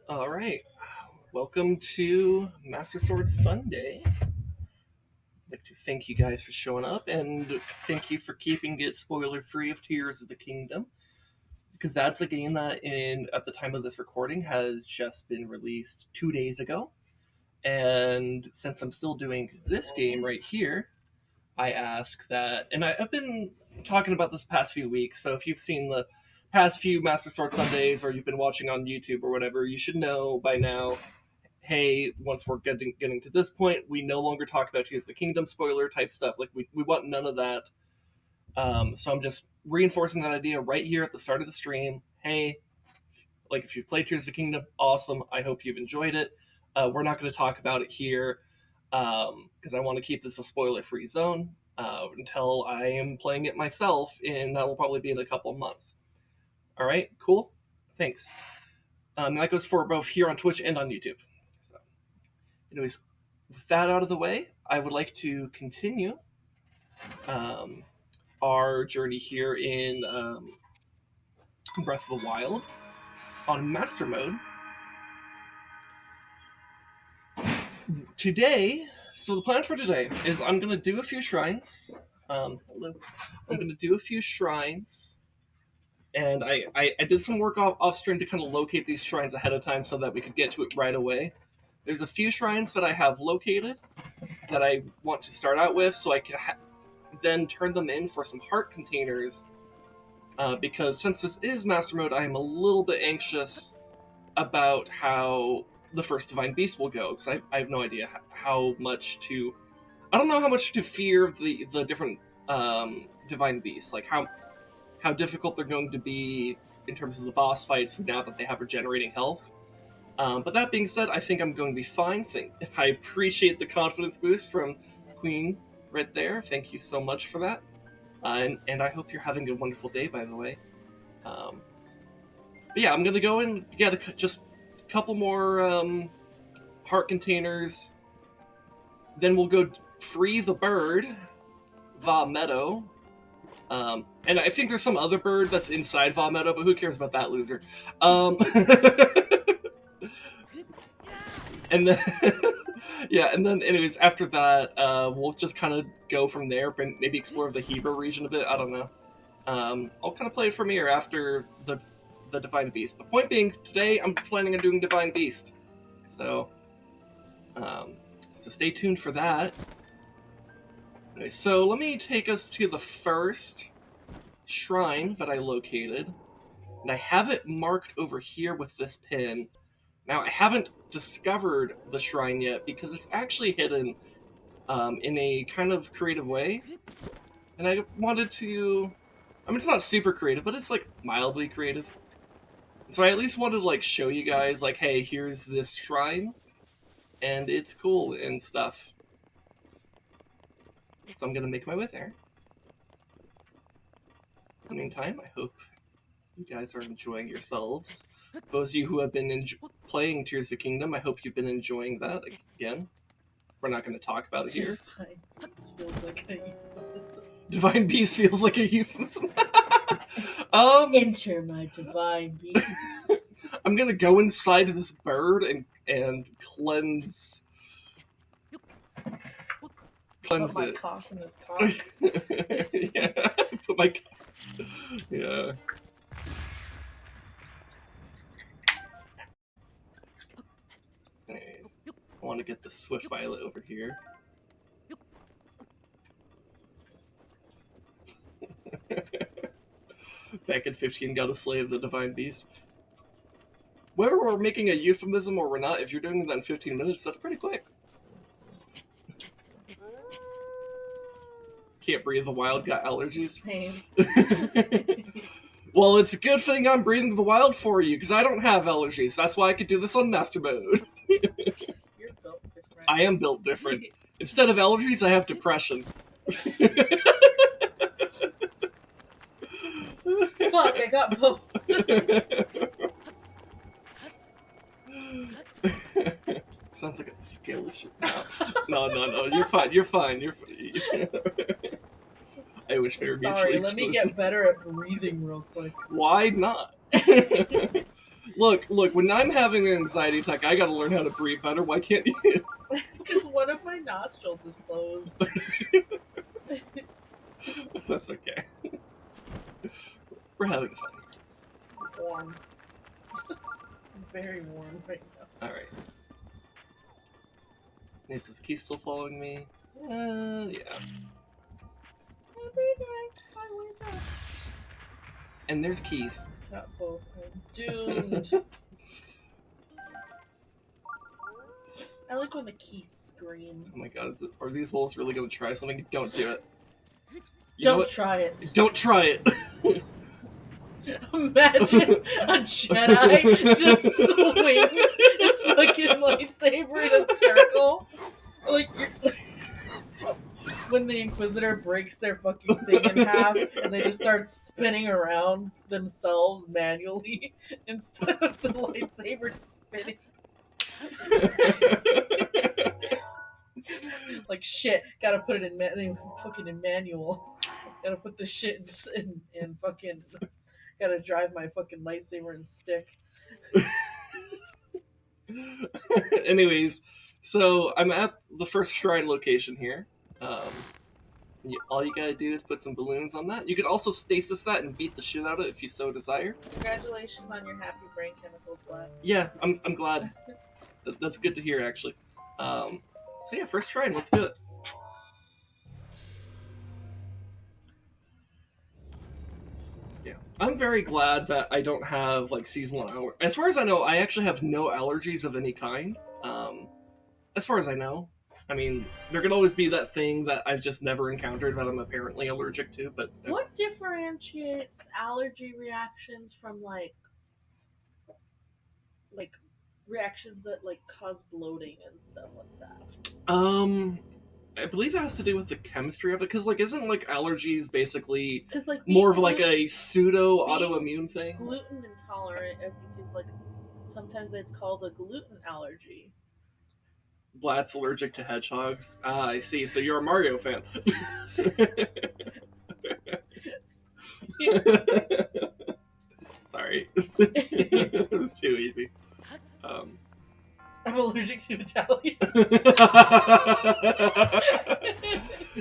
All right. Welcome to Master Sword Sunday. I'd like to thank you guys for showing up and thank you for keeping it spoiler free of Tears of the Kingdom, because that's a game that, at the time of this recording, has just been released 2 days ago. And since I'm still doing this game right here, I ask that, and I've been talking about this past few weeks. So if you've seen the past few Master Sword Sundays or you've been watching on YouTube or whatever, you should know by now, hey, once we're getting to this point, we no longer talk about Tears of the Kingdom spoiler type stuff. Like, we want none of that. So I'm just reinforcing that idea right here at the start of the stream. Hey, like, if you've played Tears of the Kingdom, awesome. I hope you've enjoyed it. We're not going to talk about it here because I want to keep this a spoiler-free zone until I am playing it myself, and that will probably be in a couple of months. All right, cool. Thanks. That goes for both here on Twitch and on YouTube. So, anyways, with that out of the way, I would like to continue our journey here in Breath of the Wild on Master Mode. Today, so the plan for today is I'm going to do a few shrines. I'm going to do a few shrines. And I did some work off stream to kind of locate these shrines ahead of time so that we could get to it right away. There's a few shrines that I have located that I want to start out with, so I can then turn them in for some heart containers. Because since this is Master Mode, I am a little bit anxious about how the first Divine Beast will go, because I have no idea how much to... I don't know how much to fear the different Divine Beasts, like how difficult they're going to be in terms of the boss fights now that they have regenerating health. But that being said, I think I'm going to be fine. I appreciate the confidence boost from Queen right there. Thank you so much for that. And I hope you're having a wonderful day, by the way. But yeah, I'm going to go and get just a couple more heart containers. Then we'll go free the bird, Vah Medoh. And I think there's some other bird that's inside Vah Medoh, but who cares about that loser? And then, yeah, and then anyways, after that, we'll just kind of go from there, and maybe explore the Hebra region a bit. I don't know. I'll kind of play it from here after the Divine Beast. The point being, today I'm planning on doing Divine Beast, so stay tuned for that. Okay, so let me take us to the first shrine that I located, and I have it marked over here with this pin. Now, I haven't discovered the shrine yet because it's actually hidden in a kind of creative way, and I wanted to... I mean, it's not super creative, but it's like mildly creative. So I at least wanted to like show you guys, like, hey, here's this shrine, and it's cool and stuff. So I'm gonna make my way there. In the meantime, I hope you guys are enjoying yourselves. Those of you who have been playing Tears of the Kingdom, I hope you've been enjoying that. Again, we're not going to talk about it here. Divine Beast feels like a euphemism. Enter my Divine Beast. I'm going to go inside of this bird and cleanse Put my it. cock in this cock. Yeah, put my cock. Yeah. Anyways, I want to get the Swift Violet over here. Back in 15, gotta slay the Divine Beast. Whether we're making a euphemism or we're not, if you're doing that in 15 minutes, that's pretty quick. Can't breathe the wild, got allergies. Same. Well, it's a good thing I'm breathing the wild for you, because I don't have allergies. That's why I could do this on Master Mode. You're built different. I am built different. Instead of allergies, I have depression. Fuck, I got both. Sounds like a skill issue. No. You're fine. You're fine. I wish we were mutually exclusive. Let me get better at breathing real quick. Why not? Look, when I'm having an anxiety attack, I gotta learn how to breathe better. Why can't you? Because one of my nostrils is closed. That's okay. We're having fun. Warm. Very warm right now. Alright. Is this key still following me? Yeah. And there's keys. Got both. I'm doomed. I like when the keys scream. Oh my god, are these wolves really gonna try something? Don't do it. Don't try it. Don't try it! Imagine a Jedi just swings his fucking lightsaber in a circle. Like, when the Inquisitor breaks their fucking thing in half and they just start spinning around themselves manually instead of the lightsaber spinning. Like, shit, gotta put it in fucking in manual. Gotta put this shit in fucking. Gotta drive my fucking lightsaber and stick. Anyways, so I'm at the first shrine location here. All you gotta do is put some balloons on that. You can also stasis that and beat the shit out of it if you so desire. Congratulations on your happy brain chemicals, Black. Yeah, I'm glad. That's good to hear, actually. So yeah, first shrine, let's do it. Yeah, I'm very glad that I don't have like seasonal allergies. As far as I know, I actually have no allergies of any kind. As far as I know, I mean, there could always be that thing that I've just never encountered that I'm apparently allergic to. But What differentiates allergy reactions from like reactions that like cause bloating and stuff like that? I believe it has to do with the chemistry of it, because like, isn't like allergies basically Because like more of like a pseudo autoimmune thing? Gluten intolerant, I think, is like sometimes it's called a gluten allergy. Blat's allergic to hedgehogs. Ah, I see. So you're a Mario fan. Sorry. It was too easy. I'm allergic to Italian.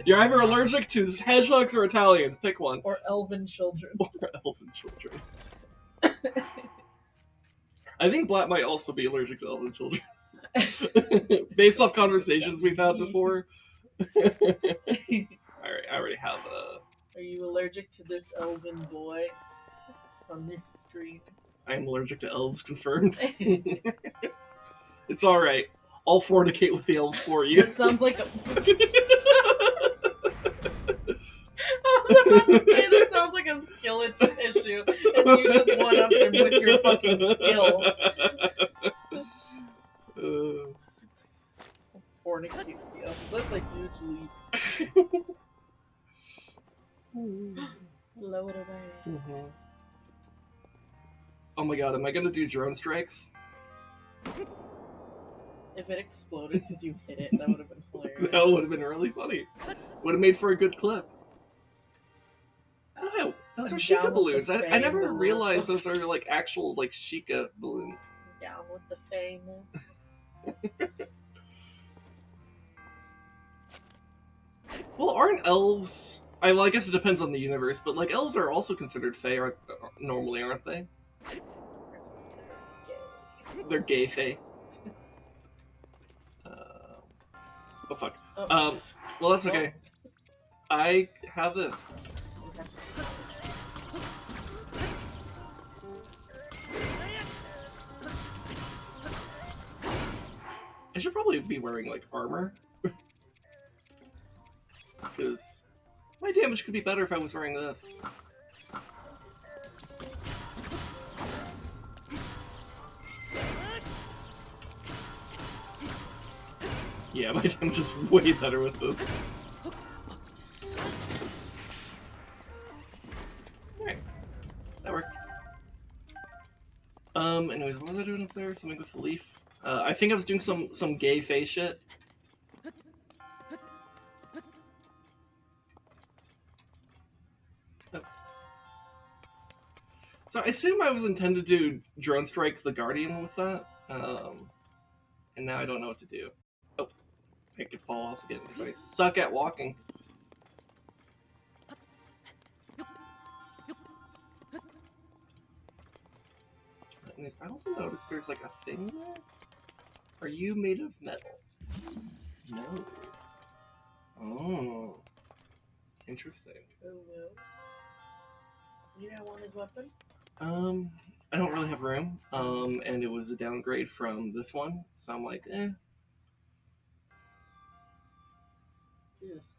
You're either allergic to hedgehogs or Italians. Pick one. Or elven children. Or elven children. I think Blat might also be allergic to elven children. Based off conversations we've had before. Alright, I already have a... Are you allergic to this elven boy on your screen? I am allergic to elves, confirmed. It's alright. I'll fornicate with the elves for you. That sounds like a... I was about to say that sounds like a skill issue, and you just one-upped him with your fucking skill. Fornicate with the elves. That's a huge leap. Blow it away. Mm-hmm. Oh my god, am I gonna do drone strikes? If it exploded because you hit it, that would have been hilarious. That would have been really funny. Would have made for a good clip. Oh, those are Sheikah balloons. I never realized those are like actual like Sheikah balloons. Down with the famous. Well, aren't elves... well, I guess it depends on the universe, but like elves are also considered fae normally, aren't they? They're gay fae. Oh fuck. Oh. Well, that's okay. I have this. I should probably be wearing like armor. Because my damage could be better if I was wearing this. Yeah, my damage is way better with this. Alright. That worked. Anyways, what was I doing up there? Something with the leaf? I think I was doing some gay face shit. Oh. So I assume I was intended to drone strike the Guardian with that, and now I don't know what to do. Oh, I could fall off again because I suck at walking. I also noticed there's like a thing there. Are you made of metal? No. Oh. Interesting. Oh no. You don't want his weapon? I don't really have room. And it was a downgrade from this one, so I'm like, eh. Jesus.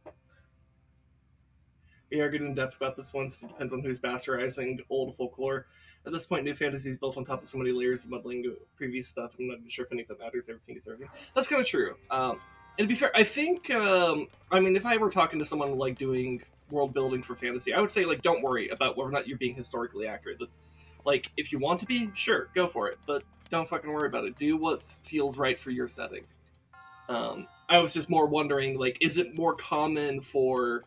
We argued in depth about this once. It depends on who's bastardizing old folklore. At this point, new fantasy is built on top of so many layers of muddling previous stuff. I'm not even sure if any of that matters. Everything is everything. That's kind of true. And to be fair, I think, I mean, if I were talking to someone like doing world building for fantasy, I would say, like, don't worry about whether or not you're being historically accurate. That's, like, if you want to be, sure, go for it. But don't fucking worry about it. Do what feels right for your setting. I was just more wondering, like, is it more common for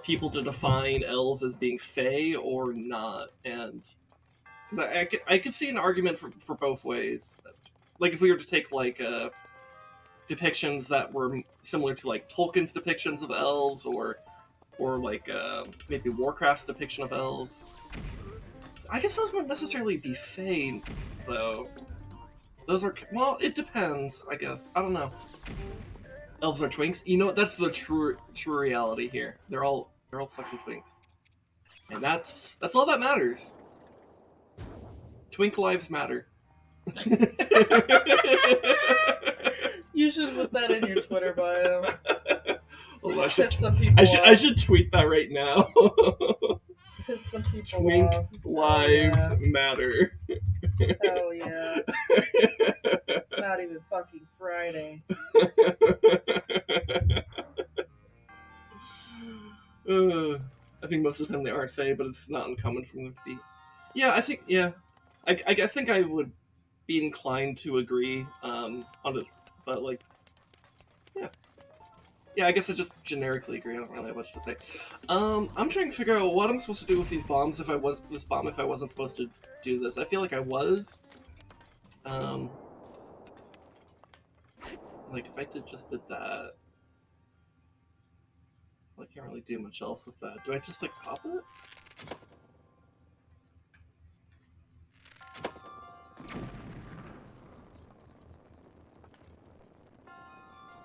people to define elves as being fey or not? And because I could see an argument for both ways. Like, if we were to take, like, depictions that were similar to, like, Tolkien's depictions of elves, or like, maybe Warcraft's depiction of elves. I guess those wouldn't necessarily be fey, though. Those are, well, it depends, I guess. I don't know. Elves are twinks. You know what? That's the true reality here. They're all fucking twinks, and that's all that matters. Twink lives matter. You should put that in your Twitter bio. Well, Piss some people I off. should tweet that right now. Piss some people Twink off. lives matter. Hell yeah. It's not even fucking Friday. I think most of the time they aren't fey, but it's not uncommon for them to be. Yeah, I think, yeah. I think I would be inclined to agree on it, but, like, yeah. Yeah, I guess I just generically agree. I don't really have much to say. I'm trying to figure out what I'm supposed to do with these bombs if I wasn't supposed to do this. I feel like I was. Like, if I just did that, well, I can't really do much else with that. Do I just, like, pop it?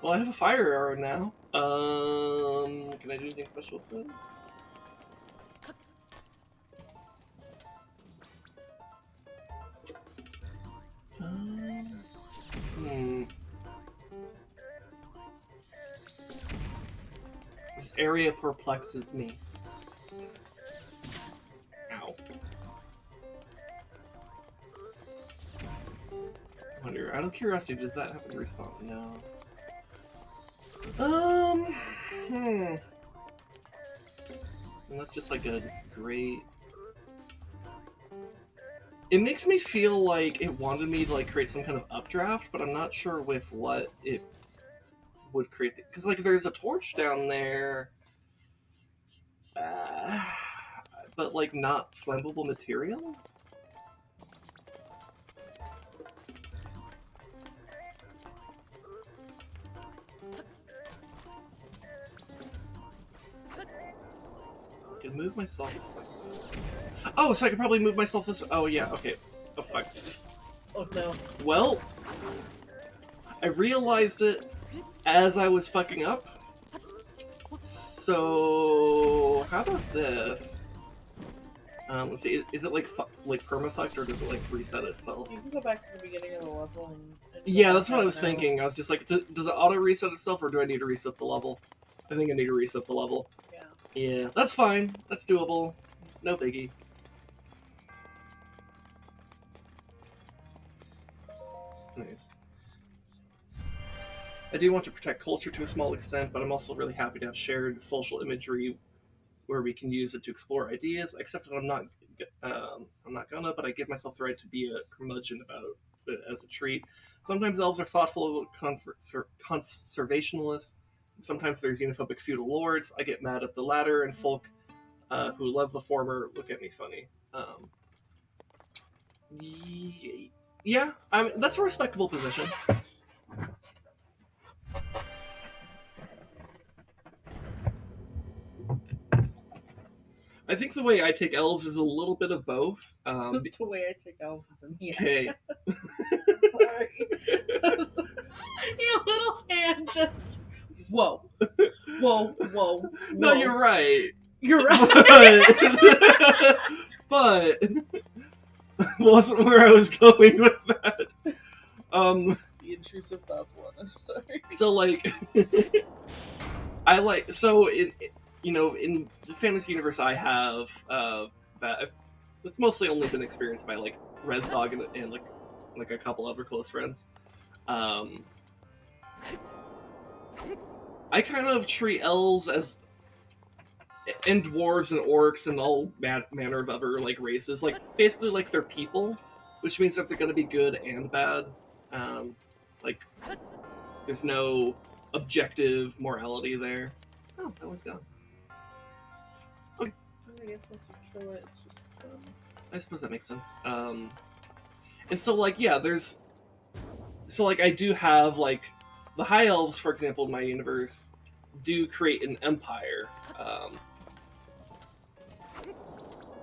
Well, I have a fire arrow now. Can I do anything special with this? This area perplexes me. Ow. I wonder, out of curiosity, does that happen to respawn? No. And that's just like a great... It makes me feel like it wanted me to, like, create some kind of updraft, but I'm not sure with what it would create. Because, like, there's a torch down there, but, like, not flammable material? I can move myself like this. Oh, so I could probably move myself this way. Oh, yeah, okay. Oh, fuck. Oh no. Well, I realized it as I was fucking up. So, how about this? Let's see, is it like permafucked, or does it like reset itself? You can go back to the beginning of the level and Yeah, that's what I was thinking. I was just like, does it auto reset itself, or do I need to reset the level? I think I need to reset the level. Yeah. Yeah, that's fine. That's doable. No biggie. Nice. I do want to protect culture to a small extent, but I'm also really happy to have shared social imagery where we can use it to explore ideas. Except that I'm not gonna, but I give myself the right to be a curmudgeon about it as a treat. Sometimes elves are thoughtful conservationists. Sometimes there's xenophobic feudal lords. I get mad at the latter, and folk who love the former look at me funny. Yeah, I mean, that's a respectable position. I think the way I take elves is a little bit of both. The way I take elves is in the Okay. Sorry. Your little hand just. Whoa. Whoa. No, you're right. You're right. But wasn't where I was going with that. The intrusive thoughts one. I'm sorry. So like, I like so in in the fantasy universe I have that it's mostly only been experienced by like Res Dog and like a couple other close friends. I kind of treat elves as and dwarves and orcs and all manner of other like races, like basically like they're people, which means that they're going to be good and bad. Like there's no objective morality there. Oh, that one's gone. Okay. I guess once you kill it, it's just I suppose that makes sense. And so like yeah, so like I do have like the high elves, for example, in my universe, do create an empire.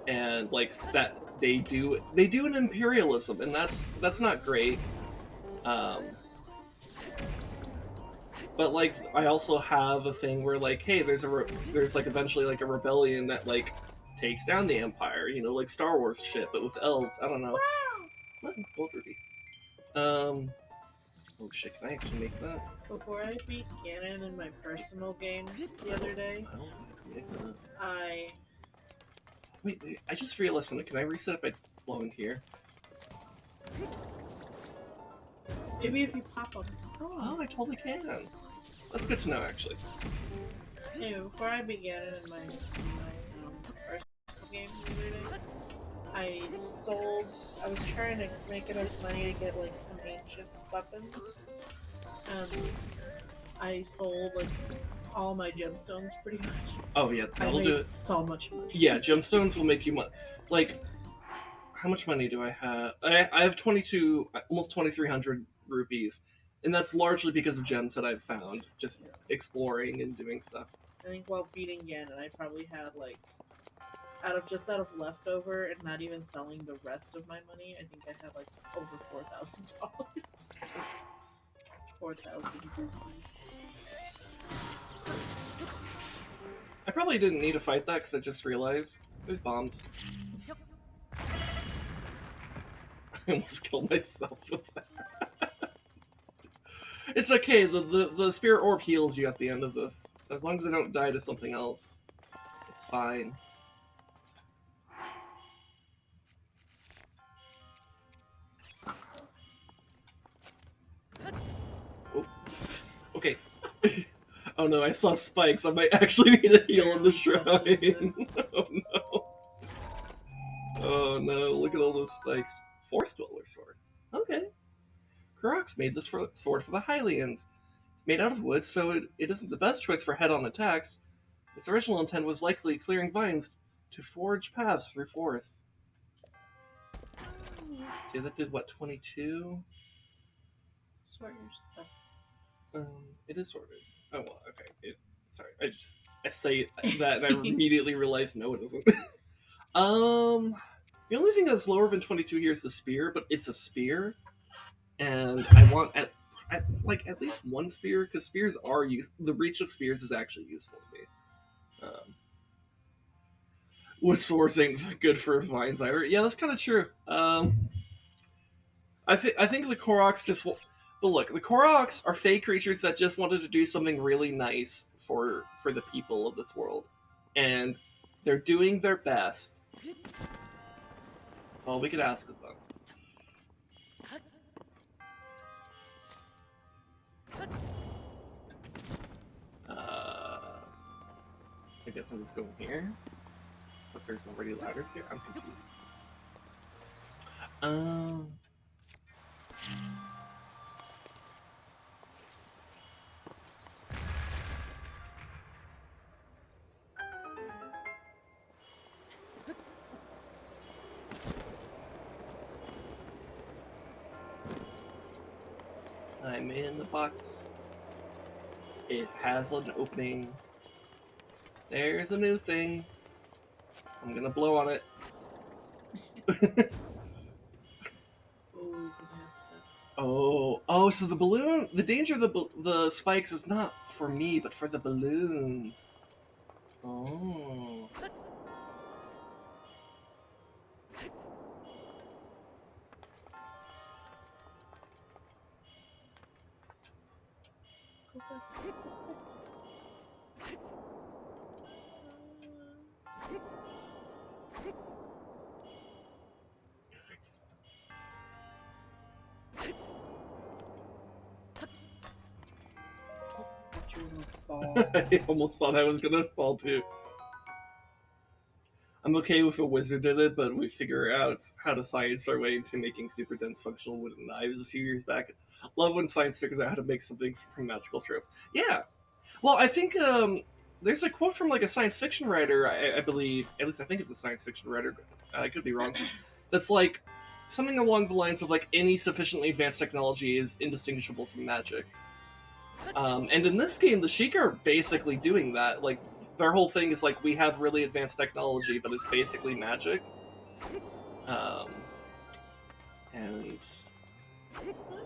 And like that they do an imperialism, and that's not great. But like I also have a thing where like, hey, there's like eventually like a rebellion that like takes down the empire, like Star Wars shit, but with elves. I don't know. Oh shit, can I actually make that? Before I beat Ganon in my personal game the other day, I don't think I can make that. Wait, I just realized something. Can I reset it by blowing here? Maybe if you pop up. Oh, I totally can. That's good to know, actually. Anyway, before I beat Ganon in my personal game the other day, I was trying to make enough money to get like some ancient weapons. I sold like all my gemstones pretty much. Oh yeah, that'll do it. So much money. Yeah, gemstones will make you money. Like, how much money do I have? I have almost 2,300 rupees, and that's largely because of gems that I've found, just exploring and doing stuff. I think while beating Ganon, I probably had like out of leftover and not even selling the rest of my money, I think I had like over $4,000. 4,000 rupees. I probably didn't need to fight that because I just realized there's bombs. I almost killed myself with that. It's okay. The spirit orb heals you at the end of this, so as long as I don't die to something else, it's fine. Oh. Okay. Oh no, I saw spikes. I might actually need a heal in the shrine. Oh no. Oh no, look at all those spikes. Forest Dweller Sword. Okay. Korok's made this sword for the Hylians. It's made out of wood, so it isn't the best choice for head-on attacks. Its original intent was likely clearing vines to forge paths through forests. See, that did what, 22? Sort your stuff. It is sorted. Oh well, okay. Sorry, I say that and I immediately realize no, it isn't. The only thing that's lower than 22 here is the spear, but it's a spear, and I want at least one spear, because spears are the reach of spears is actually useful to me. Wood swords ain't good for vines either. Yeah, that's kind of true. I think the Koroks just. But look, the Koroks are fake creatures that just wanted to do something really nice for the people of this world, and they're doing their best. That's all we could ask of them. I guess I'm just going here. But there's already ladders here. I'm confused. I'm in the box. It has an opening. There's a new thing. I'm gonna blow on it. Oh, so the balloon, the danger of the spikes is not for me, but for the balloons. Oh. I almost thought I was gonna fall too. I'm okay if a wizard did it, but we figure out how to science our way into making super dense functional wooden knives a few years back. Love when science figures out how to make something from magical tropes. Yeah. Well, I think there's a quote from like a science fiction writer, I believe. At least I think it's a science fiction writer. I could be wrong. That's like something along the lines of like any sufficiently advanced technology is indistinguishable from magic. And in this game, the Sheik are basically doing that. Like, their whole thing is like, we have really advanced technology, but it's basically magic. And I'm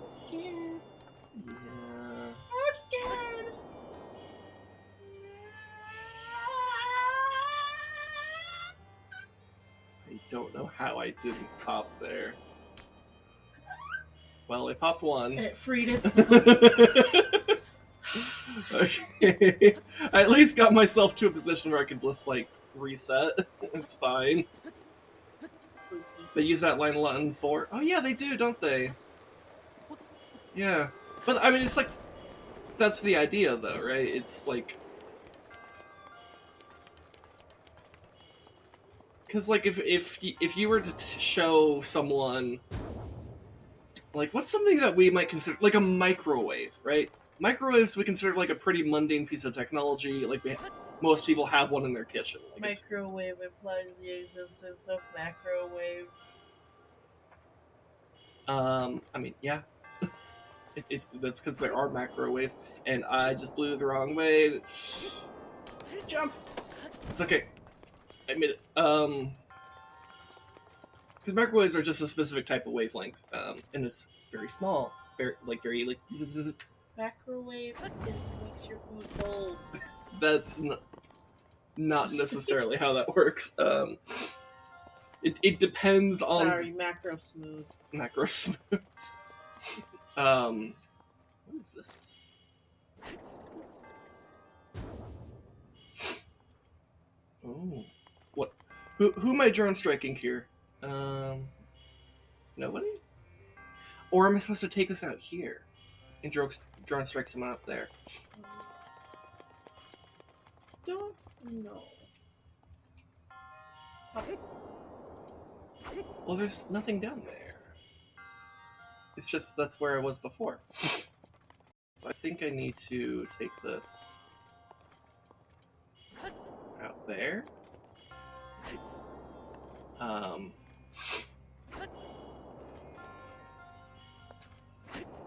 scared. yeah, I'm scared. I don't know how I didn't pop there. Well, I popped one. It freed itself. Okay, I at least got myself to a position where I could just like reset. It's fine. Spooky. They use that line a lot in 4. Oh yeah, they do, don't they? Yeah, but I mean, it's like that's the idea, though, right? It's like because like if you were to show someone like what's something that we might consider like a microwave, right? Microwaves we consider like a pretty mundane piece of technology. Like most people have one in their kitchen. Like Microwave implies the existence of macrowave. I mean, yeah, that's because there are microwaves, and I just blew the wrong way. Jump. It's okay. I made it. Because microwaves are just a specific type of wavelength, and it's very small, very like. Macrowave makes your food cold. That's not necessarily how that works. It depends on Sorry, macro smooth. macro smooth. What is this? Oh, what? Who am I drone striking here? Nobody? Or am I supposed to take this out here and drone strike someone out there? Don't know. Well, there's nothing down there. It's just that's where I was before. So I think I need to take this out there.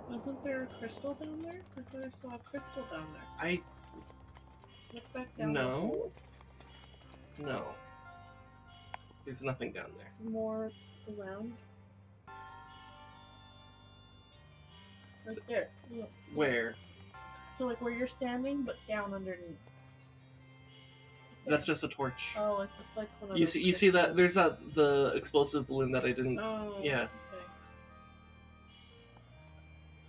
Wasn't there a crystal down there? I thought I saw a crystal down there. I Look back down. no. No. There's nothing down there. More around. Right there. Look. Where? So like where you're standing, but down underneath. That's just a torch. Oh, like one of You those see that crystals. there's the explosive balloon that I didn't. Oh. Yeah. Okay.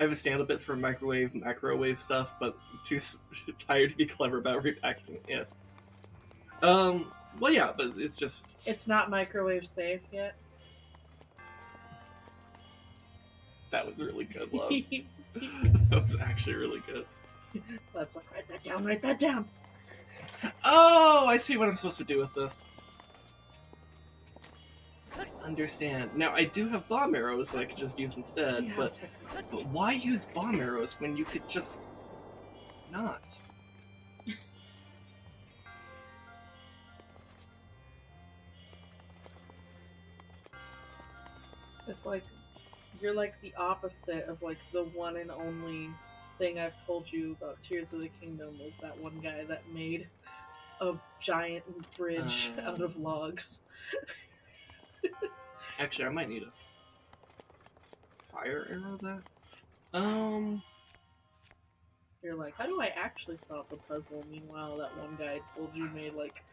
I have a stand a bit for macrowave stuff, but too tired to be clever about repacking it. Yeah. Well, yeah, but it's just. It's not microwave safe yet. That was really good, love. That was actually really good. Let's like write that down. Write that down. Oh, I see what I'm supposed to do with this. I understand. Now, I do have bomb arrows that I could just use instead, Yeah, but why use bomb arrows when you could just not? it's like You're like the opposite of like the one and only thing I've told you about Tears of the Kingdom was that one guy that made a giant bridge out of logs. Actually, I might need a fire arrow there. You're like, how do I actually solve the puzzle? Meanwhile, that one guy told you made like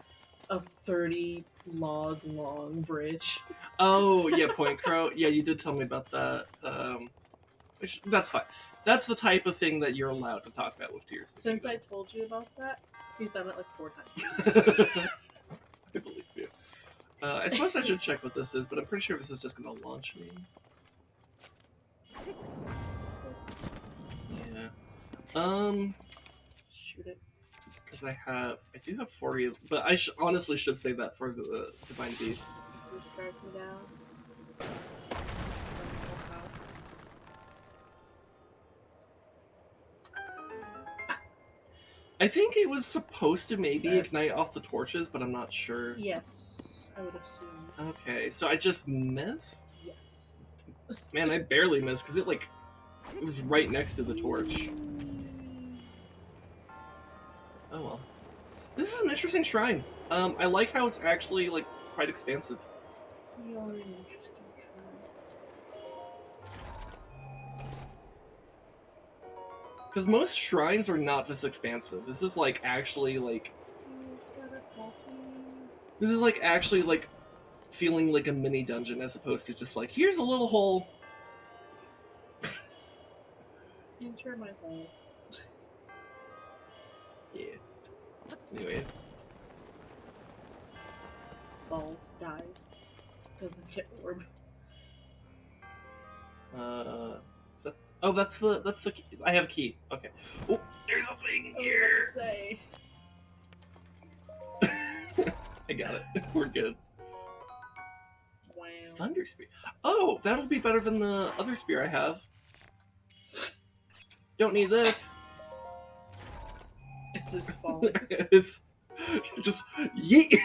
a 30 log long bridge. Oh, yeah, Point Crow. Yeah, you did tell me about that. That's fine. That's the type of thing that you're allowed to talk about with Tears. Since I told you about that, he's done it like 4 times. I believe you. I suppose I should check what this is, but I'm pretty sure this is just going to launch me. Yeah. Shoot it. Because I do have 40, but I honestly should save that for the Divine Beast. You strike me down. I think it was supposed to maybe ignite off the torches, but I'm not sure. Yes, I would assume. Okay, so I just missed? Yes. Man, I barely missed, because it was right next to the torch. Oh well. This is an interesting shrine. I like how it's actually, like, quite expansive. You're an interesting shrine. Because most shrines are not this expansive. This is, like, actually, like... This is, like, actually, like, feeling like a mini dungeon as opposed to just, like, here's a little hole. Enter my hole. Yeah. Anyways. Falls, dies. Doesn't get orb. So, oh, that's the key. I have a key. Okay. Oh, there's a thing here. Say. I got it. We're good. Wow. Thunder spear. Oh, that'll be better than the other spear I have. Don't need this. It's a falling. It's just yeet.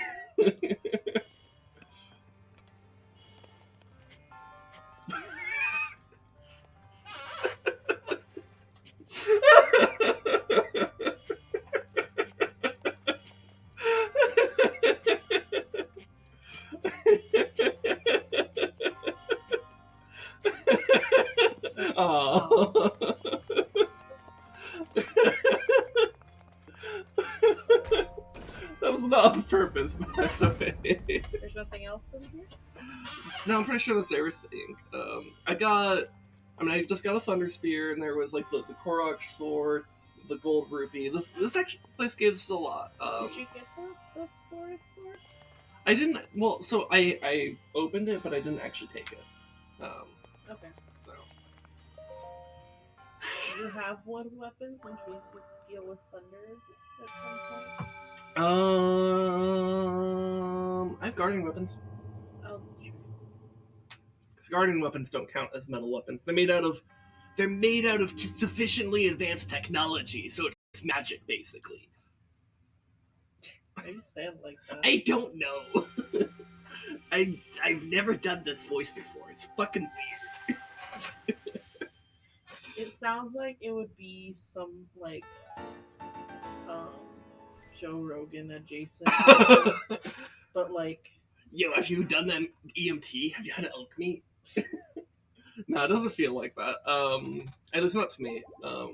Oh. That was not on purpose, by the way. There's nothing else in here? No, I'm pretty sure that's everything. I just got a Thunder Spear, and there was like the Korok Sword, the Gold Rupee. This actually place gives a lot. Did you get the Forest Sword? I didn't. Well, so I opened it, but I didn't actually take it. Okay. So. Do you have one weapons in case you deal with thunder at some point? I have guardian weapons. Oh, sure. Because guardian weapons don't count as metal weapons. They're made out of sufficiently advanced technology, so it's magic, basically. Why do you sound like that? I don't know. I've never done this voice before. It's fucking weird. It sounds like it would be some like Joe Rogan adjacent, but like, yo, have you done an EMT? Have you had elk meat? No, it doesn't feel like that. At least not to me. I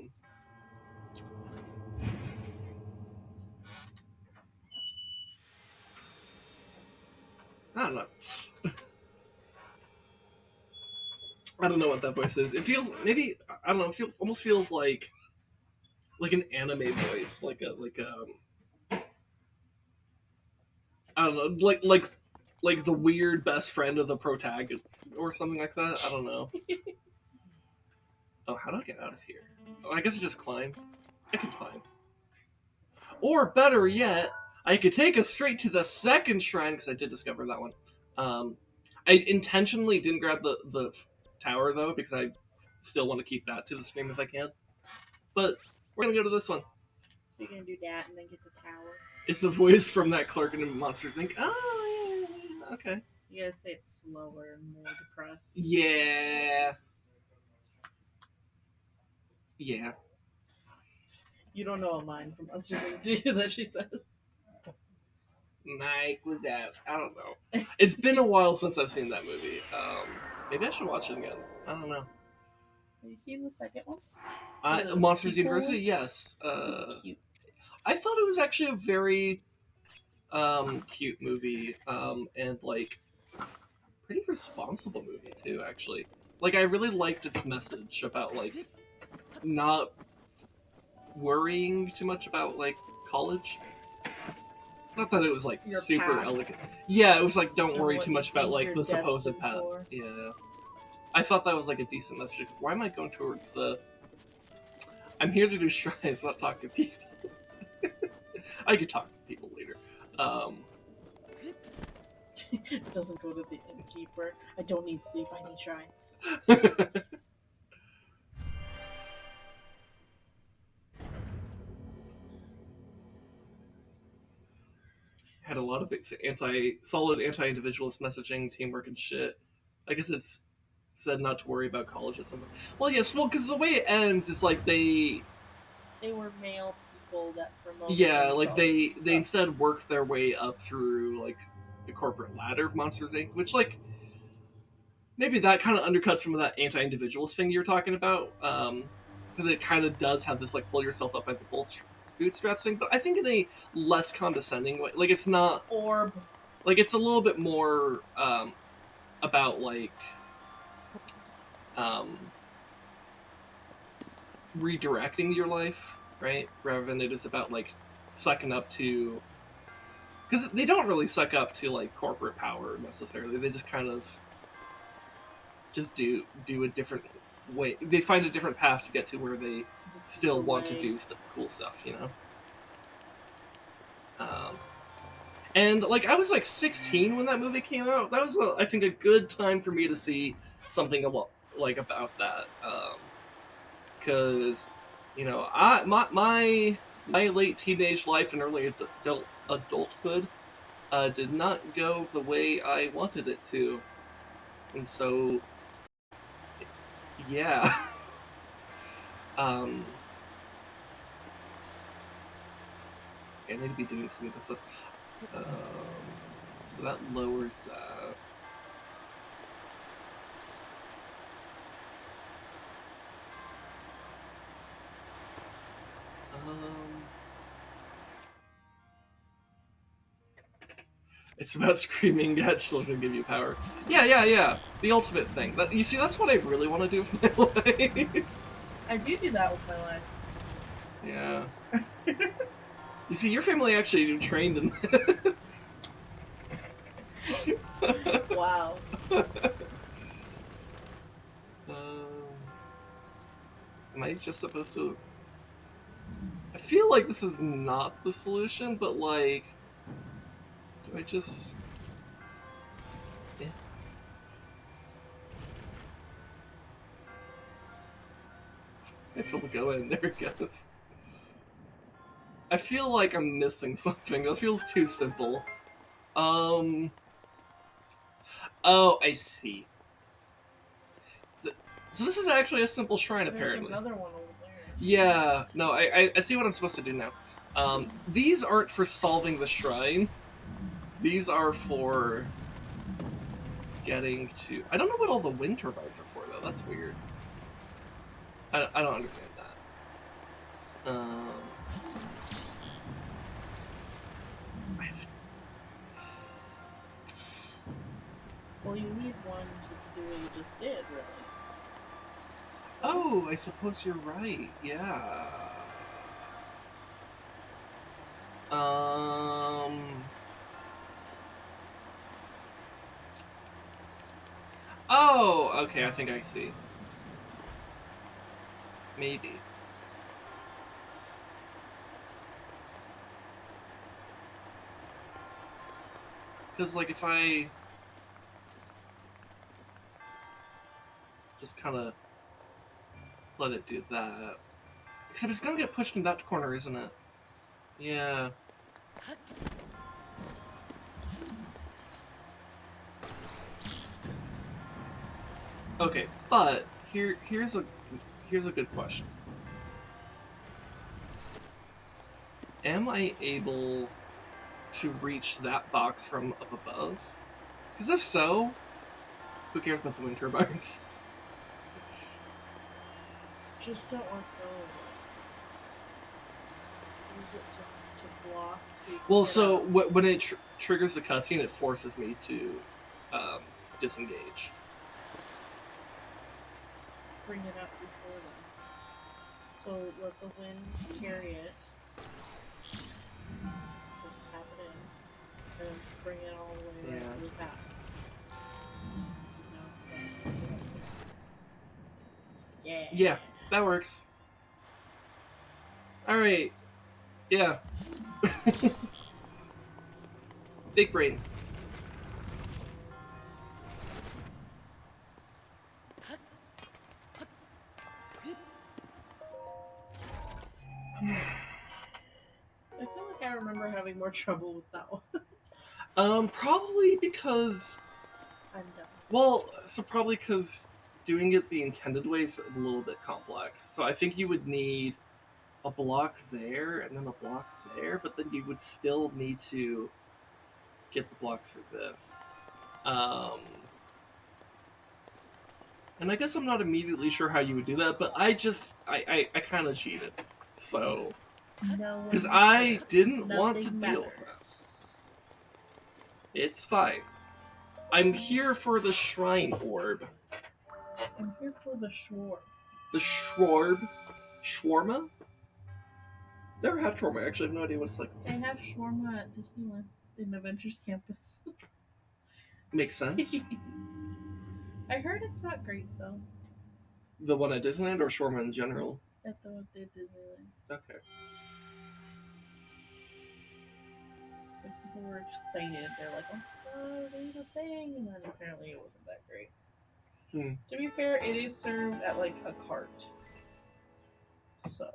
don't know. I don't know what that voice is. It feels maybe I don't know. It almost feels like an anime voice, like I don't know, like the weird best friend of the protagonist or something like that. I don't know. Oh, how do I get out of here? Oh, I guess I just climb. I can climb. Or better yet, I could take us straight to the second shrine because I did discover that one. I intentionally didn't grab the tower though because I still want to keep that to the stream if I can. But we're gonna go to this one. you're gonna do that and then get the tower. It's the voice from that Clark and Monsters Inc. Oh, yeah, okay. You gotta say it slower and more depressed. Yeah. Yeah. You don't know a line from Monsters Inc. do you, that she says? Mike Wazowski. I don't know. It's been a while since I've seen that movie. Maybe I should watch it again. I don't know. Have you seen the second one? The Monsters sequel? University, yes. It's cute. I thought it was actually a very cute movie, and like pretty responsible movie too. Actually, like I really liked its message about like not worrying too much about like college. Not that it was like Your super path. elegant. Yeah, it was like don't And worry what too you much about think like you're the supposed destined path. for. Yeah, I thought that was like a decent message. Why am I going towards the? I'm here to do shrines, not talk to people. I could talk to people later. Doesn't go to the innkeeper. I don't need sleep. I need shrines. Had a lot of solid anti-individualist messaging, teamwork, and shit. I guess it's said not to worry about college or something. Well, yes, well, because the way it ends is like They were male people that promoted like themselves. they instead worked their way up through like the corporate ladder of Monsters Inc., which like maybe that kind of undercuts some of that anti-individualist thing you're talking about. Because it kind of does have this like pull yourself up by the bootstraps thing, but I think in a less condescending way. Like it's not Orb. like it's a little bit more about like redirecting your life, right? Rather than it is about like sucking up to, because they don't really suck up to like corporate power necessarily. They just kind of just do a different way. They find a different path to get to where they still want to do cool stuff, you know. And like I was like 16 when that movie came out. That was I think a good time for me to see something about that, because you know my late teenage life and early adulthood did not go the way I wanted it to, and so yeah. I need to be doing something with this. So that lowers that. It's about screaming at children give you power. Yeah. The ultimate thing. You see, that's what I really want to do with my life. I do that with my life. Yeah. You see, your family actually trained in this. Wow. Am I just supposed to... I feel like this is not the solution, but like... Do I just... Yeah. If it'll go in, there it goes. I feel like I'm missing something. That feels too simple. Oh, I see. So this is actually a simple shrine, apparently. There's another one over there. Yeah, no, I see what I'm supposed to do now. These aren't for solving the shrine. These are for getting to... I don't know what all the wind turbines are for, though. That's weird. I don't understand that. Well, you need one to do what you just did, really. Oh, I suppose you're right. Yeah. Oh, okay, I think I see. Maybe. Because, like, if I just kind of let it do that... Except it's gonna get pushed in that corner, isn't it? Yeah. Okay, but here's a good question. am I able to reach that box from up above? Because if so, who cares about the wind turbines? Just don't let go of it. Use it to block. So you can Well, get so out. when it triggers the cutscene, it forces me to disengage. Bring it up before then. So let the wind carry it. Just tap it in. And bring it all the way right to the path. Now it's done. Yeah. Yeah, that works. Alright. Yeah. Big brain. I feel like I remember having more trouble with that one. Probably because... I'm done. Well, so probably because doing it the intended way is a little bit complex. So I think you would need a block there and then a block there, but then you would still need to get the blocks for this. And I guess I'm not immediately sure how you would do that, but I kind of cheated. So, No because one I cares. didn't want to Nothing deal with that. matters. It's fine. I'm here for the shrine orb. I'm here for the shore. The shorb? Shawarma? Never had shawarma. Actually, I have no idea what it's like. They have shawarma at Disneyland in Avengers Campus. Makes sense. I heard it's not great though. The one at Disneyland or shawarma in general? At the one at Disneyland. Okay. Like, people were excited. They're like, oh, there's a thing, and then apparently it wasn't that great. To be fair, it is served at like a cart. So.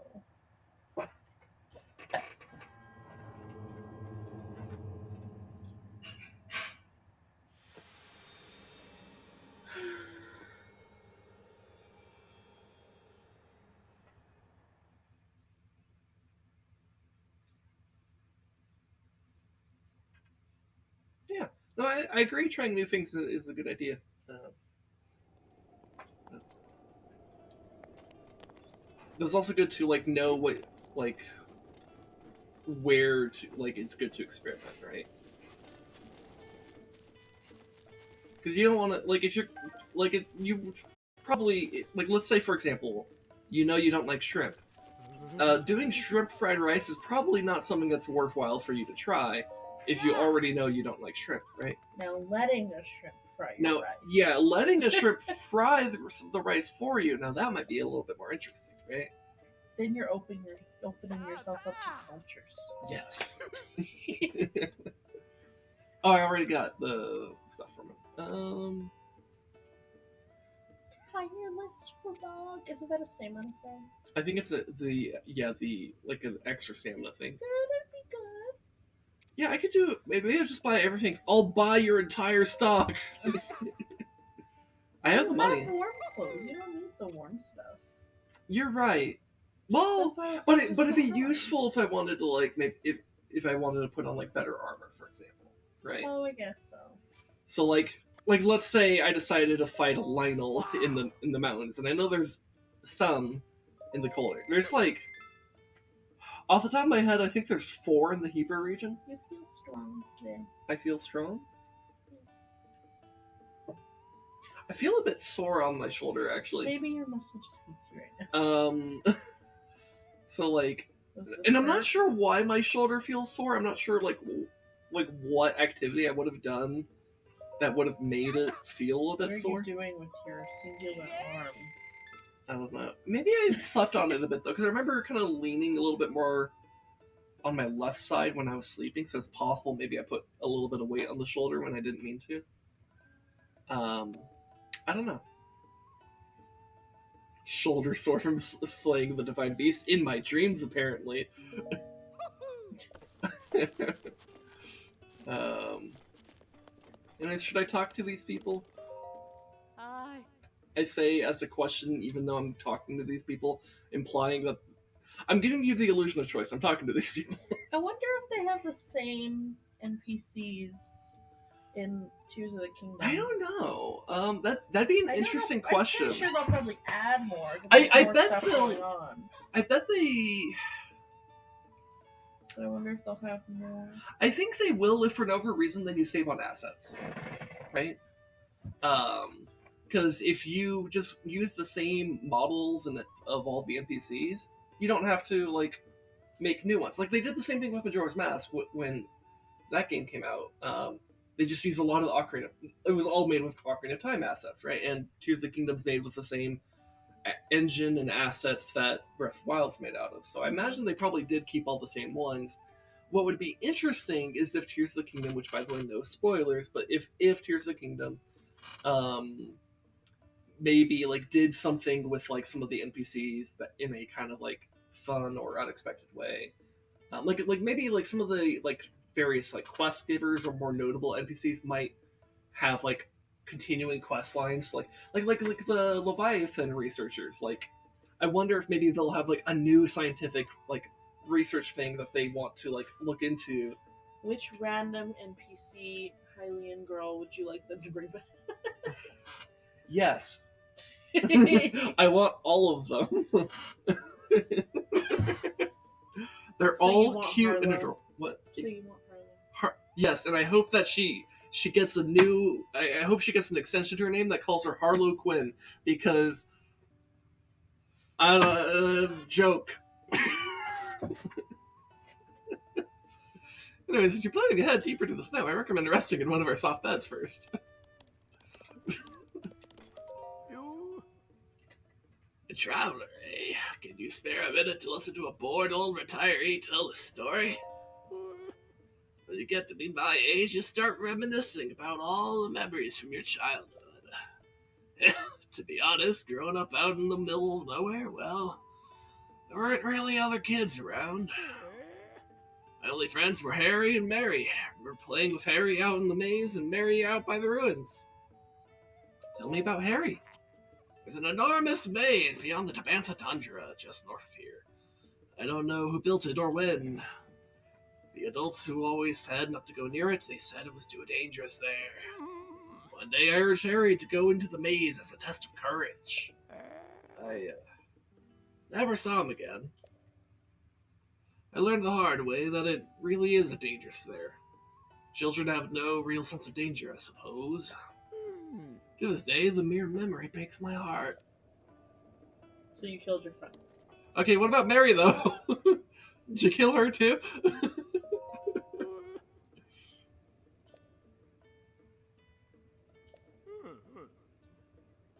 Yeah. No, I agree. Trying new things is a good idea. It's also good to like know what like where to like. It's good to experiment, right? Because you don't want to like if you're like it, you probably like let's say for example, you know you don't like shrimp. Doing shrimp fried rice is probably not something that's worthwhile for you to try if you already know you don't like shrimp, right? Now letting a shrimp fry your Now, rice. yeah, letting a shrimp fry the rice for you, now that might be a little bit more interesting, right? Then you're opening yourself up to cultures. Yes. Oh, I already got the stuff from him. Tireless for dog. Isn't that a stamina thing? I think it's the like an extra stamina thing. That'd be good. Yeah, I could do. Maybe I'll just buy everything. I'll buy your entire stock. I have the money. You have warm clothes. You don't need the warm stuff. You're right. Well, but it'd be useful if I wanted to like maybe if I wanted to put on like better armor, for example, right? Oh, I guess so. So like let's say I decided to fight a Lionel in the mountains, and I know there's some in the colder. There's like off the top of my head, I think there's 4 in the Hebra region. You feel strong today. I feel strong. I feel a bit sore on my shoulder actually. Maybe your muscle just hates you right now. So like, and I'm not sure why my shoulder feels sore. I'm not sure like what activity I would have done that would have made it feel a bit sore. What are you doing with your singular arm? I don't know. Maybe I slept on it a bit though, because I remember kind of leaning a little bit more on my left side when I was sleeping. So it's possible maybe I put a little bit of weight on the shoulder when I didn't mean to. I don't know. Shoulder sore from slaying the Divine Beast in my dreams, apparently. Anyways, should I talk to these people? I say as a question, even though I'm talking to these people, implying that I'm giving you the illusion of choice. I'm talking to these people. I wonder if they have the same NPCs in Tears of the Kingdom. I don't know. That'd be an interesting question. I'm pretty sure they'll probably add more. I more bet stuff they'll. Going on. I bet they. But I wonder if they'll have more. I think they will, if for no other reason than you save on assets, right? Because if you just use the same models and of all the NPCs, you don't have to like make new ones. Like they did the same thing with Majora's Mask when that game came out. They just used a lot of the Ocarina. It was all made with Ocarina of Time assets, right? And Tears of the Kingdom's made with the same engine and assets that Breath of the Wild's made out of. So I imagine they probably did keep all the same ones. What would be interesting is if Tears of the Kingdom, which by the way, no spoilers, but if Tears of the Kingdom, maybe like did something with like some of the NPCs that in a kind of like fun or unexpected way, like maybe like some of the like various like quest givers or more notable NPCs might have like continuing quest lines, like the Leviathan researchers. Like, I wonder if maybe they'll have like a new scientific like research thing that they want to like look into. Which random NPC Hylian girl would you like them to bring back? Yes. I want all of them. They're all cute and adorable. What? So you want Harlow? Yes, and I hope that she gets a new. I hope she gets an extension to her name that calls her Harlow Quinn, because joke. Anyways, if you're planning to head deeper to the snow, I recommend resting in one of our soft beds first. A traveler, eh? Can you spare a minute to listen to a bored old retiree tell a story? When you get to be my age, you start reminiscing about all the memories from your childhood. To be honest, growing up out in the middle of nowhere, well, there weren't really other kids around. My only friends were Harry and Mary. We were playing with Harry out in the maze and Mary out by the ruins. Tell me about Harry. There's an enormous maze beyond the Tabantha tundra just north of here. I don't know who built it or when. The adults who always said not to go near it, they said it was too dangerous there. One day I urged Harry to go into the maze as a test of courage. I never saw him again. I learned the hard way that it really is a dangerous there. Children have no real sense of danger, I suppose. To this day, the mere memory breaks my heart. So you killed your friend. Okay, what about Mary, though? Did you kill her, too?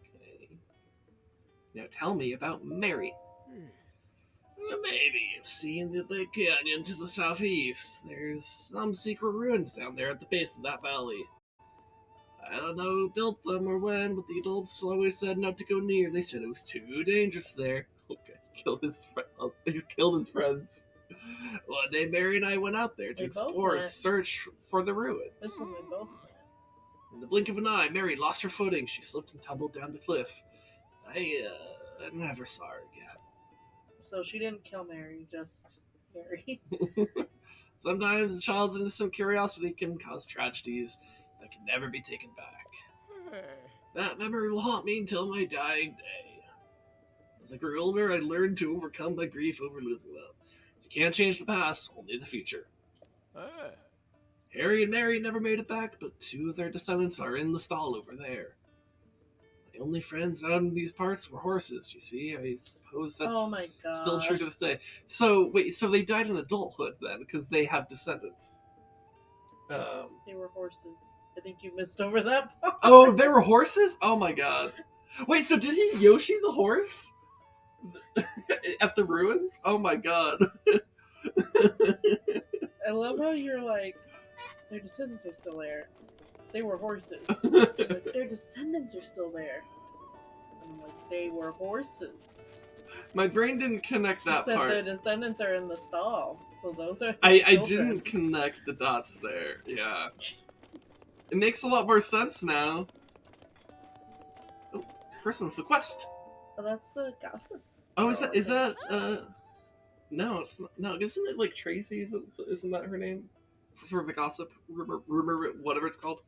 Okay. Now tell me about Mary. Maybe you've seen the big canyon to the southeast. There's some secret ruins down there at the base of that valley. I don't know who built them or when, but the adults always said not to go near. They said it was too dangerous there. Okay, he's killed his friends. One day, Mary and I went out there to explore and search for the ruins. This one they both went. In the blink of an eye, Mary lost her footing. She slipped and tumbled down the cliff. I never saw her again. So she didn't kill Mary, just Mary. Sometimes a child's innocent curiosity can cause tragedies that can never be taken back. That memory will haunt me until my dying day. As I grew older, I learned to overcome my grief over losing them. You can't change the past, only the future. Harry and Mary never made it back, but two of their descendants are in the stall over there. My only friends out in these parts were horses, you see. I suppose that's still true to this day. So, wait, so they died in adulthood then, because they have descendants. They were horses. I think you missed over that part. Oh, they were horses? Oh my god. Wait, so did he Yoshi the horse? At the ruins? Oh my god. I love how you're like, their descendants are still there. They were horses. Like, their descendants are still there. I'm like, they were horses. My brain didn't connect that part. Their descendants are in the stall. So those are I didn't connect the dots there, yeah. It makes a lot more sense now. Oh, person with the quest. Oh, that's the gossip. Oh, is that No, it's not. No, isn't it like Tracy? Isn't that her name? For the gossip rumor, whatever it's called.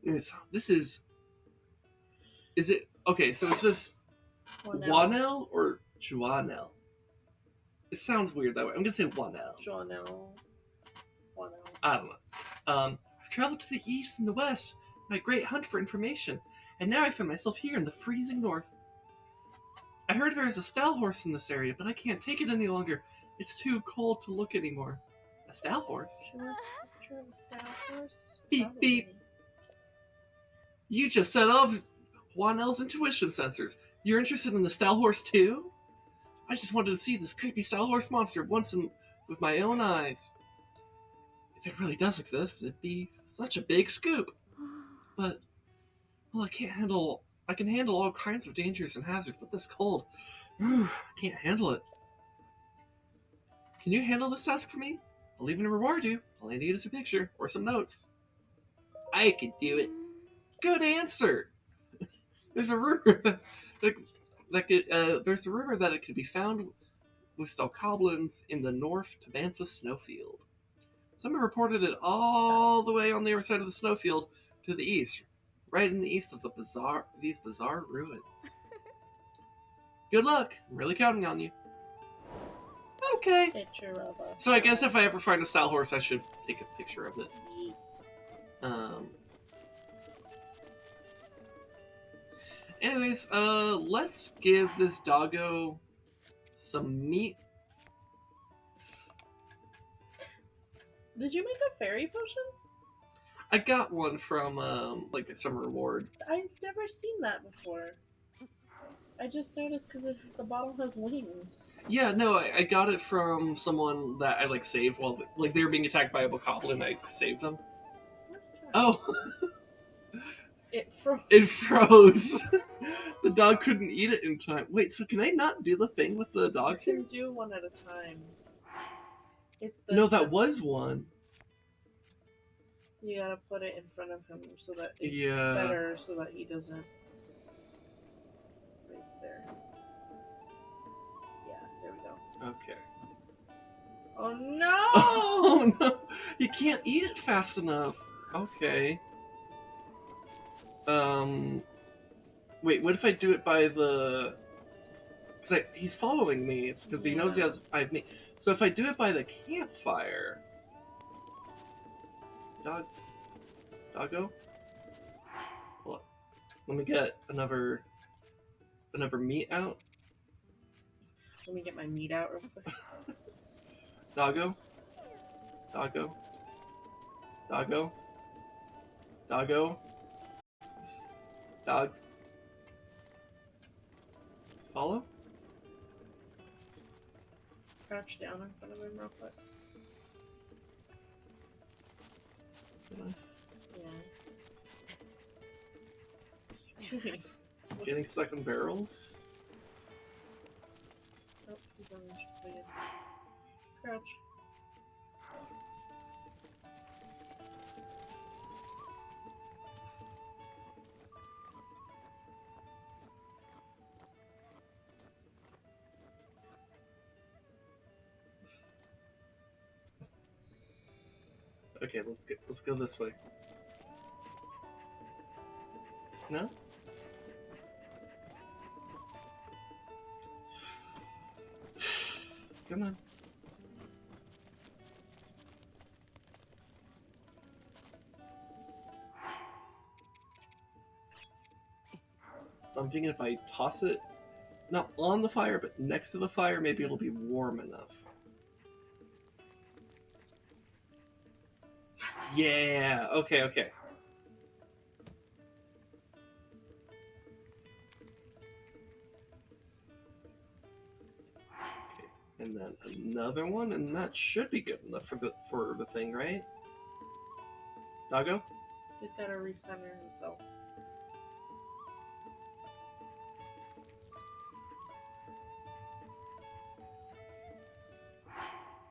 Anyways, this is. Is it okay? So is this Wanel or Juanel? It sounds weird that way. I'm gonna say Wanel. Juanel. I don't know. I've traveled to the east and the west, my great hunt for information, and now I find myself here in the freezing north. I heard there is a stall horse in this area, but I can't take it any longer. It's too cold to look anymore. A stall horse? Sure, a stall horse? Beep, Probably. beep. You just set off Wanel's intuition sensors. You're interested in the stall horse too? I just wanted to see this creepy stall horse monster once with my own eyes. If it really does exist, it'd be such a big scoop. But, well, I can handle all kinds of dangers and hazards, but this cold, I can't handle it. Can you handle this task for me? I'll even reward you. All I need is a picture or some notes. I can do it. Good answer. There's a rumor there's a rumor that it could be found with stalkoblins in the North Tabantha snowfield. Someone reported it all the way on the other side of the snowfield to the east, right in the east of these bizarre ruins. Good luck. I'm really counting on you. Okay. Picture of us. So I guess if I ever find a stall horse, I should take a picture of it. Anyways, let's give this doggo some meat. Did you make a fairy potion? I got one from, like, some reward. I've never seen that before. I just noticed because the bottle has wings. Yeah, no, I got it from someone that I, like, saved while, like, they were being attacked by a bokoblin. I saved them. Oh! It froze. It froze! The dog couldn't eat it in time. Wait, so can I not do the thing with the dogs You here? can do one at a time. No, that was one. You gotta put it in front of him so that it's Yeah. better, so that he doesn't. Right there. Yeah, there we go. Okay. Oh no! Oh no! You can't eat it fast enough. Okay. Wait, what if I do it by the... Because he's following me. It's because he knows I have me. So if I do it by the campfire... Doggo? Hold on. Let me get another meat out. Let me get my meat out real quick. Doggo? Doggo? Doggo? Doggo? Dog? Follow? Crouch down in front of him real quick. Yeah. Getting stuck in barrels? Oh, he's uninterested. Crouch. Okay, let's go this way. No? Come on. So I'm thinking if I toss it, not on the fire, but next to the fire, maybe it'll be warm enough. Yeah, okay. Okay, and then another one, and that should be good enough for the thing, right? Doggo? He's gotta recenter himself.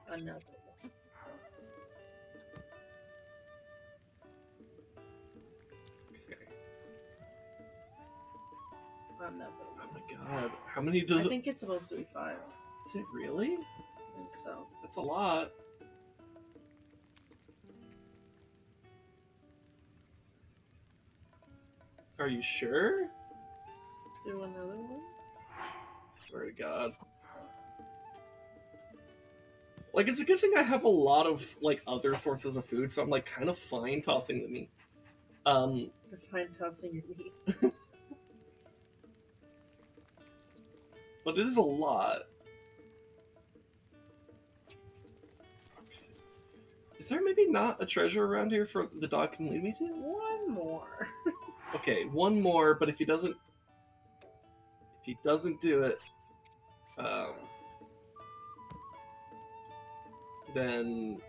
Another one. Okay. Another one. Oh my god, how many does I it... think it's supposed to be 5. Is it really? I think so. That's a lot. Are you sure? Do another one? Swear to God. Like, it's a good thing I have a lot of, like, other sources of food, so I'm, like, kind of fine tossing the meat. You're fine tossing your meat. But it is a lot. Is there maybe not a treasure around here for the dog can lead me to? One more. Okay, one more, but if he doesn't do it, then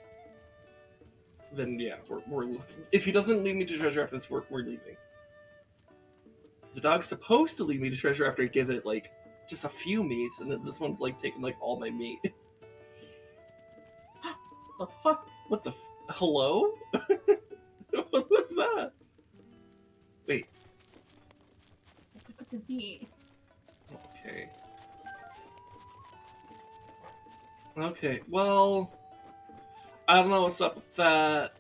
yeah, we're if he doesn't lead me to treasure after this, we're leaving. The dog's supposed to lead me to treasure after I give it like just a few meats, and then this one's like taking like all my meat. What the fuck? What the hello? What was that? Wait. Look at the meat. Okay. Okay, well, I don't know what's up with that.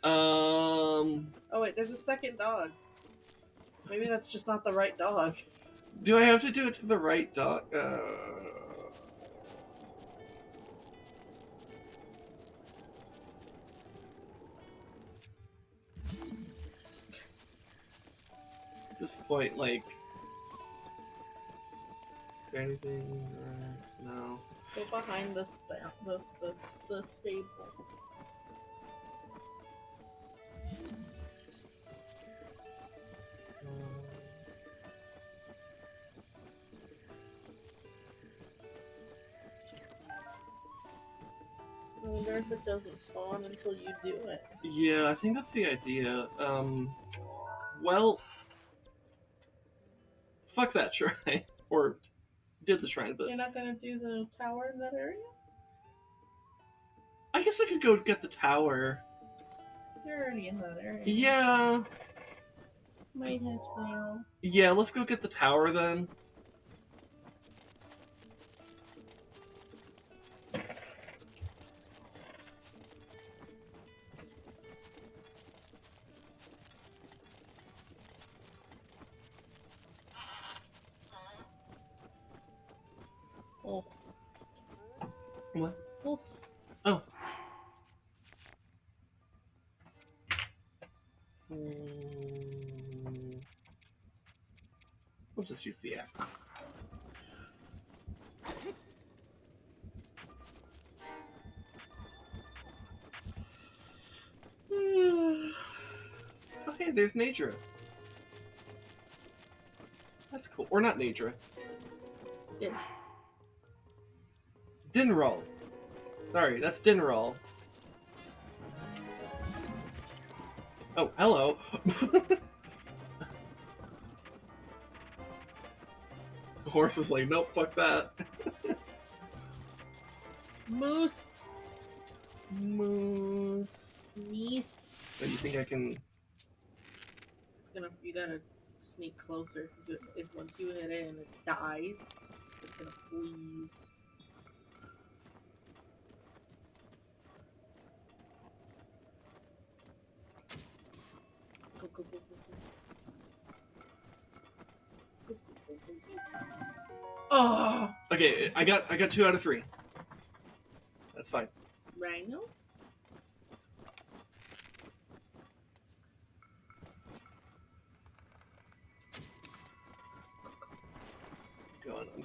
Oh wait, there's a second dog. Maybe that's just not the right dog. Do I have to do it to the right dog? At this point, like, is there anything? No. Go behind the stable. I wonder if it doesn't spawn until you do it. Yeah, I think that's the idea. Well, fuck that shrine. Or did the shrine, but You're not gonna do the tower in that area? I guess I could go get the tower. You're already in that area. Yeah. Might as well. Yeah, let's go get the tower then. Oh. What? Wolf. Oh. We'll just use the axe. Okay, there's Nadra. That's cool. Or not Nadra. Yeah. Dinroll. Sorry, that's Dinroll. Oh, hello. The horse was like, nope, fuck that. Moose. Moose. Meese. Oh, you think I can... You gotta sneak closer, because if once you hit it and it dies, it's gonna freeze. Go, go, go, go, go. Go, go, go, go, go. Oh! Okay, I got 2 out of 3. That's fine. Rhino?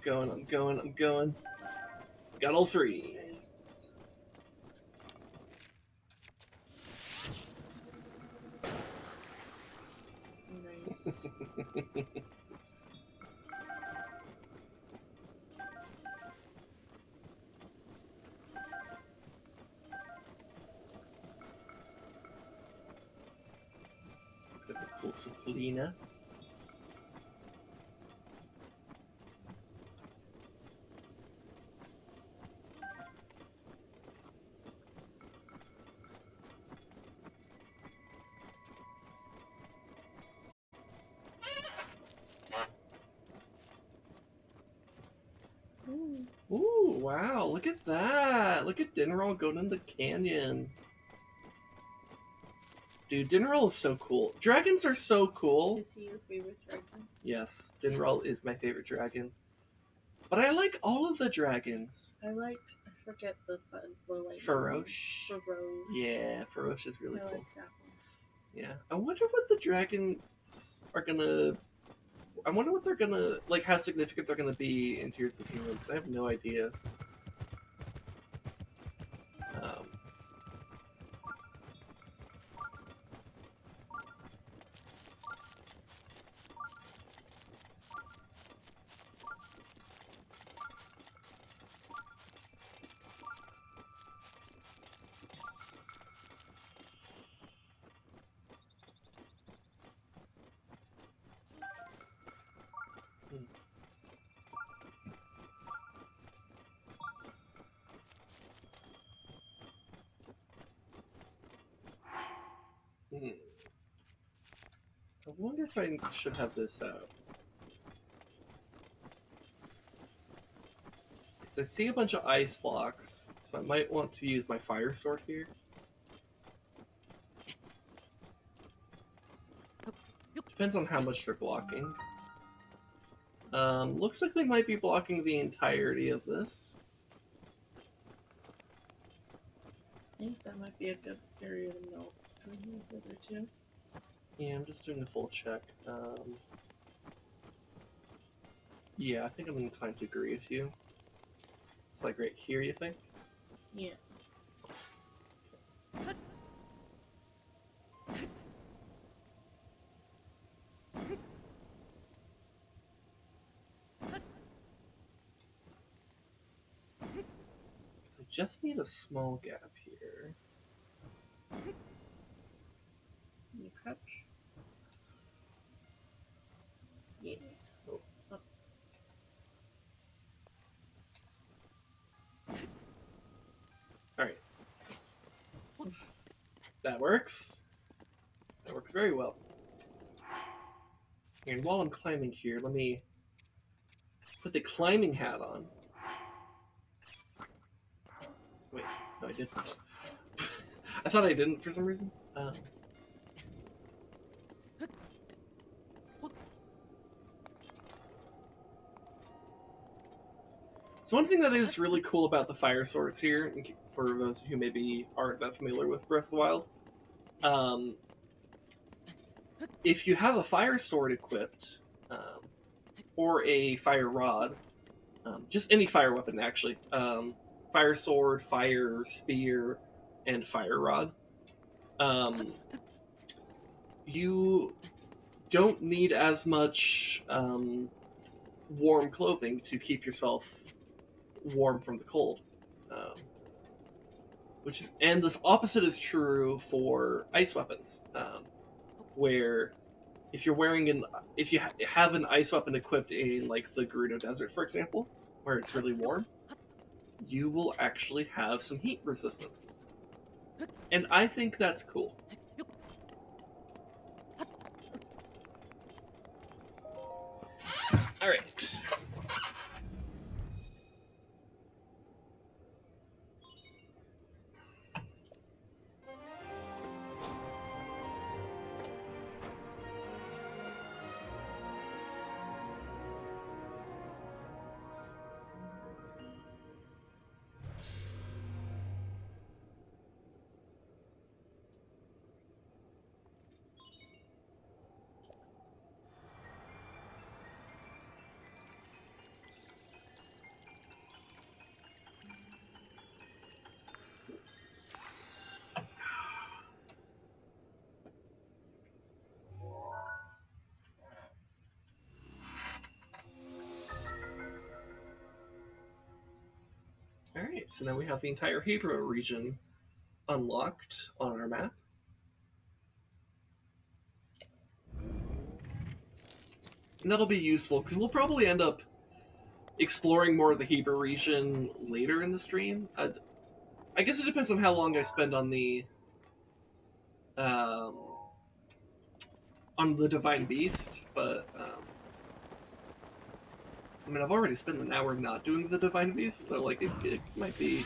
I'm going. Got all 3. Nice. Nice. Let's get the cool Suplina. Ooh. Ooh. wow, look at that! Look at Dinral going in the canyon. Dude, Dinral is so cool. Dragons are so cool. Is he your favorite dragon? Yes, Dinral is my favorite dragon. But I like all of the dragons. I forget the like Feroche. Feroche. Yeah, Feroche is really I cool. like that one. Yeah. I wonder what the dragons are gonna... I wonder what they're gonna... Like, how significant they're gonna be in Tears of the Kingdom, because I have no idea. I wonder if I should have this out. Because I see a bunch of ice blocks, so I might want to use my fire sword here. Depends on how much they're blocking. Looks like they might be blocking the entirety of this. I think that might be a good area to melt. The other two. Yeah, I'm just doing a full check. Yeah, I think I'm inclined to agree with you. It's like right here, you think? Yeah. So I just need a small gap here. You crouch. Yeah. Oh. Up. Alright. That works. That works very well. And while I'm climbing here, let me put the climbing hat on. Wait, no I didn't. I thought I didn't for some reason. So one thing that is really cool about the fire swords here, for those who maybe aren't that familiar with Breath of the Wild, if you have a fire sword equipped, or a fire rod, just any fire weapon actually, fire sword, fire spear, and fire rod, you don't need as much warm clothing to keep yourself warm from the cold. And this opposite is true for ice weapons, where if you're wearing if you have an ice weapon equipped in like the Gerudo Desert, for example, where it's really warm, you will actually have some heat resistance, and I think that's cool. All right. Alright, so now we have the entire Hebra region unlocked on our map. And that'll be useful, because we'll probably end up exploring more of the Hebra region later in the stream. I guess it depends on how long I spend on the um, Divine Beast, but... I mean, I've already spent an hour not doing the Divine Beast, so like it might be.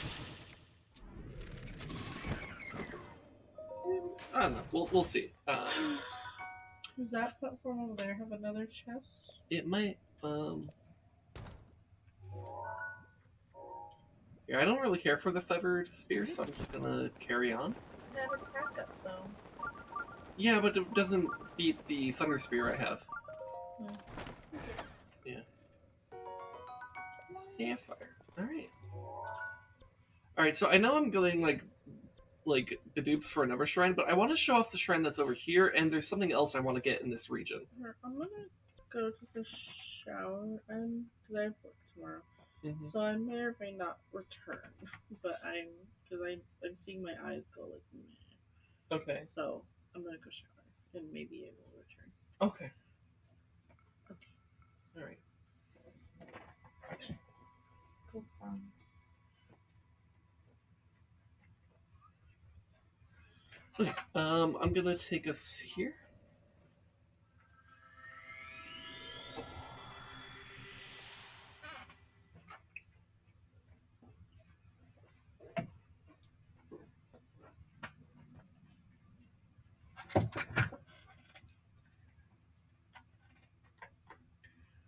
I don't know. We'll see. Does that platform over there have another chest? It might. Yeah, I don't really care for the feathered spear, so I'm just gonna carry on. It had attack up though. Yeah, but it doesn't beat the thunder spear I have. Hmm. Yeah. Sapphire. Alright. Alright, so I know I'm going like the dupes for another shrine, but I want to show off the shrine that's over here, and there's something else I want to get in this region. I'm gonna go take a shower and because I have work tomorrow, Mm-hmm. so I may or may not return. But I'm seeing my eyes go like meh. Okay. So I'm gonna go shower and maybe I will return. Okay. Okay. Alright. Go on. Okay. I'm gonna take us here.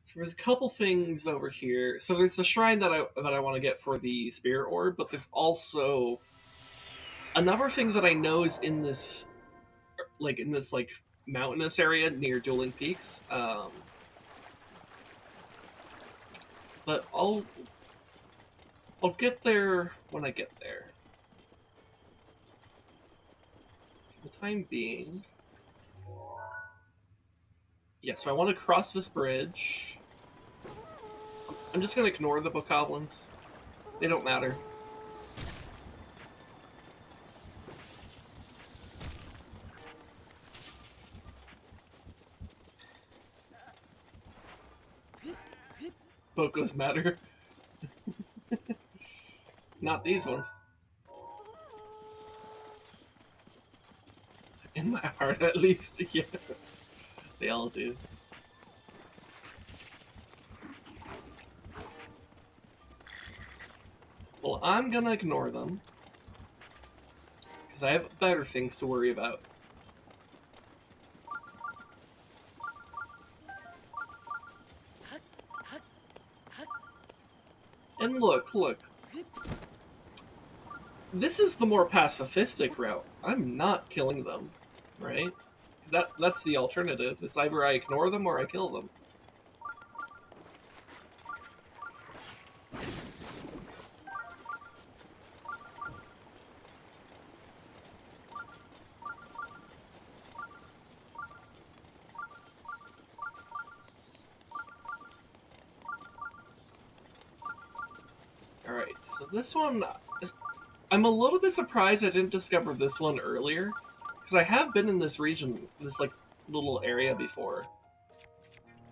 So there's a couple things over here. So there's the shrine that I want to get for the spirit orb, but there's also another thing that I know is in this mountainous area near Dueling Peaks. But I'll get there when I get there. For the time being, yeah. So I want to cross this bridge. I'm just gonna ignore the bokoblins. They don't matter. Bokos matter. Not these ones. In my heart, at least. Yeah. They all do. Well, I'm gonna ignore them. Because I have better things to worry about. And look. This is the more pacifistic route. I'm not killing them, right? That's the alternative. It's either I ignore them or I kill them. Alright, so this one... I'm a little bit surprised I didn't discover this one earlier. Because I have been in this region, this like little area before.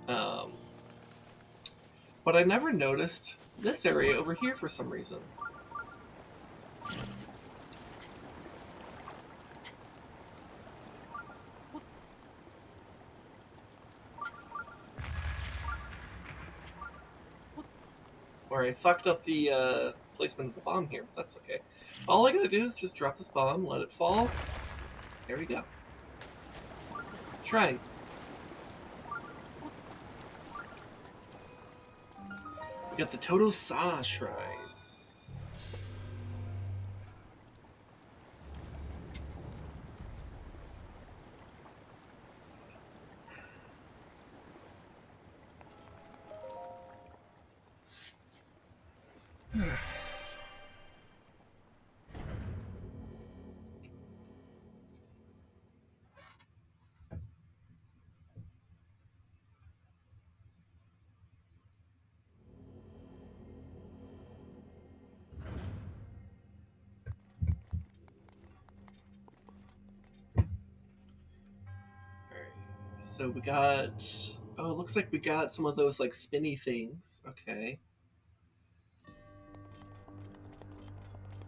But I never noticed this area over here for some reason. Where I fucked up the placement of the bomb here, but that's okay. All I gotta do is just drop this bomb, let it fall. There we go. Shrine. We got the Toto Sa Shrine. So we got... Oh, it looks like we got some of those, like, spinny things. Okay.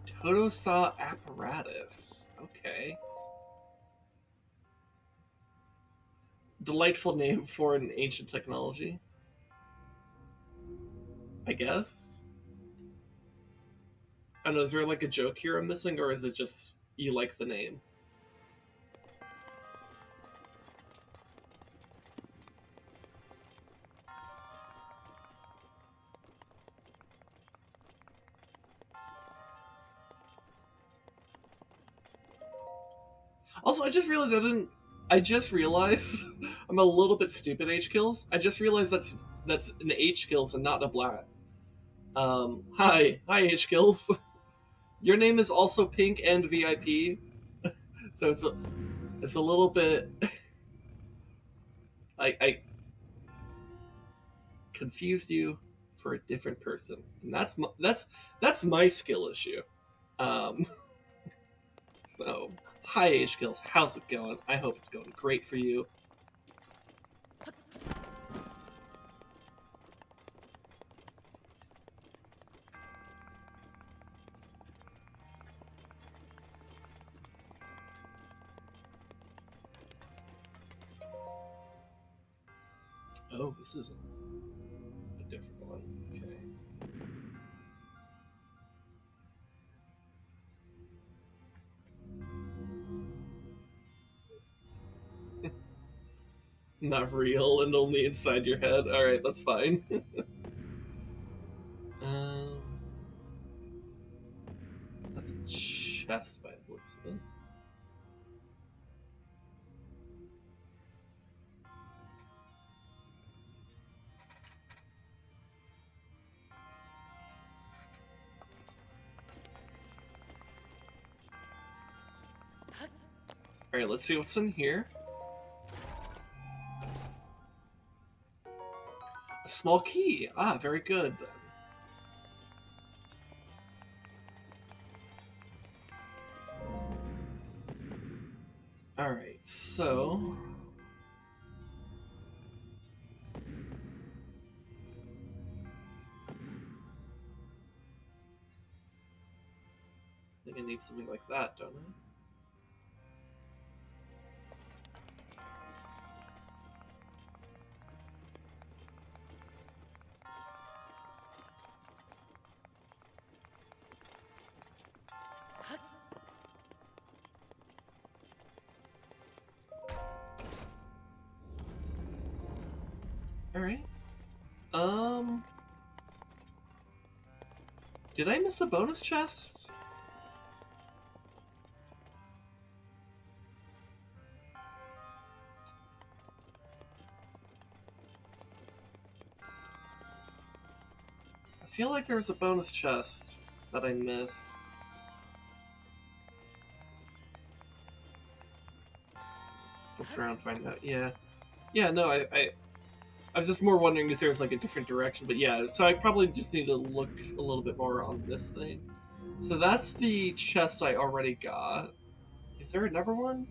Toto Sa Apparatus. Okay. Delightful name for an ancient technology. I guess. I don't know, is there like a joke here I'm missing, or is it just you like the name? Also, I just realized I'm a little bit stupid. H kills. I just realized that's an H kills and not a blat. Hi H kills. Your name is also Pink and VIP, so it's a little bit. I confused you for a different person, and that's my skill issue. Um, so hi H kills. How's it going? I hope it's going great for you. Oh, this is a different one. Okay. Not real and only inside your head. Alright, that's fine. um, that's a chest by the looks of it. Alright, let's see what's in here. A small key. Ah, very good then. Alright, so I think I need something like that, don't I? Alright. Did I miss a bonus chest? I feel like there was a bonus chest that I missed. Flip around, find out. Yeah. Yeah, no, I was just more wondering if there's like a different direction, but yeah, so I probably just need to look a little bit more on this thing. So that's the chest I already got. Is there another one?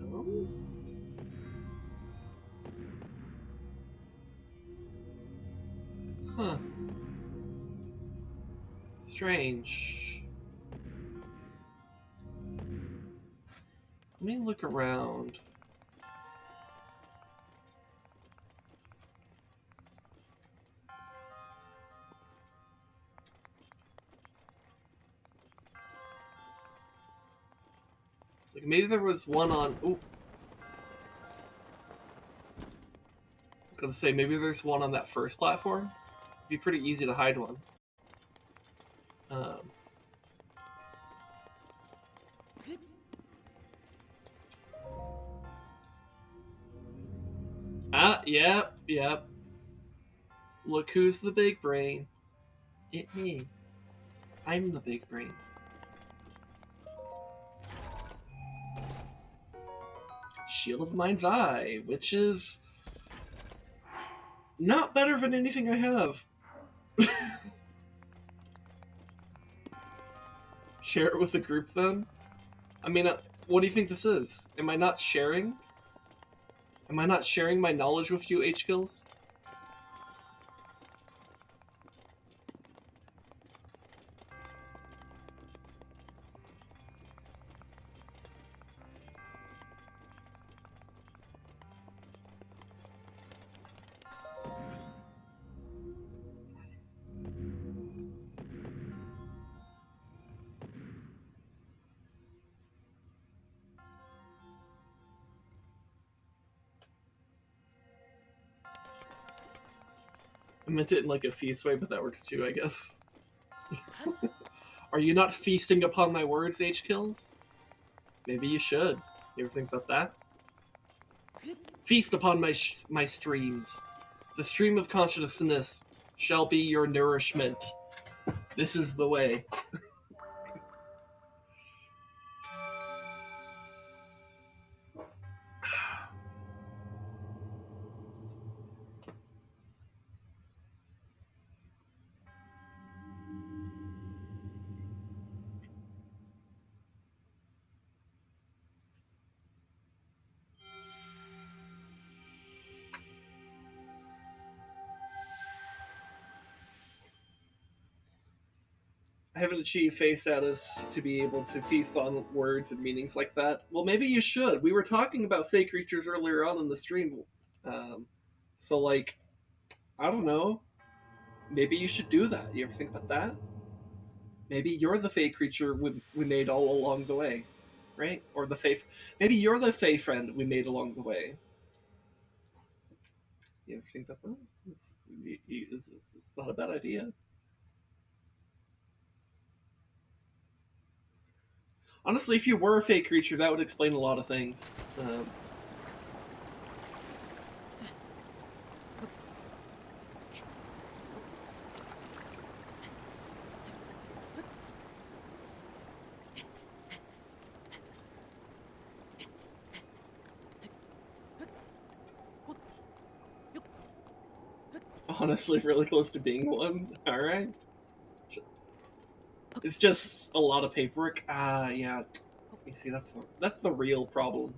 No? Huh. Strange. Let me look around. Like maybe there was one on. Ooh. I was gonna say maybe there's one on that first platform. It'd be pretty easy to hide one. Um, yep. Look who's the big brain. It me. I'm the big brain. Shield of the Mind's Eye, which is not better than anything I have. Share it with the group then? I mean, what do you think this is? Am I not sharing? Am I not sharing my knowledge with you, H-Kills? I meant it in like a feast way, but that works too, I guess. Are you not feasting upon my words, H-Kills? Maybe you should. You ever think about that? Feast upon my streams. The stream of consciousness shall be your nourishment. This is the way. I haven't achieved face status to be able to feast on words and meanings like that. Well, maybe you should. We were talking about fake creatures earlier on in the stream. So, like, I don't know. Maybe you should do that. You ever think about that? Maybe you're the fake creature we made all along the way, right? Or the fae. Maybe you're the fae friend we made along the way. You ever think about that? It's not a bad idea. Honestly, if you were a fake creature, that would explain a lot of things. Honestly, really close to being one. All right. It's just a lot of paperwork. Yeah. You see, that's the real problem.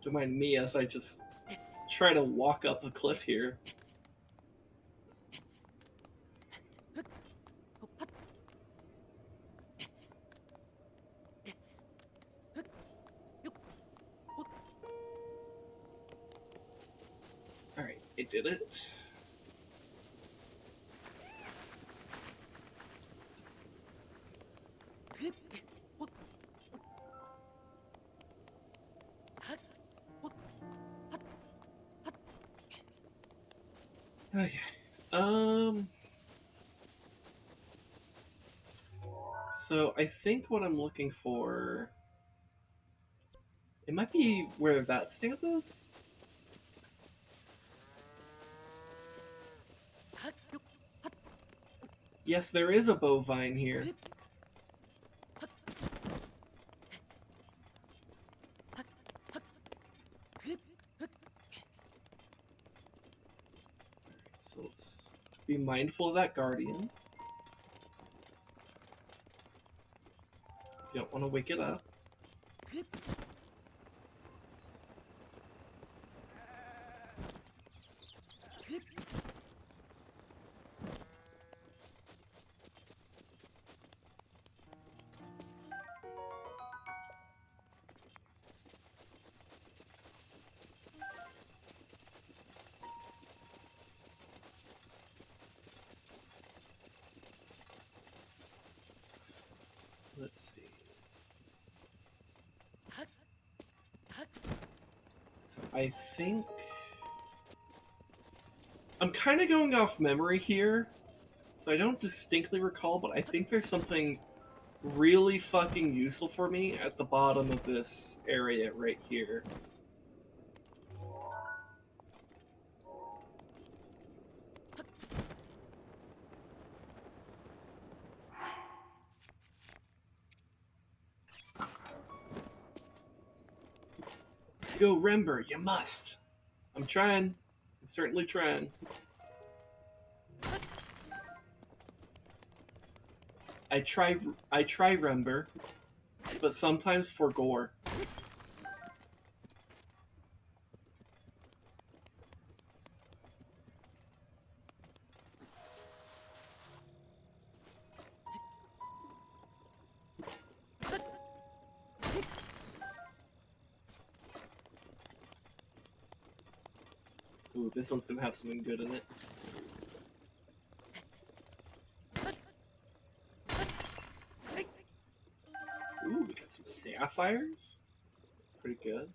Don't mind me as I just try to walk up a cliff here. Alright, I did it. Okay. So I think what I'm looking for, it might be where that stamp is. Yes, there is a bovine here. So let's be mindful of that guardian. You don't want to wake it up. Let's see. So I think I'm kind of going off memory here, so I don't distinctly recall, but I think there's something really fucking useful for me at the bottom of this area right here. Go, Rember, you must. I'm trying. certainly trying. I try remember, but sometimes for gore. Ooh, this one's gonna have something good in it. Ooh, we got some sapphires. That's pretty good.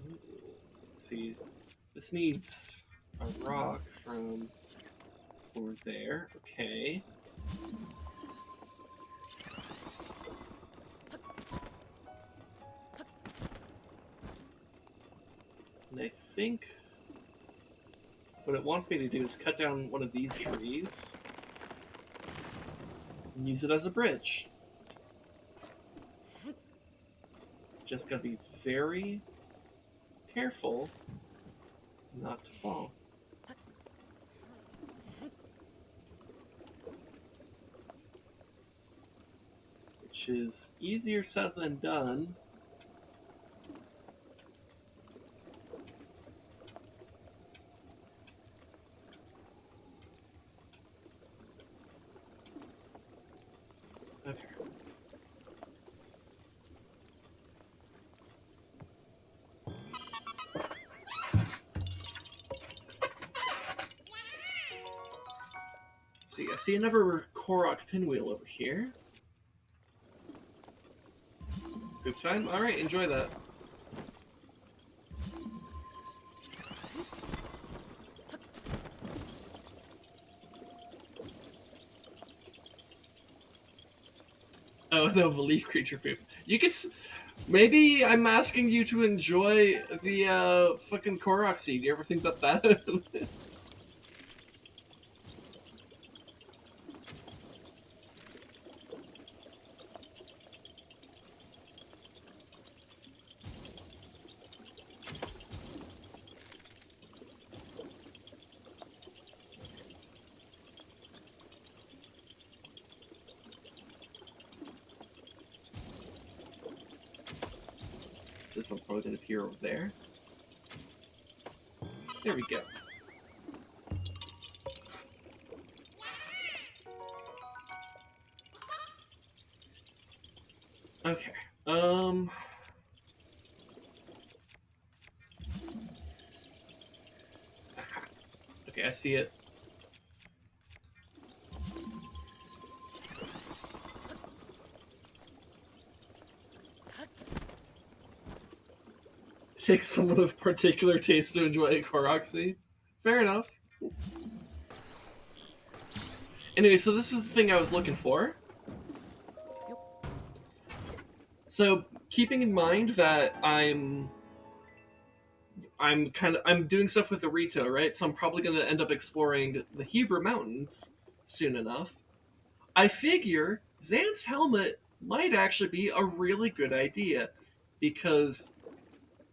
Ooh, let's see, this needs a rock from over there. Okay. And I think what it wants me to do is cut down one of these trees and use it as a bridge. Just gotta be very careful not to fall. Which is easier said than done. Okay. See, I see another Korok pinwheel over here. Good time? Alright, enjoy that. Oh no, the leaf creature poop. You could. Maybe I'm asking you to enjoy the fucking Korok seed. You ever think about that? This one's probably going to appear over there. There we go. Okay. Aha. Okay, I see it. Takes someone of particular taste to enjoy a Korok seed. Fair enough. Anyway, so this is the thing I was looking for. So, keeping in mind that I'm doing stuff with the Rito, right? So I'm probably going to end up exploring the Hebra Mountains soon enough. I figure Xanth's helmet might actually be a really good idea because,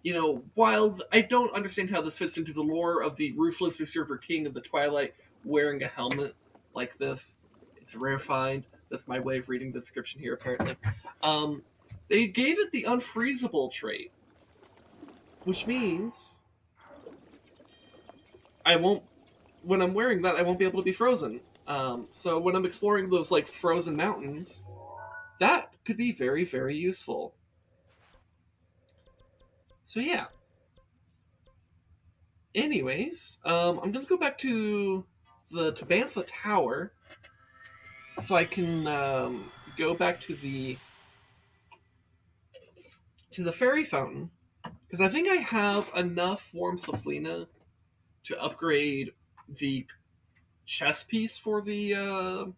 you know, while I don't understand how this fits into the lore of the ruthless usurper king of the Twilight wearing a helmet like this, it's a rare find. That's my way of reading the description here, apparently. They gave it the unfreezable trait, which means I won't. When I'm wearing that, I won't be able to be frozen. So when I'm exploring those like frozen mountains, that could be very, very useful. So yeah. Anyways, I'm gonna go back to the Tabantha Tower, so I can go back to the fairy fountain, because I think I have enough warm Saflina to upgrade the chest piece for the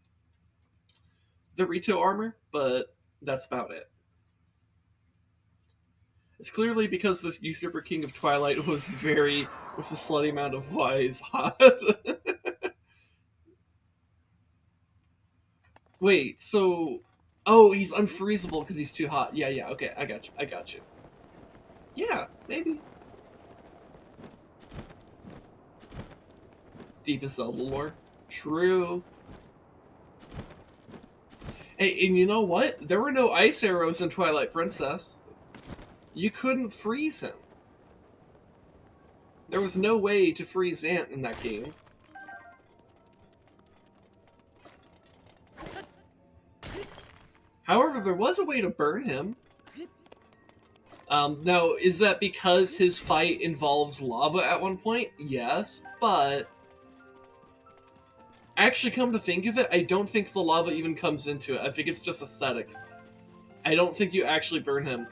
Rito armor, but that's about it. It's clearly because this usurper king of Twilight was very with a slutty amount of wise hot. Wait, so Oh, he's unfreezable because he's too hot. Yeah, yeah. Okay, I got you. I got you. Yeah, maybe. Deepest Zelda lore. True. Hey, and you know what? There were no ice arrows in Twilight Princess. You couldn't freeze him. There was no way to freeze Ant in that game. However, there was a way to burn him. Now, is that because his fight involves lava at one point? Yes, but actually, come to think of it, I don't think the lava even comes into it. I think it's just aesthetics. I don't think you actually burn him,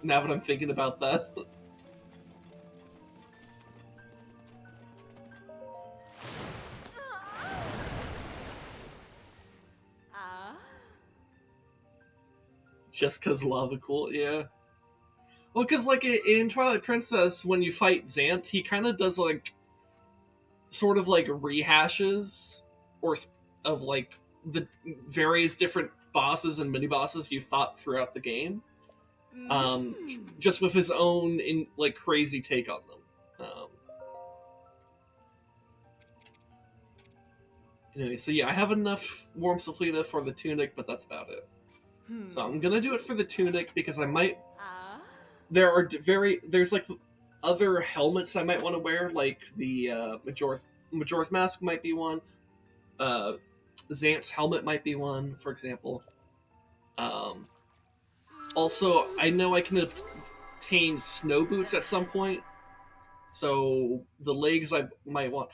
now that I'm thinking about that. Just because lava cool, yeah. Well, because, like, in Twilight Princess, when you fight Zant, he kind of does, like, sort of, like, rehashes or of, like, the various different bosses and mini-bosses you fought throughout the game. Just with his own, like, crazy take on them. Anyway, so yeah, I have enough Warm Cephalina for the tunic, but that's about it. So I'm gonna do it for the tunic because I might. There's like other helmets I might want to wear, like the Majora's Mask might be one. Zant's helmet might be one, for example. Also, I know I can obtain snow boots at some point, so the legs I might want.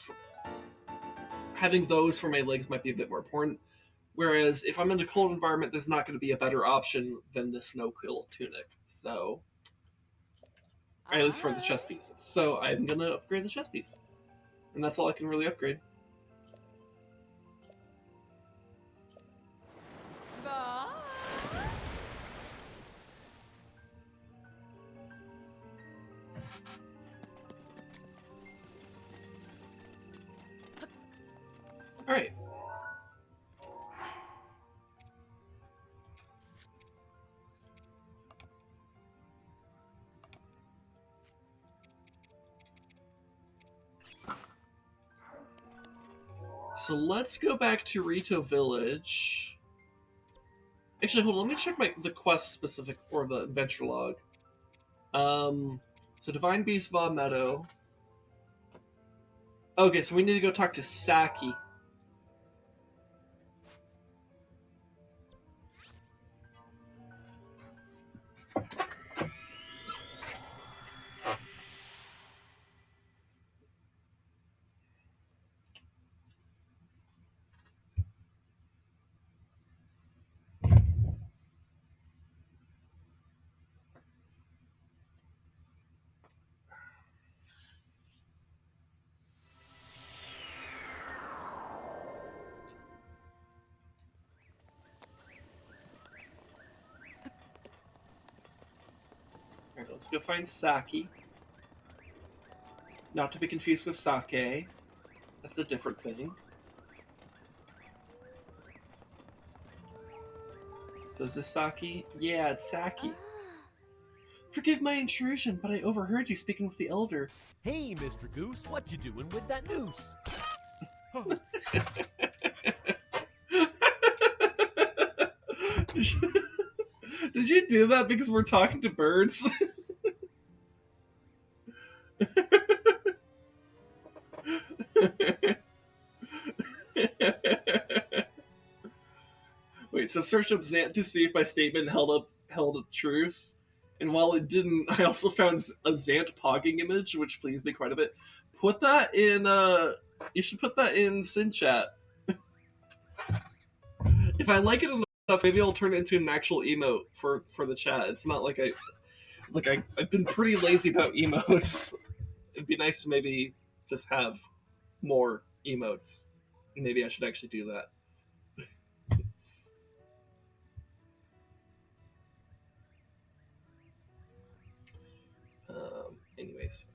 Having those for my legs might be a bit more important. Whereas if I'm in a cold environment, there's not going to be a better option than the snow quill tunic. So, at least for the chest pieces. So I'm going to upgrade the chest piece. And that's all I can really upgrade. Alright. So let's go back to Rito Village. Actually, hold on. Let me check the quest specific or the adventure log. So Divine Beast Vah Medoh. Okay, so we need to go talk to Saki. Alright, let's go find Saki. Not to be confused with sake. That's a different thing. So is this Saki? Yeah, it's Saki. Forgive my intrusion, but I overheard you speaking with the elder. Hey, Mr. Goose, what you doing with that noose? Did you do that because we're talking to birds? Wait, so searched up Zant to see if my statement held up truth. And while it didn't, I also found a Zant pogging image, which pleased me quite a bit. Put that in, you should put that in Sin Chat. If I like it enough, maybe I'll turn it into an actual emote for the chat. It's not like I've been pretty lazy about emotes. It'd be nice to maybe just have more emotes. Maybe I should actually do that. Anyways.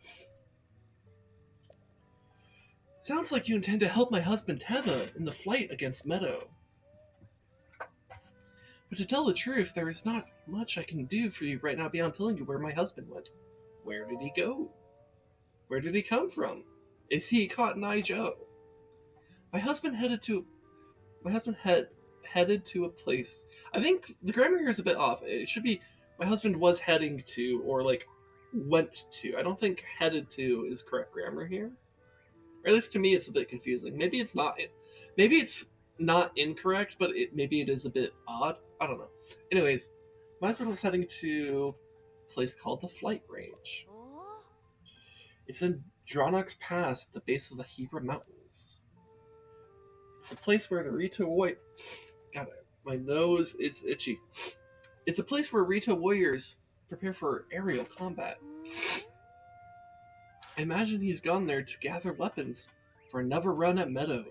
Sounds like you intend to help my husband Teba in the fight against Medoh. But to tell the truth, there is not much I can do for you right now beyond telling you where my husband went. Where did he go? Where did he come from? Is he Cotton Eye Joe? My husband headed to a place. I think the grammar here is a bit off. It should be my husband was heading to, or like went to. I don't think headed to is correct grammar here. Or at least to me it's a bit confusing. Maybe it's not incorrect, but maybe it is a bit odd. I don't know. Anyways, my husband was heading to a place called the Flight Range. It's in Dronox Pass at the base of the Hebra Mountains. It's a place where the Rito God, my nose, it's itchy. It's a place where Rito warriors prepare for aerial combat. I imagine he's gone there to gather weapons for another run at Medoh.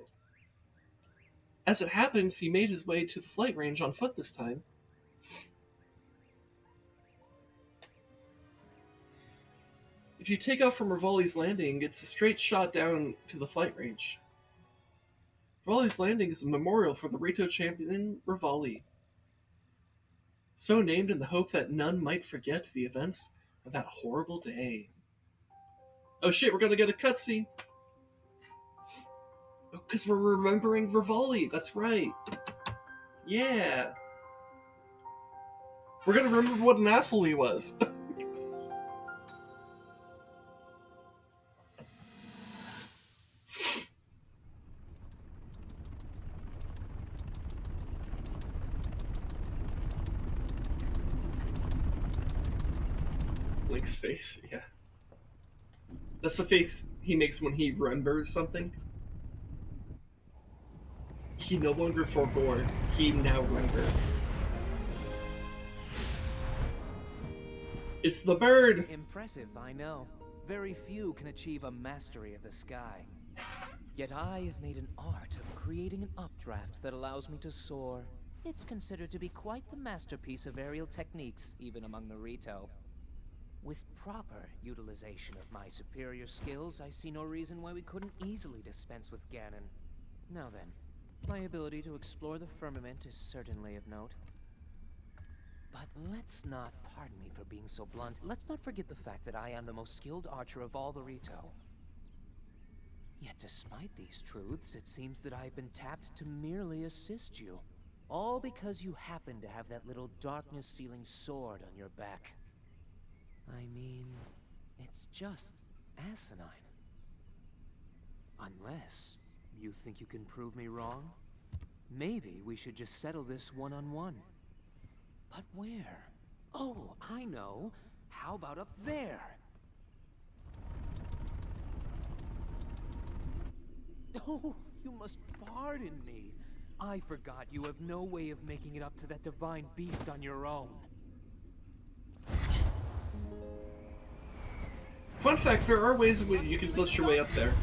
As it happens, he made his way to the flight range on foot this time. If you take off from Revali's Landing, it's a straight shot down to the flight range. Revali's Landing is a memorial for the Rito champion Revali, so named in the hope that none might forget the events of that horrible day. Oh shit, we're gonna get a cutscene! Oh, because we're remembering Revali, that's right! Yeah! We're gonna remember what an asshole he was! Link's face, yeah. That's the face he makes when he remembers something. He no longer forbore, he now remembered. It's the bird! Impressive, I know. Very few can achieve a mastery of the sky. Yet I have made an art of creating an updraft that allows me to soar. It's considered to be quite the masterpiece of aerial techniques, even among the Rito. With proper utilization of my superior skills, I see no reason why we couldn't easily dispense with Ganon. Now then, my ability to explore the firmament is certainly of note. But let's not, pardon me for being so blunt, let's not forget the fact that I am the most skilled archer of all the Rito. Yet despite these truths, it seems that I've been tapped to merely assist you. All because you happen to have that little darkness-sealing sword on your back. I mean, it's just asinine. Unless you think you can prove me wrong, maybe we should just settle this one-on-one. But where? Oh, I know. How about up there? Oh, you must pardon me. I forgot you have no way of making it up to that divine beast on your own. Fun fact, there are ways in which you can glitch your way up there.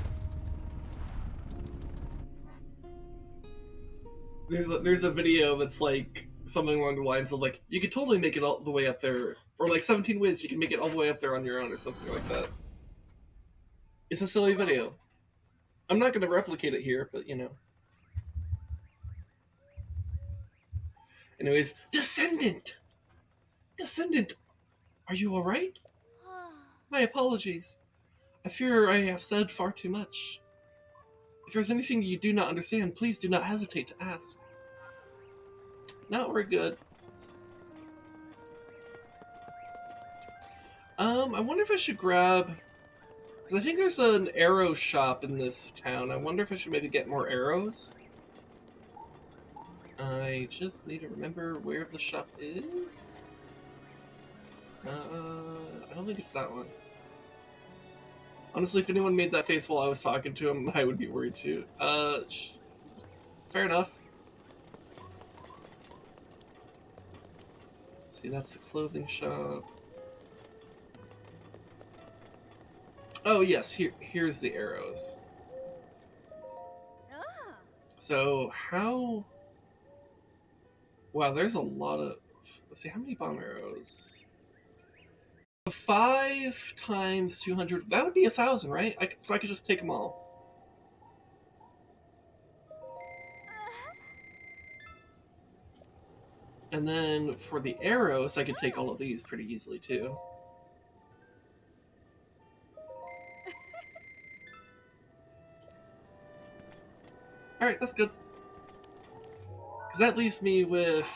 There's a video that's like something along the lines of like, you could totally make it all the way up there, or like 17 ways you can make it all the way up there on your own, or something like that. It's a silly video. I'm not going to replicate it here, but you know. Anyways, Descendant! Descendant! Are you alright? My apologies. I fear I have said far too much. If there's anything you do not understand, please do not hesitate to ask. No, we're good. I wonder if I should grab... Because I think there's an arrow shop in this town. I wonder if I should maybe get more arrows. I just need to remember where the shop is. I don't think it's that one. Honestly, if anyone made that face while I was talking to him, I would be worried too. Fair enough. See, that's the clothing shop. Oh yes, here's the arrows. So how... Wow, there's a lot of... Let's see, how many bomb arrows? 5 times 200, that would be 1,000, right? So I could just take them all. And then for the arrows, I could take all of these pretty easily too. Alright, that's good. Because that leaves me with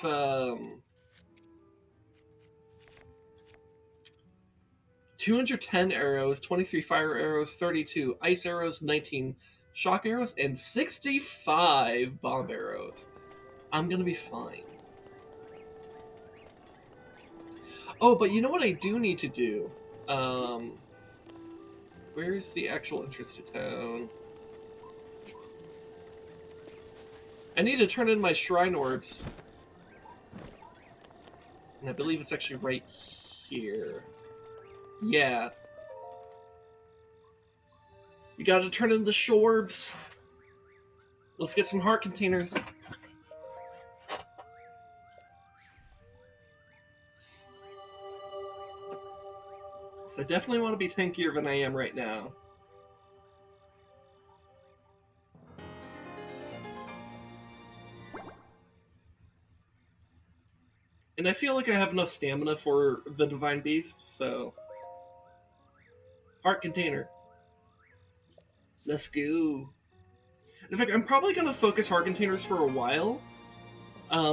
210 arrows, 23 fire arrows, 32 ice arrows, 19 shock arrows, and 65 bomb arrows. I'm gonna be fine. Oh, but you know what I do need to do? Where's the actual entrance to town? I need to turn in my shrine orbs. And I believe it's actually right here. Yeah. You gotta turn in the shorbs. Let's get some heart containers. So I definitely want to be tankier than I am right now. And I feel like I have enough stamina for the Divine Beast, so... Heart container. Let's go. In fact, I'm probably going to focus heart containers for a while,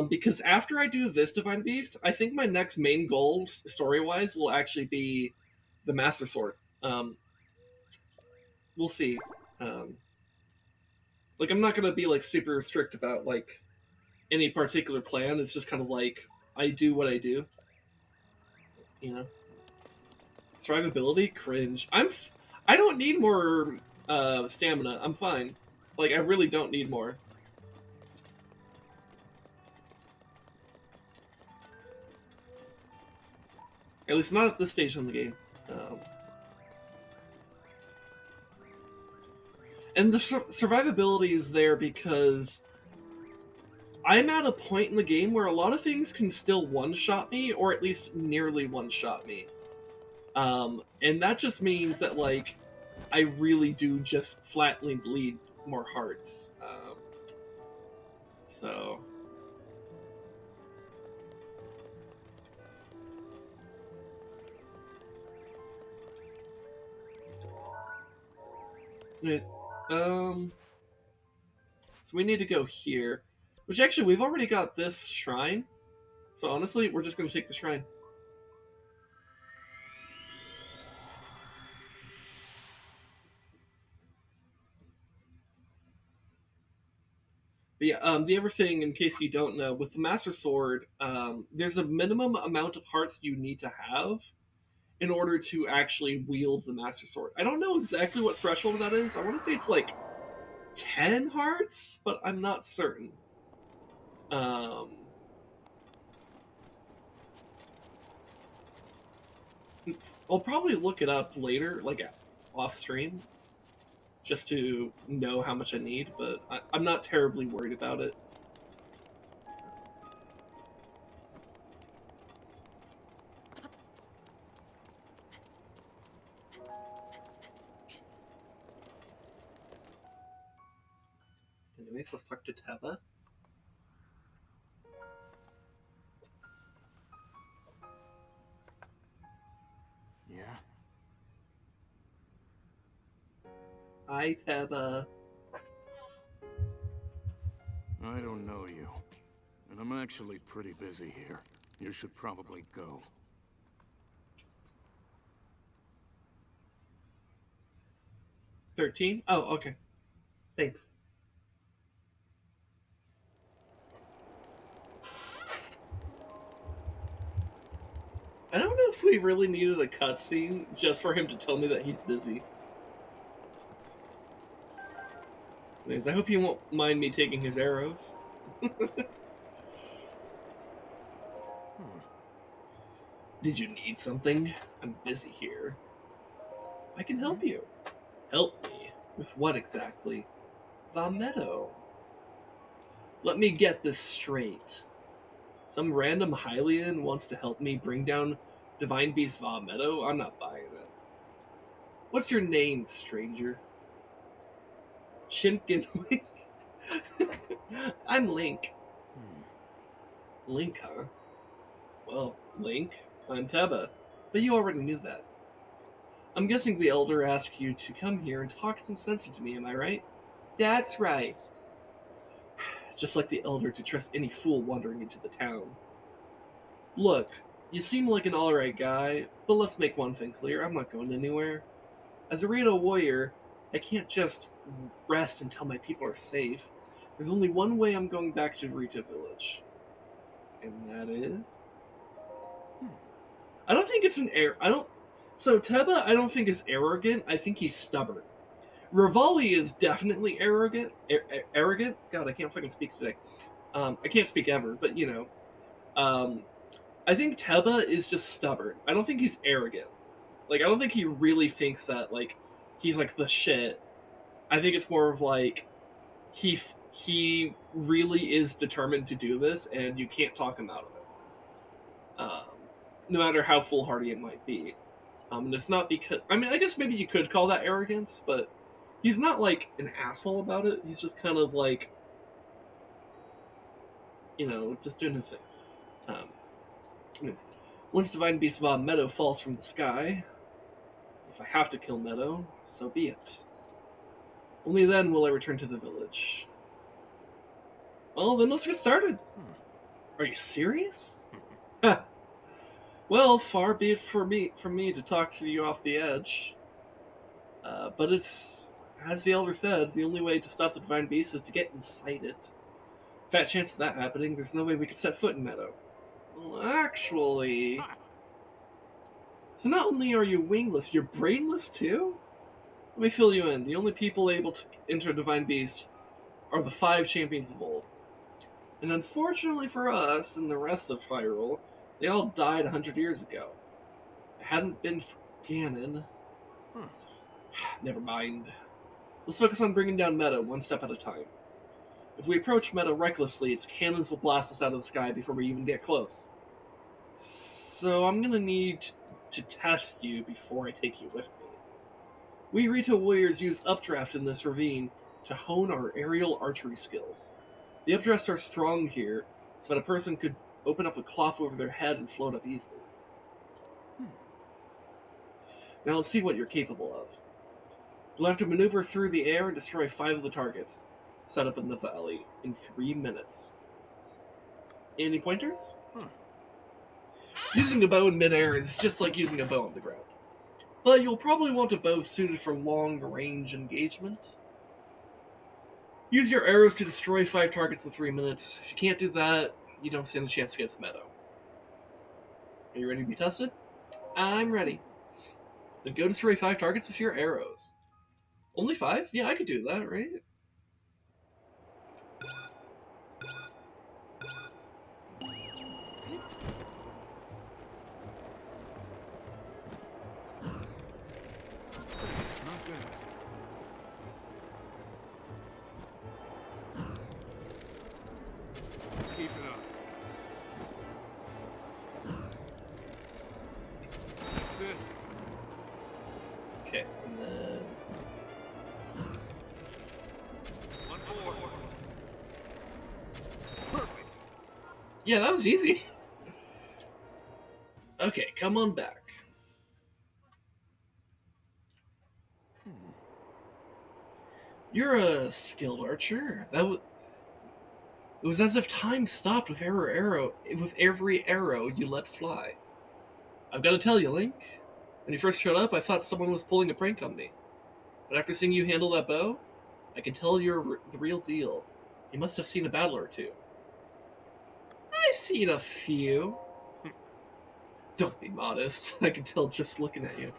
because after I do this Divine Beast, I think my next main goal, story-wise, will actually be the Master Sword. We'll see. Like, I'm not going to be, like, super strict about, like, any particular plan. It's just kind of like, I do what I do. You know? Survivability? Cringe. I don't need more stamina. I'm fine. Like, I really don't need more. At least not at this stage in the game. And the survivability is there because I'm at a point in the game where a lot of things can still one-shot me, or at least nearly one-shot me. And that just means that, like, I really do just flatly bleed more hearts. So... Anyways, so we need to go here. Which actually, we've already got this shrine. So honestly, we're just going to take the shrine. But yeah, the other thing, in case you don't know, with the Master Sword, there's a minimum amount of hearts you need to have in order to actually wield the Master Sword. I don't know exactly what threshold that is. I want to say it's like 10 hearts, but I'm not certain. I'll probably look it up later, like off stream, just to know how much I need, but I'm not terribly worried about it. Anyways, let's talk to Teba. Yeah? Hi, Teba. I don't know you. And I'm actually pretty busy here. You should probably go. $13? Oh, okay. Thanks. I don't know if we really needed a cutscene just for him to tell me that he's busy. Anyways, I hope you won't mind me taking his arrows. Did you need something? I'm busy here. I can help you. Help me? With what exactly? Vah Medoh. Let me get this straight. Some random Hylian wants to help me bring down Divine Beast Vah Medoh? I'm not buying it. What's your name, stranger? Chimpkin Link? I'm Link. Link, huh? Well, Link, I'm Teba, but you already knew that. I'm guessing the Elder asked you to come here and talk some sense into me, am I right? That's right. Just like the Elder to trust any fool wandering into the town. Look, you seem like an alright guy, but let's make one thing clear, I'm not going anywhere. As a Rito warrior, I can't just rest until my people are safe. There's only one way I'm going back to Rito Village. And that is... I don't think it's an error. So Teba, I don't think is arrogant. I think he's stubborn. Revali is definitely arrogant. Arrogant? God, I can't fucking speak today. I can't speak ever, but you know. I think Teba is just stubborn. I don't think he's arrogant. Like, I don't think he really thinks that, like, he's, like, the shit. I think it's more of, like, he really is determined to do this, and you can't talk him out of it. No matter how foolhardy it might be. And it's not because... I mean, I guess maybe you could call that arrogance, but he's not, like, an asshole about it. He's just kind of, like, you know, just doing his thing. Once Divine Beast Vah Medoh falls from the sky, if I have to kill Medoh, so be it. Only then will I return to the village. Well, then let's get started. Are you serious? Well, far be it from me to talk to you off the edge. But it's, as the Elder said, the only way to stop the Divine Beast is to get inside it. Fat chance of that happening, there's no way we could set foot in Medoh. Well, actually... So not only are you wingless, you're brainless too? Let me fill you in. The only people able to enter Divine Beast are the 5 champions of old. And unfortunately for us and the rest of Hyrule, they all died 100 years ago. If it hadn't been for Ganon... Never mind. Let's focus on bringing down Medoh one step at a time. If we approach Medoh recklessly, its cannons will blast us out of the sky before we even get close. So I'm gonna need to test you before I take you with me. We Rito warriors use updraft in this ravine to hone our aerial archery skills. The updrafts are strong here, so that a person could open up a cloth over their head and float up easily. Now let's see what you're capable of. You'll have to maneuver through the air and destroy 5 of the targets set up in the valley in 3 minutes. Any pointers? Using a bow in midair is just like using a bow on the ground. But you'll probably want a bow suited for long-range engagement. Use your arrows to destroy 5 targets in 3 minutes. If you can't do that, you don't stand a chance against Medoh. Are you ready to be tested? I'm ready. Then go destroy 5 targets with your arrows. Only 5? Yeah, I could do that, right? Not bad. Keep it up. That's it. Okay, and then... One more. Perfect. Yeah, that was easy. Okay, come on back. You're a skilled archer. It was as if time stopped with every arrow you let fly. I've got to tell you, Link, when you first showed up, I thought someone was pulling a prank on me. But after seeing you handle that bow, I can tell you're the real deal. You must have seen a battle or two. I've seen a few. Don't be modest. I can tell just looking at you.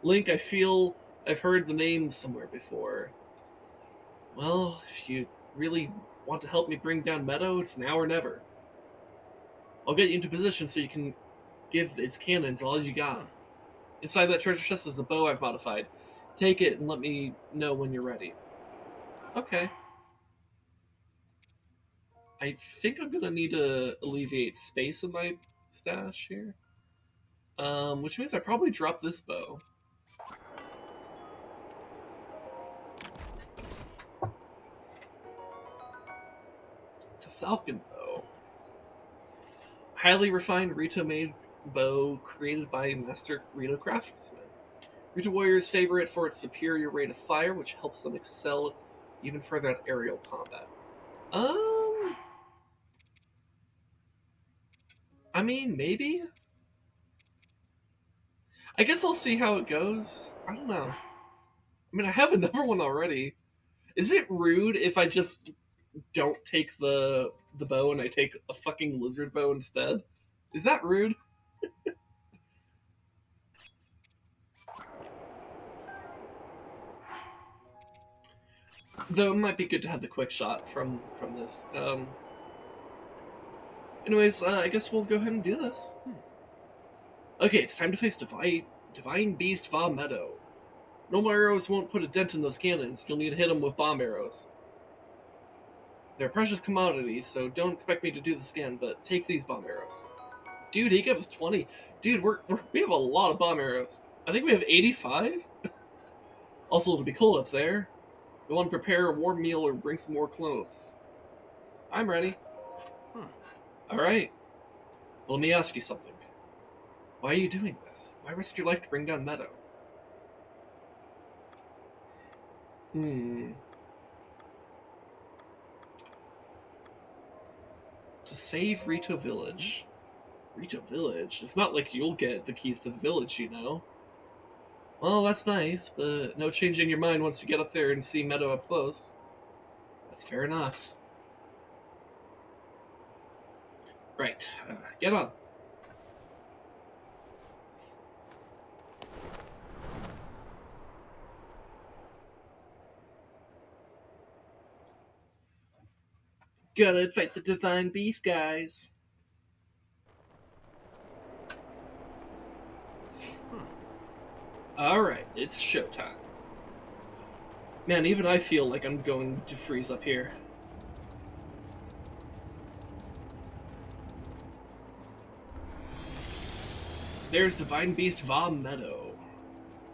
Link, I feel I've heard the name somewhere before. Well, if you really want to help me bring down Medoh, it's now or never. I'll get you into position so you can give its cannons all you got. Inside that treasure chest is a bow I've modified. Take it and let me know when you're ready. Okay. I think I'm gonna need to alleviate space in my stash here. Which means I probably drop this bow. It's a falcon bow. Highly refined Rito-made bow created by Master Rito craftsmen. Rito warriors favor it for its superior rate of fire, which helps them excel even further at aerial combat. I mean, maybe? I guess I'll see how it goes. I don't know. I mean, I have another one already. Is it rude if I just don't take the bow and I take a fucking lizard bow instead? Is that rude? Though it might be good to have the quick shot from this. Anyways, I guess we'll go ahead and do this. Okay, it's time to face Divine Beast Vah Medoh. Normal arrows won't put a dent in those cannons. You'll need to hit them with bomb arrows. They're precious commodities, so don't expect me to do this again, but take these bomb arrows. Dude, he gave us 20. Dude, we have a lot of bomb arrows. I think we have 85? Also, it'll be cold up there. You want to prepare a warm meal or bring some more clothes? I'm ready. Alright. Well, let me ask you something. Why are you doing this? Why risk your life to bring down Medoh? To save Rito Village. Rito Village? It's not like you'll get the keys to the village, you know. Well, that's nice, but no changing your mind once you get up there and see Medoh up close. That's fair enough. Right, get on. Gotta fight the Divine Beast, guys. Alright, it's showtime. Man, even I feel like I'm going to freeze up here. There's Divine Beast Vah Medoh.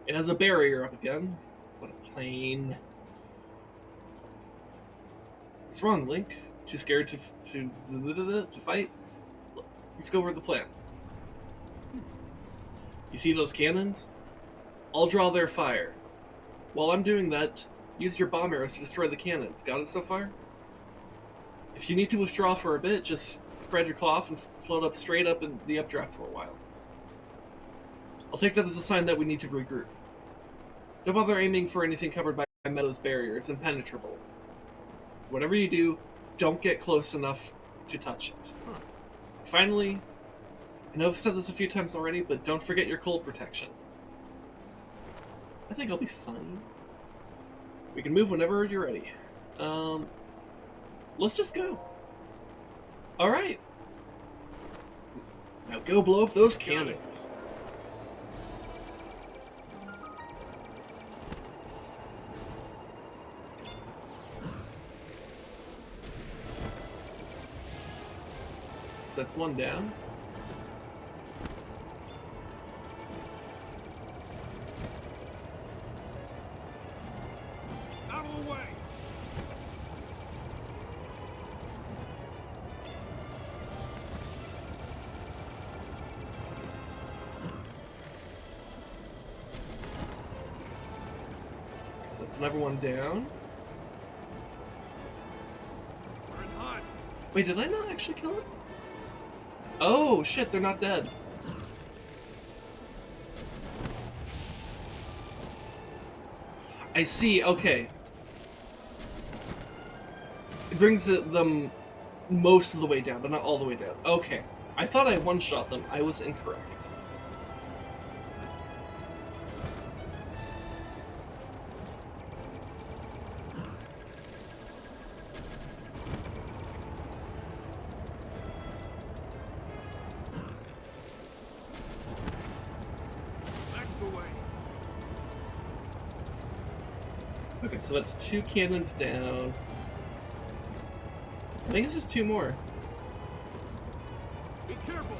It has a barrier up again. What a plane. What's wrong, Link? Too scared to fight? Let's go over the plan. You see those cannons? I'll draw their fire. While I'm doing that, use your bomb arrows to destroy the cannons. Got it so far? If you need to withdraw for a bit, just spread your cloth and float up straight up in the updraft for a while. I'll take that as a sign that we need to regroup. Don't bother aiming for anything covered by Medoh's barrier. It's impenetrable. Whatever you do, don't get close enough to touch it. Finally, I know I've said this a few times already, but don't forget your cold protection. I think I'll be fine. We can move whenever you're ready. Let's just go. Alright. Now go blow up those cannons. So that's one down. Out of the way! So that's another one down. We're in hot. Wait, did I not actually kill it? Oh, shit, they're not dead. I see, okay. It brings them most of the way down, but not all the way down. Okay. I thought I one-shot them. I was incorrect. That's the way. Okay, so that's 2 cannons down. I think this is 2 more. Be careful.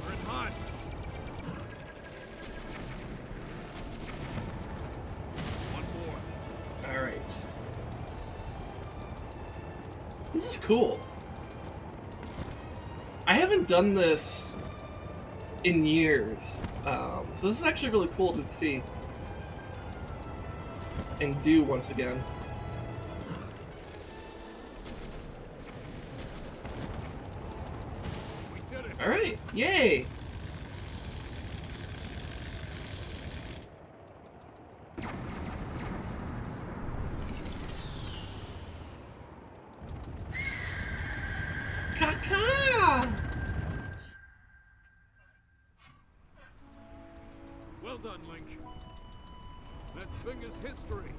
We're in hot. This is cool. I haven't done this in years, so this is actually really cool to see and do once again. We did it! Alright, yay! Caca! Well done, Link. That thing is history.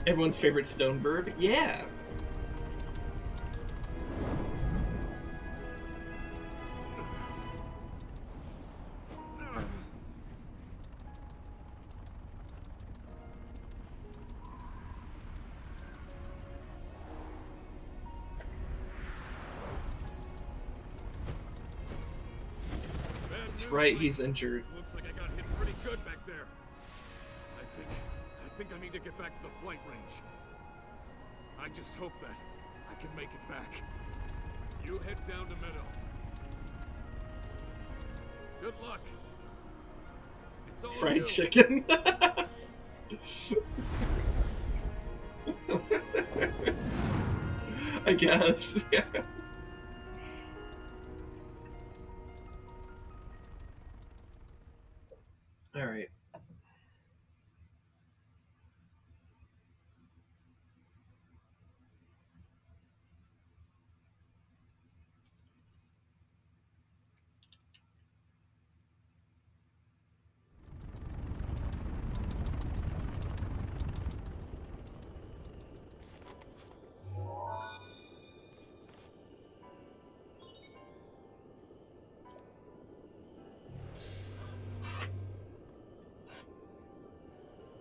Everyone's favorite stone bird? Yeah! That's right, he's injured. Looks like I got hit pretty good back there. I think I need to get back to the flight range. I just hope that I can make it back. You head down to Meadow. Good luck. It's all Fried you. chicken. I guess. Yeah. All right.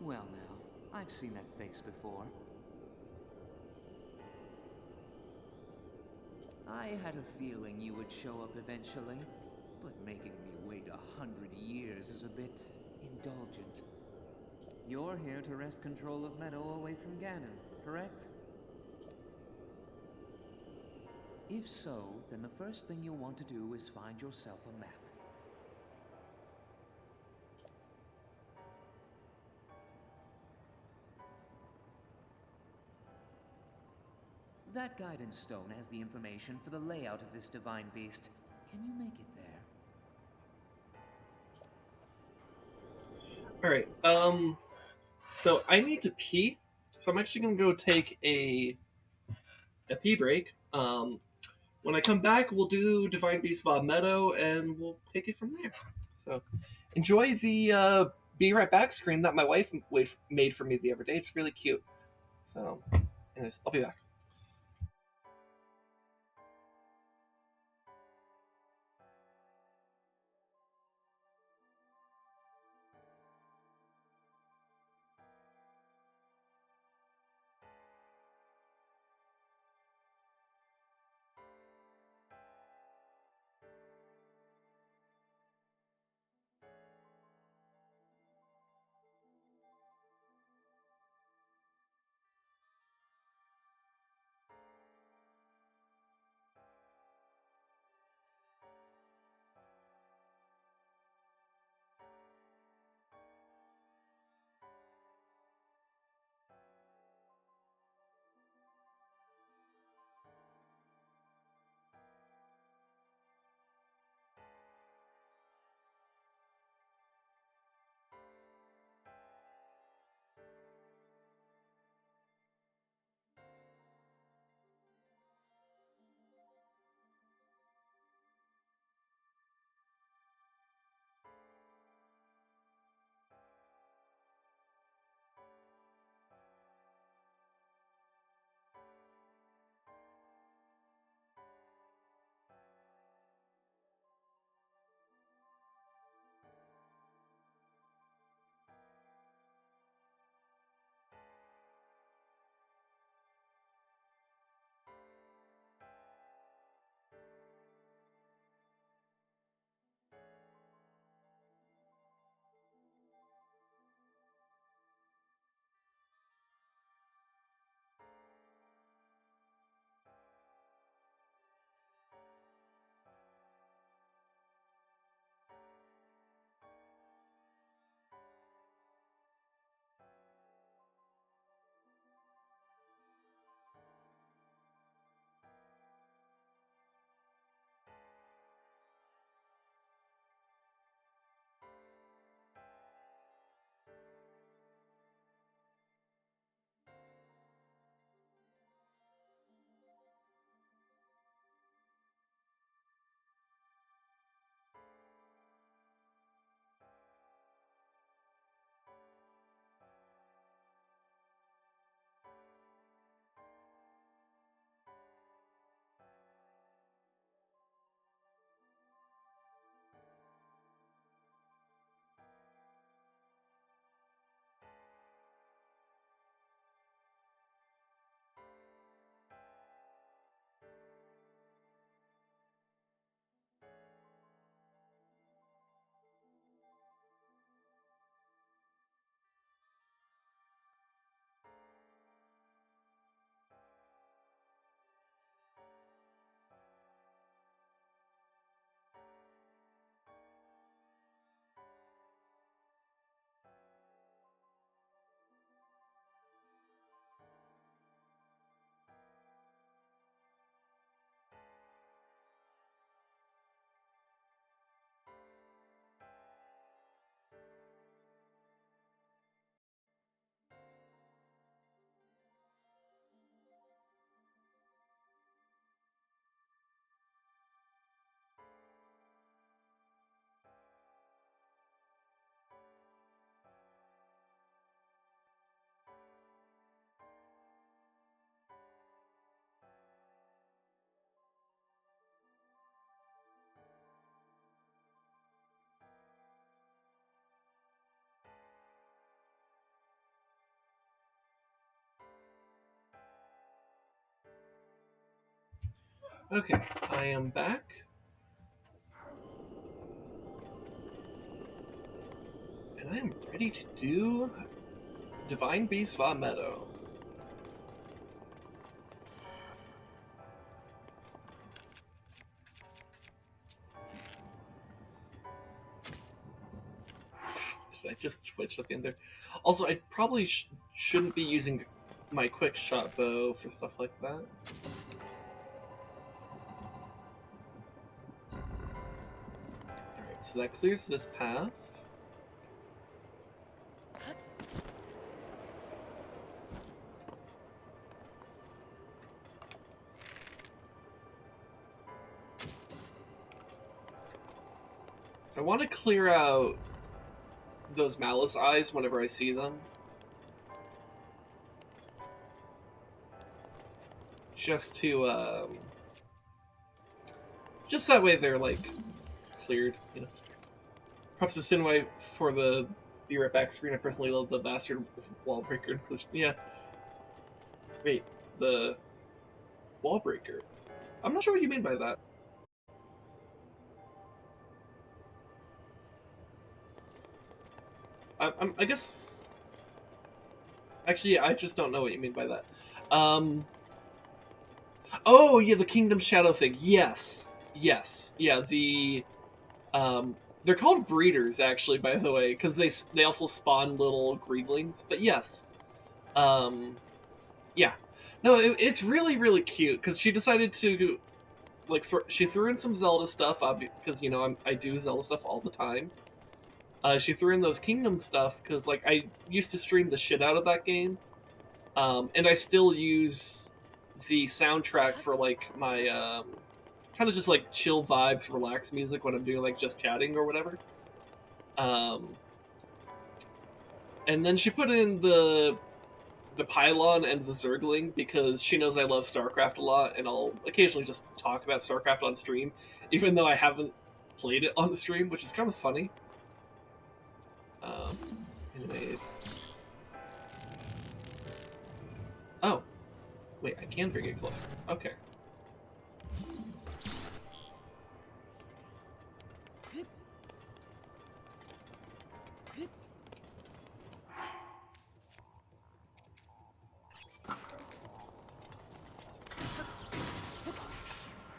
Well now, I've seen that face before. I had a feeling you would show up eventually, but making me wait 100 years is a bit indulgent. You're here to wrest control of Meadow away from Ganon, correct? If so, then the first thing you'll want to do is find yourself a map. That guidance stone has the information for the layout of this divine beast. Can you make it there? All right. So I need to pee. So I'm actually gonna go take a pee break. When I come back, we'll do Divine Beast Vah Medoh, and we'll take it from there. So enjoy the "Be Right Back" screen that my wife made for me the other day. It's really cute. So, anyways, I'll be back. Okay, I am back. And I am ready to do Divine Beast Vah Medoh. I just switched at the end there. Also, I probably shouldn't be using my quick shot bow for stuff like that. Alright, so that clears this path. So I want to clear out those malice eyes whenever I see them. Just to, just that way they're, like, cleared, you know. Props to Sinway for the Be Right Back screen. I personally love the bastard wall breaker inclusion. Yeah. Wait, the wall breaker? I'm not sure what you mean by that. I guess... Actually, yeah, I just don't know what you mean by that. Oh, yeah, the Kingdom Shadow thing. Yes. Yes. Yeah, the... They're called breeders, actually, by the way, because they also spawn little greenlings. But yes. Yeah. No, it's really, really cute, because she decided to... Like, she threw in some Zelda stuff, because, you know, I do Zelda stuff all the time. She threw in those Kingdom stuff because, like, I used to stream the shit out of that game, and I still use the soundtrack for like my kind of just like chill vibes, relax music when I'm doing like just chatting or whatever. And then she put in the pylon and the Zergling because she knows I love StarCraft a lot, and I'll occasionally just talk about StarCraft on stream, even though I haven't played it on the stream, which is kind of funny. Anyways. Oh. Wait, I can bring it closer. Okay.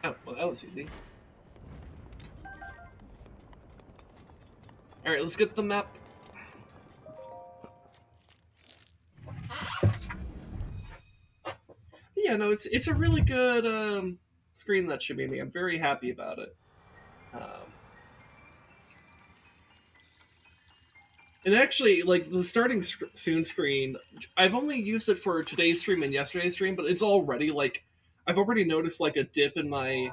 Oh, well that was easy. Alright, let's get the map. Yeah, no, it's a really good screen that should be me. I'm very happy about it. And actually, like, the starting soon screen, I've only used it for today's stream and yesterday's stream, but it's already, like, I've already noticed, like, a dip in my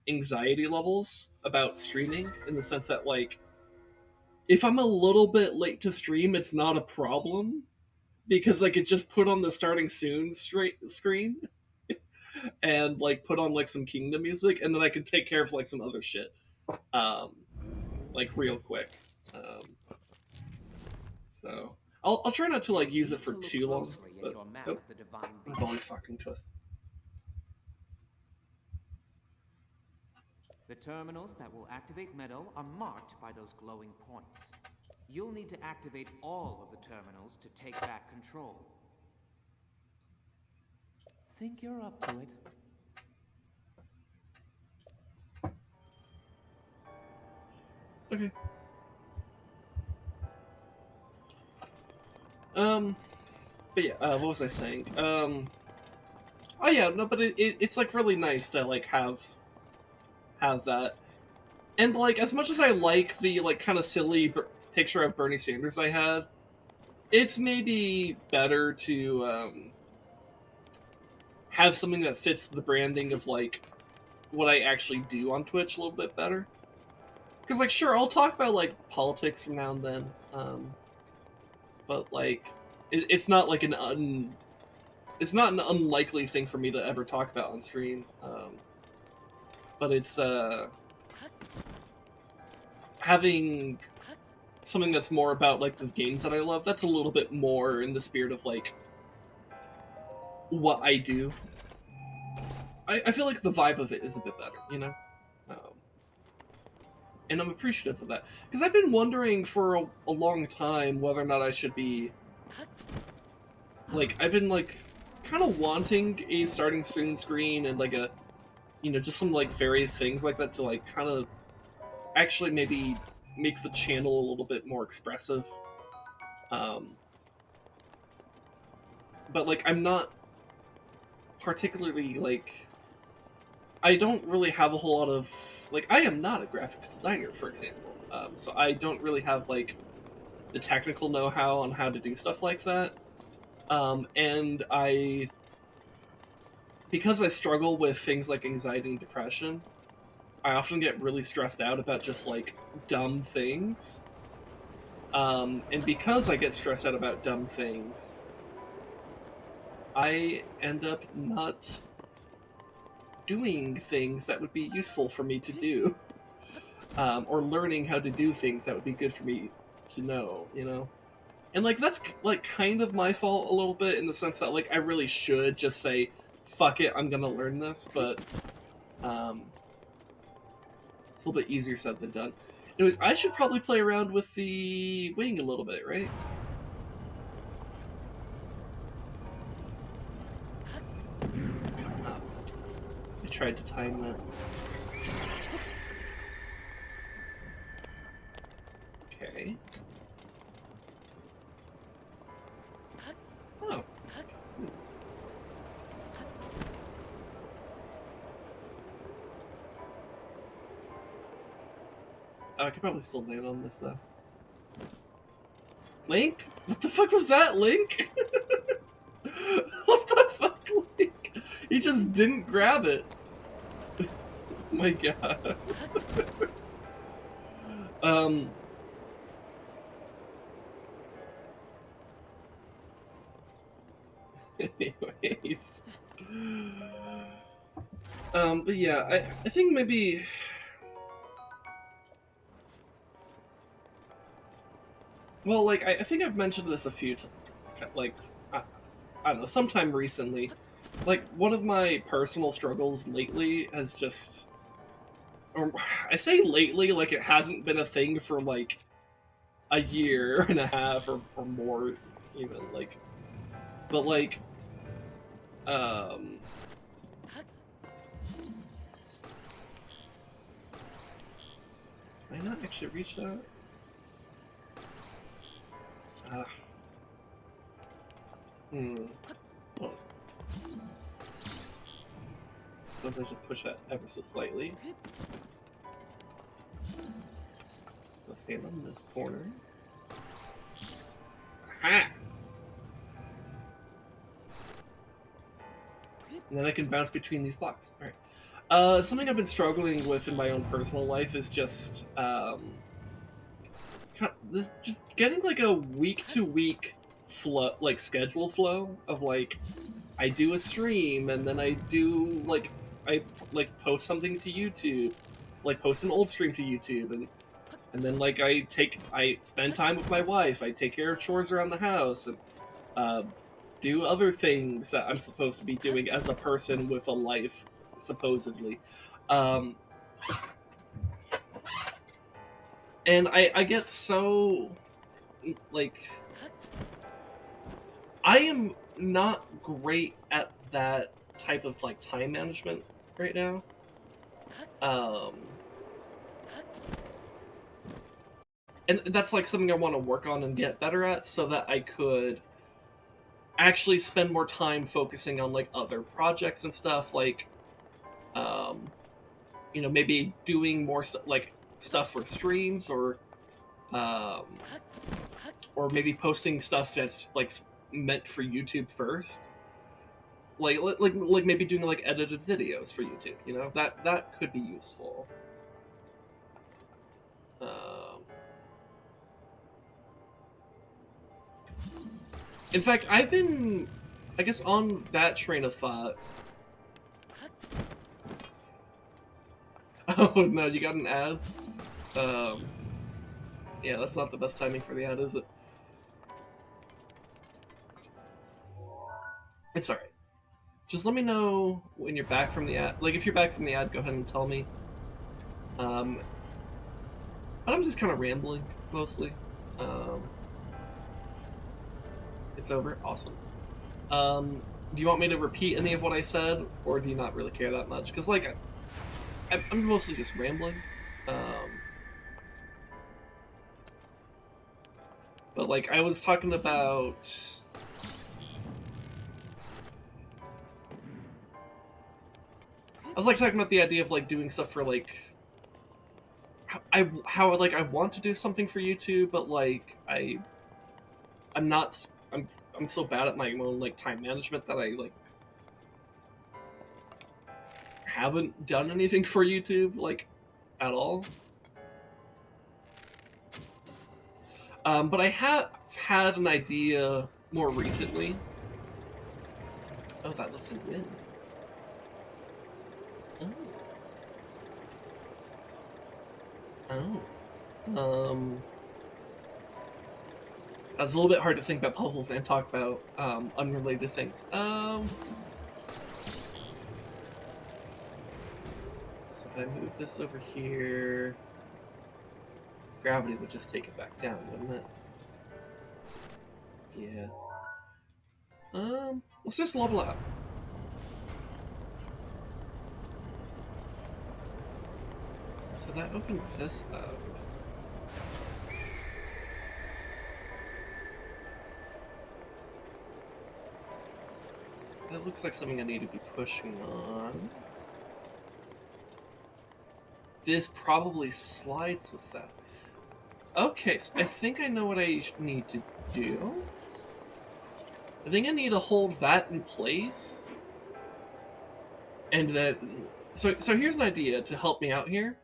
anxiety levels about streaming, in the sense that, like, if I'm a little bit late to stream, it's not a problem, because, like, it just put on the starting soon screen, and, like, put on, like, some Kingdom music, and then I can take care of, like, some other shit, like, real quick. So I'll try not to like use it for too long. But Revali's talking to us. The terminals that will activate Medoh are marked by those glowing points. You'll need to activate all of the terminals to take back control. Think you're up to it? Okay. But yeah, what was I saying? Oh yeah, no, but it's like really nice to like have that, and like as much as I like the like kind of silly picture of Bernie Sanders I had, it's maybe better to have something that fits the branding of like what I actually do on Twitch a little bit better. Because like sure, I'll talk about like politics from now and then, but like it's not like it's not an unlikely thing for me to ever talk about on stream. But it's having something that's more about like the games that I love. That's a little bit more in the spirit of like what I do. I feel like the vibe of it is a bit better, you know? And I'm appreciative of that. Because I've been wondering for a long time whether or not I should be... Like, I've been, like, kind of wanting a starting soon screen and, like, a... You know, just some, like, various things like that to, like, kind of actually maybe make the channel a little bit more expressive. But, like, I'm not particularly, like... I don't really have a whole lot of... Like, I am not a graphics designer, for example. So I don't really have, like, the technical know-how on how to do stuff like that. And because I struggle with things like anxiety and depression, I often get really stressed out about just, like, dumb things. And because I get stressed out about dumb things, I end up not doing things that would be useful for me to do. Or learning how to do things that would be good for me to know, you know? And, like, that's, like, kind of my fault a little bit, in the sense that, like, I really should just say, fuck it, I'm gonna learn this, but, it's a little bit easier said than done. Anyways, I should probably play around with the wing a little bit, right? I tried to time that. Okay. Oh. I could probably still land on this, though. Link? What the fuck was that, Link? What the fuck, Link? He just didn't grab it. Oh my god. Anyways. But yeah, I think maybe... Well, like, I think I've mentioned this a few times. Like, I don't know, sometime recently. Like, one of my personal struggles lately has just... Or, I say lately, like, it hasn't been a thing for, like, a year and a half or more, even, like... But, like... Can I not actually reach that? Oh. Suppose I just push that ever so slightly. So stand on this corner. Aha! And then I can bounce between these blocks. Alright. Something I've been struggling with in my own personal life is just, just getting, like, a week-to-week flow, like, schedule flow of, like, I do a stream, and then I do, like, I, like, post something to YouTube, like, post an old stream to YouTube, and then, like, I spend time with my wife, I take care of chores around the house, and, do other things that I'm supposed to be doing as a person with a life, supposedly. And I get so, like, I am not great at that type of, like, time management right now. And that's, like, something I want to work on and get better at, so that I could actually spend more time focusing on, like, other projects and stuff, like, you know, maybe doing more like stuff for streams, or maybe posting stuff that's, like, meant for YouTube first, like maybe doing, like, edited videos for YouTube. You know, that could be useful. In fact, I've been, I guess, on that train of thought. Oh no, you got an ad? Yeah, that's not the best timing for the ad, is it? It's alright. Just let me know when you're back from the ad. Like, if you're back from the ad, go ahead and tell me. But I'm just kind of rambling, mostly. It's over? Awesome. Do you want me to repeat any of what I said, or do you not really care that much? Because, like, I'm mostly just rambling. But, like, I was talking about... I was, like, talking about the idea of, like, doing stuff for, like... How like, I want to do something for YouTube, but, like, I'm not... I'm so bad at my own, like, time management that I, like... haven't done anything for YouTube, like, at all. But I have had an idea more recently. Oh, that lets him in. Oh. That's a little bit hard to think about puzzles and talk about unrelated things. So if I move this over here, gravity would just take it back down, wouldn't it? Yeah. Let's just level up. So that opens this up. That looks like something I need to be pushing on. This probably slides with that. Okay, so I think I know what I need to do. I think I need to hold that in place. And then... So here's an idea to help me out here.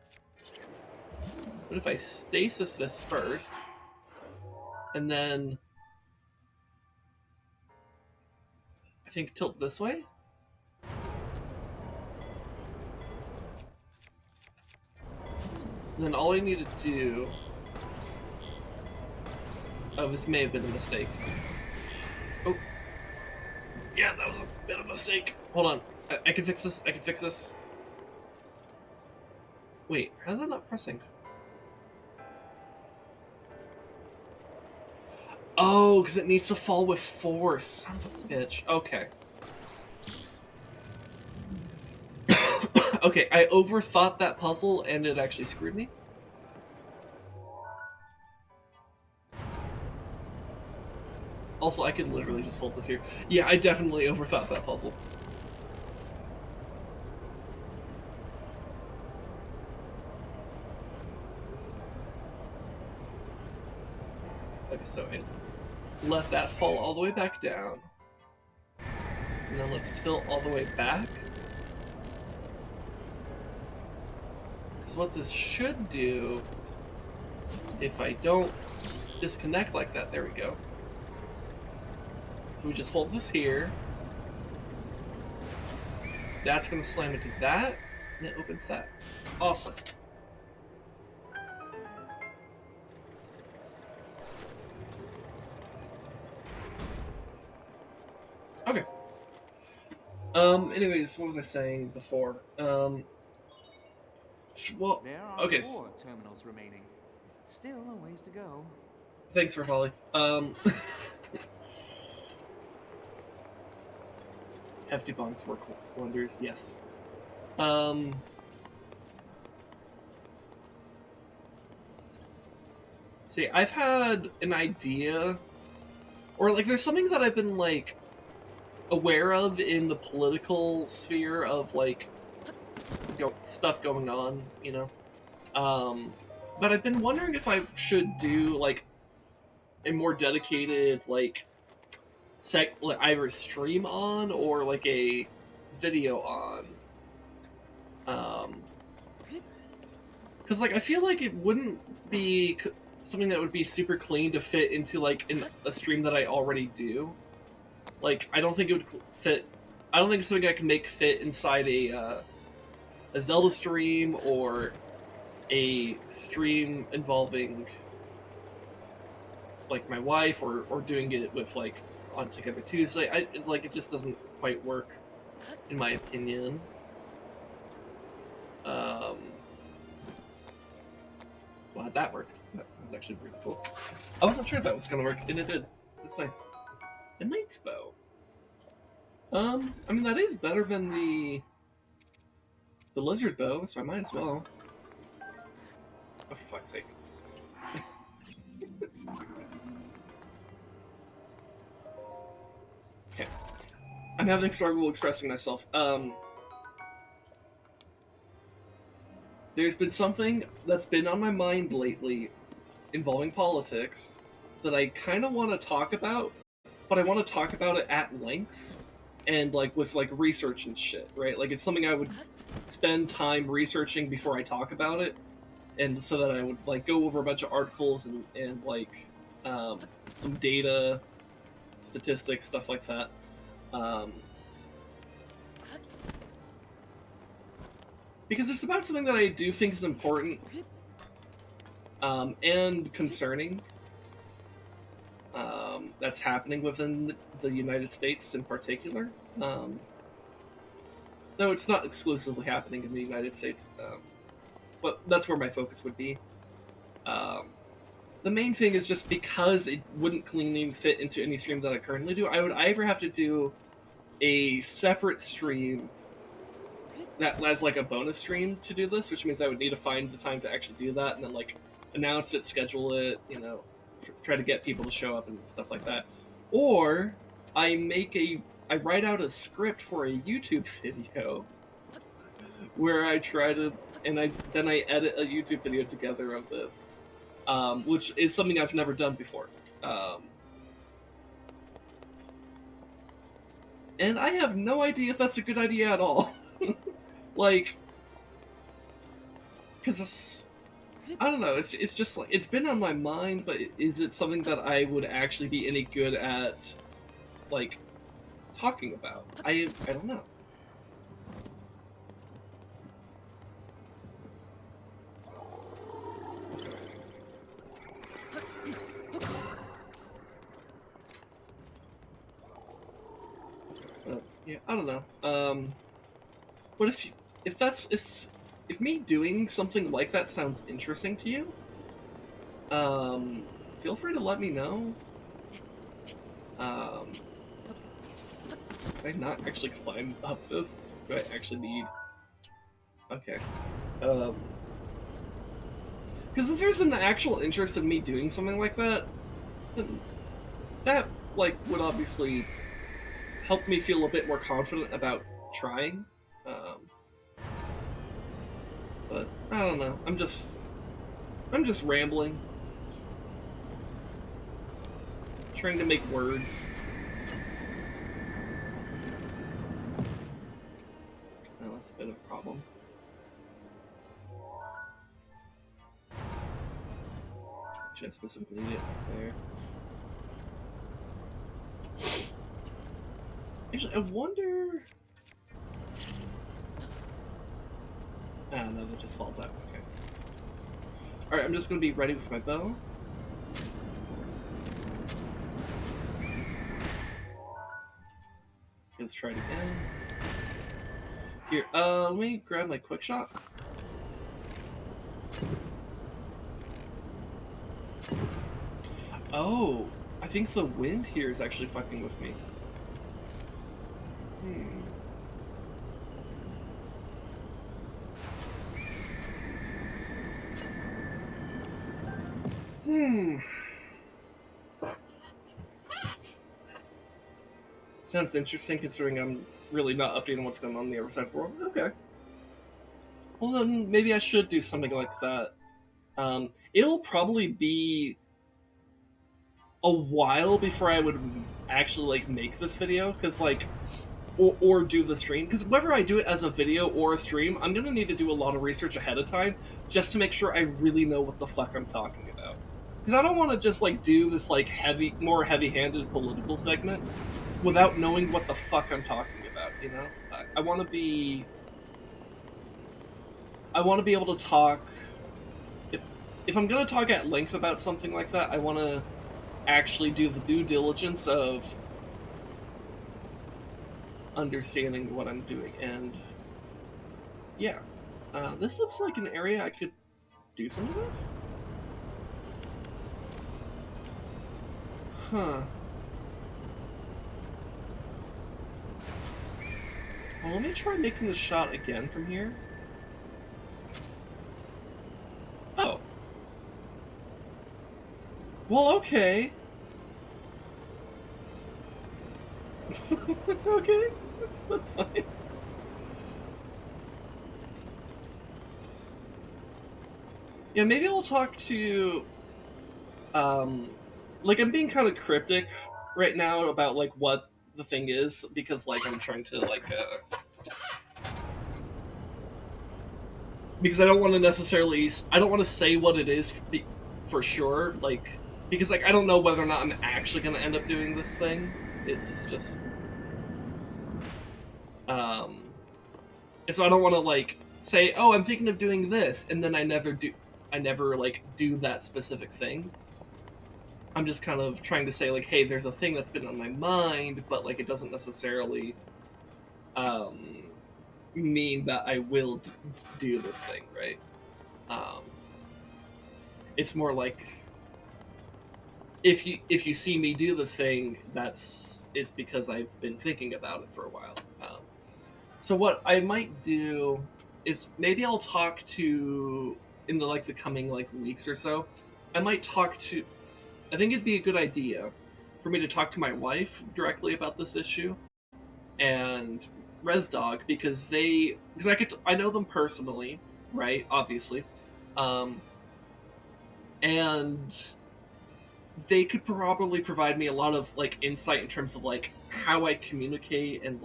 What if I stasis this first? And then... I think tilt this way? And then all I need to do... Oh, this may have been a mistake. Oh. Yeah, that was a bit of a mistake. Hold on. I can fix this. I can fix this. Wait, how's that not pressing? Oh, because it needs to fall with force. Son of a bitch. Okay. Okay, I overthought that puzzle and it actually screwed me. Also, I could literally just hold this here. Yeah, I definitely overthought that puzzle. Okay, so I let that fall all the way back down. And then let's tilt all the way back. Because what this should do, if I don't disconnect like that, there we go. So we just hold this here. That's going to slam into that, and it opens that. Awesome. Okay. Anyways, what was I saying before? Well, There are okay. 4 terminals remaining. Still a ways to go. Thanks, Revali. Hefty bonks work wonders, yes. See, I've had an idea, or like there's something that I've been like aware of in the political sphere of like, you know, stuff going on, you know. But I've been wondering if I should do like a more dedicated like either stream on or like a video on. Because like I feel like it wouldn't be something that would be super clean to fit into like a stream that I already do. Like I don't think it would fit. I don't think it's something I can make fit inside a Zelda stream or a stream involving like my wife or doing it with like on Together Tuesday. It just doesn't quite work. in my opinion. Wow, that worked. That was actually pretty cool. I wasn't sure that was gonna work, and it did. It's nice. A knight's bow. I mean that is better than the lizard bow, so I might as well. Oh, for fuck's sake. Okay. I'm having struggle expressing myself. There's been something that's been on my mind lately involving politics that I kind of want to talk about, but I want to talk about it at length and like with like research and shit, right? Like it's something I would spend time researching before I talk about it, and so that I would like go over a bunch of articles and like some data, statistics, stuff like that. Because it's about something that I do think is important and concerning that's happening within the United States in particular. Though it's not exclusively happening in the United States, but that's where my focus would be. The main thing is just because it wouldn't cleanly fit into any stream that I currently do, I would either have to do a separate stream that as like a bonus stream to do this, which means I would need to find the time to actually do that, and then like announce it, schedule it, you know, try to get people to show up and stuff like that. Or I write out a script for a YouTube video where I try to, and then I edit a YouTube video together of this, which is something I've never done before. And I have no idea if that's a good idea at all. Like, because I don't know, it's just like, it's been on my mind, but is it something that I would actually be any good at, like, talking about? I don't know. Yeah, I don't know. But if me doing something like that sounds interesting to you, feel free to let me know. Can I not actually climb up this? Do I actually need? Okay. Because if there's an actual interest in me doing something like that, then that like would obviously help me feel a bit more confident about trying. But I don't know. I'm just rambling, trying to make words. Oh, that's a bit of a problem. Actually, I specifically need it there. Actually, I wonder. Ah, no, that just falls out. Okay. Alright, I'm just gonna be ready with my bow. Let's try it again. Here, let me grab my quick shot. Oh, I think the wind here is actually fucking with me. Sounds interesting considering I'm really not updating what's going on in the other side of the world. Okay. Well then, maybe I should do something like that. It'll probably be a while before I would actually like make this video, because like, or do the stream, because whether I do it as a video or a stream, I'm gonna need to do a lot of research ahead of time just to make sure I really know what the fuck I'm talking about. Because I don't want to just like do this like more heavy-handed political segment without knowing what the fuck I'm talking about. You know, I want to be able to talk. If I'm gonna talk at length about something like that, I want to actually do the due diligence of understanding what I'm doing. And yeah, this looks like an area I could do something with. Huh. Well, let me try making the shot again from here. Oh. Well, okay. Okay, that's fine. Yeah, maybe I'll talk to, like, I'm being kind of cryptic right now about, like, what the thing is, because, like, I'm trying to, like, because I don't want to necessarily, I don't want to say what it is for sure, like, because, like, I don't know whether or not I'm actually going to end up doing this thing. It's just, and so I don't want to, like, say, oh, I'm thinking of doing this, and then I never, like, do that specific thing. I'm just kind of trying to say, like, hey, there's a thing that's been on my mind, but, like, it doesn't necessarily mean that I will do this thing, right? It's more like, if you see me do this thing, it's because I've been thinking about it for a while. So what I might do is maybe I'll talk to, in the coming weeks or so, I might talk to, I think it'd be a good idea for me to talk to my wife directly about this issue, and ResDog, because I know them personally, right? Obviously, and they could probably provide me a lot of insight in terms of how I communicate, and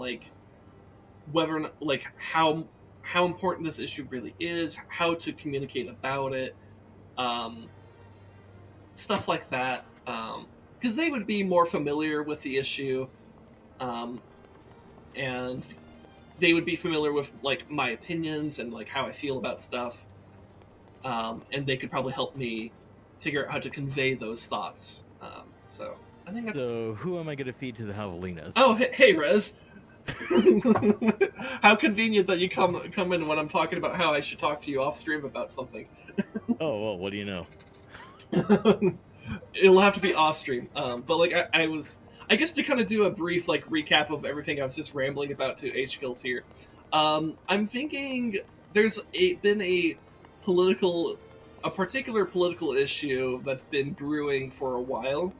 whether or not how important this issue really is, how to communicate about it, stuff like that, because they would be more familiar with the issue, and they would be familiar with my opinions and how I feel about stuff, and they could probably help me figure out how to convey those thoughts. So I think that's... So who am I going to feed to the javelinas? Oh, hey, Rez. How convenient that you come in when I'm talking about how I should talk to you off stream about something. Oh, well, what do you know? It'll have to be off stream. But I guess to kind of do a brief recap of everything I was just rambling about to Kilsie here. I'm thinking there's been a particular political issue that's been brewing for a while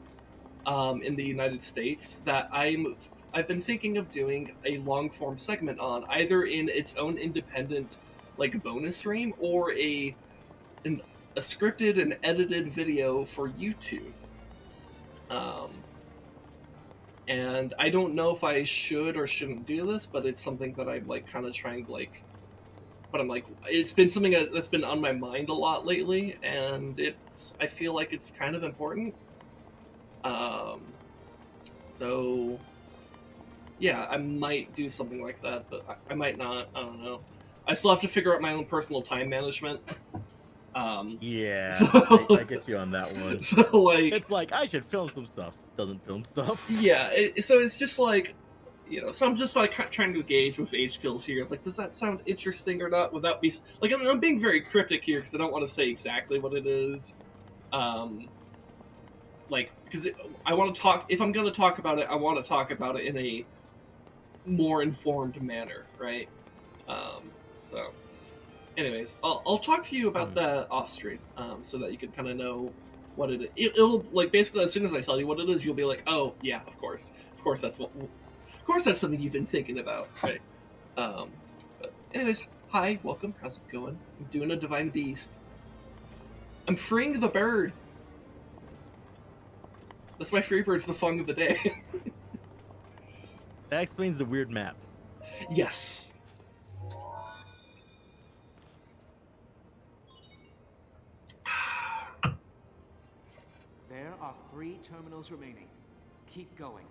in the United States that I've been thinking of doing a long form segment on, either in its own independent bonus stream, or a scripted and edited video for YouTube. And I don't know if I should or shouldn't do this, but it's something that I'm kind of trying but I'm it's been something that's been on my mind a lot lately, and I feel like it's kind of important. So yeah, I might do something like that, but I might not. I don't know. I still have to figure out my own personal time management. Yeah, so, I get you on that one. So it's I should film some stuff. Doesn't film stuff. Yeah, so it's just so I'm just trying to gauge with Kills here. It's does that sound interesting or not? Without me, I'm being very cryptic here because I don't want to say exactly what it is. Because I want to talk. If I'm going to talk about it, I want to talk about it in a more informed manner, right? So, anyways, I'll talk to you about that off stream, so that you can kind of know what it is. It'll basically, as soon as I tell you what it is, you'll be like, oh yeah, of course that's something you've been thinking about, right? But anyways, hi, welcome. How's it going? I'm doing a Divine Beast. I'm freeing the bird. That's why Freebird's the song of the day. That explains the weird map. Yes. There are 3 terminals remaining. Keep going.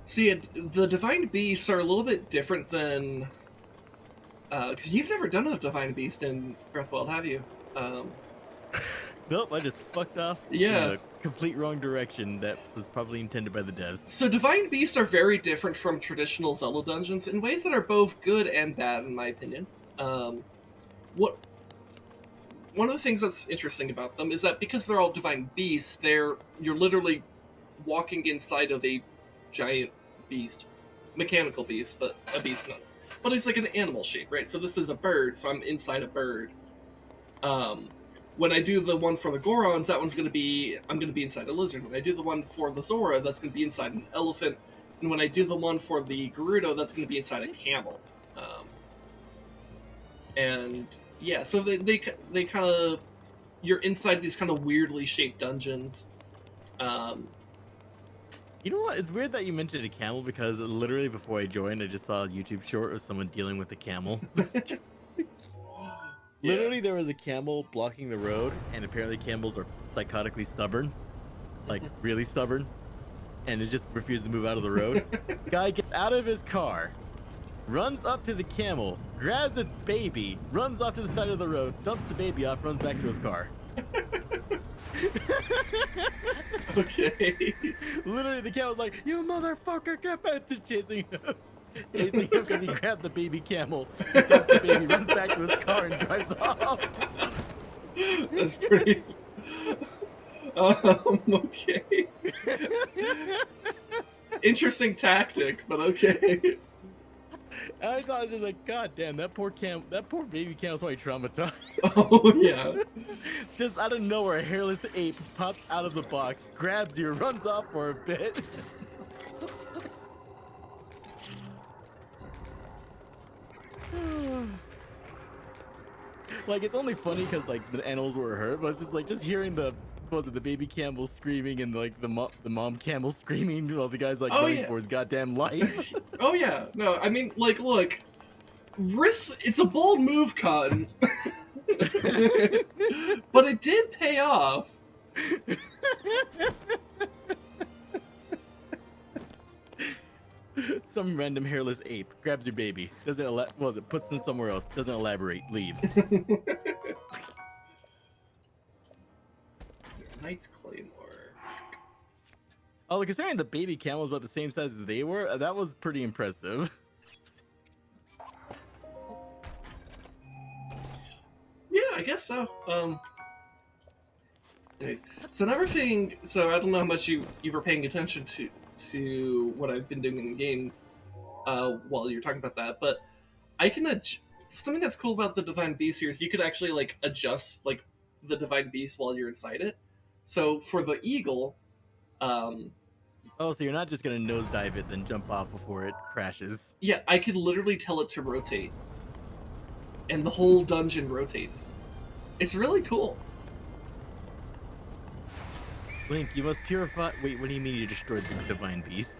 See, the Divine Beasts are a little bit different than... because you've never done a Divine Beast in Breath of the Wild, have you? Nope, I just fucked off Yeah. in the complete wrong direction that was probably intended by the devs. So Divine Beasts are very different from traditional Zelda dungeons in ways that are both good and bad, in my opinion. What one of the things that's interesting about them is that because they're all Divine Beasts, you're literally walking inside of a giant beast, mechanical beast, but a beast not. But it's like an animal shape, right? So this is a bird, so I'm inside a bird. When I do the one for the Gorons, I'm going to be inside a lizard. When I do the one for the Zora, that's going to be inside an elephant. And when I do the one for the Gerudo, that's going to be inside a camel. And yeah, so they kind of, you're inside these kind of weirdly shaped dungeons. You know what? It's weird that you mentioned a camel because literally before I joined, I just saw a YouTube short of someone dealing with a camel. Literally, there was a camel blocking the road, and apparently camels are psychotically stubborn. Like, really stubborn. And it just refused to move out of the road. Guy gets out of his car, runs up to the camel, grabs its baby, runs off to the side of the road, dumps the baby off, runs back to his car. Okay. Literally, the camel's like, "You motherfucker, get back!" to chasing him. Chasing him because he grabbed the baby camel, he dumps the baby, runs back to his car, and drives off. That's pretty. Okay. Interesting tactic, but okay. I thought it was like, God damn, that poor baby camel's probably traumatized. Oh yeah. Just out of nowhere, a hairless ape pops out of the box, grabs you, runs off for a bit. Like, it's only funny because like the animals were hurt, but it's just like hearing the baby camel screaming and like the mom camel screaming while the guy's like running for his goddamn life. Oh yeah. No, I mean, like, look, it's a bold move, Cotton. But it did pay off. Some random hairless ape grabs your baby, puts them somewhere else, doesn't elaborate, leaves. Knight's Claymore. Oh, considering the baby camel was about the same size as they were, that was pretty impressive. Yeah, I guess so. Anyways, so another thing. So I don't know how much you were paying attention to what I've been doing in the game while you're talking about that, but I can something that's cool about the Divine Beast series. You could actually like adjust like the Divine Beast while you're inside it. So for the eagle, oh, so you're not just gonna nosedive it then jump off before it crashes? Yeah, I could literally tell it to rotate, and the whole dungeon rotates. It's really cool. Link, you must purify. Wait, what do you mean you destroyed the Divine Beast?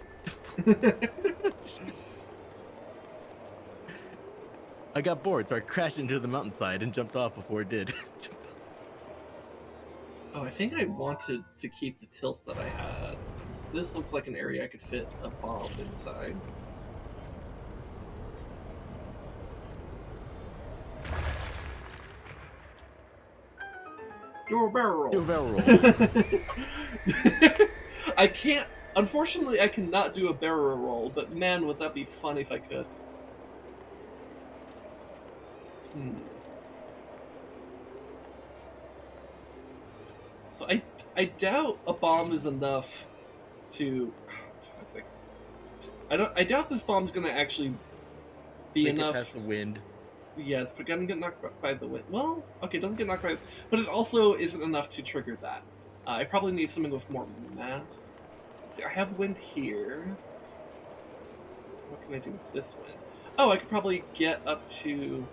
I got bored, so I crashed into the mountainside and jumped off before it did. Oh, I think I wanted to keep the tilt that I had. This looks like an area I could fit a bomb inside. Do a barrel roll. Do a barrel roll. I can't. Unfortunately, I cannot do a barrel roll, but man, would that be fun if I could. So I doubt a bomb is enough to. I doubt this bomb's gonna actually be Make enough. It past the wind. Yeah, it's gonna get knocked by the wind. Well, okay, it doesn't get knocked by, but it also isn't enough to trigger that. I probably need something with more mass. Let's see, I have wind here. What can I do with this wind? Oh, I could probably get up to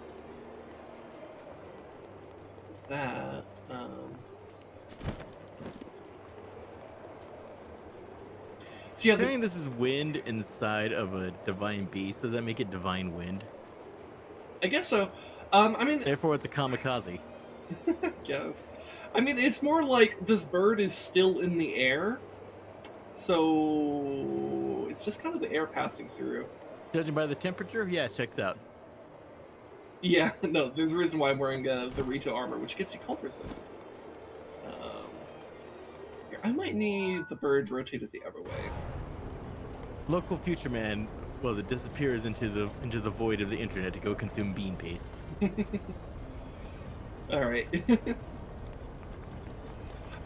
that. So yeah, Considering this is wind inside of a divine beast, does that make it divine wind? I guess so. I mean, therefore it's a kamikaze. Yes. I mean, it's more like this bird is still in the air, so it's just kind of the air passing through. Judging by the temperature, yeah, it checks out. Yeah, no, there's a reason why I'm wearing the Rito armor, which gives you cold resist. I might need the bird rotated the other way. Local future man, it disappears into the void of the internet to go consume bean paste. Alright. This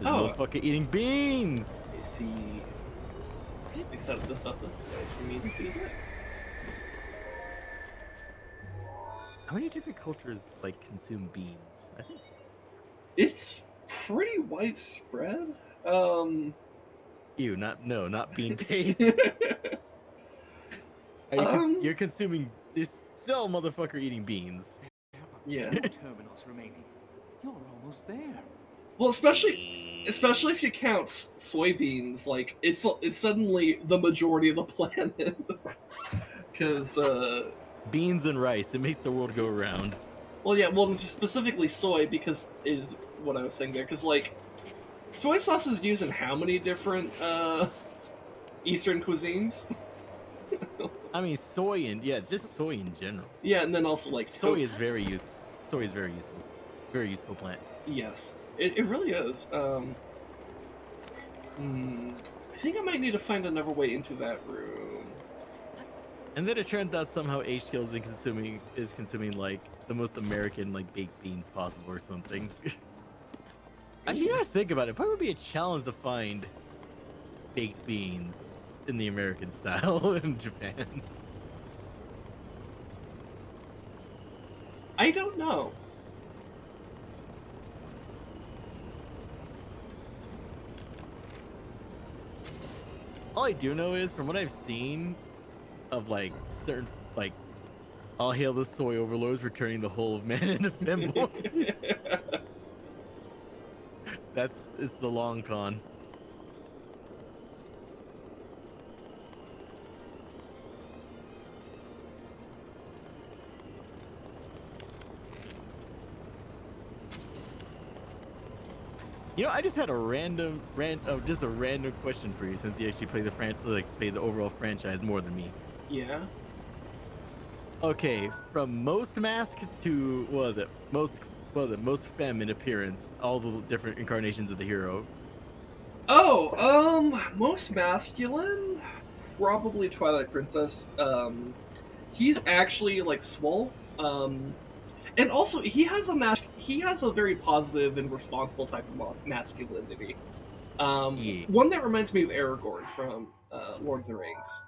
motherfucker eating beans! I see. They set this up this way for me to do this. How many different cultures like consume beans? I think It's pretty widespread. not bean paste. You're consuming this still motherfucker eating beans. Yeah. 2 terminals remaining. You're almost there. Well, especially if you count soybeans, like it's suddenly the majority of the planet. Because beans and rice, it makes the world go around. well, yeah, well, specifically soy because is what I was saying there. Because like soy sauce is used in how many different Eastern cuisines? I mean, just soy in general. Yeah, and then also like Soy is very useful. Soy is very useful plant. Yes, it really is. I think I might need to find another way into that room. And then it turns out somehow H-Kills is consuming like the most American like baked beans possible or something. Actually, you gotta think about it. Probably would be a challenge to find baked beans in the American style in Japan. I don't know. All I do know is from what I've seen of like certain like all hail the soy overlords returning the whole of man into femboy. It's the long con. I just had a random question for you since you actually play the overall franchise more than me. Yeah. Okay, from most mask to most femme in appearance, all the different incarnations of the hero. Oh, most masculine, probably Twilight Princess. He's actually like swole. And also he has a very positive and responsible type of masculinity. Yeah. One that reminds me of Aragorn from Lord of the Rings.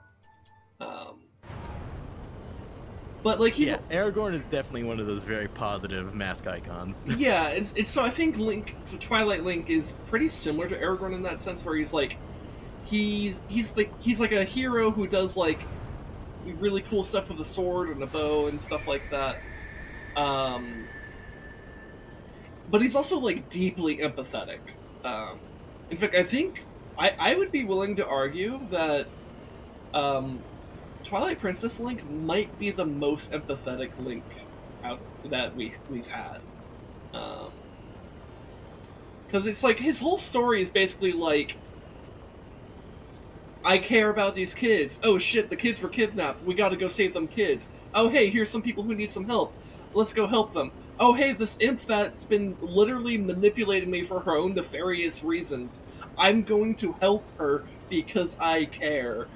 But like Aragorn is definitely one of those very positive mask icons. Yeah, it's so I think the Twilight Link is pretty similar to Aragorn in that sense, where he's like a hero who does like really cool stuff with a sword and a bow and stuff like that. But he's also like deeply empathetic. In fact, I think I would be willing to argue that Twilight Princess Link might be the most empathetic Link out that we've had. Because it's like his whole story is basically like, I care about these kids. Oh shit, the kids were kidnapped. We gotta go save them kids. Oh hey, here's some people who need some help. Let's go help them. Oh hey, this imp that's been literally manipulating me for her own nefarious reasons. I'm going to help her because I care.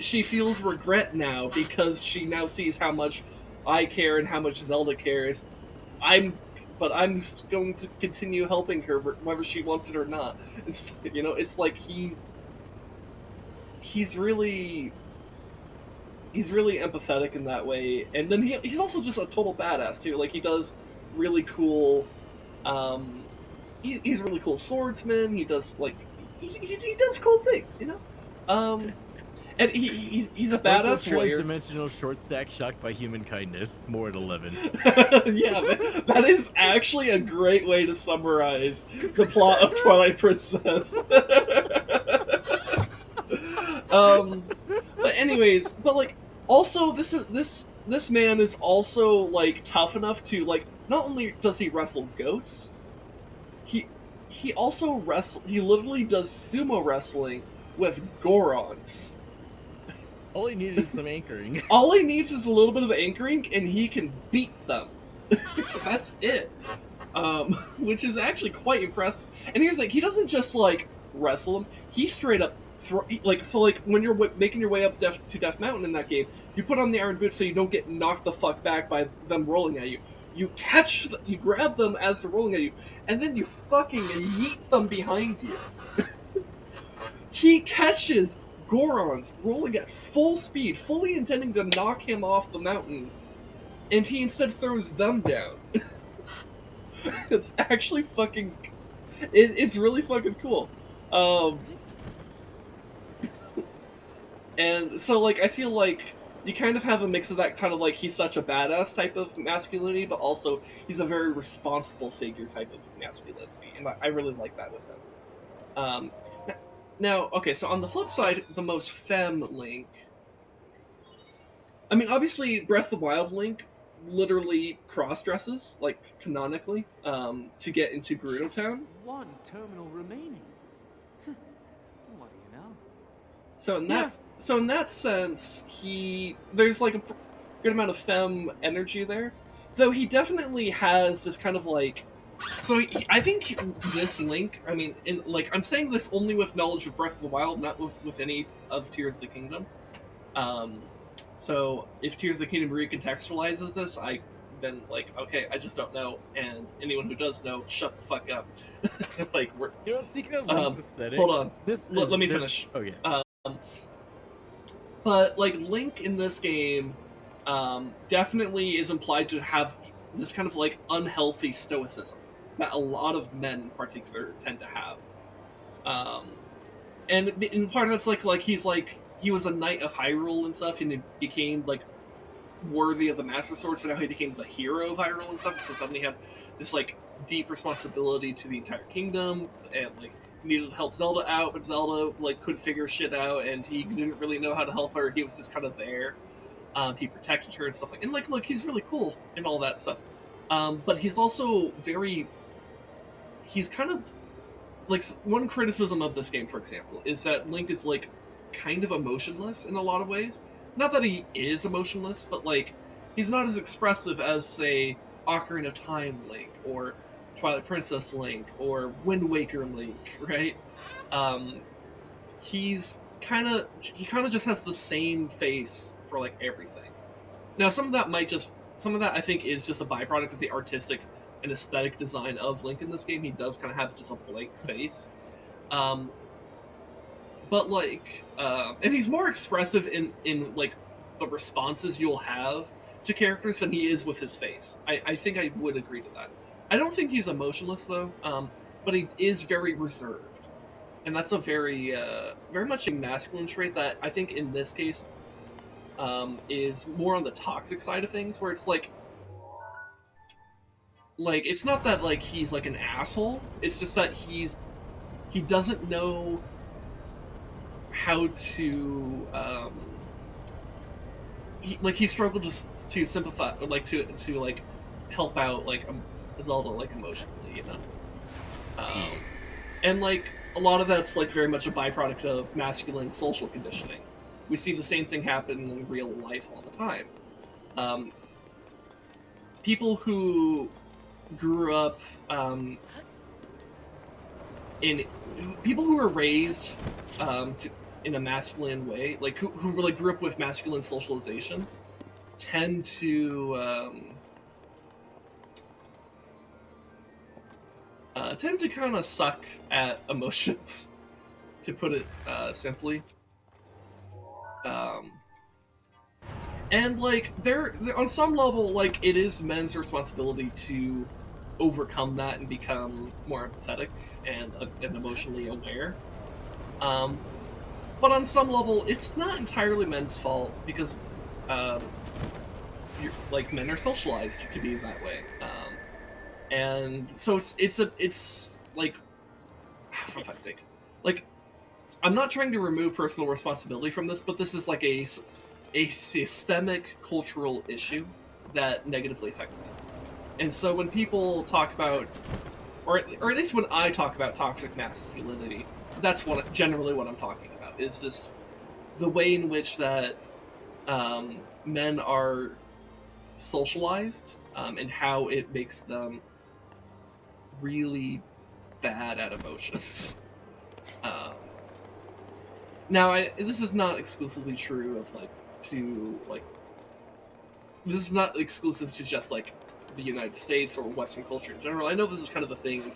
She feels regret now because she now sees how much I care and how much Zelda cares. I'm going to continue helping her whether she wants it or not. It's like he's really empathetic in that way, and then he's also just a total badass too. Like he does really cool. He's a really cool swordsman. He does he does cool things, and he's a badass warrior. Dimensional short stack shocked by human kindness. More at 11. Yeah, that is actually a great way to summarize the plot of Twilight Princess. But anyways, also this man is also like tough enough to like, not only does he wrestle goats, he also he literally does sumo wrestling with Gorons. All he needs is some anchoring. All he needs is a little bit of anchoring, and he can beat them. That's it. which is actually quite impressive. And here's like, he doesn't just like wrestle him; he straight up when you're making your way up to Death Mountain in that game, you put on the iron boots so you don't get knocked the fuck back by them rolling at you. You you grab them as they're rolling at you, and then you fucking yeet them behind you. He catches Gorons rolling at full speed, fully intending to knock him off the mountain, and he instead throws them down. It's actually fucking... It's really fucking cool. And so, like, I feel like you kind of have a mix of that kind of, like, he's such a badass type of masculinity, but also he's a very responsible figure type of masculinity, and I really like that with him. Now, okay, so on the flip side, the most femme Link... I mean, obviously, Breath of the Wild Link literally cross-dresses, like, canonically, to get into Gerudo Town. One terminal remaining. What do you know? So in that sense, there's like a good amount of femme energy there, though he definitely has this kind of like. So I think this Link. I mean, I'm saying this only with knowledge of Breath of the Wild, not with any of Tears of the Kingdom. So if Tears of the Kingdom recontextualizes this, then okay, I just don't know, and anyone who does know, shut the fuck up. Speaking of Link's aesthetics, hold on. Let me finish. Oh yeah. But like Link in this game, definitely is implied to have this kind of like unhealthy stoicism that a lot of men in particular tend to have. And in part of that's like he was a knight of Hyrule and stuff, and he became like worthy of the Master Sword, so now he became the hero of Hyrule and stuff. So suddenly he had this like deep responsibility to the entire kingdom, and like needed to help Zelda out, but Zelda like couldn't figure shit out, and he didn't really know how to help her. He was just kind of there. He protected her and stuff and like look, he's really cool and all that stuff. But he's also he's kind of like, one criticism of this game, for example, is that Link is like kind of emotionless in a lot of ways. Not that he is emotionless, but like he's not as expressive as, say, Ocarina of Time Link or Twilight Princess Link or Wind Waker Link, right? He kind of just has the same face for like everything. Now, some of that I think is just a byproduct of the artistic and aesthetic design of Link in this game. He does kind of have just a blank face. But like, and he's more expressive in like the responses you'll have to characters than he is with his face. I think I would agree to that. I don't think he's emotionless though, but he is very reserved, and that's a very much a masculine trait that I think in this case is more on the toxic side of things, where it's like it's not that like he's like an asshole. It's just that he doesn't know how to he struggled to sympathize, like to like help out like Zelda like emotionally, you know. And like a lot of that's like very much a byproduct of masculine social conditioning. We see the same thing happen in real life all the time. People who grew up people who were raised in a masculine way, like who really grew up with masculine socialization, tend to kind of suck at emotions, to put it simply. And like they're on some level, like it is men's responsibility to overcome that and become more empathetic and emotionally aware. But on some level, it's not entirely men's fault, because men are socialized to be that way, and so it's like, for fuck's sake, like, I'm not trying to remove personal responsibility from this, but this is like a systemic cultural issue that negatively affects me. And so when people talk about, or at least when I talk about toxic masculinity, that's generally what I'm talking about, is this the way in which that men are socialized, and how it makes them really bad at emotions. Now, this is not exclusively true of this is not exclusive to just like the United States or Western culture in general. I know this is kind of a thing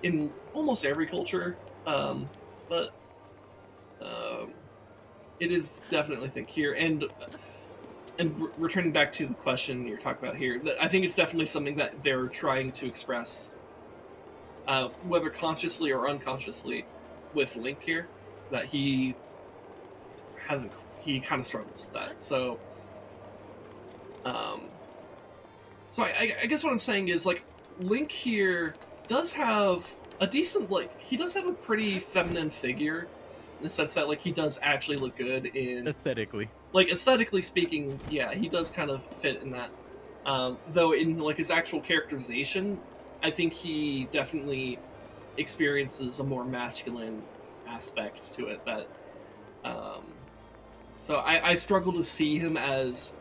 in almost every culture, but it is definitely a thing here. And returning back to the question you're talking about here, I think it's definitely something that they're trying to express, whether consciously or unconsciously, with Link here, that he kind of struggles with that. So, I guess what I'm saying is, like, Link here does have a decent, like, he does have a pretty feminine figure, in the sense that, like, he does actually look good in... Aesthetically. Like, aesthetically speaking, yeah, he does kind of fit in that. Though in, like, his actual characterization, I think he definitely experiences a more masculine aspect to it that... So I struggle to see him as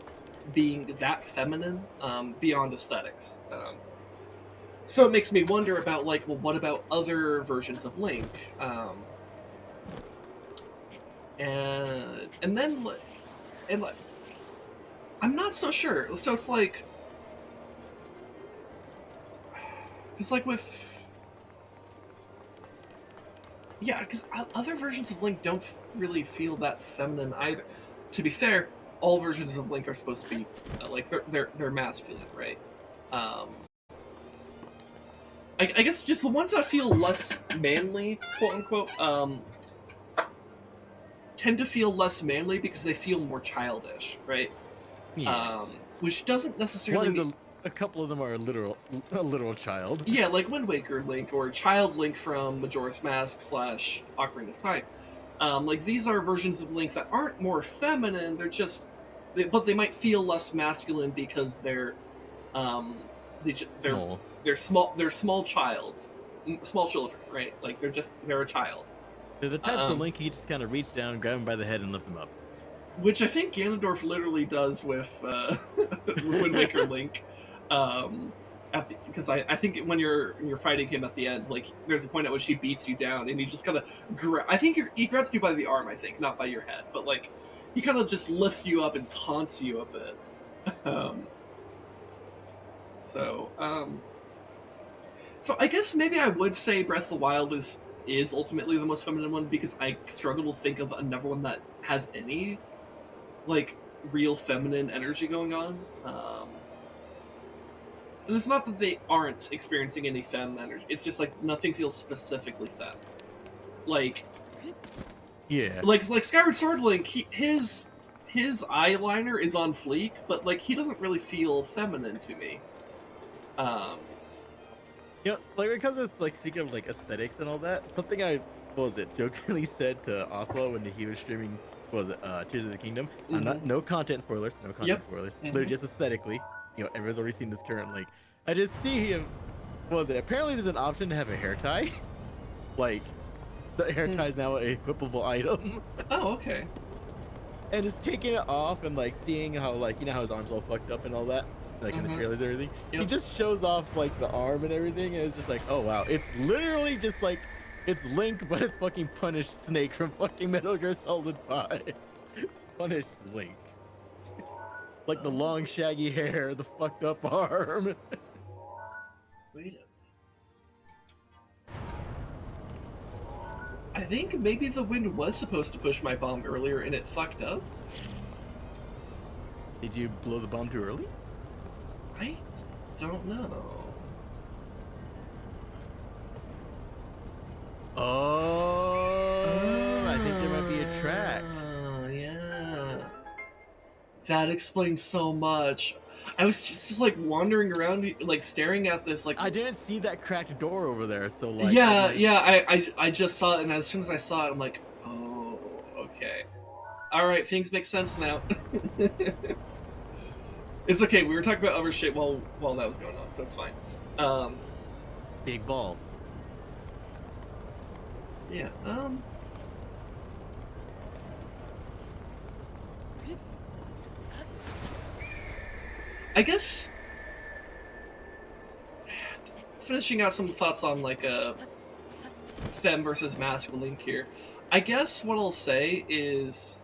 being that feminine, beyond aesthetics. So it makes me wonder about, like, well, what about other versions of Link? And then, I'm not so sure. So it's like with... Yeah, because other versions of Link don't really feel that feminine either. To be fair, all versions of Link are supposed to be like they're masculine, right? I guess just the ones that feel less manly, quote unquote, tend to feel less manly because they feel more childish, right? Yeah. Which doesn't necessarily mean... A couple of them are a literal child. Yeah, like Wind Waker Link or Child Link from Majora's Mask / Ocarina of Time. Like, these are versions of Link that aren't more feminine. They're just, but they might feel less masculine because they're Small. They're small children, right? Like, they're a child. They're the types of Link you just kind of reach down, grab them by the head, and lift them up. Which I think Ganondorf literally does with Wind Waker Link. Because I think when you're fighting him at the end, like, there's a point at which he beats you down, and he just kind of I think he grabs you by the arm, I think, not by your head, but like he kind of just lifts you up and taunts you a bit. So I guess maybe I would say Breath of the Wild is ultimately the most feminine one, because I struggle to think of another one that has any, like, real feminine energy going on. And it's not that they aren't experiencing any femme energy. It's just, like, nothing feels specifically femme. Like... Yeah. Like Skyward Sword Link, his eyeliner is on fleek, but, like, he doesn't really feel feminine to me. You know, like, because it's, like, speaking of, like, aesthetics and all that, something I, jokingly said to Oslo when he was streaming, Tears of the Kingdom. Mm-hmm. No content spoilers, spoilers. Mm-hmm. Literally just aesthetically. You know, everyone's already seen this current, like, I just see him, apparently there's an option to have a hair tie. Like, the hair tie is now an equipable item. Oh, okay. And just taking it off and, like, seeing how, like, you know how his arm's all fucked up and all that? Like, in the trailers and everything? Yep. He just shows off, like, the arm and everything, and it's just like, oh, wow. It's literally just, like, it's Link, but it's fucking Punished Snake from fucking Metal Gear Solid 5. Punished Link. Like, the long, shaggy hair, the fucked up arm. Wait a minute. I think maybe the wind was supposed to push my bomb earlier and it fucked up. Did you blow the bomb too early? I don't know. Oh, I think there might be a track. Oh, yeah. That explains so much. I was just like wandering around, like staring at this, like... I didn't see that cracked door over there, so like... I just saw it, and as soon as I saw it, I'm like, oh, okay. Alright, things make sense now. It's okay, we were talking about other shit while that was going on, so it's fine. Big ball. Yeah, I guess finishing out some thoughts on like a femme versus mask Link here. I guess what I'll say is,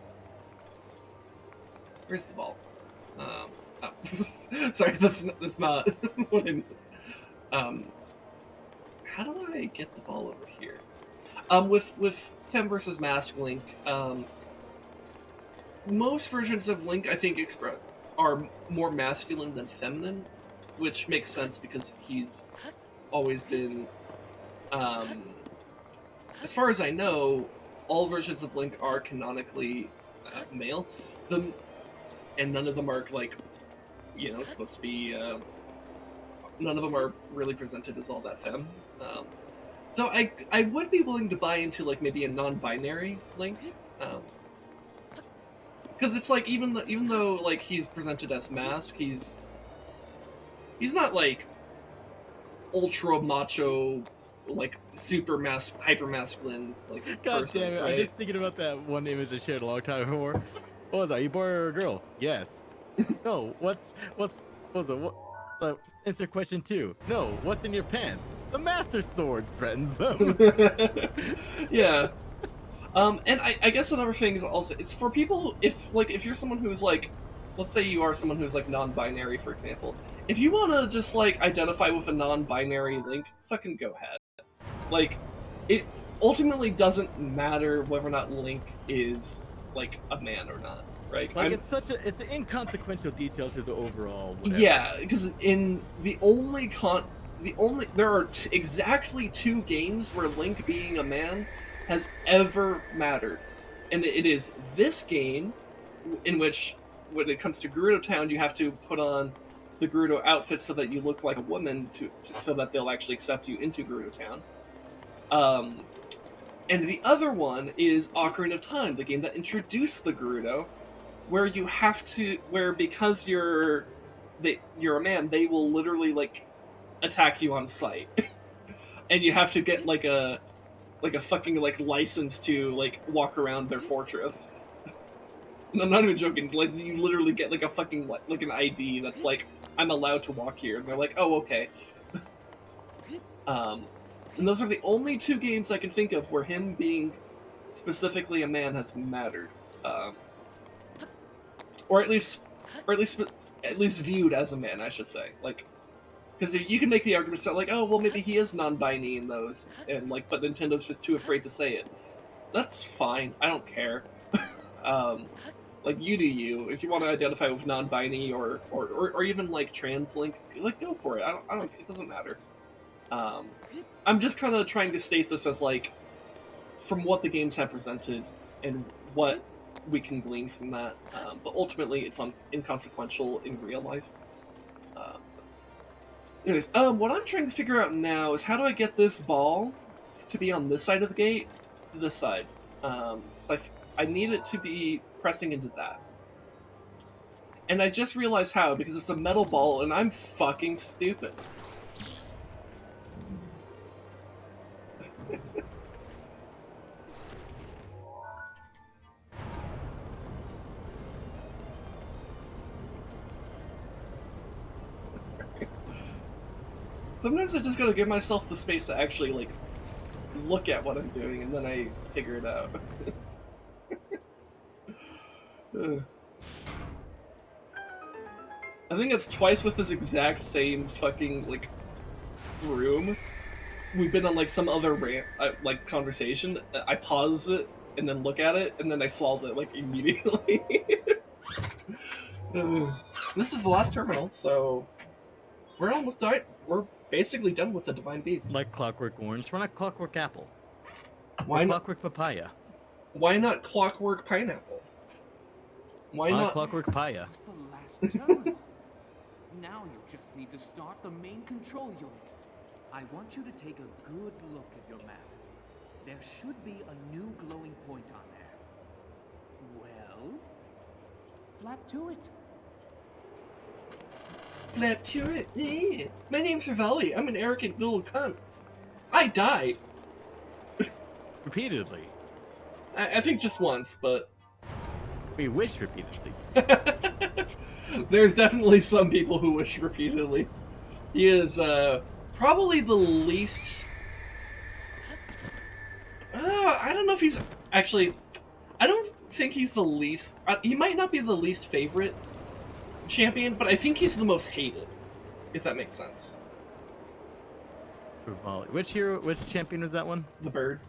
where's the ball? Oh. Sorry, that's not what I meant. How do I get the ball over here? With femme versus mask Link, most versions of Link I think are more masculine than feminine, which makes sense because he's always been, as far as I know, all versions of Link are canonically male. And none of them are like, supposed to be. None of them are really presented as all that femme. Though I would be willing to buy into like maybe a non-binary Link, because it's like even though like he's presented as mask, he's not like ultra macho, like super hyper masculine like God person, damn it! right? I'm just thinking about that one image I shared a long time before. What was that? Are you a boy or a girl? Yes. No. What's answer question 2. No. What's in your pants? The Master Sword threatens them. Yeah. And I guess another thing is also, it's for people, if you're someone who's like, let's say you are someone who's like non-binary, for example, if you want to just like identify with a non-binary Link, fucking go ahead. Like, it ultimately doesn't matter whether or not Link is like a man or not, right? Like it's an inconsequential detail to the overall. Whatever. Yeah, because in there are exactly 2 games where Link being a man has ever mattered, and it is this game in which, when it comes to Gerudo Town, you have to put on the Gerudo outfit so that you look like a woman so that they'll actually accept you into Gerudo Town. And the other one is Ocarina of Time, the game that introduced the Gerudo, where you have to, because you're a man, they will literally like attack you on sight, and you have to get like a fucking like license to like walk around their fortress. And I'm not even joking. Like, you literally get like a fucking like an ID that's like, I'm allowed to walk here, and they're like, oh, okay. And those are the only 2 games I can think of where him being specifically a man has mattered, or at least viewed as a man, I should say. Like, because you can make the argument that like, oh, well, maybe he is non-binary in those, and like, but Nintendo's just too afraid to say it. That's fine. I don't care. Like, you do you. If you want to identify with non-binary or even like trans Link, like, go for it. I don't. It doesn't matter. I'm just kind of trying to state this as like, from what the games have presented and what we can glean from that. But ultimately, it's inconsequential in real life. So. Anyways, what I'm trying to figure out now is how do I get this ball to be on this side of the gate to this side. So I need it to be pressing into that. And I just realized how, because it's a metal ball and I'm fucking stupid. Sometimes I just gotta give myself the space to actually, like, look at what I'm doing, and then I figure it out. I think it's twice with this exact same fucking, like, room. We've been on, like, some other rant, like, conversation. I pause it, and then look at it, and then I solve it, like, immediately. This is the last terminal, so we're almost done. We're basically done with the Divine Beast. Like Clockwork Orange, why not Clockwork Apple? Why not Clockwork Papaya? Why not Clockwork Pineapple? Why not Clockwork Papaya? It's the last terminal. Now you just need to start the main control unit. I want you to take a good look at your map. There should be a new glowing point on there. Well, flap to it. Flap to it? Yeah. My name's Revali. I'm an arrogant little cunt. I died. Repeatedly. I think just once, but We wish repeatedly. there's definitely some people who wish repeatedly. He is Probably the least. I don't know if he's actually. I don't think he's the least. He might not be the least favorite champion, but I think he's the most hated. If that makes sense. Revali. Which champion was that one? The bird.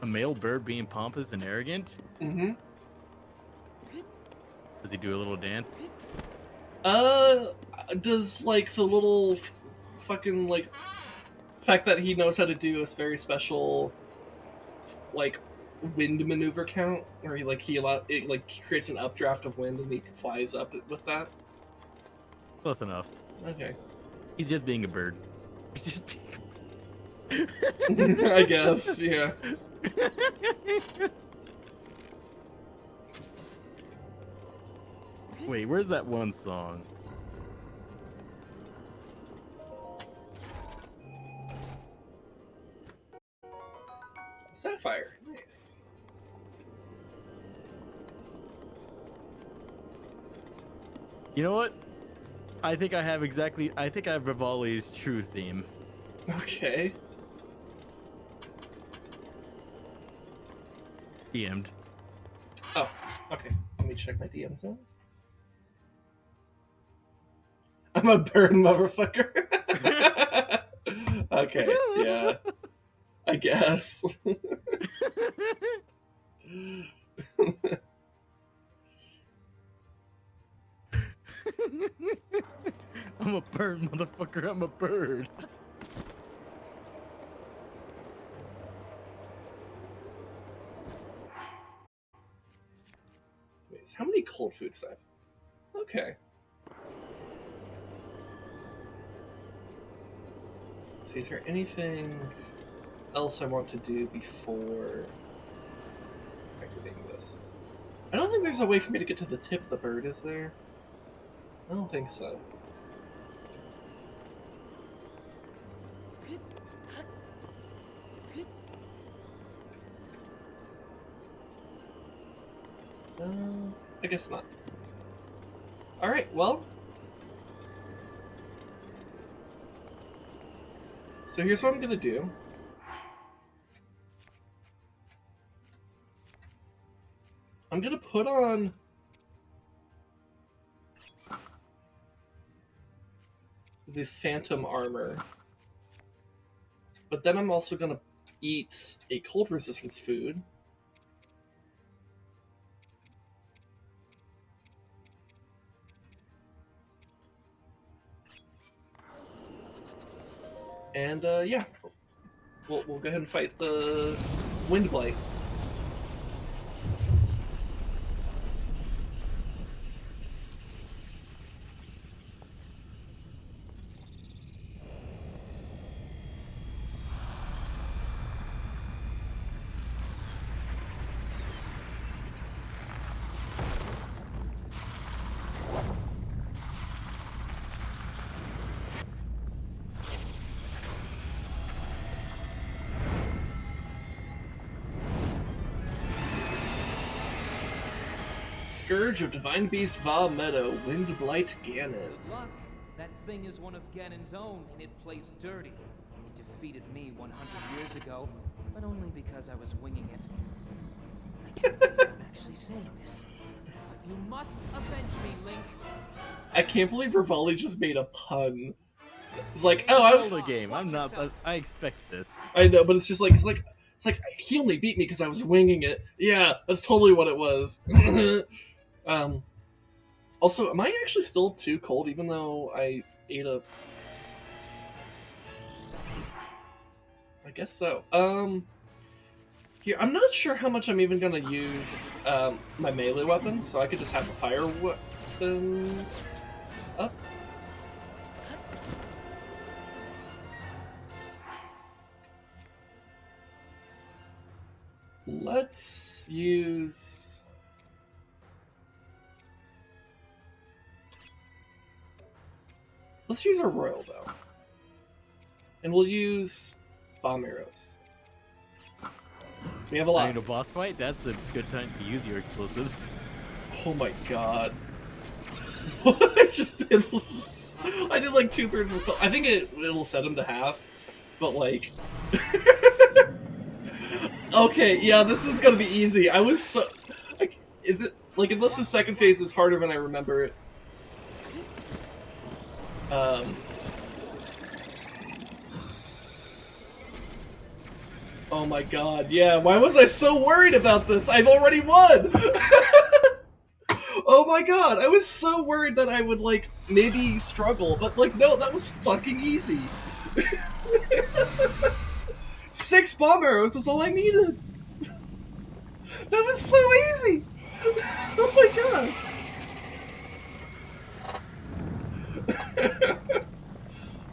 A male bird being pompous and arrogant? Mm-hmm. Does he do a little dance? Does like the little fucking like fact that he knows how to do a very special like wind maneuver count, where it creates an updraft of wind and he flies up with that? Close enough. Okay. He's just being a bird. He's just being I guess, yeah. Wait, where's that one song? Sapphire, nice. You know what? I think I have Revali's true theme. Okay. DM'd. Oh, okay. Let me check my DM zone. I'm a bird motherfucker. Okay, yeah. I guess. I'm a bird, motherfucker. I'm a bird. Wait, so how many cold foods do I have? Okay. So is there anything else I want to do before activating this? I don't think there's a way for me to get to the tip of the bird, is there? I don't think so. I guess not. Alright, well. So here's what I'm gonna do. I'm gonna put on the phantom armor, but then I'm also gonna eat a cold resistance food. And yeah, we'll go ahead and fight the Windblight. Scourge of Divine Beast Vah Medoh, Windblight Ganon. Good luck. That thing is one of Ganon's own, and it plays dirty. It defeated me 100 years ago, but only because I was winging it. I can't believe I'm actually saying this, but you must avenge me, Link. I can't believe Revali just made a pun. It's like, oh, I was. Zelda game. I'm not. I expect this. I know, but it's just like it's like he only beat me because I was winging it. Yeah, that's totally what it was. Also, am I actually still too cold, even though I ate a? I guess so. Here, I'm not sure how much I'm even gonna use my melee weapon, so I could just have a fire weapon up. Let's use. Let's use our royal bow, and we'll use bomb arrows. We have a lot. In a boss fight, that's a good time to use your explosives. Oh my god. I just did. I did like 2/3 of stuff. I think it'll set him to half, but like. Okay, yeah, this is gonna be easy. I was so. Like, is it like unless the second phase is harder than I remember it? Oh my god, yeah. Why was I so worried about this? I've already won. Oh my god, I was so worried that I would, like, maybe struggle, but, like, no, that was fucking easy. 6 bomb arrows is all I needed. That was so easy. Oh my god.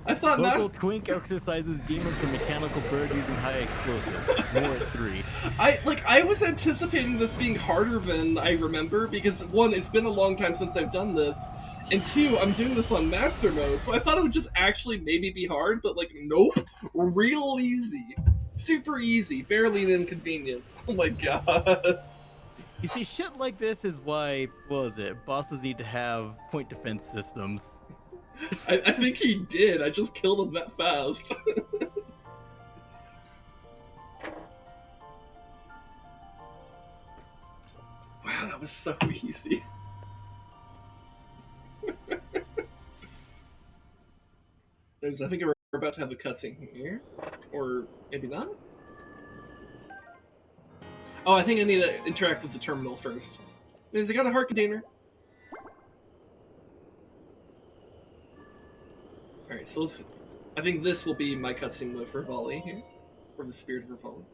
I thought Local twink exercises demon from mechanical bird using high explosives. More at 3. I was anticipating this being harder than I remember because 1, it's been a long time since I've done this, and 2, I'm doing this on master mode, so I thought it would just actually maybe be hard, but like nope, real easy, super easy, barely an inconvenience. Oh my god. You see, shit like this is why, what was it? Bosses need to have point defense systems. I think he did. I just killed him that fast. Wow, that was so easy. I think we're about to have a cutscene here. Or maybe not? Oh, I think I need to interact with the terminal first. Has it got a heart container? Alright, so let's... I think this will be my cutscene with Revali here. Or the Spirit of Revali.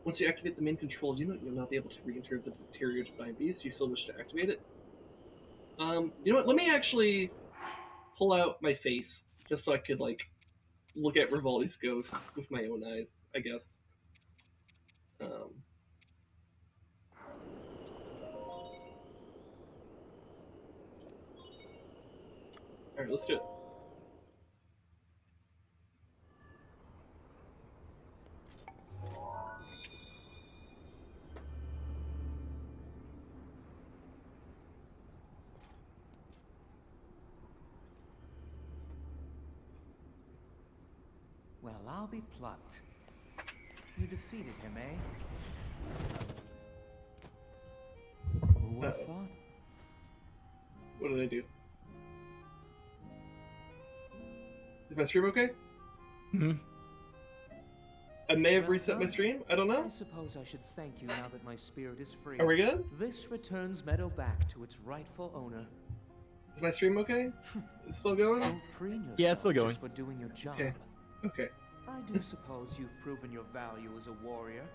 Once you activate the main control unit, you'll not be able to re-enter the interior Divine Beast. You still wish to activate it? You know what, let me actually pull out my face, just so I could, like, look at Revali's ghost with my own eyes, I guess. Alright, let's do it. Well, I'll be plucked. You defeated him, eh? Who would have thought? What did I do? Is my stream okay? Mm-hmm. I may have reset my stream. I don't know. I suppose I should thank you now that my spirit is free. Are we good? This returns Medoh back to its rightful owner. Is my stream okay? Is it still going? Don't preen yourself Yeah, it's still going. just for doing your job. Okay. Okay. I do suppose you've proven your value as a warrior.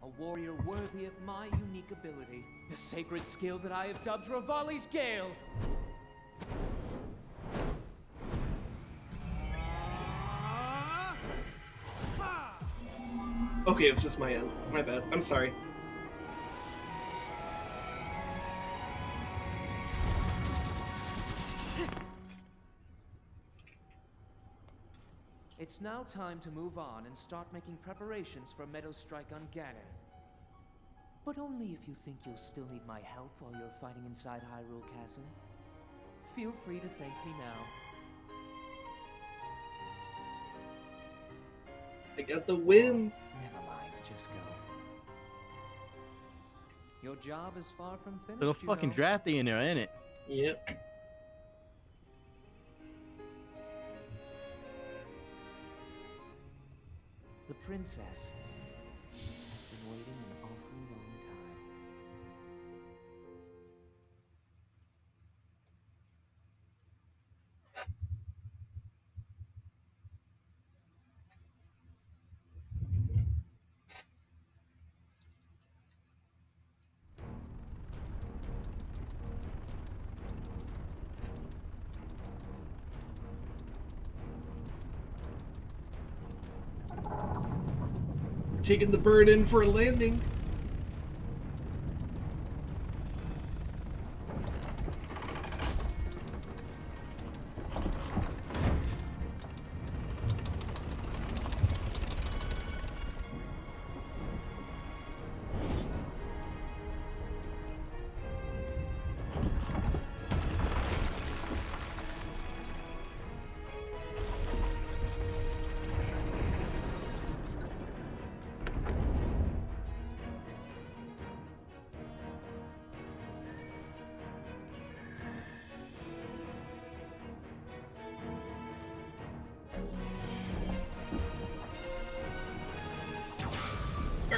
A warrior worthy of my unique ability. The sacred skill that I have dubbed Revali's Gale. Okay, it's just my end. My bad. I'm sorry. It's now time to move on and start making preparations for Medoh's strike on Ganon. But only if you think you'll still need my help while you're fighting inside Hyrule Castle. Feel free to thank me now. I got the win. Never mind, just go. Your job is far from finished. Little fucking drafty in there, ain't it? Yep. The princess has been waiting an awfully long time. Taking the bird in for a landing.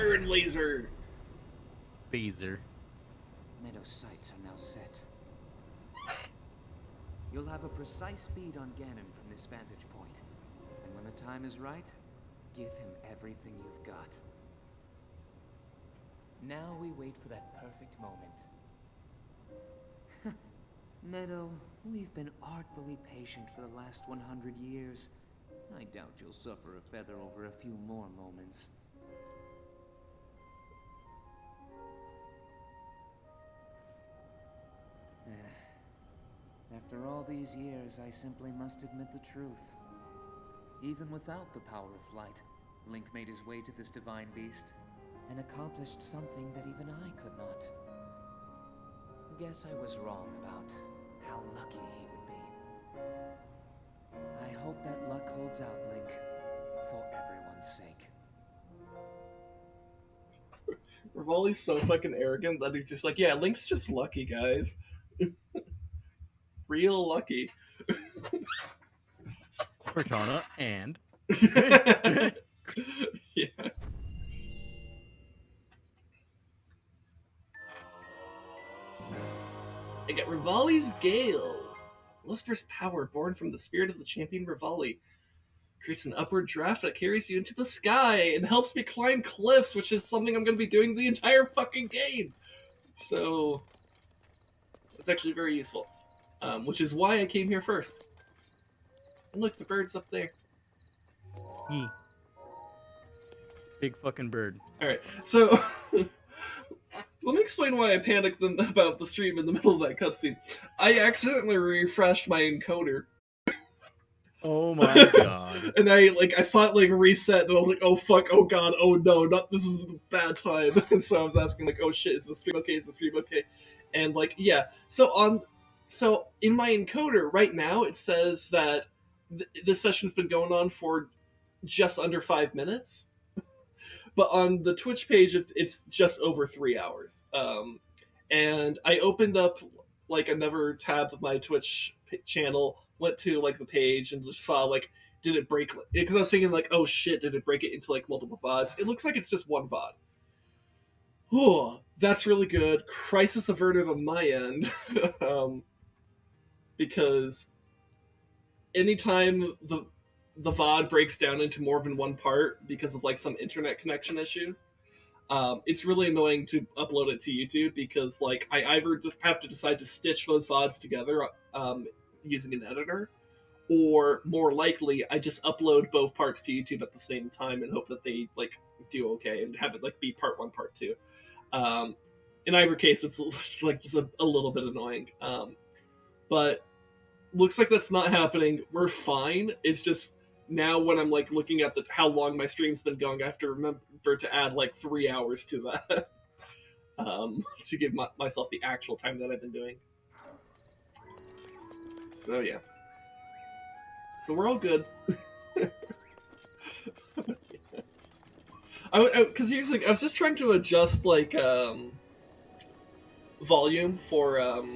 Burn laser! Phaser. Medoh's sights are now set. You'll have a precise speed on Ganon from this vantage point. And when the time is right, give him everything you've got. Now we wait for that perfect moment. Medoh, we've been artfully patient for the last 100 years. I doubt you'll suffer a feather over a few more moments. After all these years, I simply must admit the truth. Even without the power of flight, Link made his way to this Divine Beast and accomplished something that even I could not. Guess I was wrong about how lucky he would be. I hope that luck holds out, Link, for everyone's sake. Revali's so fucking arrogant that he's just like, yeah, Link's just lucky, guys. Real lucky. Cortana and Yeah. I get Revali's Gale. Lustrous power born from the spirit of the champion Revali. Creates an upward draft that carries you into the sky and helps me climb cliffs, which is something I'm going to be doing the entire fucking game. So, it's actually very useful. Which is why I came here first. And look, the bird's up there. Yee. Big fucking bird. Alright, so let me explain why I panicked about the stream in the middle of that cutscene. I accidentally refreshed my encoder. Oh my god. And I saw it reset and I was like, oh fuck, oh god, oh no, this is a bad time. And so I was asking oh shit, is the stream okay, is the stream okay? And yeah, so in my encoder right now it says that this session's been going on for just under 5 minutes. But on the Twitch page, it's just over 3 hours. And I opened up another tab of my Twitch channel, went to the page, and just saw did it break? Because I was thinking oh shit, did it break it into multiple VODs? It looks like it's just one VOD. Oh, that's really good. Crisis averted on my end, because anytime the VOD breaks down into more than one part because of some internet connection issue, it's really annoying to upload it to YouTube because I either just have to decide to stitch those VODs together using an editor, or more likely I just upload both parts to YouTube at the same time and hope that they do okay and have it be part 1, part 2. In either case, it's just a little bit annoying. But looks like that's not happening. We're fine. It's just now when I'm looking at how long my stream's been going, I have to remember to add 3 hours to that to give myself the actual time that I've been doing. So yeah. So we're all good. Because here's I was just trying to adjust volume for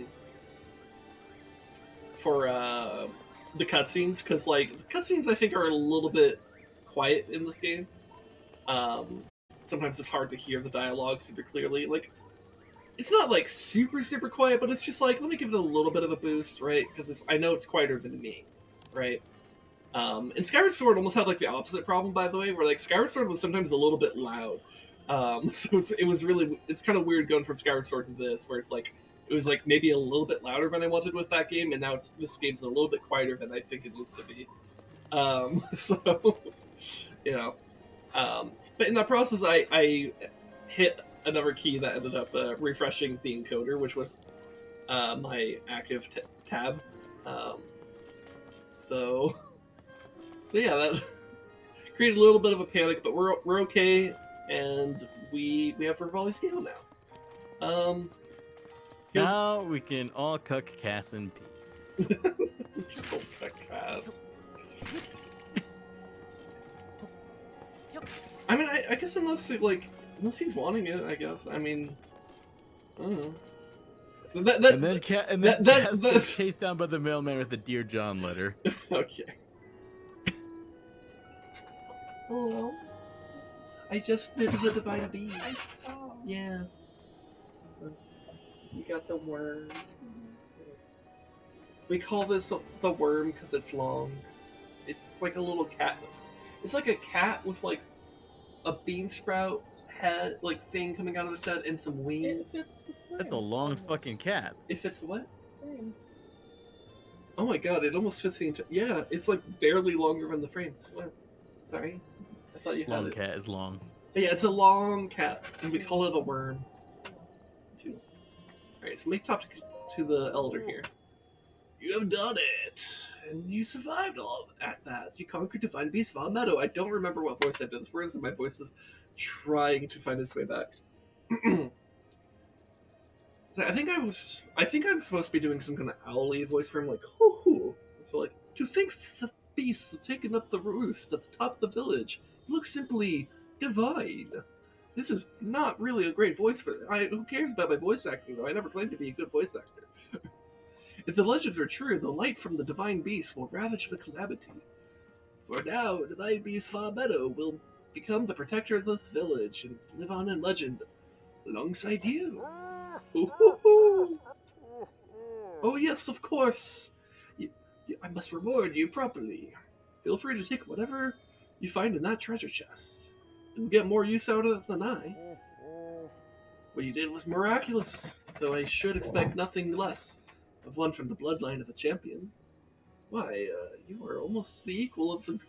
the cutscenes, because the cutscenes I think are a little bit quiet in this game. Sometimes it's hard to hear the dialogue super clearly. It's not super quiet, but it's just let me give it a little bit of a boost, right? Because I know it's quieter than me, right? And Skyward Sword almost had the opposite problem, by the way, where Skyward Sword was sometimes a little bit loud. So it's kind of weird going from Skyward Sword to this, where it was maybe a little bit louder than I wanted with that game, and now this game's a little bit quieter than I think it needs to be. So, you know. But in that process, I hit another key that ended up refreshing the encoder, which was my active tab. So yeah, that created a little bit of a panic, but we're okay, and we have Revali's Gale now. Now we can all cook Cass in peace. Cass. I mean, I guess unless he's wanting it, I guess. I mean, I don't know. And then Cass gets chased down by the mailman with a Dear John letter. Okay. Hello. I just did the Divine I Beast. saw. Yeah. So, you got the worm. We call this the worm because it's long. It's like a little cat. It's like a cat with like a bean sprout head, like thing coming out of its head, and some wings. That's a long fucking cat. If it's what? Frame. Oh my god! It almost fits the entire. Yeah, it's like barely longer than the frame. What? Sorry, I thought you had Long it. cat is long. Yeah, it's a long cat, and we call it a worm. Alright, so make talk to the elder here. You have done it! And you survived all at that. You conquered Divine Beast Vah Medoh. I don't remember what voice I did. For instance, my voice is trying to find its way back. So I think I'm supposed to be doing some kind of owly voice for him, like, hoo hoo. So like, to think the beast has taken up the roost at the top of the village. You look simply divine. This is not really a great voice for. Who cares about my voice acting, though? I never claimed to be a good voice actor. If the legends are true, the light from the Divine Beast will ravage the calamity. For now, Divine Beast Vah Medoh will become the protector of this village and live on in legend alongside you. Ooh. Oh yes, of course. I must reward you properly. Feel free to take whatever you find in that treasure chest. You'll get more use out of it than I. What you did was miraculous, though I should expect nothing less of one from the bloodline of a champion. Why, you are almost the equal of the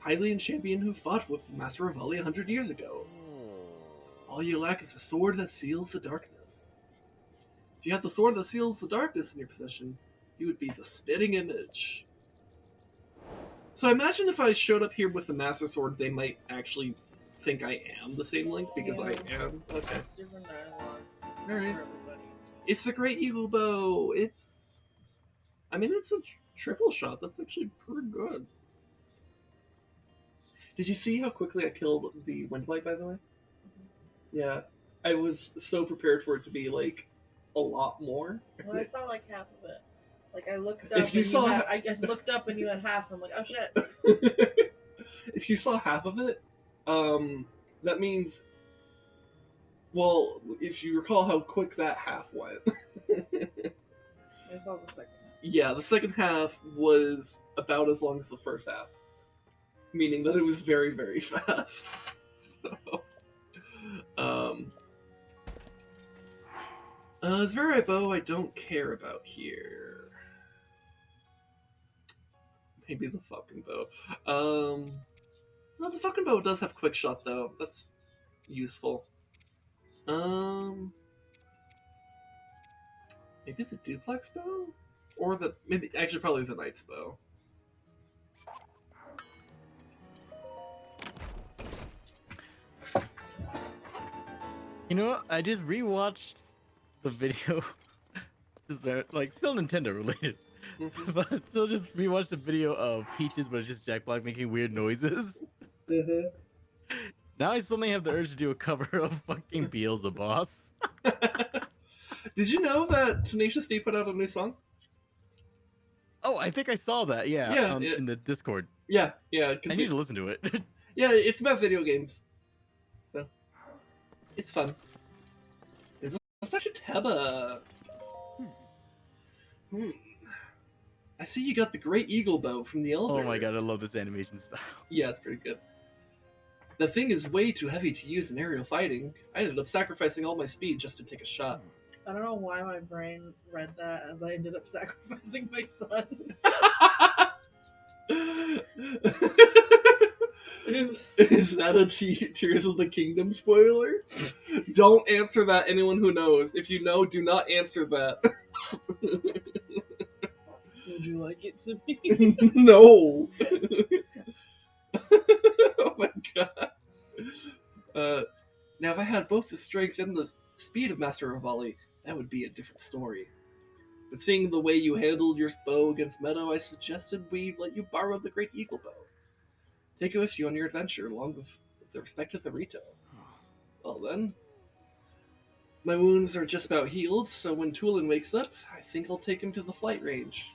Hylian champion who fought with Master Revali 100 years ago. All you lack is the sword that seals the darkness. If you had the sword that seals the darkness in your possession, you would be the spitting image. So I imagine if I showed up here with the Master Sword, they might actually think I am the same Link, because I am. Okay. It's different dialogue Alright. for everybody. It's the Great Eagle Bow. It's a triple shot. That's actually pretty good. Did you see how quickly I killed the Windblight, by the way? Yeah. I was so prepared for it to be, like, a lot more. Well, I saw like half of it. Like I looked up. If you saw, I just looked up and you had half. And I'm like, oh shit. If you saw half of it, that means. Well, if you recall how quick that half went. I saw the second half. Yeah, the second half was about as long as the first half, meaning that it was very, very fast. So, Zverai bow I don't care about here. Maybe the fucking bow. No, the fucking bow does have quick shot though. That's useful. Maybe the duplex bow, or probably the knight's bow. You know what? I just rewatched the video. Like, still Nintendo related. Mm-hmm. But still just rewatched the video of Peaches, but it's just Jack Black making weird noises. Mm-hmm. Now I suddenly have the urge to do a cover of fucking Beelzebub. Did you know that Tenacious D put out a new song? Oh, I think I saw that. Yeah, in the Discord. Yeah. I need to listen to it. Yeah, it's about video games, so it's fun. It's such a Teba. I see you got the Great Eagle Bow from the Elder. Oh my god, I love this animation style. Yeah, it's pretty good. The thing is way too heavy to use in aerial fighting. I ended up sacrificing all my speed just to take a shot. I don't know why my brain read that as I ended up sacrificing my son. Oops. Is that a Tears of the Kingdom spoiler? Don't answer that, anyone who knows. If you know, do not answer that. Would you like it to be? No! Oh my god. Now if I had both the strength and the speed of Master Revali, that would be a different story. But seeing the way you handled your bow against Medoh, I suggested we let you borrow the Great Eagle Bow. Take it with you on your adventure, along with the respect of the Rito. Well then, my wounds are just about healed, so when Tulin wakes up, I think I'll take him to the flight range.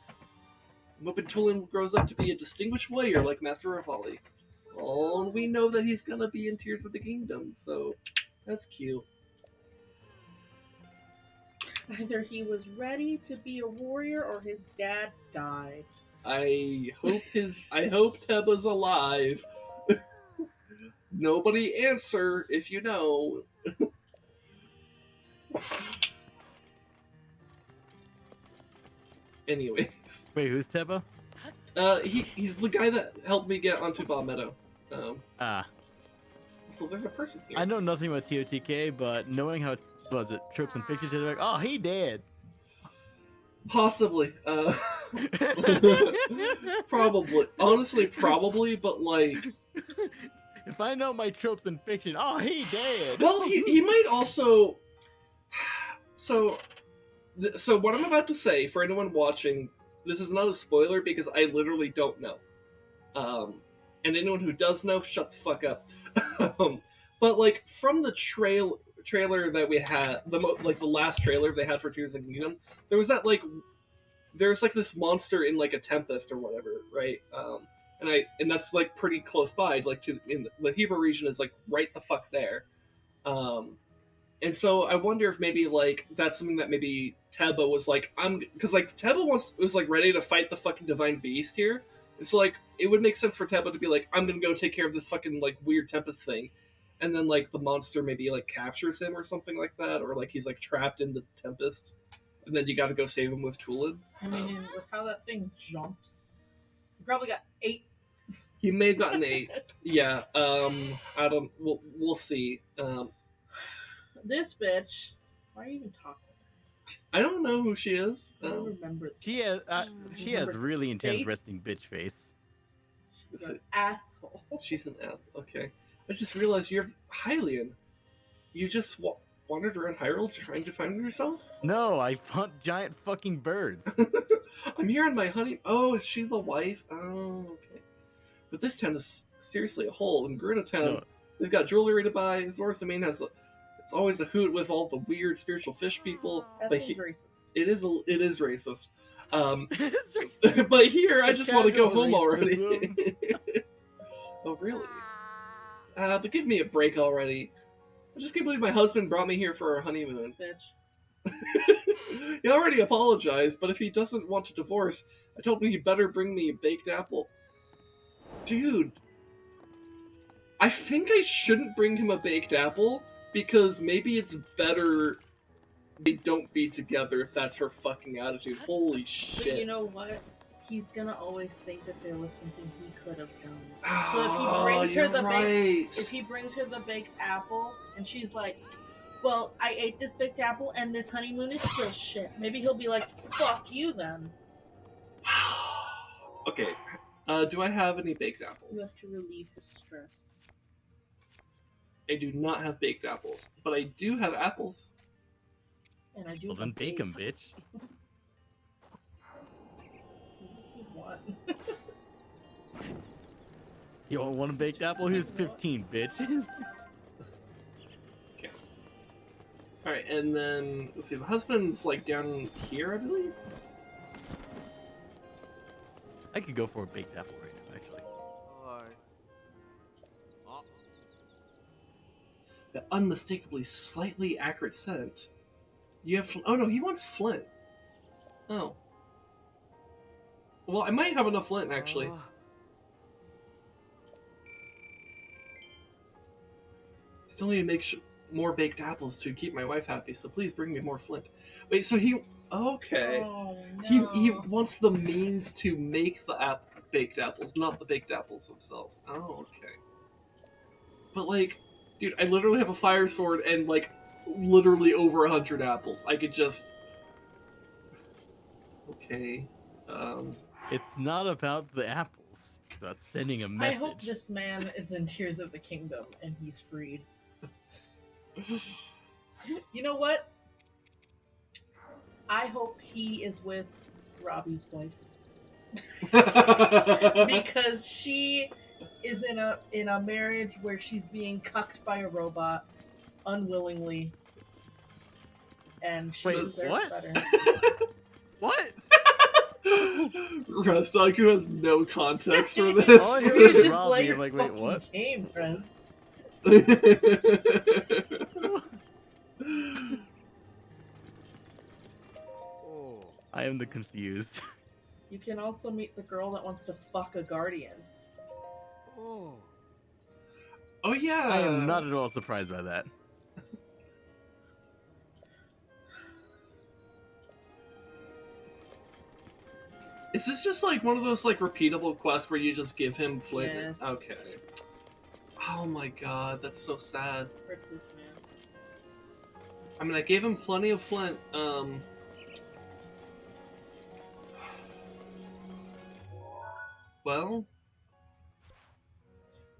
I'm hoping Tulin grows up to be a distinguished warrior like Master Revali. Oh, and we know that he's gonna be in Tears of the Kingdom, so that's cute. Either he was ready to be a warrior or his dad died. I hope Teba's alive. Nobody answer if you know. Anyways. Wait, who's Teba? He's the guy that helped me get onto Vah Medoh. So there's a person here. I know nothing about TotK, but knowing how was it tropes and pictures, they're like, oh, he dead. Possibly. Probably. Honestly, probably, but like... If I know my tropes in fiction, oh, he dead. Well, he might also... So what I'm about to say, for anyone watching, this is not a spoiler because I literally don't know. And anyone who does know, shut the fuck up. But like, from the trailer that we had, the last trailer they had for Tears of the Kingdom, there was this monster in like a tempest or whatever, right? And that's like pretty close by, like in the Hebra region is like right the fuck there. And so I wonder if maybe like that's something that maybe Teba was like, because like Teba was like ready to fight the fucking Divine Beast here, and so like it would make sense for Teba to be like, I'm gonna go take care of this fucking like weird tempest thing, and then like the monster maybe like captures him or something like that, or like he's like trapped in the tempest, and then you got to go save him with Tulin. I mean, with how that thing jumps, you probably got 8. He may have gotten 8. Yeah. I don't. We'll see. This bitch. Why are you even talking? I don't know who she is. I don't remember. She has really intense resting bitch face. She's an asshole. She's an ass. Okay. I just realized you're Hylian. You just wandered around Hyrule trying to find yourself? No, I hunt giant fucking birds. I'm here on my honey. Oh, is she the wife? Oh, okay. But this town is seriously a hole. In Gerudo Town, they've got jewelry to buy. Zora's Domain has it's always a hoot with all the weird spiritual fish people. That seems racist. It is racist. But here, I just want to go home already. Oh, really? But give me a break already. I just can't believe my husband brought me here for our honeymoon. Bitch. He already apologized, but if he doesn't want to divorce, I told him he better bring me a baked apple. Dude. I think I shouldn't bring him a baked apple, because maybe it's better they don't be together if that's her fucking attitude. Holy shit. But you know what? He's gonna always think that there was something he could have done. So if he brings her the baked apple, and she's like, "Well, I ate this baked apple, and this honeymoon is still shit." Maybe he'll be like, "Fuck you, then." Okay. Do I have any baked apples? You have to relieve his stress. I do not have baked apples, but I do have apples. And I do. Well, then bake them, bitch. What? You want one baked apple? Here's 15, bitch. Okay. Alright, and then, let's see, the husband's, like, down here, I believe? I could go for a baked apple right now, actually. The unmistakably slightly accurate scent. You have... Oh, no, he wants flint. Oh. Well, I might have enough flint, actually. Still need to make more baked apples to keep my wife happy, so please bring me more flint. Wait, so he... Okay. Oh, no. He wants the means to make the baked apples, not the baked apples themselves. Oh, okay. But, like, dude, I literally have a fire sword and, like, literally over 100 apples. I could just... Okay. It's not about the apples. It's about sending a message. I hope this man is in Tears of the Kingdom and he's freed. You know what? I hope he is with Robbie's wife. Because she is in a marriage where she's being cucked by a robot unwillingly. And she deserves better. What? Restoku has no context for All I this. hear You is should Robbie, play I'm your like, wait, fucking what? game, Press. Oh. I am the confused. You can also meet the girl that wants to fuck a guardian. Oh. Oh yeah. I am not at all surprised by that. Is this just like one of those like repeatable quests where you just give him flint? Yes. Okay. Oh my god, that's so sad. Rip this man. I mean, I gave him plenty of flint. Well,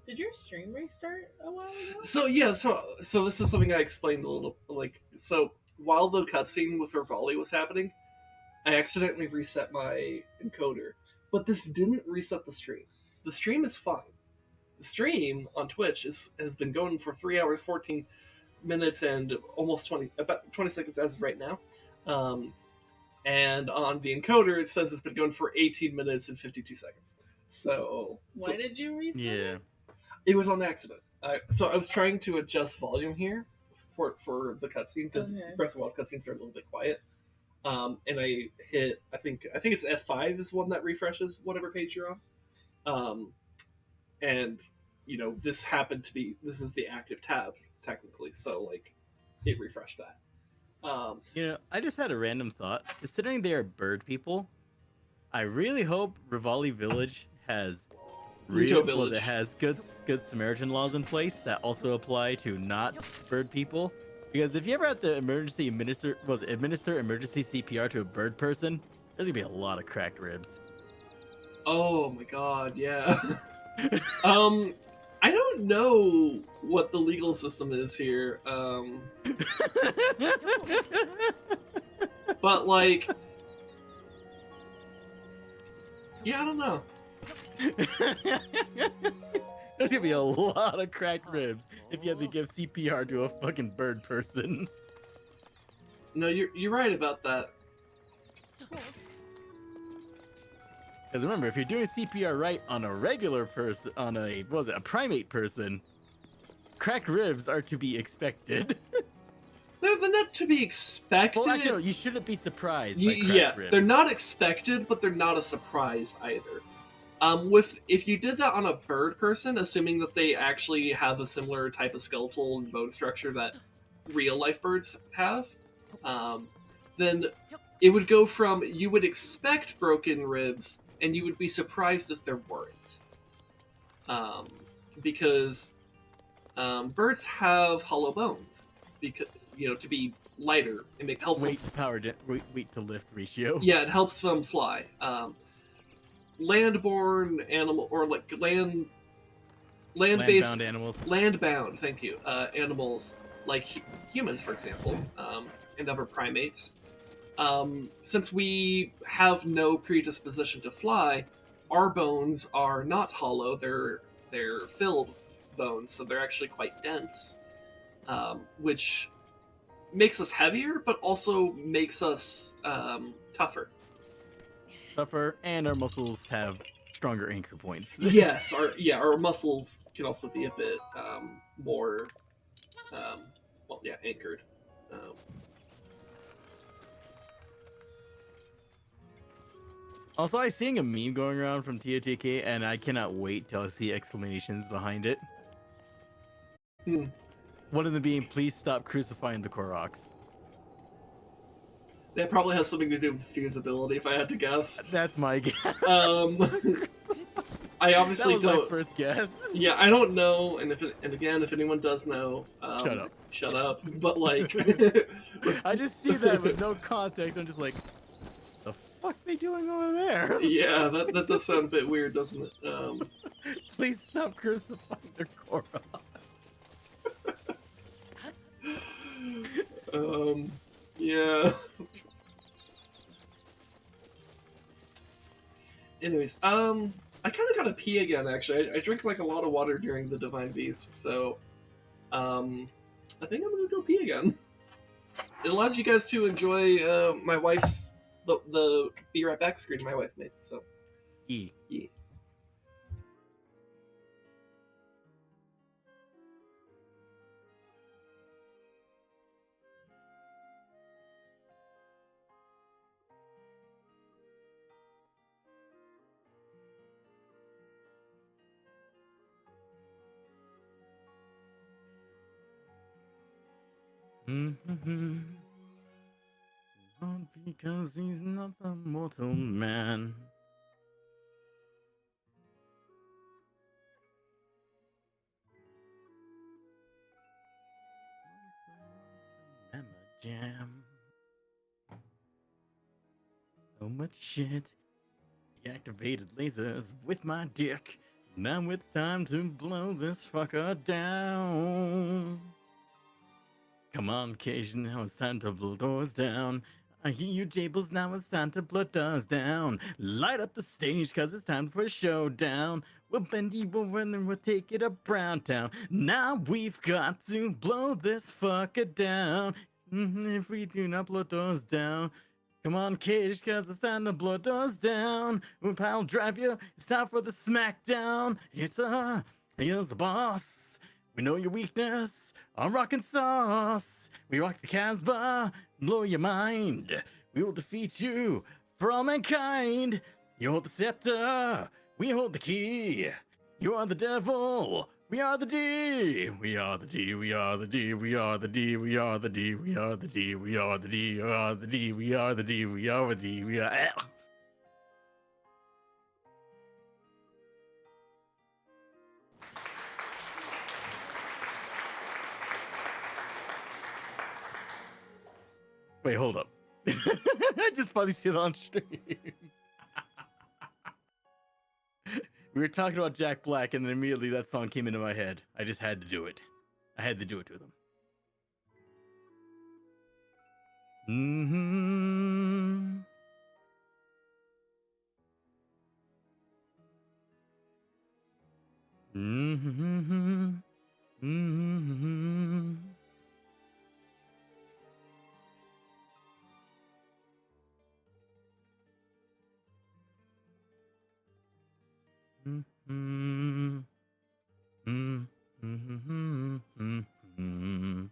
Did your stream restart a while ago? so yeah, so this is something I explained a little. Like, so while the cutscene with Revali was happening, I accidentally reset my encoder, but this didn't reset the stream. The stream is fine. The stream on Twitch has been going for 3 hours, 14 minutes, and almost about 20 seconds as of right now. And on the encoder, it says it's been going for 18 minutes and 52 seconds. So Why did you reset? Yeah. it was on accident. So I was trying to adjust volume here for the cutscene because Okay. Breath of the Wild cutscenes are a little bit quiet. And I hit, I think it's F5 is one that refreshes whatever page you're on. And you know, this is the active tab technically, so like it refreshed that. You know, I just had a random thought. Considering they are bird people, I really hope Revali Village has Rito real, Village. it has good Samaritan laws in place that also apply to not bird people. Because if you ever have to administer emergency CPR to a bird person, there's gonna be a lot of cracked ribs. Oh my god, yeah. I don't know what the legal system is here. But like, yeah, I don't know. There's gonna be a lot of cracked ribs if you have to give CPR to a fucking bird person. No, you're right about that. Because remember, if you're doing CPR right on a regular person, on a primate person, cracked ribs are to be expected. They're not to be expected. Well, actually, no, you shouldn't be surprised by cracked Yeah, ribs. they're not expected, but they're not a surprise either. If you did that on a bird person, assuming that they actually have a similar type of skeletal and bone structure that real life birds have, then it would go from you would expect broken ribs and you would be surprised if there weren't, because birds have hollow bones because to be lighter and it helps weight to lift ratio. Yeah, it helps them fly. Landborn animal or like land-based Landbound animals. Landbound, thank you. Animals like humans, for example, and other primates. Since we have no predisposition to fly, our bones are not hollow. They're filled bones, so they're actually quite dense, which makes us heavier, but also makes us tougher. Tougher, and our muscles have stronger anchor points. Yes, our muscles can also be a bit more, anchored. Also, I'm seeing a meme going around from TotK, and I cannot wait till I see explanations behind it. One of them being, "Please stop crucifying the Koroks." That probably has something to do with fusibility, if I had to guess. That's my guess. I obviously that was don't. my first guess. Yeah, I don't know, and again, if anyone does know, Shut up. But like, I just see that with no context. I'm just like, the fuck are they doing over there? yeah, that does sound a bit weird, doesn't it? Please stop crucifying the Korok. Yeah. Anyways, I kind of gotta pee again. Actually, I drink like a lot of water during the Divine Beast, so I think I'm gonna go pee again. It allows you guys to enjoy my wife's the be right back screen my wife made. So E. yeah. Mm-hmm. Not because he's not a mortal man. Emma Jam. So much shit. Deactivated lasers with my dick. Now it's time to blow this fucker down. Come on, Cajun, now it's time to blow doors down. I hear you, Jables, now it's time to blow doors down. Light up the stage, cause it's time for a showdown. We'll bend you over and then we'll take it up Brown Town. Now we've got to blow this fucker down. If we do not blow doors down. Come on, Cage, cause it's time to blow doors down. We'll pile drive you, it's time for the smackdown. Here's the boss. We know your weakness, our rockin' sauce. We rock the Casbah, blow your mind. We will defeat you for all mankind. You hold the scepter, we hold the key. You are the devil, we are the D. We are the D, we are the D, we are the D, we are the D, we are the D, we are the D, we are the D, we are the D, we are the D, we are. Wait, hold up. I just finally see it on stream. We were talking about Jack Black, and then immediately that song came into my head. I just had to do it. I had to do it to them. Mm-hmm. Mm-hmm. Mm-hmm. Mm-hmm. Mm-hmm. Mm-hmm.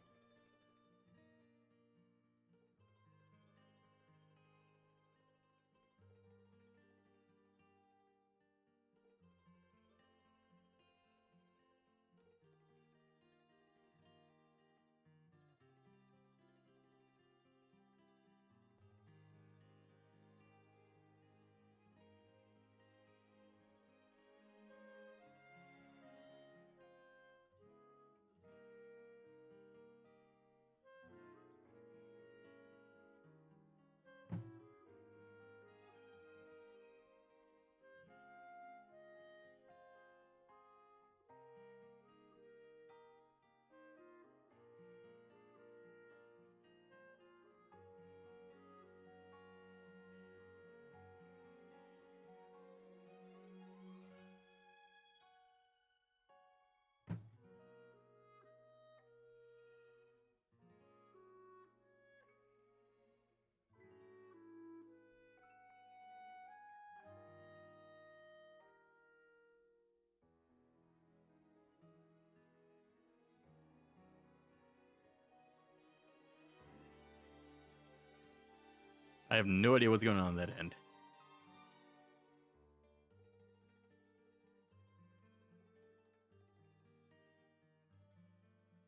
I have no idea what's going on that end.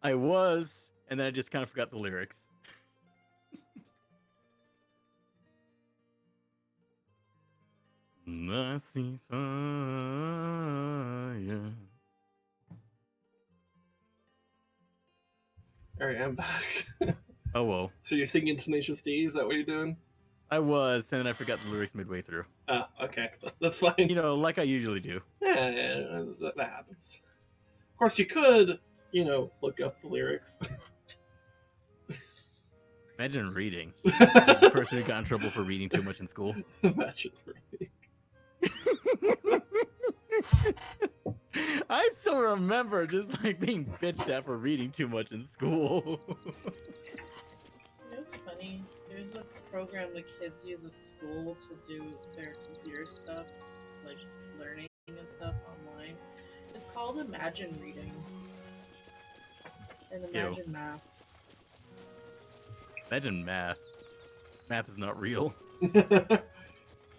I was, and then I just kind of forgot the lyrics. I see fire. Alright, I'm back. Oh, well. So you're singing Tenacious D? Is that what you're doing? I was, and then I forgot the lyrics midway through. Oh, okay. That's fine. You know, like I usually do. Yeah, that happens. Of course, you could, look up the lyrics. Imagine reading. Like the person who got in trouble for reading too much in school. Imagine reading. I still remember just like being bitched at for reading too much in school. It's funny. There's a program the kids use at school to do their computer stuff, like learning and stuff online. It's called Imagine Reading and Imagine Math. Imagine math. Math is not real.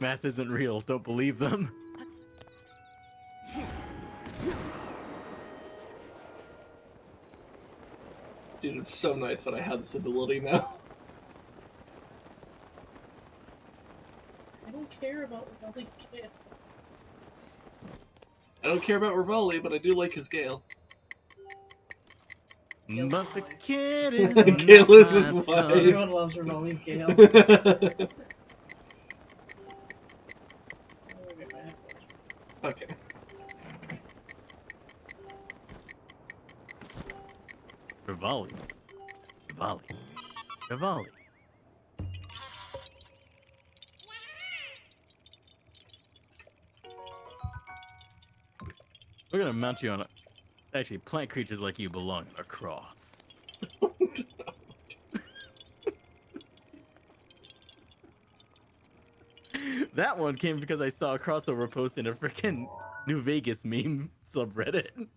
Math isn't real. Don't believe them. Dude, it's so nice when I have this ability now. I don't care about Revali's kid. I don't care about Revali, but I do like his Gale. Gale's But the my wife. kid is Gale not is his my wife. son. Everyone loves Revali's Gale. Okay. Revali. Revali. Revali. We're gonna mount you on a... Actually, plant creatures like you belong on a cross. That one came because I saw a crossover post in a freaking New Vegas meme subreddit.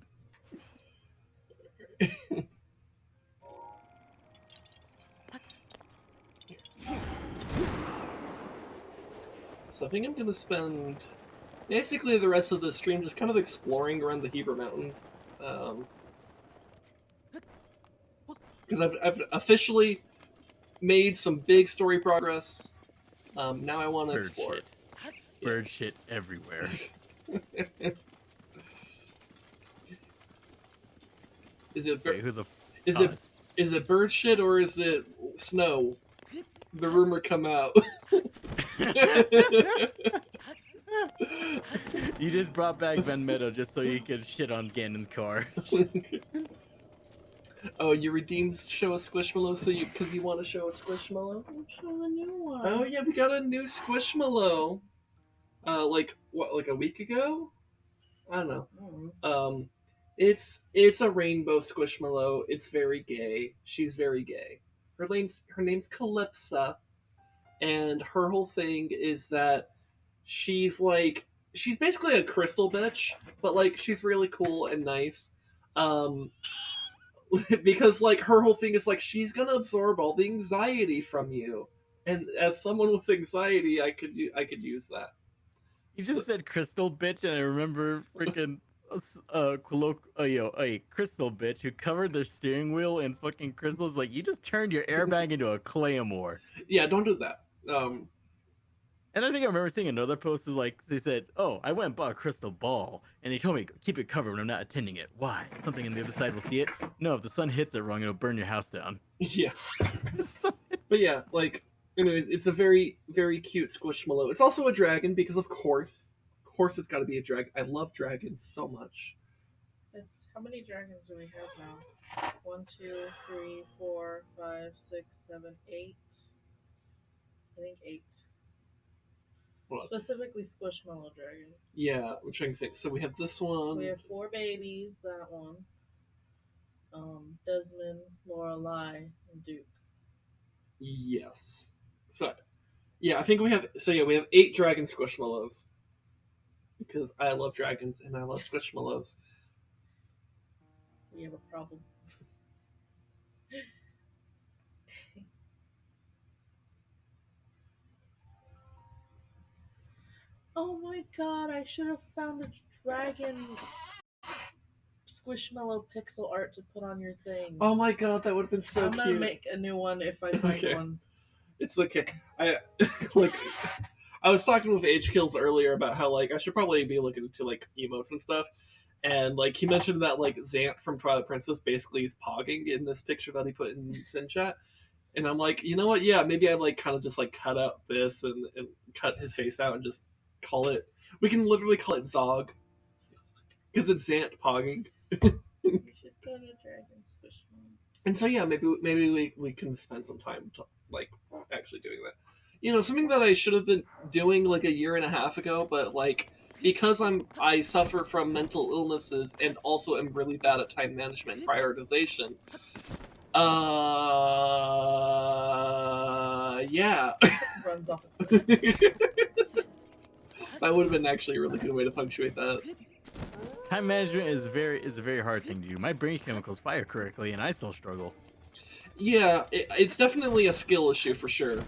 So I think I'm gonna spend basically the rest of the stream just kind of exploring around the Hebra Mountains. Because I've officially made some big story progress. Now I want to Bird explore. shit. Bird shit everywhere. Is it Wait, who the... is oh, it it's- is it bird shit or is it snow? The rumor come out. You just brought back Vah Medoh just so you could shit on Ganon's car. Oh, you redeemed show a Squishmallow so because you want to show a Squishmallow? Show the new one. Oh yeah, we got a new Squishmallow. Like what, like a week ago? I don't know. Mm. It's a rainbow Squishmallow. It's very gay. She's very gay. Her name's Calypsa, and her whole thing is that she's basically a crystal bitch, but like she's really cool and nice. Because like her whole thing is like she's gonna absorb all the anxiety from you, and as someone with anxiety, I could use that. You just said crystal bitch, and I remember freaking a crystal bitch who covered their steering wheel in fucking crystals. Like, you just turned your airbag into a claymore. Yeah, don't do that. And I think I remember seeing another post is like they said, "Oh, I went and bought a crystal ball, and they told me keep it covered when I'm not attending it. Why? Something on the other side will see it. No, if the sun hits it wrong, it'll burn your house down." Yeah. But yeah, like, anyways, it's a very, very cute Squishmallow. It's also a dragon because, of course, it's got to be a dragon. I love dragons so much. It's how many dragons do we have now? 1, 2, 3, 4, 5, 6, 7, 8. I think 8. What? Specifically Squishmallow dragons. Yeah, I'm trying to think. So we have this one. We have 4 babies, that one. Desmond, Lorelei, and Duke. Yes. So, yeah, I think we have 8 dragon Squishmallows. Because I love dragons and I love Squishmallows. We have a problem. Oh my god, I should have found a dragon Squishmallow pixel art to put on your thing. Oh my god, that would have been so I'm cute. gonna make a new one if I find Okay. one. It's okay. I like. I was talking with H Kills earlier about how like I should probably be looking into like emotes and stuff, and like he mentioned that like Zant from Twilight Princess basically is pogging in this picture that he put in Sin Chat, and I'm like, you know what? Yeah, maybe I like kind of just like cut out this and cut his face out and just call it. We can literally call it Zog, because it's Zant pogging. We should go to Dragon Squishmallow. And so yeah, maybe we can spend some time like actually doing that. You know, something that I should have been doing like a year and a half ago, but like because I suffer from mental illnesses and also am really bad at time management and prioritization. Yeah. runs off a cliff. That would have been actually a really good way to punctuate that. Time management is a very hard thing to do. My brain chemicals fire correctly, and I still struggle. Yeah, it's definitely a skill issue for sure.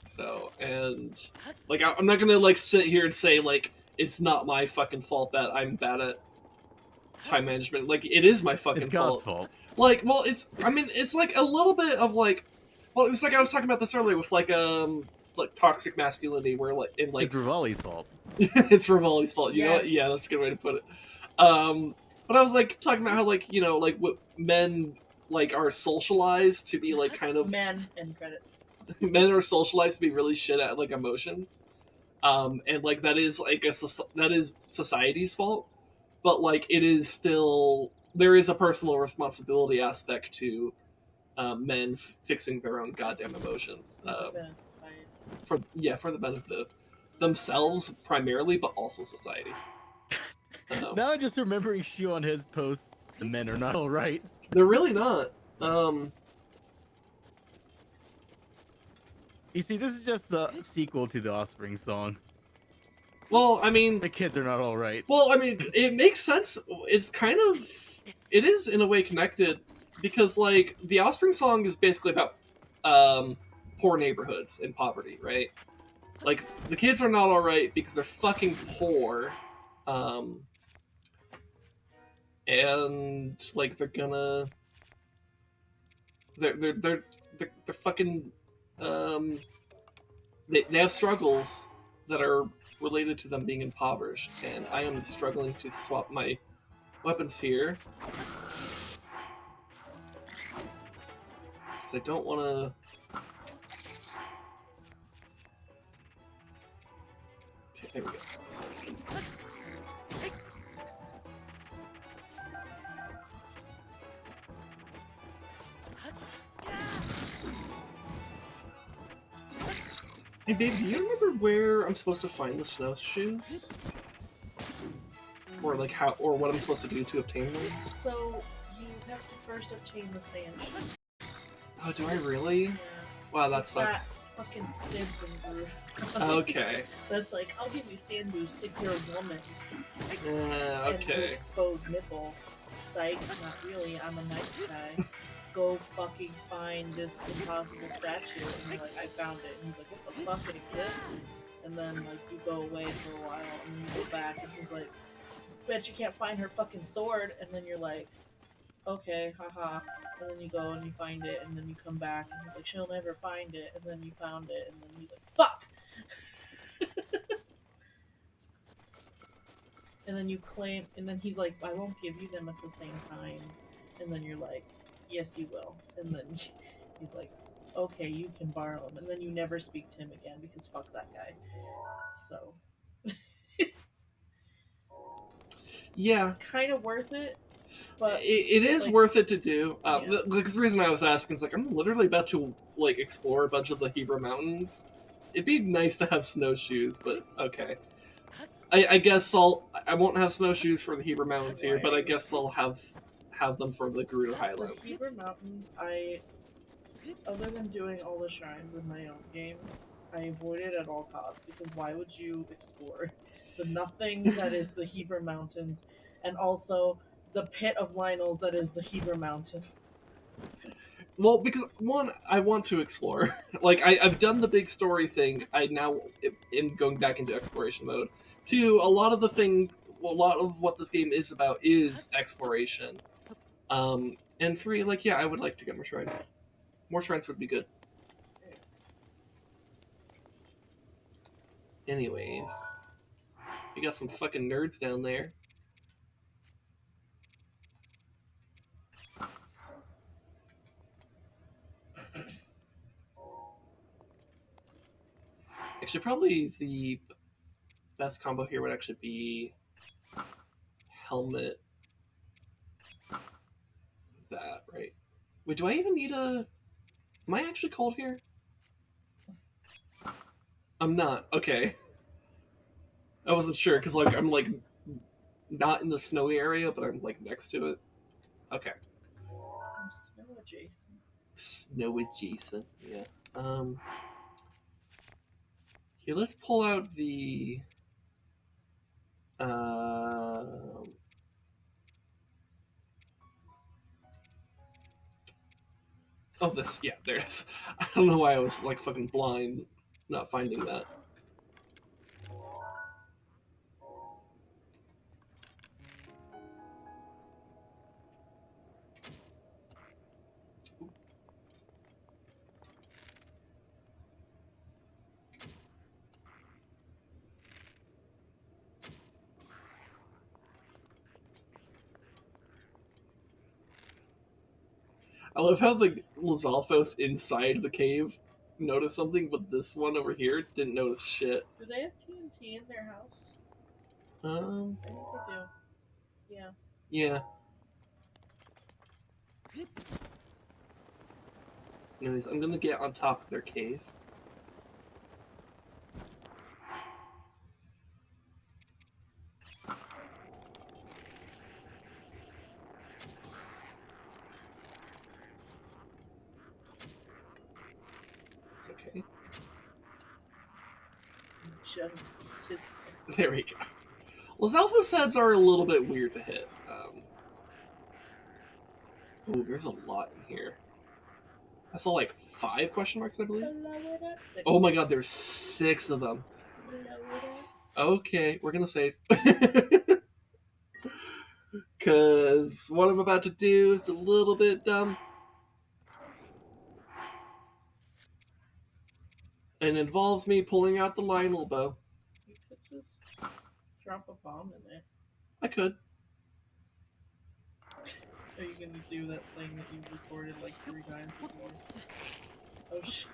So, and like I'm not gonna like sit here and say like it's not my fucking fault that I'm bad at time management. Like it is my fucking It's God's fault. Like, well, it's like a little bit of like, well, it's like I was talking about this earlier with like toxic masculinity, where like in like It's Revali's fault. it's Revali's fault. You know what? Yes. Yeah, that's a good way to put it. But I was like talking about how like like what men like are socialized to be like kind of Men and credits. men are socialized to be really shit at like emotions, and like that is like that is society's fault, but like it is still there is a personal responsibility aspect to men fixing their own goddamn emotions for the benefit of themselves primarily, but also society. Now I'm just remembering Shio on his post. The men are not all right. They're really not. You see, this is just the sequel to the Offspring song. Well, I mean, The kids are not all right. well, I mean, it makes sense. It's kind of, it is in a way connected because like the Offspring song is basically about poor neighborhoods and poverty, right? Like the kids are not all right because they're fucking poor, and like they're fucking they have struggles that are related to them being impoverished, and I am struggling to swap my weapons here because I don't want to. Okay, there we go. Hey babe, do you remember where I'm supposed to find the snowshoes? Or like how, or what I'm supposed to do to obtain them? So you have to first obtain the sand shoes. Oh, do I really? Yeah. Wow, that It's sucks. that fucking Sid from Groove. Okay. That's like, I'll give you sand boots if you're a woman. And Okay. exposed nipple. Psych, not really, I'm a nice guy. Go fucking find this impossible statue. And you're like, I found it. And he's like, what the fuck, it exists? And then like you go away for a while and then you go back and he's like, bet you can't find her fucking sword. And then you're like, okay, haha. And then you go and you find it and then you come back and he's like, she'll never find it. And then you found it and then he's like, fuck! And then you claim, and then he's like, I won't give you them at the same time. And then you're like, yes, you will. And then he's like, okay, you can borrow them. And then you never speak to him again because fuck that guy. So. Yeah. Kind of worth it, but. It is like, worth it to do. yeah. Because the reason I was asking is like, I'm literally about to like explore a bunch of the Hebra Mountains. It'd be nice to have snowshoes, but okay. I guess I won't have snowshoes for the Hebra Mountains here, but I guess I'll have them for the Gerudo Highlands. The Hebra Mountains, other than doing all the shrines in my own game, I avoided at all costs because why would you explore the nothing that is the Hebra Mountains and also the pit of Lionel's that is the Hebra Mountains? Well, because one, I want to explore. Like I've done the big story thing. I now am going back into exploration mode. Two, a lot of what this game is about is exploration. And three, like yeah, I would like to get more shrines. More shrines would be good. Anyways, we got some fucking nerds down there. Actually, probably the best combo here would actually be helmet. That, right? Wait, do I even need a... Am I actually cold here? I'm not. Okay. I wasn't sure, because like I'm like not in the snowy area, but I'm like next to it. Okay. I'm snow adjacent. Snow adjacent, yeah. Okay, let's pull out the. Oh, this. Yeah, there it is. I don't know why I was like fucking blind, not finding that. I love how the Lizalfos inside the cave noticed something, but this one over here didn't notice shit. Do they have TNT in their house? I think they do. Yeah. Yeah. Anyways, I'm gonna get on top of their cave. It's okay. Just sit There we go. Lizalfos heads are a little bit weird to hit. Oh, there's a lot in here. I saw like 5 question marks, I believe. Lower it up. 6. Oh my god, there's 6 of them. Lower it up. Okay, we're gonna save. Because what I'm about to do is a little bit dumb. And involves me pulling out the Lionel bow. You could just drop a bomb in it. I could. Are you gonna do that thing that you recorded like 3 times before? Oh shit.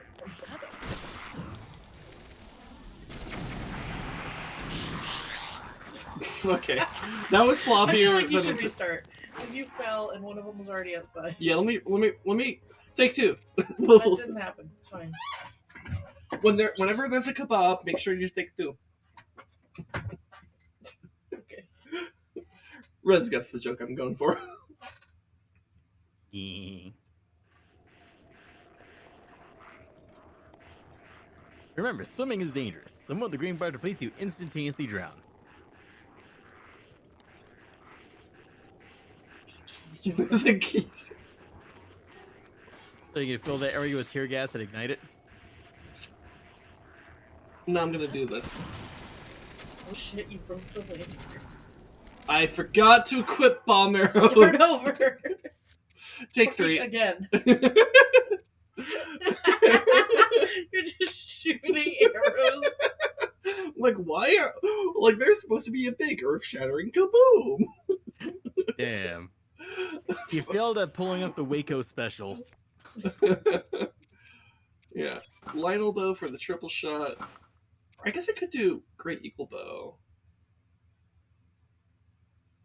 Okay. That was I sloppier feel like you than should restart. Because you fell and one of them was already outside. Yeah, let me take 2. That didn't happen. It's fine. Whenever there's a kebab, make sure you take 2. Okay. Red's gets the joke I'm going for. Yeah. Remember, swimming is dangerous. The moment the green bar depletes, you instantaneously drown. There's a keys. So you can fill that area with tear gas and ignite it? No, I'm gonna do this. Oh shit, you broke the lantern. I forgot to equip bomb arrows. Start over. Take 3. Again. You're just shooting arrows. Like, why are... Like, there's supposed to be a big earth-shattering kaboom. Damn. You failed at pulling up the Waco special. Yeah. Lionel bow for the triple shot. I guess I could do Great Eagle bow.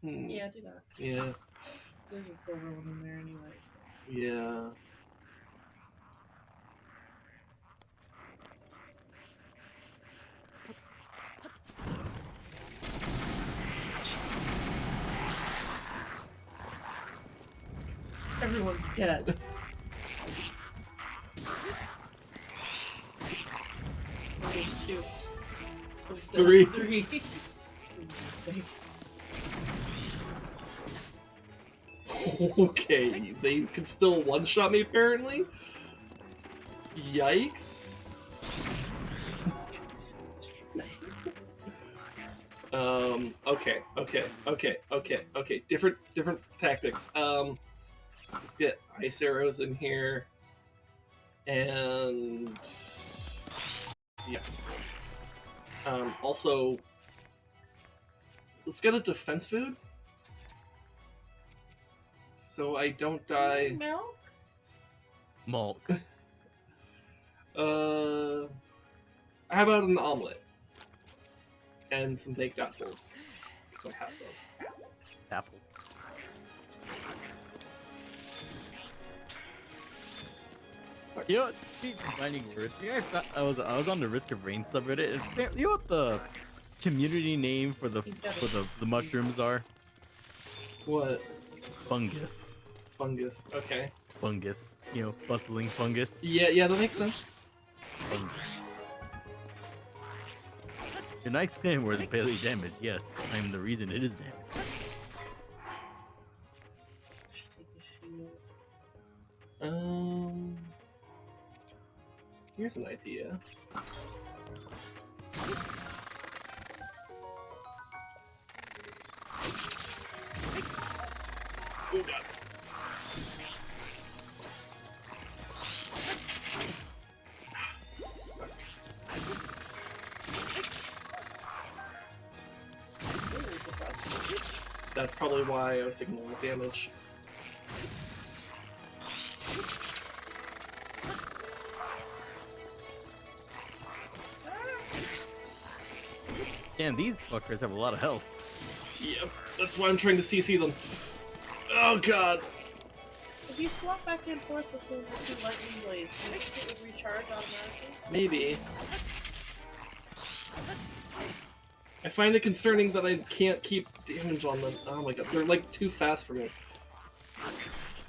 Yeah, do that. Yeah. There's a silver one in there anyway. Yeah. Everyone's dead. There's 2. There's 3. 3. It was a mistake. Okay, they can still one-shot me, apparently? Yikes. Nice. Okay. Different tactics. Let's get ice arrows in here. And... yeah. Also... let's get a defense food. So I don't die... Milk? Malk. How about an omelet? And some baked apples. So I have them. Apples. You know what? Finding words. You know, I was on the Risk of Rain subreddit. And you know what the community name for the mushrooms are? What? Fungus. Fungus. Okay. Fungus. You know, bustling fungus. Yeah, that makes sense. Fungus. Your knight's claymore is barely damaged. Yes, I am the reason it is damaged. Take a shield. Here's an idea. Oh god. That's probably why I was taking more damage. Damn, these fuckers have a lot of health. Yep, that's why I'm trying to CC them. Oh god. If you swap back and forth between the two lightning blades, do you think it would recharge automatically? Maybe. I find it concerning that I can't keep damage on them. Oh my god, they're like too fast for me.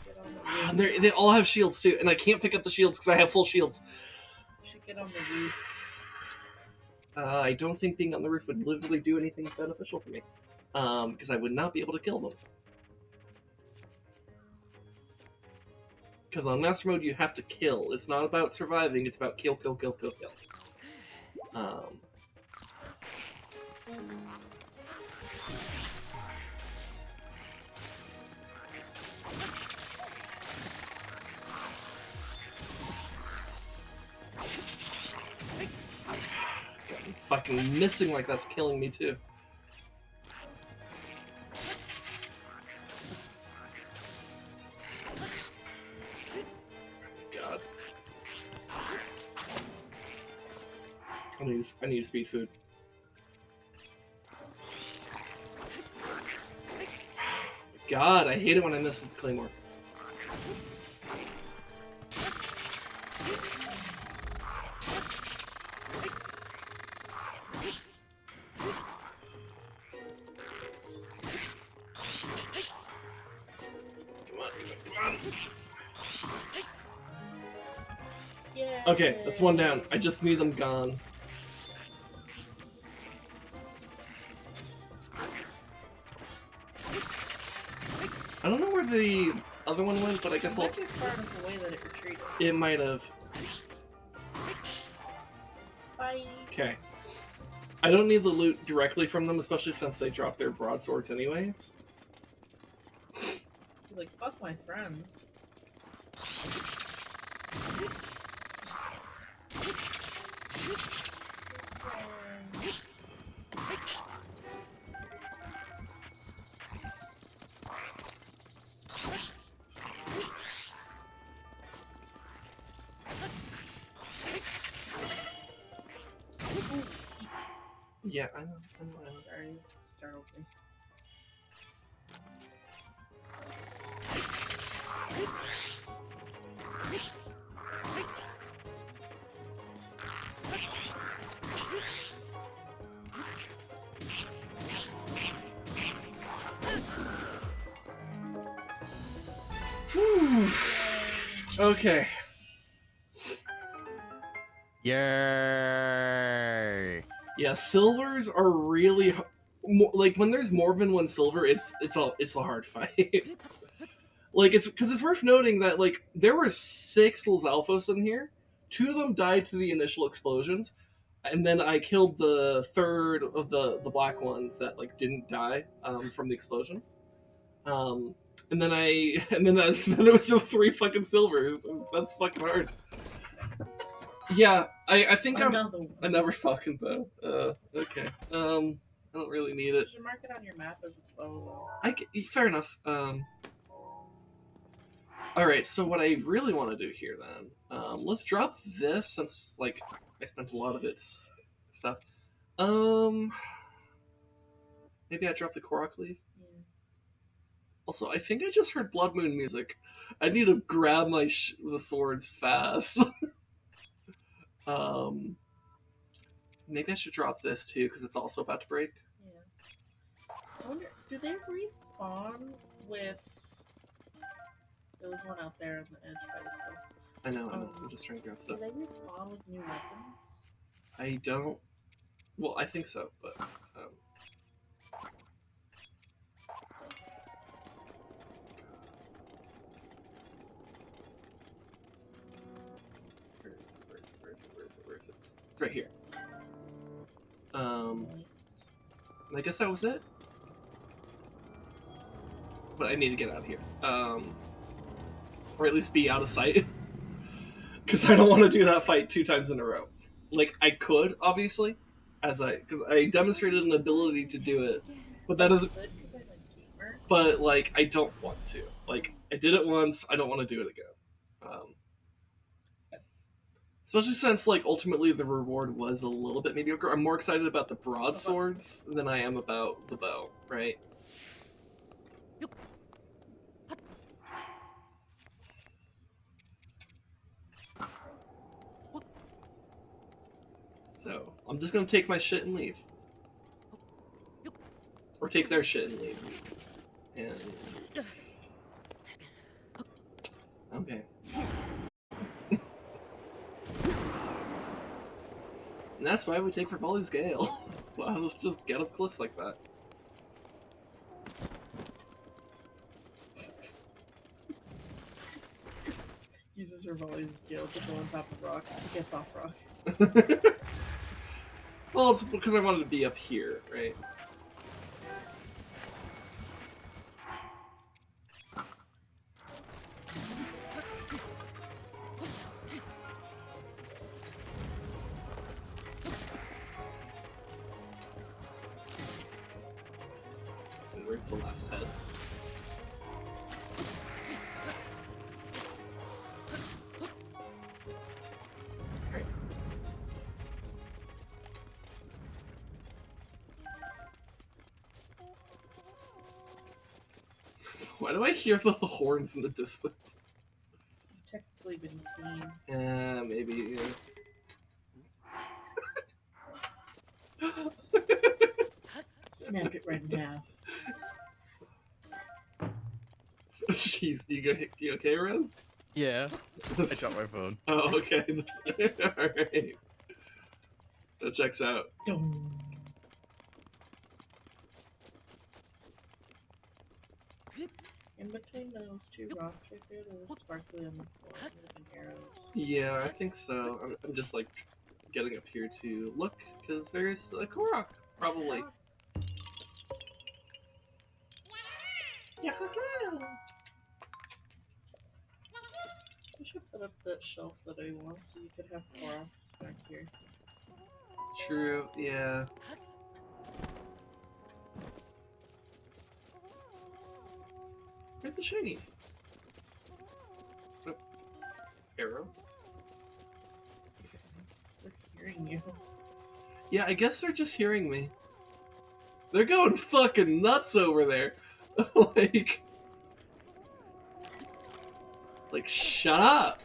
Get on the roof. They all have shields too, and I can't pick up the shields because I have full shields. You should get on the roof. I don't think being on the roof would literally do anything beneficial for me. Because I would not be able to kill them. Because on Master Mode you have to kill. It's not about surviving, it's about kill, kill, kill, kill, kill. I'm fucking missing like that's killing me too. God. I need speed food. God, I hate it when I miss with Claymore. Yeah. Okay, that's one down. I just need them gone. I don't know where the other one went, but I guess I'll... Might be far enough away that it retreated. It might have. Bye. Okay. I don't need the loot directly from them, especially since they drop their broadswords anyways. Like, fuck my friends. Yeah, I know. Sorry, start over. Okay. Yay! Yeah, silvers are really like when there's more than one silver, it's a hard fight. Like it's because it's worth noting that like there were 6 Lizalfos in here. 2 of them died to the initial explosions, and then I killed the third of the black ones that like didn't die from the explosions. And then then it was just 3 fucking silvers. That's fucking hard. Yeah, I think Another one. another fucking bow. Okay. I don't really need it. You should mark it on your map as a bow. Fair enough. All right. So what I really want to do here then, let's drop this since like I spent a lot of its stuff. Maybe I drop the Korok leaf. Yeah. Also, I think I just heard Blood Moon music. I need to grab my the swords fast. Maybe I should drop this too because it's also about to break. Yeah. I wonder, do they respawn with... There was one out there on the edge by the cliff. I know. I'm just trying to grab Do stuff. they respawn with new weapons? I don't Well, I think so, but where is it? It's right here. Nice. I guess that was it. But I need to get out of here. Or at least be out of sight. Because I don't want to do that fight 2 times in a row. Like, I could, obviously, because I demonstrated an ability to do it, but that doesn't. Good, 'cause I like gamer. But like, I don't want to. Like, I did it once. I don't want to do it again. Especially since, like, ultimately the reward was a little bit mediocre. I'm more excited about the broadswords than I am about the bow, right? So, I'm just gonna take my shit and leave. Or take their shit and leave. And... Okay. And that's why we take Revali's Gale. Wow, let's just get up cliffs like that. Uses her volley's skill to go on top of rock, gets off rock. Well, it's because I wanted to be up here, right? And where's the last head? Alright. Why do I hear the horns in the distance? You've technically been seen. Maybe, yeah. Snap it right in half. Jeez, you okay, Rez? Yeah. I dropped my phone. Oh, okay. Alright. That checks out. Dum. In between those 2 rocks right there, there's sparkly on the floor and arrows. Yeah, I think so. I'm just like getting up here to look because there's a Korok, probably. Yeah. I should put up that shelf that I want so you could have rocks back here. True. Yeah. Where's the shinies? Oh. Arrow. They're hearing you. Yeah, I guess they're just hearing me. They're going fucking nuts over there. Like, shut up.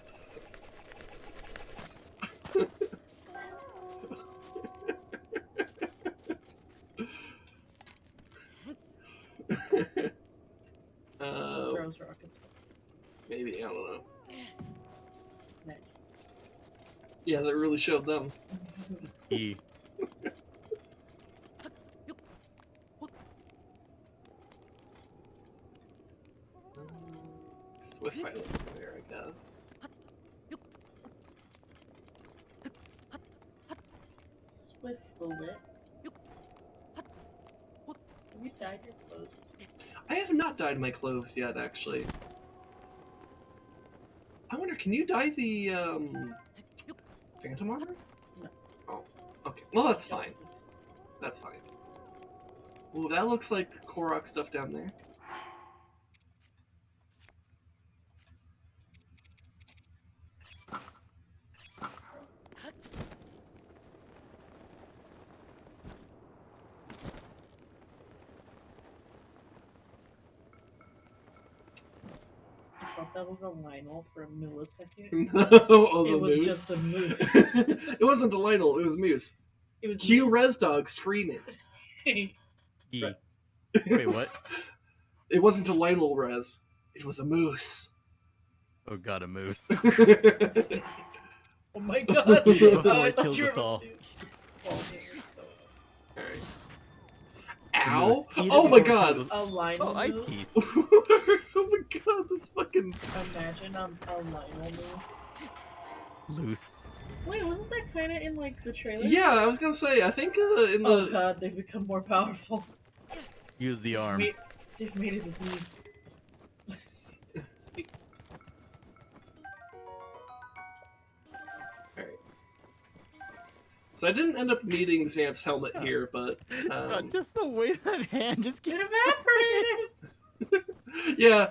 Throws rockets. Maybe, I don't know. Nice. Yeah, that really showed them. E. Swift fight over there, I guess. Swift bullet. Have you dyed your clothes? I have not dyed my clothes yet, actually. I wonder, can you dye the, Phantom armor? No. Oh, okay. Well, that's fine. That's fine. Well, that looks like Korok stuff down there. I thought that was a Lionel for a millisecond. Oh, the It was moose? just a moose. It wasn't a Lionel, it was Moose. It was Cue moose. Res Dog screaming. E. Right. Wait, what? It wasn't a Lionel Res. It was a moose. Oh god, a moose. Oh my god! Before I it thought kills you were us all. about to- Ow! Eat it Oh my before it god! kills us. A Lionel Oh, ice moose? keys. Oh my god, this fucking... Imagine a Lionel moose. Loose. Wait, wasn't that kind of in like the trailer? Yeah, I was gonna say, I think in the... Oh god, they've become more powerful. Use the arm. They've made it a beast. Alright. So I didn't end up needing Xamp's helmet here, but... God, just the way that hand just It gets... evaporated!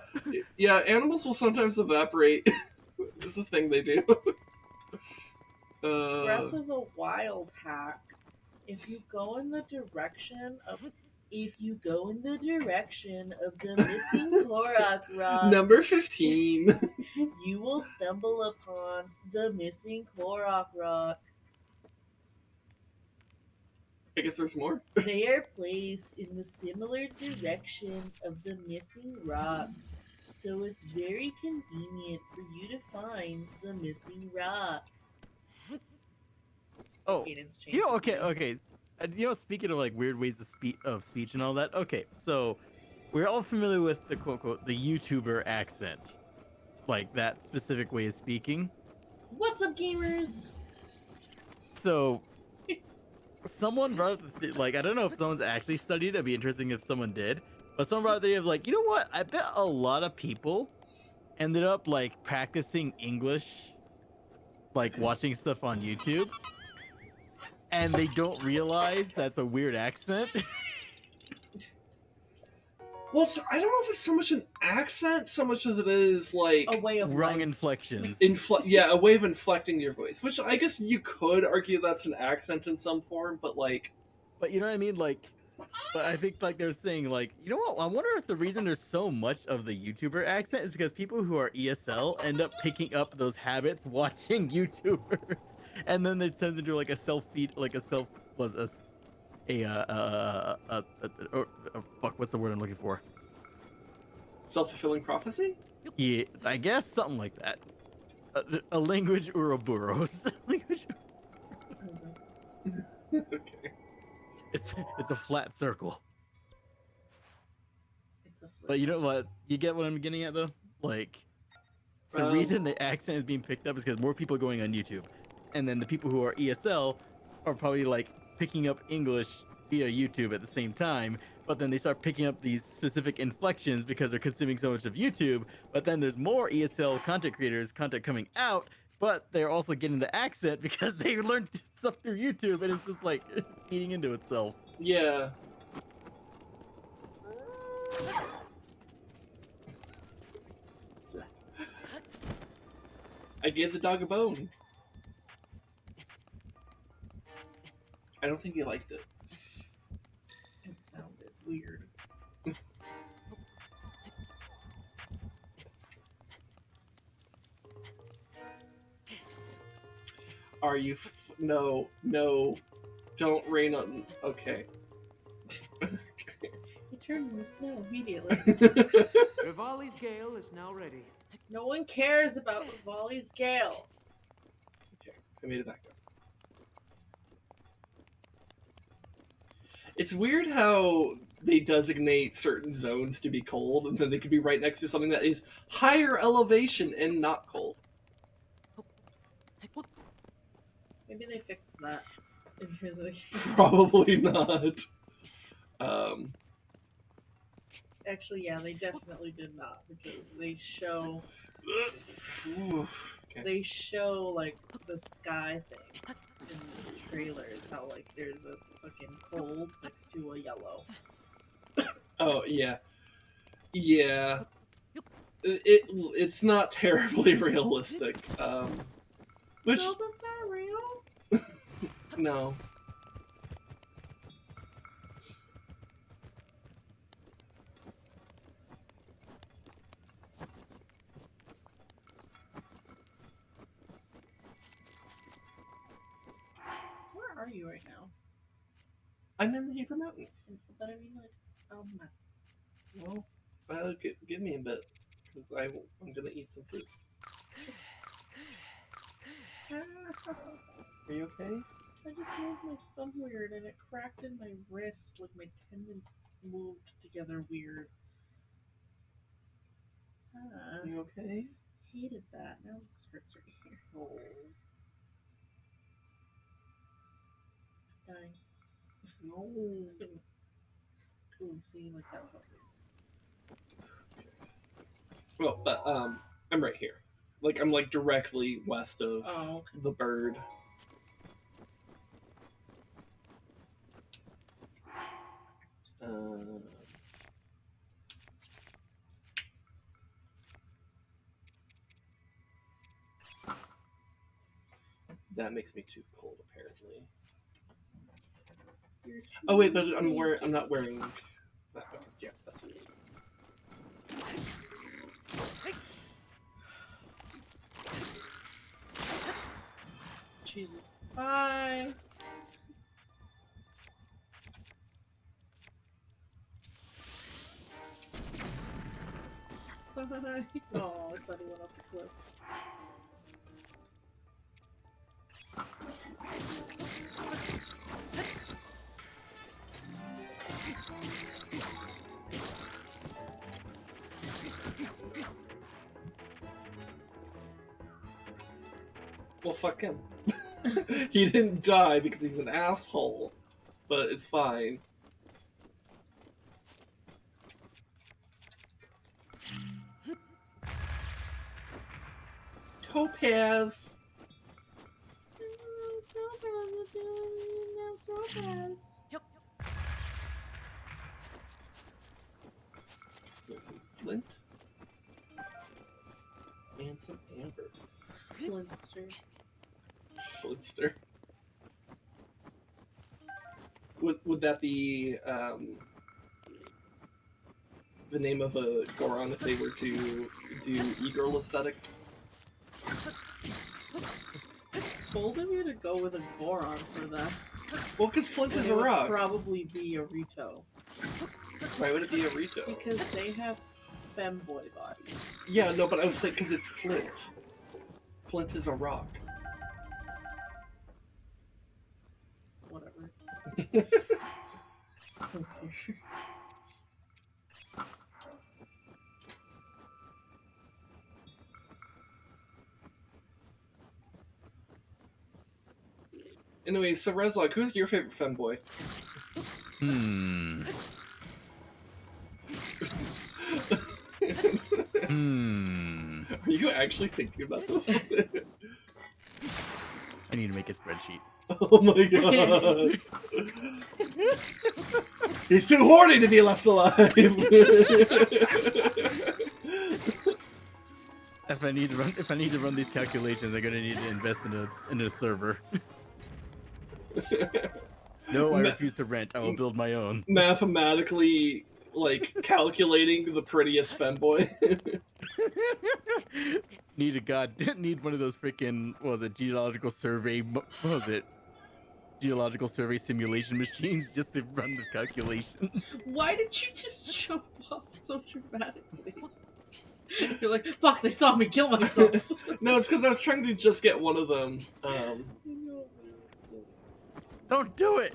yeah, animals will sometimes evaporate. It's a thing they do. Breath of the Wild hack. If you go in the direction of the missing Korok rock, Number 15. you will stumble upon the missing Korok rock. I guess there's more. They are placed in the similar direction of the missing rock, so it's very convenient for you to find the missing rock. Oh, Cadence you know, changes. okay. You know, speaking of like weird ways of speech and all that. Okay, so we're all familiar with the quote unquote the YouTuber accent, like that specific way of speaking. What's up, gamers? So someone brought up like I don't know if someone's actually studied. It'd be interesting if someone did, but someone brought up the idea of like, you know what? I bet a lot of people ended up like practicing English, like watching stuff on YouTube. And they don't realize that's a weird accent. Well, I don't know if it's so much an accent, so much as it is like A way of Wrong life. inflections. a way of inflecting your voice. Which I guess you could argue that's an accent in some form, but like, But you know what I mean? Like, but I think like they're saying like, you know what? I wonder if the reason there's so much of the YouTuber accent is because people who are ESL end up picking up those habits watching YouTubers, and then it turns into like a self-feed, like a self was fuck, what's the word I'm looking for? self-fulfilling prophecy. Yeah, I guess something like that. A language Ouroboros. Language. Okay. It's a flat circle. It's a flip. But you know what? You get what I'm getting at though? Like the reason the accent is being picked up is because more people are going on YouTube. And then the people who are ESL are probably like picking up English via YouTube at the same time, but then they start picking up these specific inflections because they're consuming so much of YouTube. But then there's more ESL content creators, content coming out, but they're also getting the accent because they learned stuff through YouTube, and it's just like eating into itself. Yeah. Slap. I gave the dog a bone. I don't think he liked it. It sounded weird. Are you? No, don't rain on. Okay. It turned into snow immediately. Revali's gale is now ready. No one cares about Revali's gale. Okay, I made it back up. It's weird how they designate certain zones to be cold, and then they could be right next to something that is higher elevation and not cold. Maybe they fixed that in terms of the Probably not. Actually, yeah, they definitely did not because they show Okay. they show like the sky things in the trailers. How like there's a fucking cold next to a yellow. Oh yeah, yeah. It's not terribly realistic. Which Zelda's not real. no. Where are you right now? I'm in the Hebra Mountains. But I mean, like, Well, give me a bit, because I'm gonna eat some food. Are you okay? I just moved my thumb weird and it cracked in my wrist, like my tendons moved together weird. You okay? Hated that. Now it hurts right here. Oh. Dying. No. Cool, see, like that felt good. Well, but I'm right here. Like I'm like directly west of Oh, okay. the bird. That makes me too cold, apparently. Oh wait, but I'm not wearing. Okay, yeah, that's what. Jesus. Bye. Bye. Oh, I thought he went off the cliff. Well, fuck him. He didn't die because he's an asshole, but it's fine. Topaz. Let's get some flint and some amber. Flinster. Flintster. Would that be the name of a Goron if they were to do e-girl aesthetics? Bold of you to go with a Goron for that. Well, because Flint is It a would rock. probably be a Rito. Why would it be a Rito? Because they have femboy bodies. Yeah, no, but I was saying because it's Flint. Flint is a rock. Whatever. Okay. Anyway, so Reslog, who's your favorite femboy? Are you actually thinking about this? I need to make a spreadsheet. Oh my god. He's too horny to be left alive. If I need to run these calculations, I'm gonna need to invest in a server. No, I refuse to rent. I will build my own. Mathematically, like, calculating the prettiest femboy. Need one of those freaking, geological survey, geological survey simulation machines just to run the calculations. Why did you just jump off so dramatically? You're like, fuck, they saw me kill myself. No, it's because I was trying to just get one of them. Don't do it!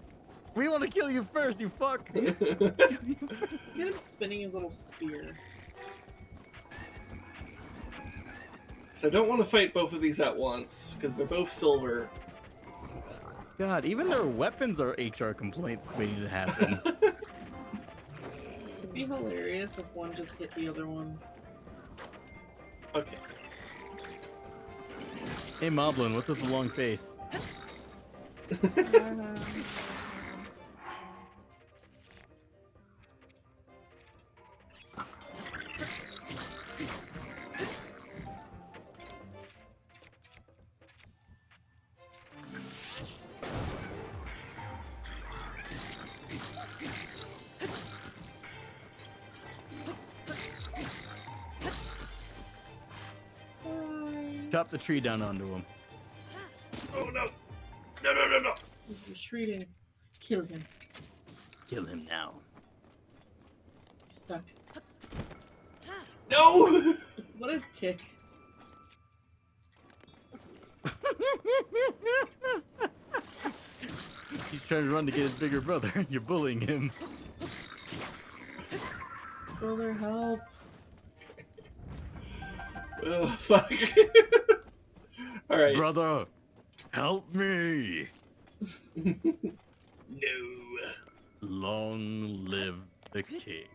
We want to kill you first, you fuck! Get him spinning his little spear. So I don't want to fight both of these at once, because they're both silver. God, even their weapons are HR complaints waiting to happen. It'd be hilarious if one just hit the other one. Okay. Hey Moblin, what's with the long face? Chop the tree down onto him. Oh no! No, no, no, no! He's retreating. Kill him. Kill him now. He's stuck. No! What a tick. He's trying to run to get his bigger brother, and you're bullying him. Brother, help. Oh, fuck. Alright. Brother, help me. No. Long live the king.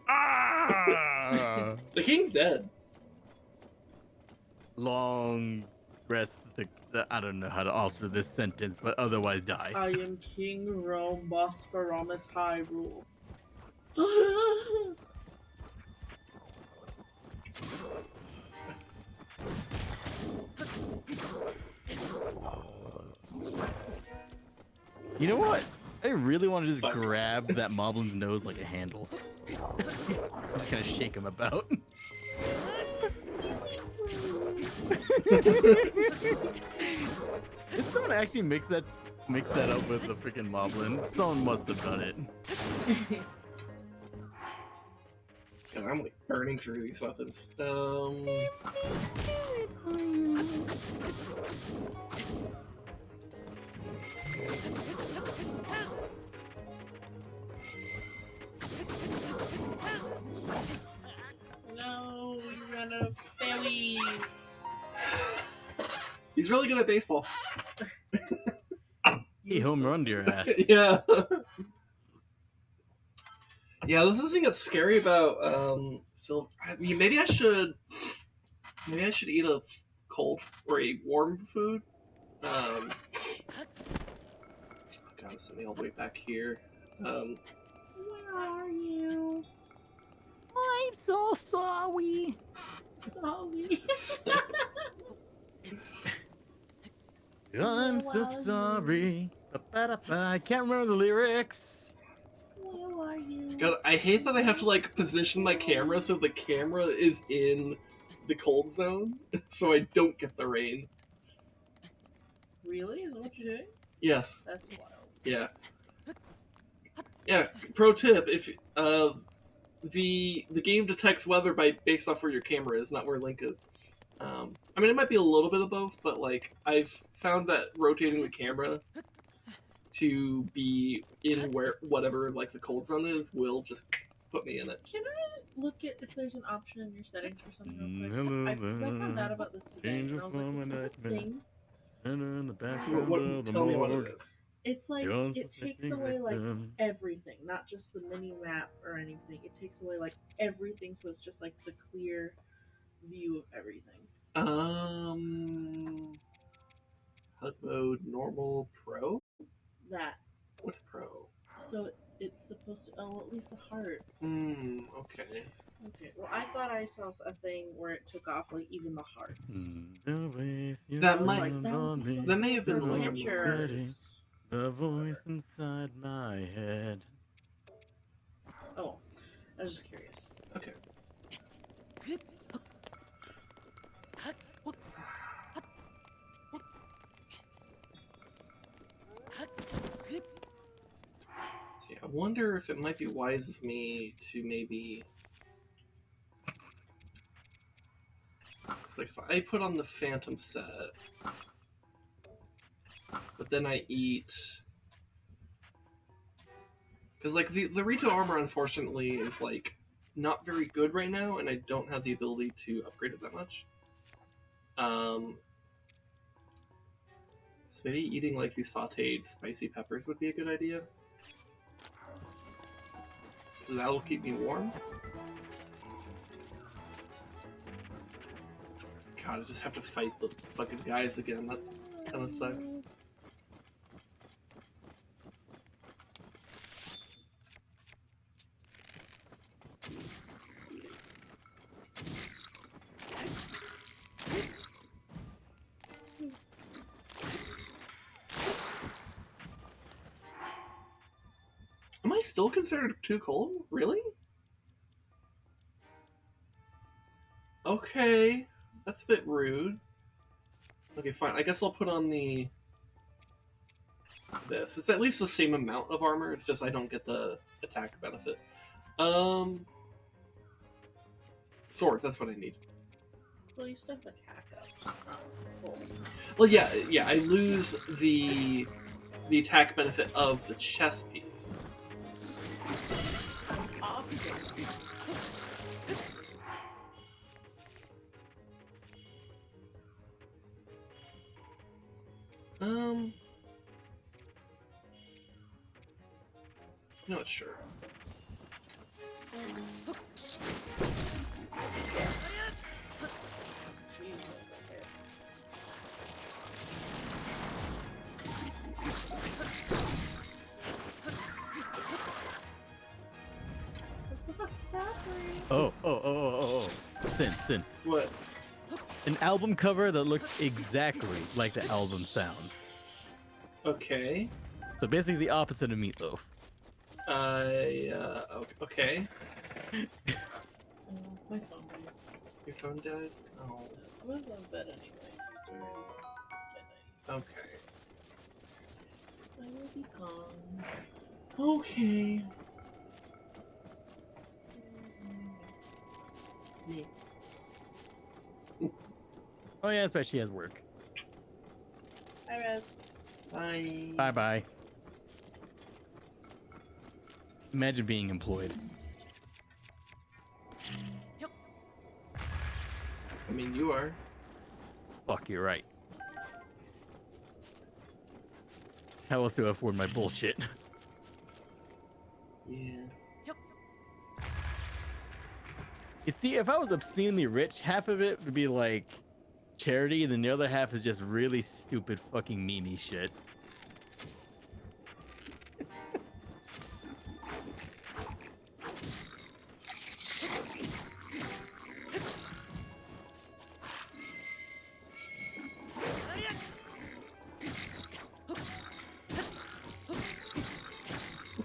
Ah! The king's dead. Long rest the I don't know how to alter this sentence, but otherwise die. I am King Rome, Bosphoramus Hyrule. You know what? I really want to just grab that moblin's nose like a handle. Just kind of shake him about. Did someone actually mix that up with the freaking moblin? Someone must have done it. God, I'm like burning through these weapons. No, you ran out of berries. He's really good at baseball. He home run to your ass. Yeah. Yeah, this is the thing that's scary about silver. I mean, maybe I should eat a cold or a warm food. God, there's something all the way back here. Where are you? I'm so sorry. Sorry. I'm so sorry. I can't remember the lyrics. Where are you? God, I hate that I have to like position my camera so the camera is in the cold zone, so I don't get the rain. Really? Is that what you're doing? Yes. That's wild. Yeah. Yeah. Pro tip: if the game detects weather based off where your camera is, not where Link is. I mean, it might be a little bit of both, but like I've found that rotating the camera to be in whatever like the cold zone is will just put me in it. Can I look at if there's an option in your settings for something real quick? Hello Because I found out about this today, and I was like, is this a thing? In the background What? Tell me what it is. It's like, it takes away like everything, not just the mini map or anything. It takes away like everything, so it's just like the clear view of everything. HUD mode, normal, pro? That. What's pro? So it's supposed to, at least the hearts. Okay. Okay, well I thought I saw a thing where it took off like even the hearts. That That may have been for like pictures. The voice inside my head. Oh, I was just curious. Okay. See, I wonder if it might be wise of me to maybe. It's like if I put on the Phantom set, but then I eat. Because like the Rito armor, unfortunately, is like not very good right now, and I don't have the ability to upgrade it that much. So maybe eating like these sauteed spicy peppers would be a good idea. So that will keep me warm. God, I just have to fight the fucking guys again. That's kind of sucks. Am I still considered too cold? Really? Okay, that's a bit rude. Okay, fine. I guess I'll put on this. It's at least the same amount of armor. It's just I don't get the attack benefit. Sword. That's what I need. Well, you still have attack up. Not full. Well, yeah. I lose the attack benefit of the chest piece. Not sure. Oh. Sin. What? An album cover that looks exactly like the album sounds. Okay. So basically the opposite of Meatloaf. Okay. My phone died. Your phone died? Oh. I'm gonna go to bed anyway. It's already midnight. Okay. I will be calm. Okay. Me. Oh yeah, that's right, she has work. Hi, Red. Bye. Bye. Imagine being employed. I mean, you are. Fuck, you're right. How else do I afford my bullshit? Yeah. You see, if I was obscenely rich, half of it would be like charity, and then the other half is just really stupid fucking meanie shit.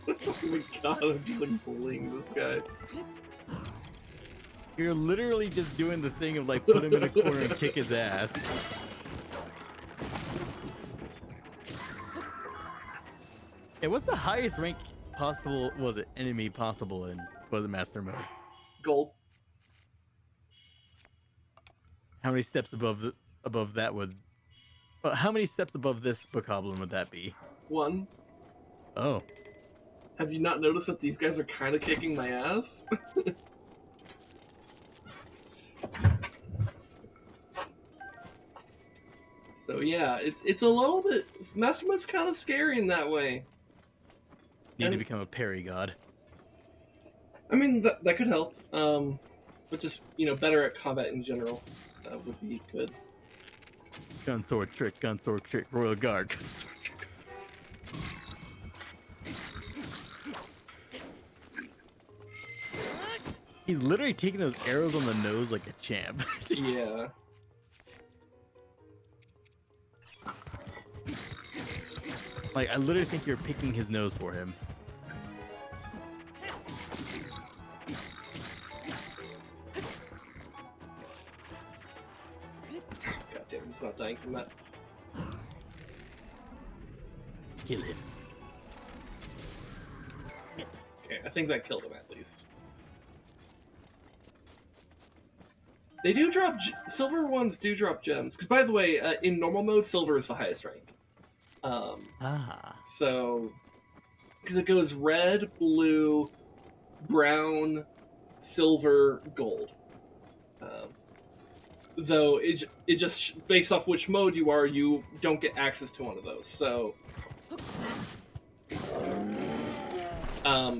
Oh my god, I'm just like bullying this guy. You're literally just doing the thing of like put him in a corner and kick his ass. Hey, what's the highest rank possible? Was it enemy possible in master mode? Gold. How many steps above that would? How many steps above this bokoblin would that be? 1. Oh, Have you not noticed that these guys are kind of kicking my ass? So yeah, it's a little bit. Mastermind's kind of scary in that way. need to And- become a parry god. I mean, that could help. But just better at combat in general would be good. Gun sword trick, royal guard. Gun sword trick. He's literally taking those arrows on the nose like a champ. Yeah. Like, I literally think you're picking his nose for him. God damn, he's not dying from that. Kill him. Okay, I think that killed him at least. They do drop silver ones. Do drop gems because, by the way, in normal mode, silver is the highest rank. So, because it goes red, blue, brown, silver, gold. Though it just based off which mode you are, you don't get access to one of those. So,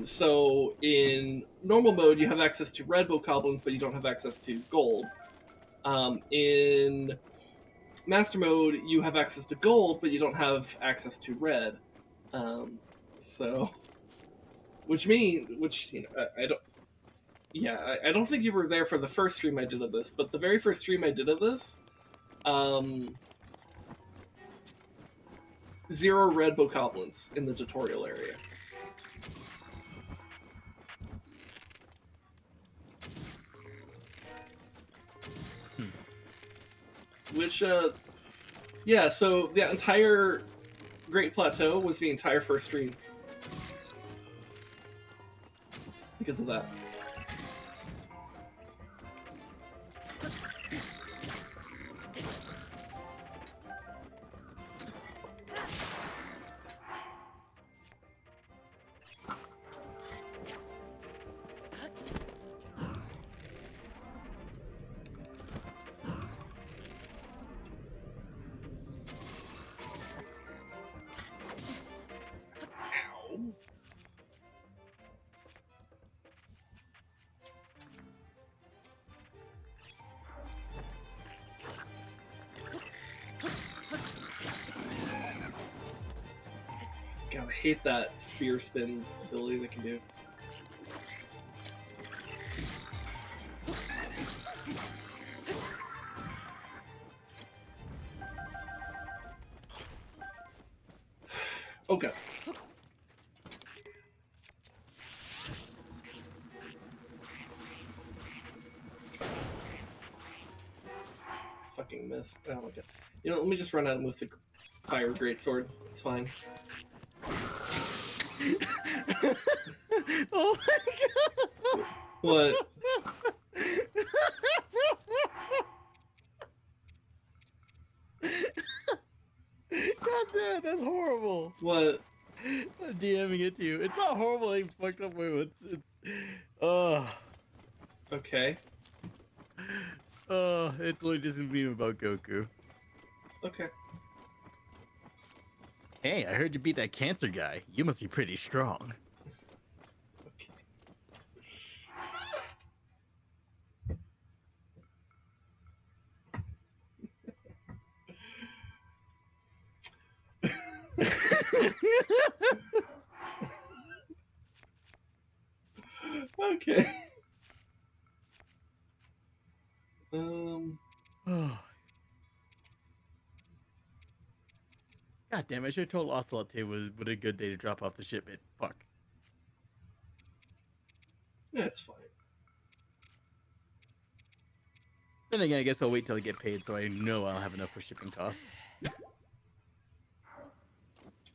so in normal mode, you have access to red bokoblins, but you don't have access to gold. In master mode, you have access to gold, but you don't have access to red. So, which I don't. Yeah, I don't think you were there for the first stream I did of this, but the very first stream I did of this, 0 red bokoblins in the tutorial area. Which, yeah, so the entire Great Plateau was the entire first stream. Because of that. God, I hate that spear spin ability they can do. Okay. Fucking missed. Oh my god. You know, let me just run at him with the fire greatsword. It's fine. Oh my god! What? God damn it, that's horrible. What? I'm DMing it to you. It's not horrible. I fucked up with it's Okay. it's literally just a meme about Goku. Okay. Hey, I heard you beat that cancer guy. You must be pretty strong. Okay. Okay. God damn, I should have told Ocelot Teba was what a good day to drop off the shipment. Fuck. Yeah, it's fine. Then again, I guess I'll wait till I get paid so I know I'll have enough for shipping costs.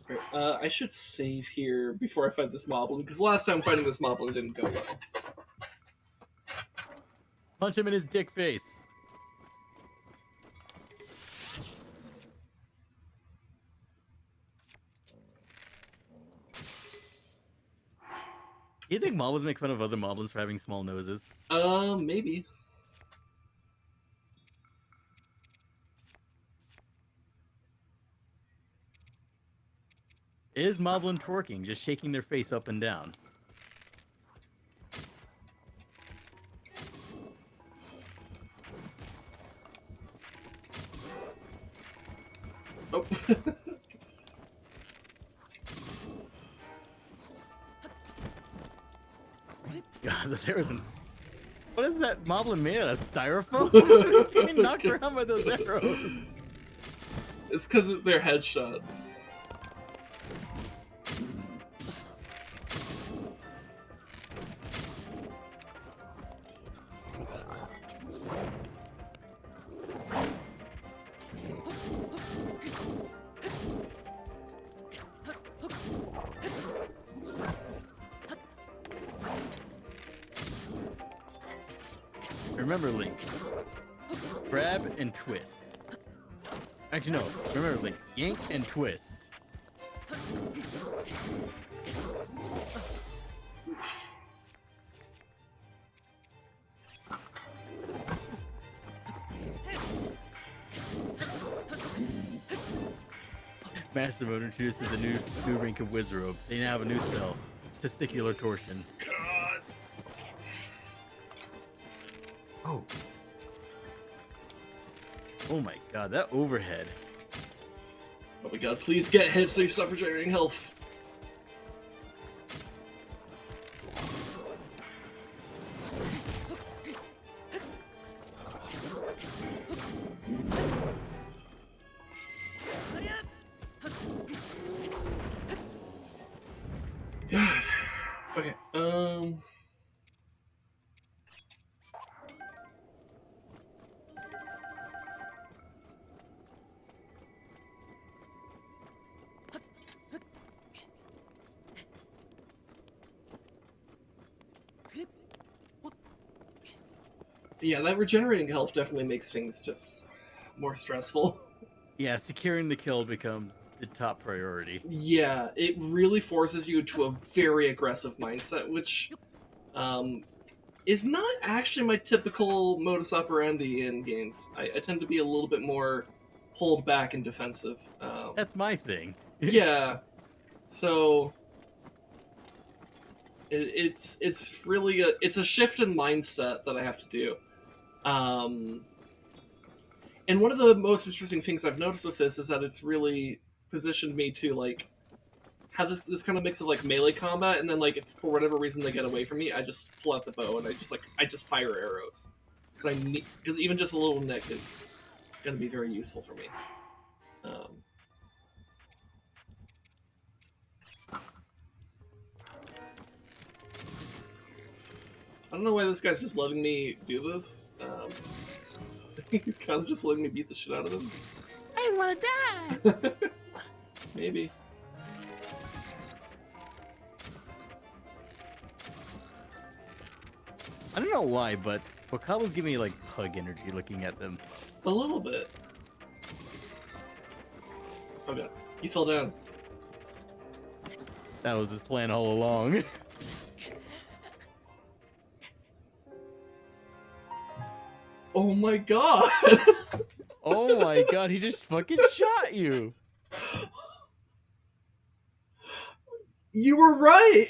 Great. I should save here before I fight this moblin, because last time fighting this moblin didn't go well. Punch him in his dick face. Do you think moblins make fun of other moblins for having small noses? Maybe. Is moblin twerking, just shaking their face up and down? Oh. God, this arrows in... What is that moblin made out of? Styrofoam? He's getting knocked around by those arrows. It's because they're headshots. Remember, Link. Grab and twist. Actually, no. Remember, Link. Yank and twist. Master Mode introduces a new rank of Wizrobe. They now have a new spell, Testicular Torsion. God. Oh. Oh my god, that overhead. Oh my god, please get hit so you stop regenerating health. Okay, yeah, that regenerating health definitely makes things just more stressful. Yeah, securing the kill becomes the top priority. Yeah, it really forces you to a very aggressive mindset, which is not actually my typical modus operandi in games. I tend to be a little bit more pulled back and defensive. That's my thing. Yeah, so it's really it's a shift in mindset that I have to do. And one of the most interesting things I've noticed with this is that it's really positioned me to like have this kind of mix of like melee combat, and then like if for whatever reason they get away from me, I just pull out the bow and I just fire arrows because even just a little nick is going to be very useful for me. I don't know why this guy's just letting me do this. He's kind of just letting me beat the shit out of him. I just want to die. Maybe. I don't know why, but Wakala's giving me like pug energy looking at them. A little bit. Oh god, he fell down. That was his plan all along. Oh my god! Oh my god, he just fucking shot you! You were right!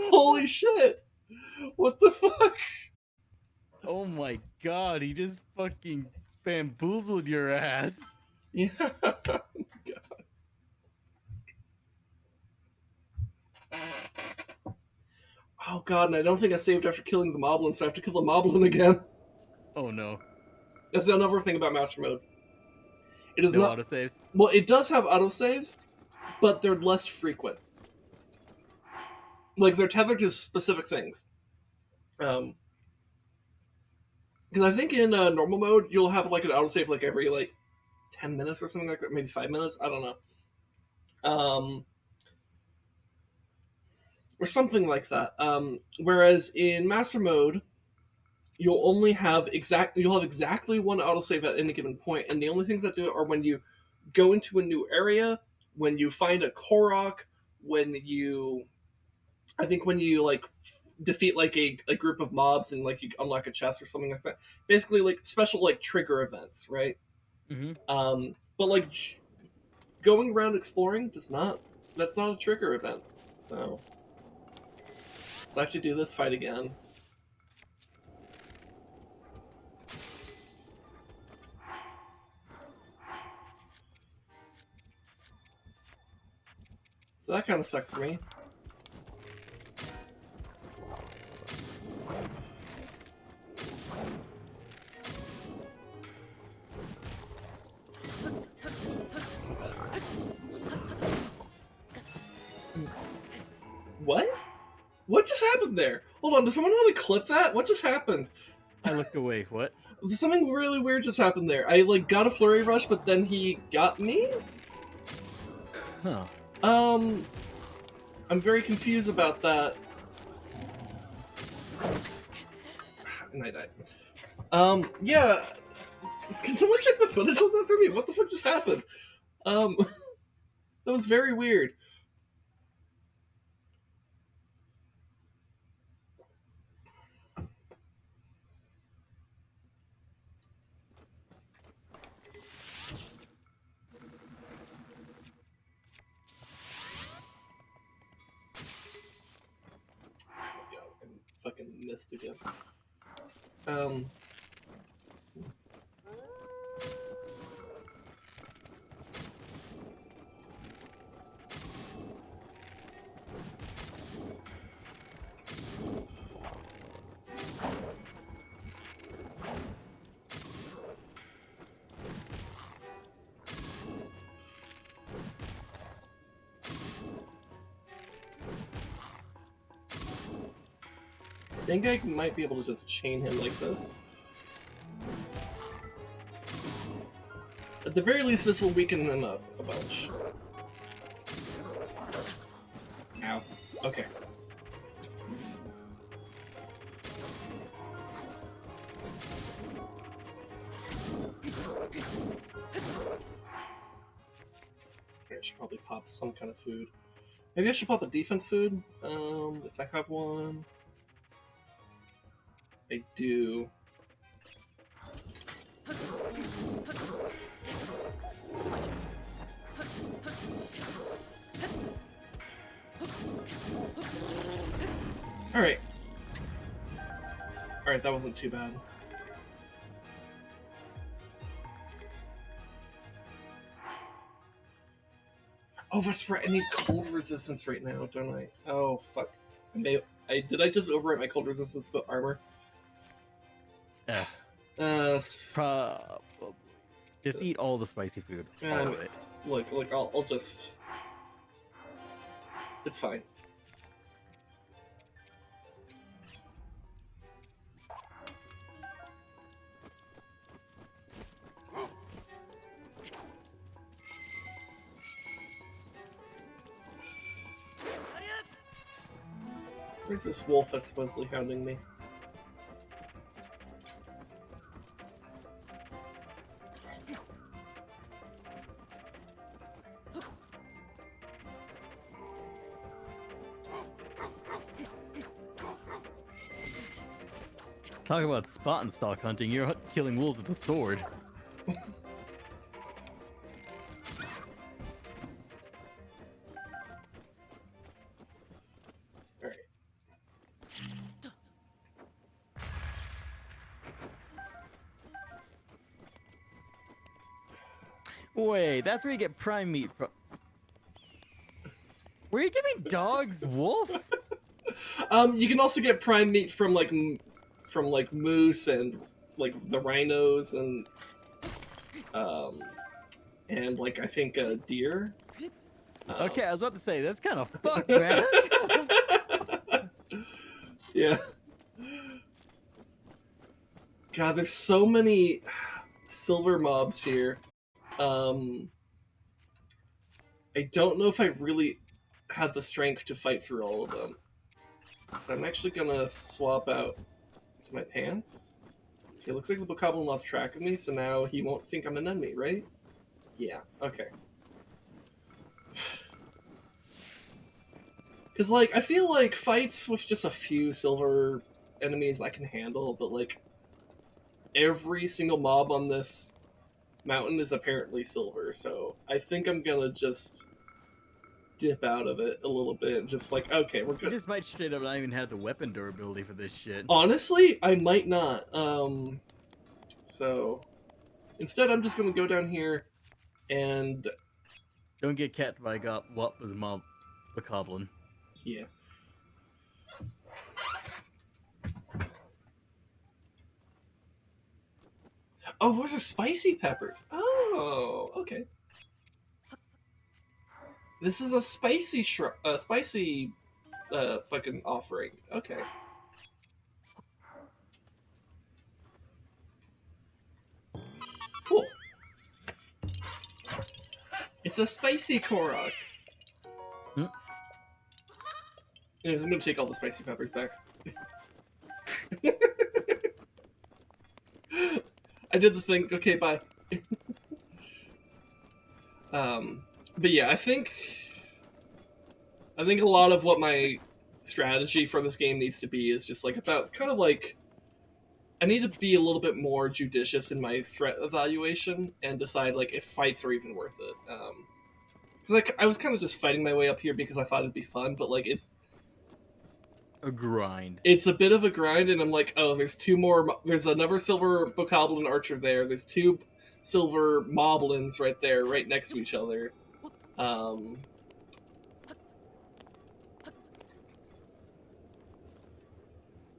Holy shit! What the fuck? Oh my god, he just fucking bamboozled your ass. Yeah. Oh, god. Oh god, and I don't think I saved after killing the moblin, so I have to kill the moblin again. Oh no. That's another thing about Master Mode. It is No not autosaves? Well, it does have autosaves, but they're less frequent. Like, they're tethered to specific things. Because I think in normal mode, you'll have, like, an autosave, like, every, like, 10 minutes or something like that. Maybe 5 minutes. I don't know. Or something like that. Whereas in Master Mode, you'll have exactly one autosave at any given point, and the only things that do it are when you go into a new area, when you find a Korok, when you like defeat like a group of mobs and like you unlock a chest or something like that. Basically, like special like trigger events, right? Mm-hmm. But like going around exploring that's not a trigger event. So I have to do this fight again. So that kind of sucks for me. What? What just happened there? Hold on, does someone want to clip that? What just happened? I looked away. What? Something really weird just happened there. I like got a flurry rush, but then he got me? Huh. I'm very confused about that. And I died. Yeah. Can someone check the footage on that for me? What the fuck just happened? That was very weird. Fucking missed again. I think I might be able to just chain him like this. At the very least, this will weaken him up a bunch. Ow. Okay. I should probably pop some kind of food. Maybe I should pop a defense food, if I have one. I do. Alright. Alright, that wasn't too bad. Oh, that's right. I need cold resistance right now, don't I? Oh, fuck. Did I just overwrite my cold resistance to put armor? Yeah. Probably. Just eat all the spicy food. All of it. Look, I'll just... It's fine. Where's this wolf that's supposedly hounding me? Talk about spot and stalk hunting. You're killing wolves with a sword. Alright. Wait, that's where you get prime meat from. Were you giving dogs wolf? You can also get prime meat from like moose and like the rhinos and like I think deer. Okay, I was about to say that's kind of fucked, man. Yeah. God, there's so many silver mobs here. I don't know if I really have the strength to fight through all of them. So I'm actually gonna swap out my pants. Okay, looks like the bokoblin lost track of me, so now he won't think I'm an enemy, right? Yeah, okay. Because, like, I feel like fights with just a few silver enemies I can handle, but, like, every single mob on this mountain is apparently silver, so I think I'm gonna just dip out of it a little bit, just like, okay, we're You good. just might straight up not even have the weapon durability for this shit. Honestly, I might not. So instead, I'm just gonna go down here and Don't get cat by what was mob bokoblin. yeah. Oh, those are spicy peppers. Oh, okay. This is a spicy fucking offering. Okay. Cool. It's a spicy Korok. Hmm? Anyways, I'm gonna take all the spicy peppers back. I did the thing. Okay, bye. But yeah, I think a lot of what my strategy for this game needs to be is just like about kind of like I need to be a little bit more judicious in my threat evaluation and decide like if fights are even worth it. Because I was kind of just fighting my way up here because I thought it'd be fun, but like it's A grind. a bit of a grind, and I'm like, oh, there's another silver bokoblin archer there. There's two silver moblins right there, right next to each other.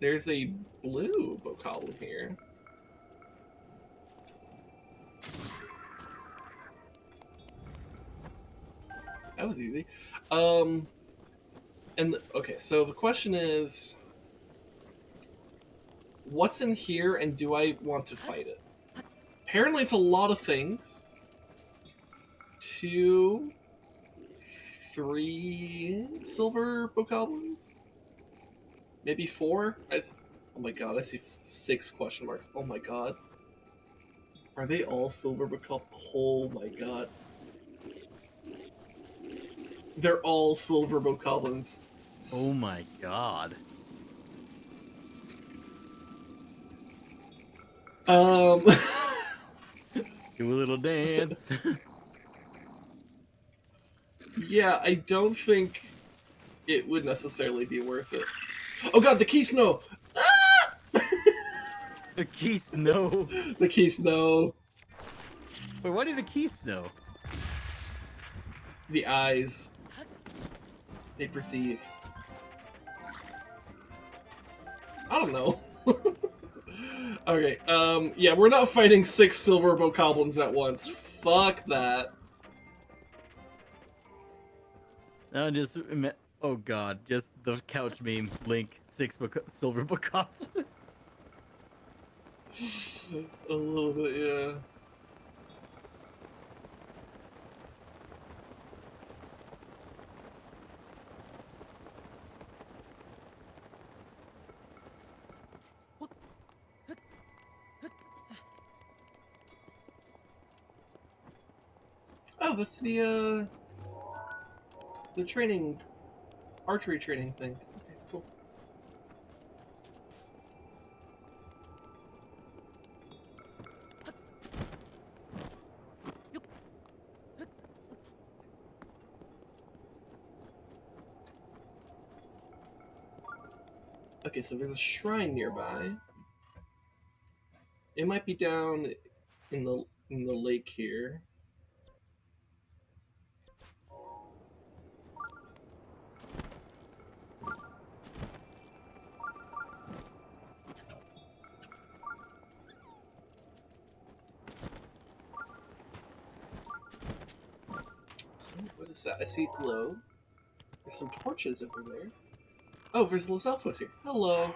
There's a blue bokoblin here. That was easy. Okay, so the question is, what's in here, and do I want to fight it? Apparently, it's a lot of things. 2, 3 silver bokoblins, maybe 4. Oh my god, I see 6 question marks. Oh my god, are they all silver bokoblins? Oh my god. They're all silver bokoblins. Oh my god. Um. Do a little dance. Yeah, I don't think it would necessarily be worth it. Oh god, the key snow! Ah! The keys know. The key snow. Wait, why do the keys know? the eyes. They perceive. I don't know. Okay, yeah, we're not fighting 6 silver bokoblins at once. Fuck that. No, oh god, just the couch meme. Link 6 silver bokoblins. A little bit, yeah. Oh, that's the training, archery training thing. Okay, cool. Okay, so there's a shrine nearby. It might be down in the lake here. What is that? I see a glow. There's some torches over there. Oh, there's Lazelfos here. Hello.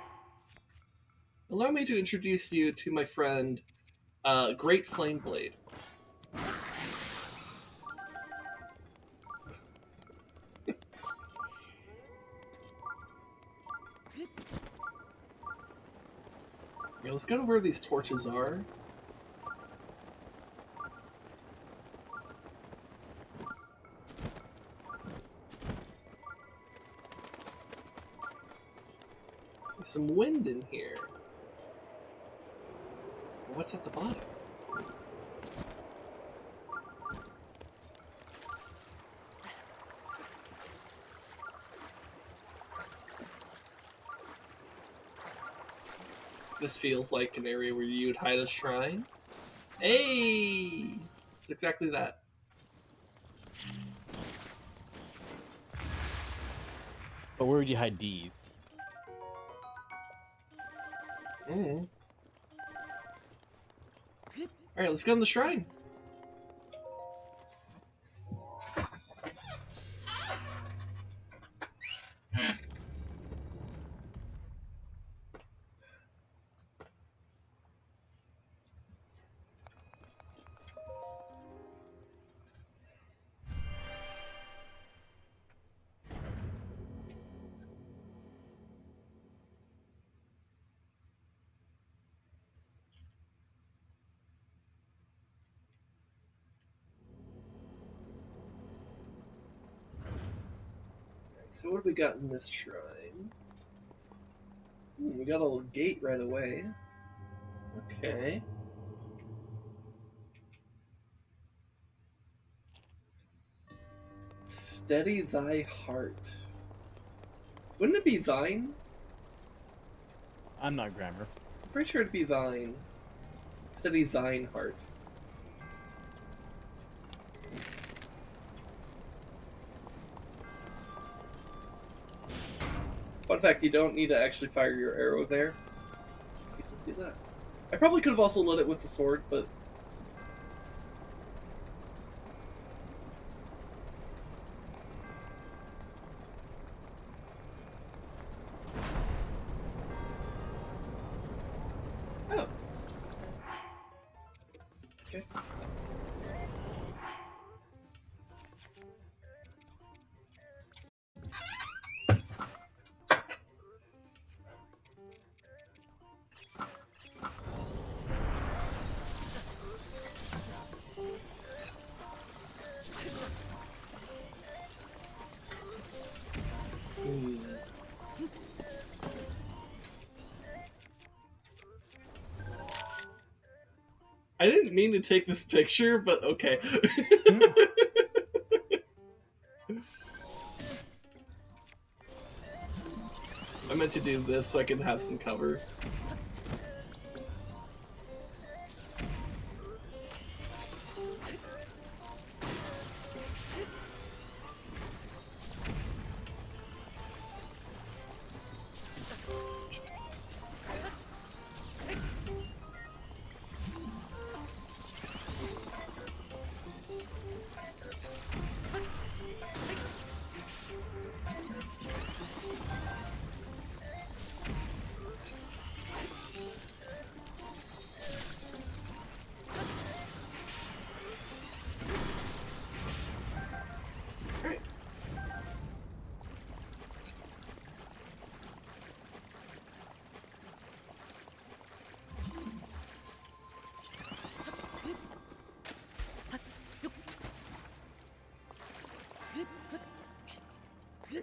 Allow me to introduce you to my friend, Great Flameblade. Yeah, let's go to where these torches are. There's some wind in here. What's at the bottom? This feels like an area where you'd hide a shrine. Hey! It's exactly that. But where would you hide these? Mm. Alright, let's go in the shrine. So what have we got in this shrine? We got a little gate right away. Okay. Steady thy heart. Wouldn't it be thine? I'm not grammar. I'm pretty sure it'd be thine. Steady thine heart. Fun fact, you don't need to actually fire your arrow there. You can just do that. I probably could have also lit it with the sword, but... Oh. Okay. Hmm. I didn't mean to take this picture, but okay. I meant to do this so I can have some cover.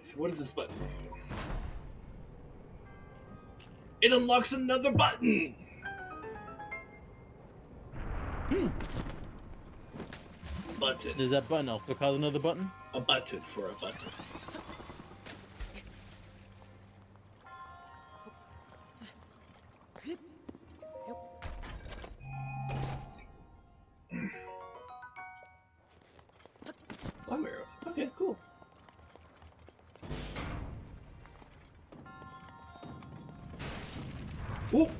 Alright, so what is this button? It unlocks another button! Button. Does that button also cause another button? A button for a button. Lime arrows. Okay, cool. Whoa!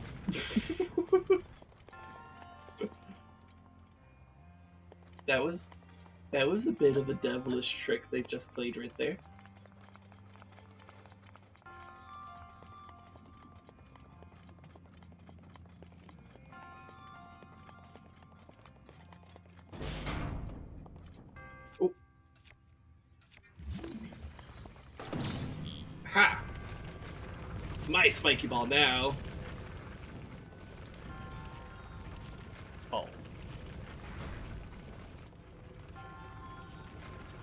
That was a bit of a devilish trick they just played right there. Oh. Ha! It's my spiky ball now. Balls.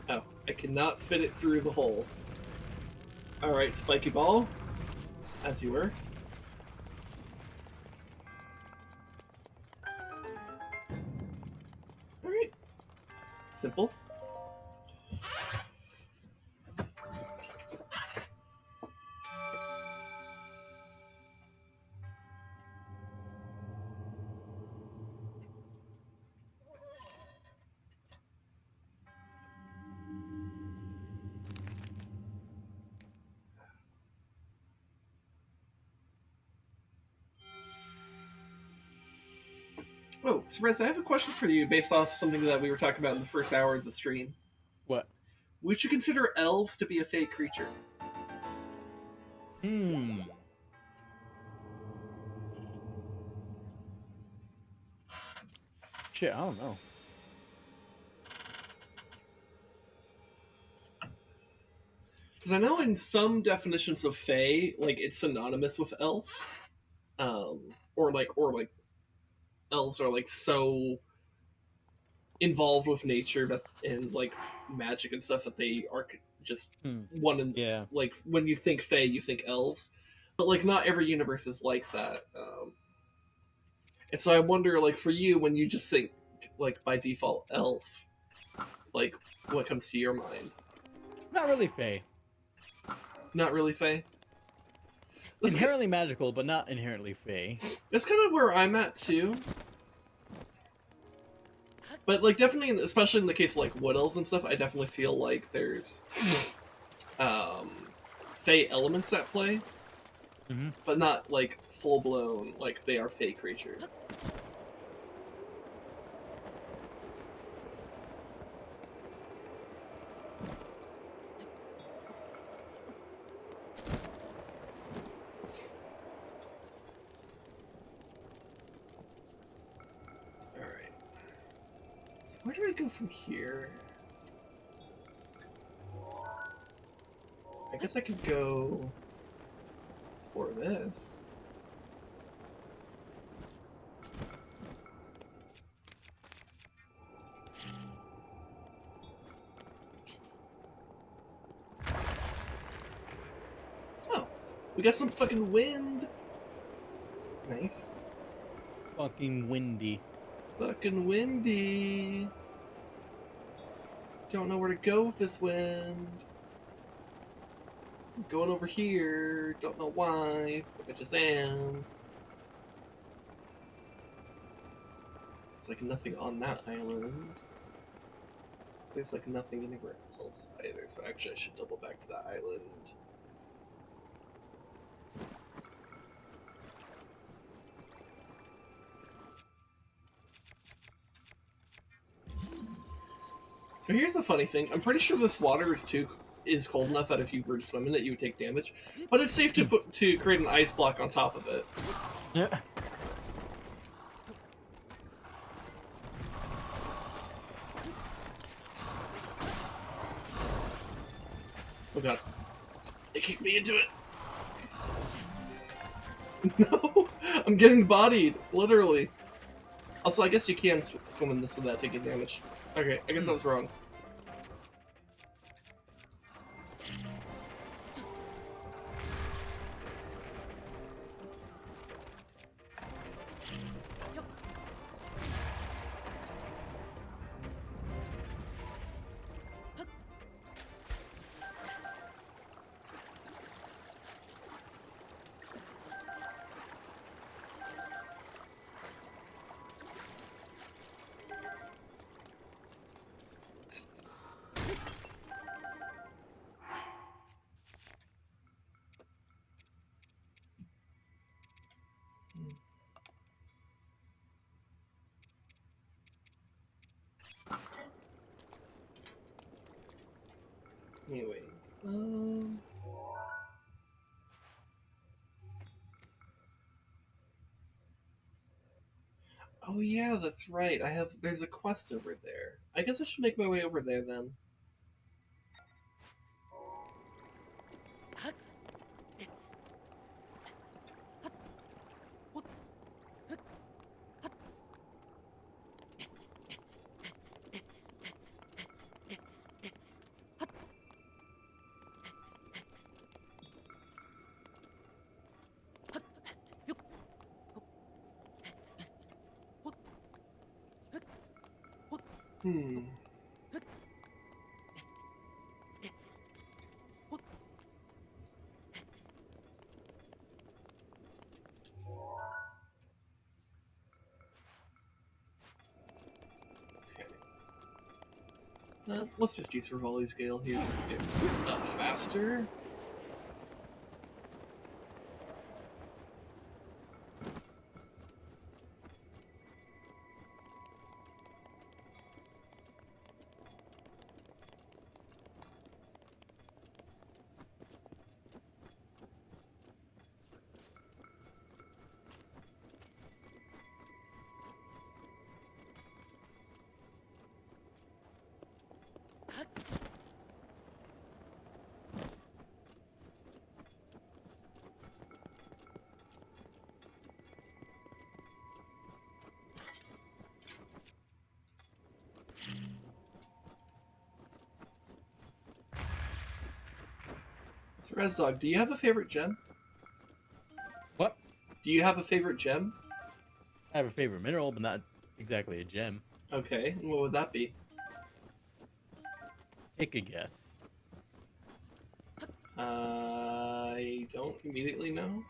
Oh, I cannot fit it through the hole. Alright, spiky ball. As you were. Alright. Simple. Oh, so Rez, I have a question for you based off something that we were talking about in the first hour of the stream. What? Would you consider elves to be a fey creature? Shit, I don't know. Because I know in some definitions of fey, like it's synonymous with elf, or like elves are like so involved with nature that and like magic and stuff that they are just one and Yeah. like when you think fey, you think elves, but like not every universe is like that. And so I wonder, like for you, when you just think like by default elf, like what comes to your mind? Not really fey. Not really fey. Inherently magical, but not inherently fey. That's kind of where I'm at too. But like definitely, especially in the case of like wood elves and stuff, I definitely feel like there's fey elements at play, but not like full blown like they are fey creatures. Where do I go from here? I guess I could go explore this. Oh, we got some fucking wind. Nice. Fucking windy. Fucking windy. Don't know where to go with this wind. I'm going over here. Don't know why, but I just am. There's like nothing on that island. There's like nothing anywhere else either, so actually I should double back to that island. So here's the funny thing. I'm pretty sure this water is cold enough that if you were to swim in it, you would take damage. But it's safe to create an ice block on top of it. Yeah. Oh god. They kicked me into it. No! I'm getting bodied, literally. Also, I guess you can swim in this without taking damage. Okay, I guess I was wrong. Anyways, oh yeah, that's right. There's a quest over there. I guess I should make my way over there then. Hmm. Okay. Let's just use Revali's Gale here just to get up faster. So, Rezdog, do you have a favorite gem? What? Do you have a favorite gem? I have a favorite mineral, but not exactly a gem. Okay, and what would that be? Take a guess. I don't immediately know.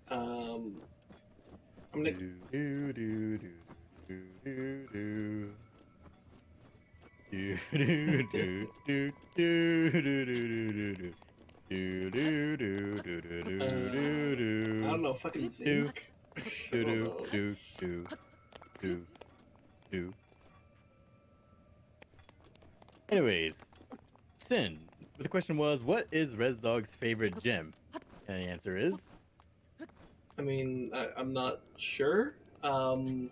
I'm gonna. I don't know, fucking zinc. Anyways, Sin, the question was, what is Rezdog's favorite gem? And the answer is... I mean, I'm not sure. Well,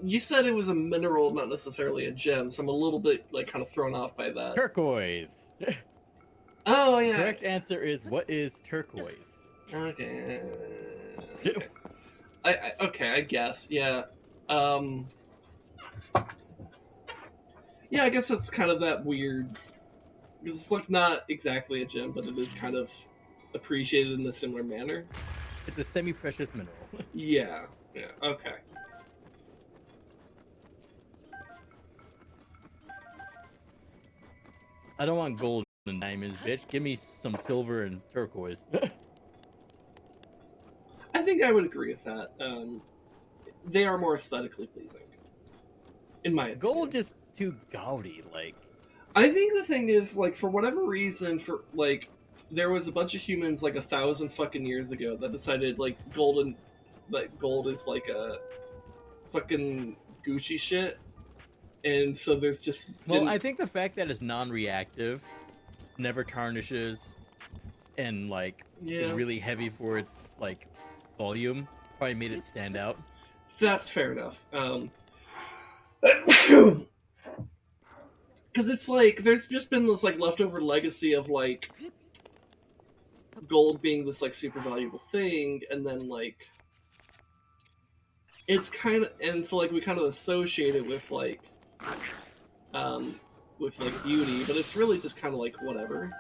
you said it was a mineral, not necessarily a gem, so I'm a little bit, like, kind of thrown off by that. turquoise. Oh, yeah. Correct answer is, what is turquoise? Okay. Okay, I guess, yeah. Yeah, I guess it's kind of that weird... It's, like, not exactly a gem, but it is kind of appreciated in a similar manner. It's a semi-precious mineral. Yeah, okay. I don't want gold and diamonds, bitch. Give me some silver and turquoise. I think I would agree with that. They are more aesthetically pleasing, in my opinion. Gold just too gaudy, like. I think the thing is, like, for whatever reason, there was a bunch of humans, like, 1,000 fucking years ago that decided, like, gold is, like, a fucking Gucci shit. And so there's just... Well, I think the fact that it's non-reactive, never tarnishes, and, like, is really heavy for its, like, volume, probably made it stand out. That's fair enough. Because it's like, there's just been this, like, leftover legacy of, like, gold being this, like, super valuable thing, and then, like, it's kind of, and so, like, we kind of associate it with, like, beauty, but it's really just kind of, like, whatever,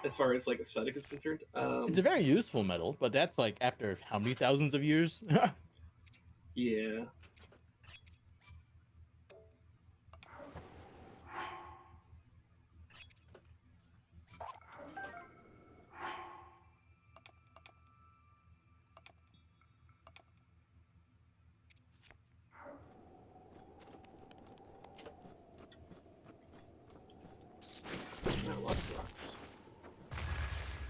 as far as, like, aesthetic is concerned. It's a very useful metal, but that's, like, after how many thousands of years? Yeah. Lots of rocks.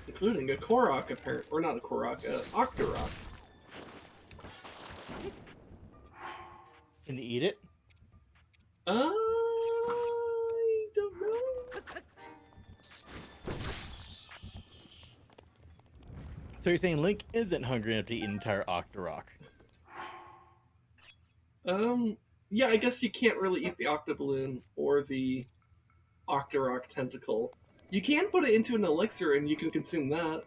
Including a Korok, apparently. Or not a Korok, an Octorok. Can you eat it? I don't know. So you're saying Link isn't hungry enough to eat an entire Octorok? Yeah, I guess you can't really eat the Octoballoon or the Octorok tentacle. You can put it into an elixir and you can consume that.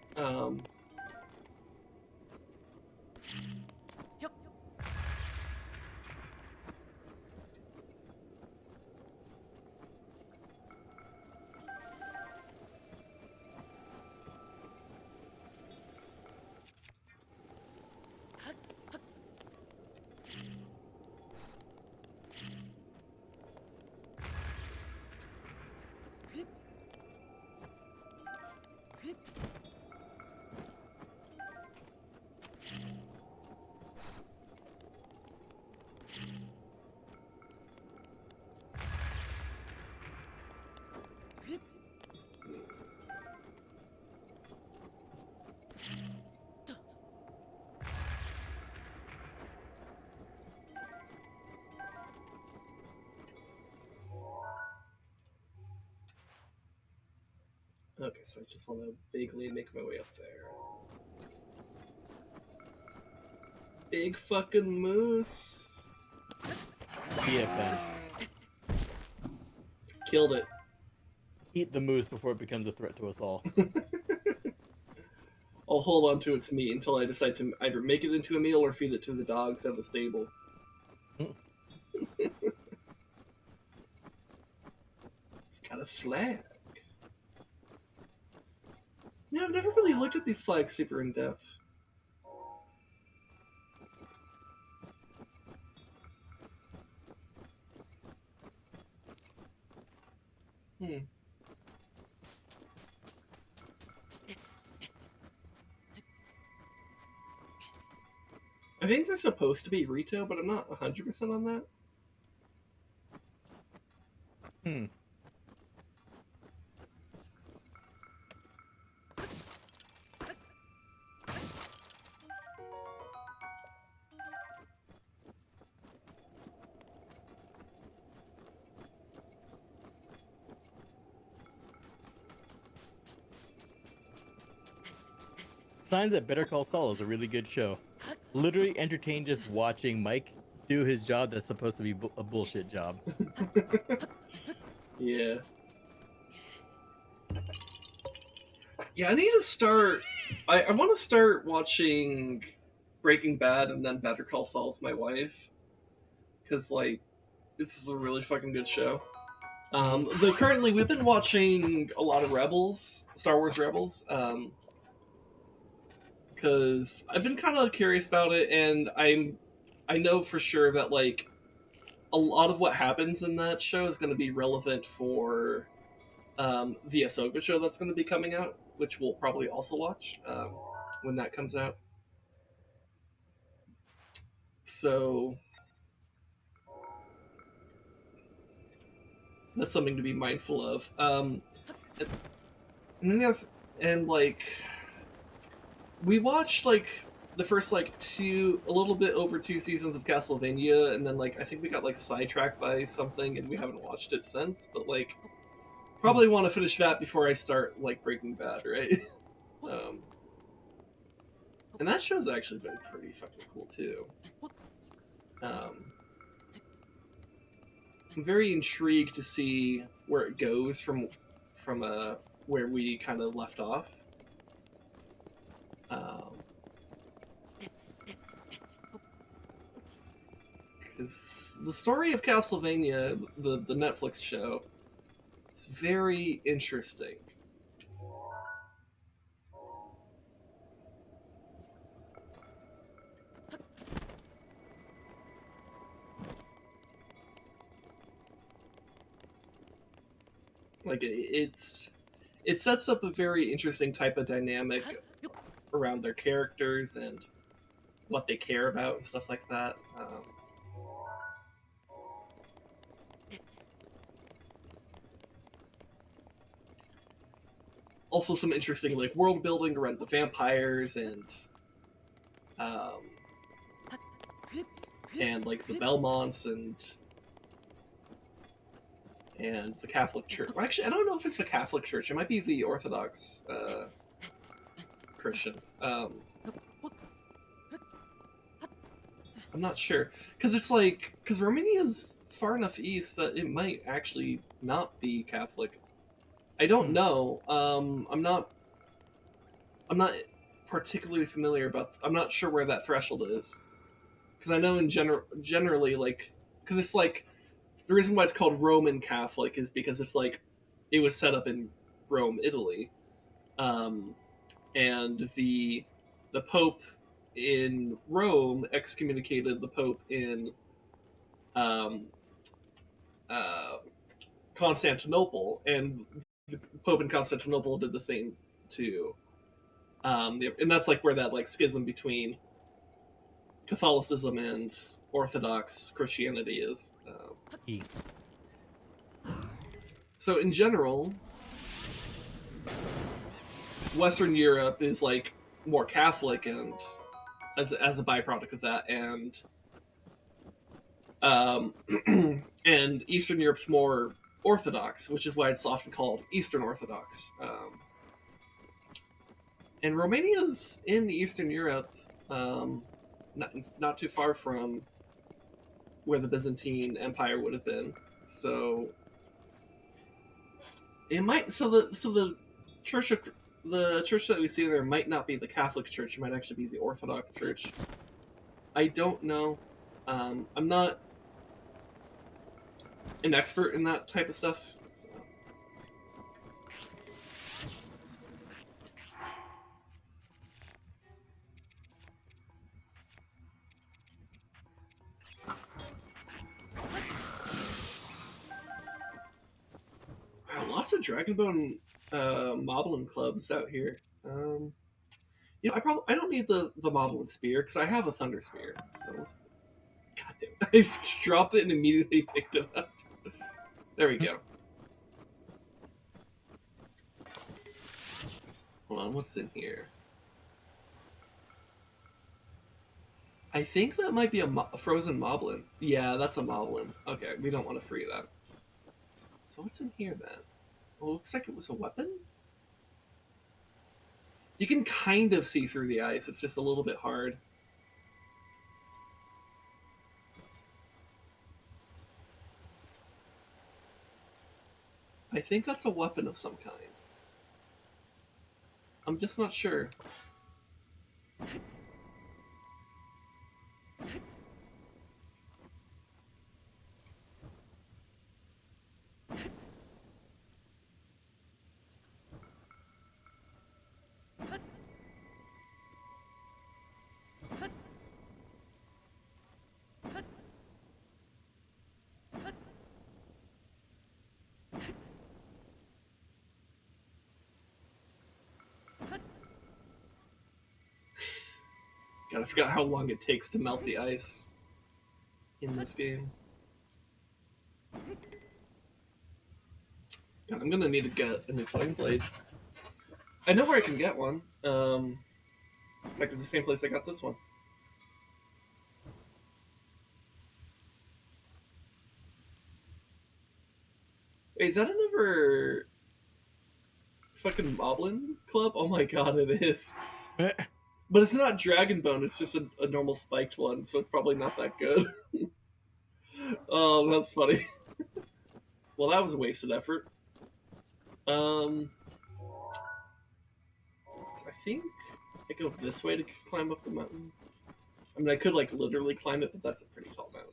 Okay, so I just want to vaguely make my way up there. Big fucking moose. BFN. Killed it. Eat the moose before it becomes a threat to us all. I'll hold on to its meat until I decide to either make it into a meal or feed it to the dogs at the stable. Got a flag. Yeah, I've never really looked at these flags super in depth. I think they're supposed to be Rito, but I'm not 100% on that. Signs that Better Call Saul is a really good show. Literally entertained just watching Mike do his job that's supposed to be a bullshit job. Yeah. Yeah, I need to start... I want to start watching Breaking Bad and then Better Call Saul with my wife. Because, like, this is a really fucking good show. Though currently we've been watching a lot of Rebels, Star Wars Rebels, because I've been kind of curious about it, and I know for sure that like a lot of what happens in that show is going to be relevant for the Ahsoka show that's going to be coming out, which we'll probably also watch when that comes out. So that's something to be mindful of. And like we watched like the first like a little bit over 2 seasons of Castlevania, and then like I think we got like sidetracked by something, and we haven't watched it since. But like, probably want to finish that before I start like Breaking Bad, right? And that show's actually been pretty fucking cool too. I'm very intrigued to see where it goes from where we kind of left off. Because the story of Castlevania, the Netflix show, is very interesting. Like it sets up a very interesting type of dynamic around their characters and what they care about and stuff like that. Also, some interesting like world building around the vampires and and like the Belmonts and the Catholic Church. Well, actually, I don't know if it's the Catholic Church. It might be the Orthodox Christians. I'm not sure because it's like because Romania's far enough east that it might actually not be Catholic. I don't know. I'm not particularly familiar about. I'm not sure where that threshold is because I know in generally like because it's like the reason why it's called Roman Catholic is because it's like it was set up in Rome, Italy, and the Pope in Rome excommunicated the Pope in um, uh, Constantinople, and the Pope in Constantinople did the same to, and that's like where that like schism between Catholicism and Orthodox Christianity is. So in general, Western Europe is like more Catholic, and as a byproduct of that, um, and Eastern Europe's more Orthodox, which is why it's often called Eastern Orthodox. And Romania's in Eastern Europe, not too far from where the Byzantine Empire would have been. So it might. So the church that we see there might not be the Catholic Church. It might actually be the Orthodox Church. I don't know. I'm not an expert in that type of stuff. So. Wow, lots of Dragonbone Moblin clubs out here. You know, I don't need the Moblin Spear because I have a Thunder Spear. So let's. God damn it. I dropped it and immediately picked it up. There we go. Hold on, what's in here? I think that might be a frozen Moblin. Yeah, that's a Moblin. Okay, we don't want to free that. So what's in here then? Well, it looks like it was a weapon? You can kind of see through the ice, it's just a little bit hard. I think that's a weapon of some kind. I'm just not sure. God, I forgot how long it takes to melt the ice in this game. God, I'm gonna need to get a new flame blade. I know where I can get one. In fact, it's the same place I got this one. Wait, is that another fucking Moblin club? Oh my god, it is. But it's not Dragonbone, it's just a normal spiked one, so it's probably not that good. Oh, that's funny. Well, that was a wasted effort. I think I go this way to climb up the mountain. I mean, I could, like, literally climb it, but that's a pretty tall mountain.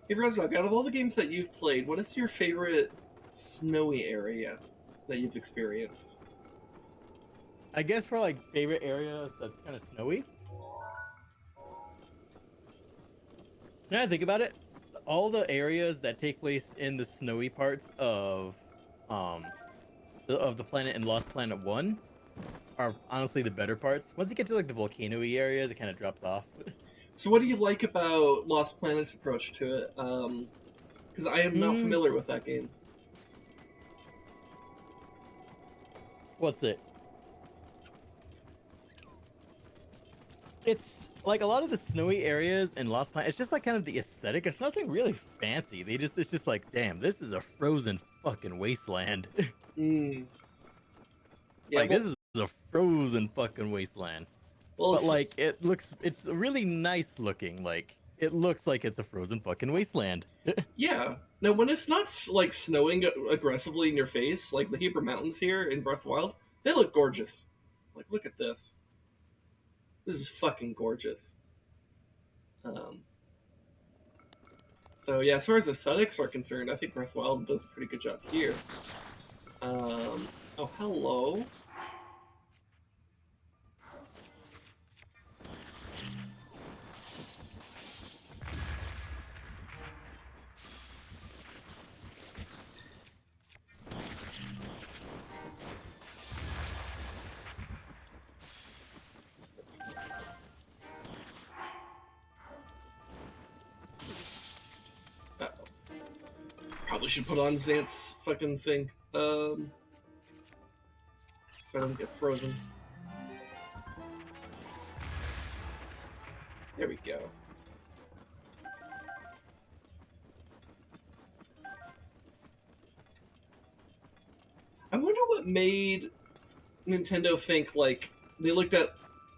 Hey, Rozog, out of all the games that you've played, what is your favorite snowy area that you've experienced? I guess for like favorite area that's kind of snowy. Now I think about it, all the areas that take place in the snowy parts of of the planet in Lost Planet 1 are honestly the better parts. Once you get to like the volcano-y areas, it kind of drops off. So, what do you like about Lost Planet's approach to it? Because I am not Hmm. familiar with that game. What's it? It's like a lot of the snowy areas in Lost Planet. It's just like kind of the aesthetic. It's nothing really fancy. It's just like, damn, this is a frozen fucking wasteland. Mm. Yeah, Like well, this is a frozen fucking wasteland. well, But like it's really nice looking. Like it looks like it's a frozen fucking wasteland. yeah. Now, when it's not like snowing aggressively in your face, like the Hebra Mountains here in Breath of the Wild, they look gorgeous. Like, look at this. This is fucking gorgeous. Um, so yeah, as far as aesthetics are concerned, I think Breath of the Wild does a pretty good job here. Oh, hello. Uh-oh. Probably should put on Xant's fucking thing. So I don't get frozen. There we go. I wonder what made Nintendo think, like, they looked at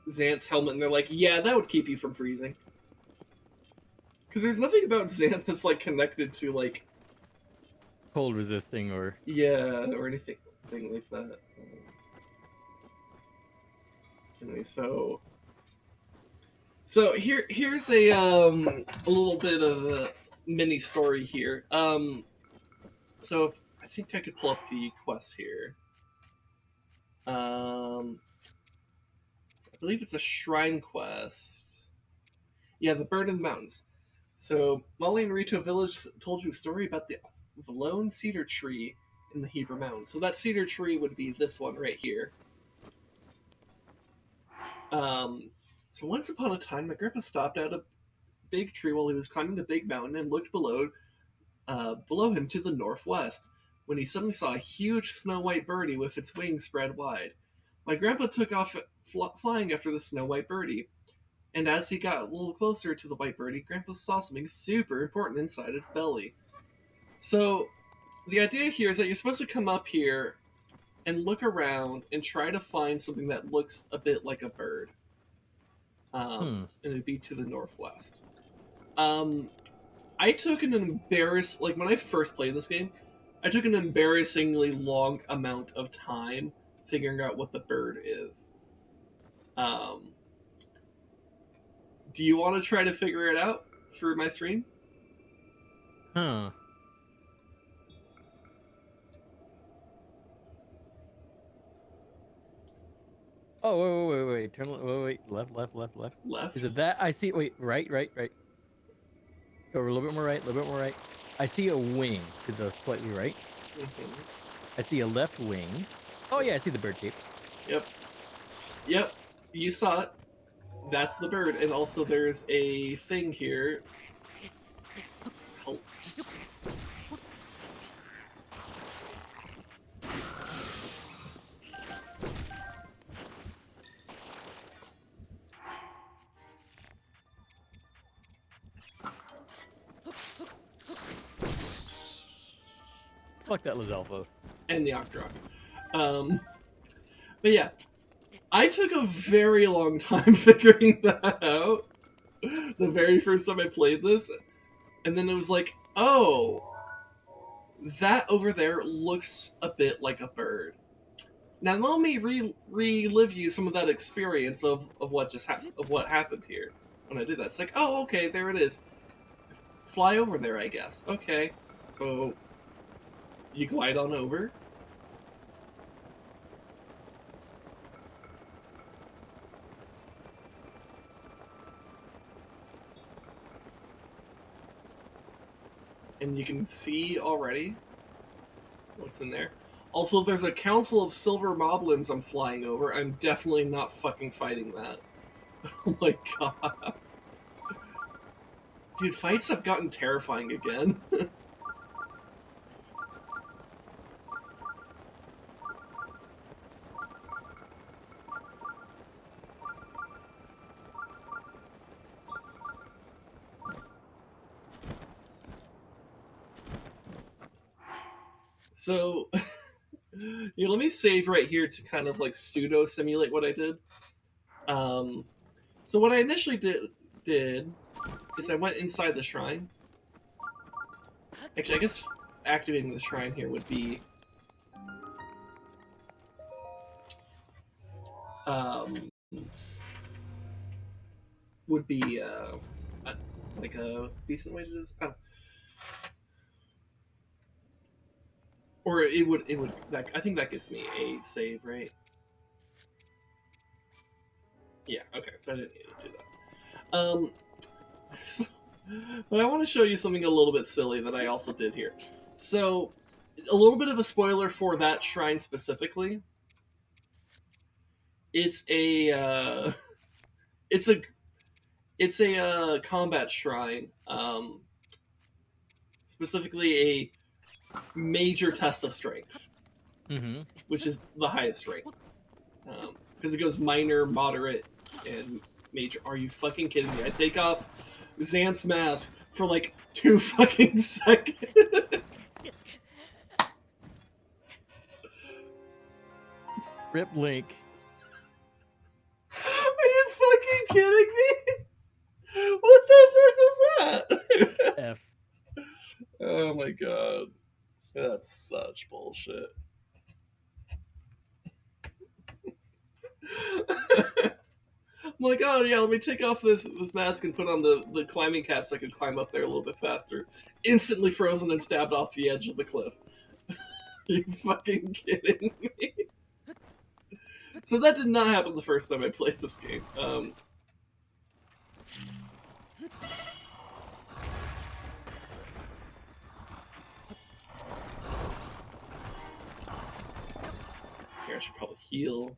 Xant's helmet and they're like, yeah, that would keep you from freezing. Because there's nothing about Xanth that's, like, connected to, like, Cold resisting or yeah, or anything like that. Anyway, so here's a little bit of a mini story here. So I think I could pull up the quest here. I believe it's a shrine quest. Yeah, the Bird in the Mountains. So Molly and Rito Village told you a story about the lone cedar tree in the Hebra Mountains. So that cedar tree would be this one right here. So once upon a time, my grandpa stopped at a big tree while he was climbing a big mountain and looked below him to the northwest, when he suddenly saw a huge snow-white birdie with its wings spread wide. My grandpa took off flying after the snow-white birdie, and as he got a little closer to the white birdie, Grandpa saw something super important inside its belly. So the idea here is that you're supposed to come up here and look around and try to find something that looks a bit like a bird. And it'd be to the northwest. I took an like when I first played this game, I took an embarrassingly long amount of time figuring out what the bird is. Do you want to try to figure it out through my stream? Huh. Oh, wait. Turn, wait. Left. Left. Is it that? I see. Wait, right. Go a little bit more right, I see a wing to the slightly right. Mm-hmm. I see a left wing. Oh, yeah, I see the bird shape. Yep. You saw it. That's the bird. And also there's a thing here. Oh. Fuck that Lizalfos. And the Octorok. But yeah, I took a very long time figuring that out. The very first time I played this, and then it was like, oh, that over there looks a bit like a bird. Now let me relive you some of that experience of what just of what happened here when I did that. It's like, oh, okay, there it is. Fly over there, I guess. Okay, so you glide on over. And you can see already what's in there. Also, there's a council of silver moblins I'm flying over. I'm definitely not fucking fighting that. Oh my god. Dude, fights have gotten terrifying again. So, let me save right here to kind of like pseudo simulate what I did. So what I initially did is I went inside the shrine. Actually, I guess activating the shrine here would be like a decent way to do this. Oh. Or it would I think that gives me a save, right? Yeah, okay, so I didn't need to do that. So, but I want to show you something a little bit silly that I also did here. So, a little bit of a spoiler for that shrine specifically. It's a it's a combat shrine, specifically a major test of strength, which is the highest rank. Because it goes minor, moderate, and major. Are you fucking kidding me? I take off Xanth's mask for like 2 fucking seconds. Rip Link. Are you fucking kidding me? What the fuck was that? F. Oh my god. That's such bullshit. I'm like, oh yeah, let me take off this mask and put on the climbing cap so I can climb up there a little bit faster. Instantly frozen and stabbed off the edge of the cliff. Are you fucking kidding me? So that did not happen the first time I played this game. Here, I should probably heal.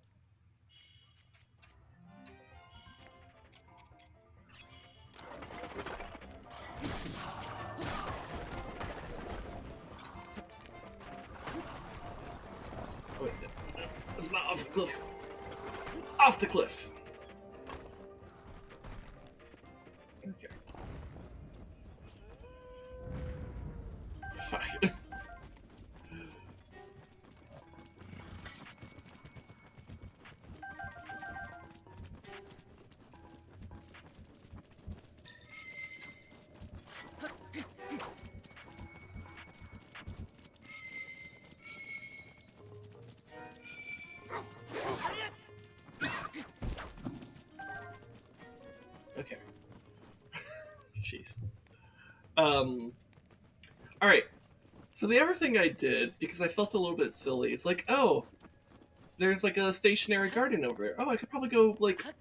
Oh, wait, no, it's not off the cliff. Off the cliff! Okay. Fuck. Okay. Jeez. Alright. So the other thing I did, because I felt a little bit silly, it's like, oh, there's like a stationary guardian over there. Oh, I could probably go, like, I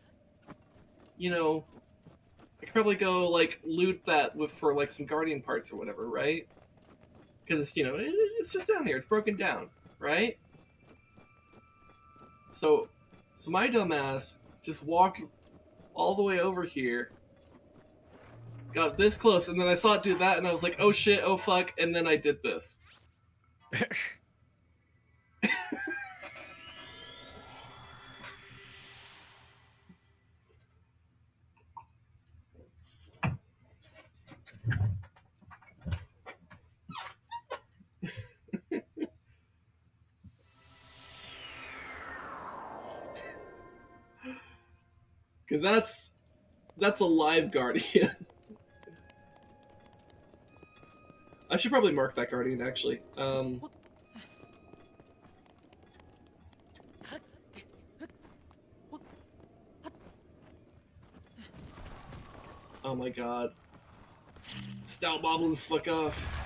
could probably go, like, loot that for, like, some guardian parts or whatever, right? Because it's, it's just down here. It's broken down, right? So my dumbass just walked all the way over here, got this close, and then I saw it do that, and I was like, oh shit, oh fuck, and then I did this. Because that's a live guardian. I should probably mark that guardian, actually. Oh my god. Stout moblins, fuck off.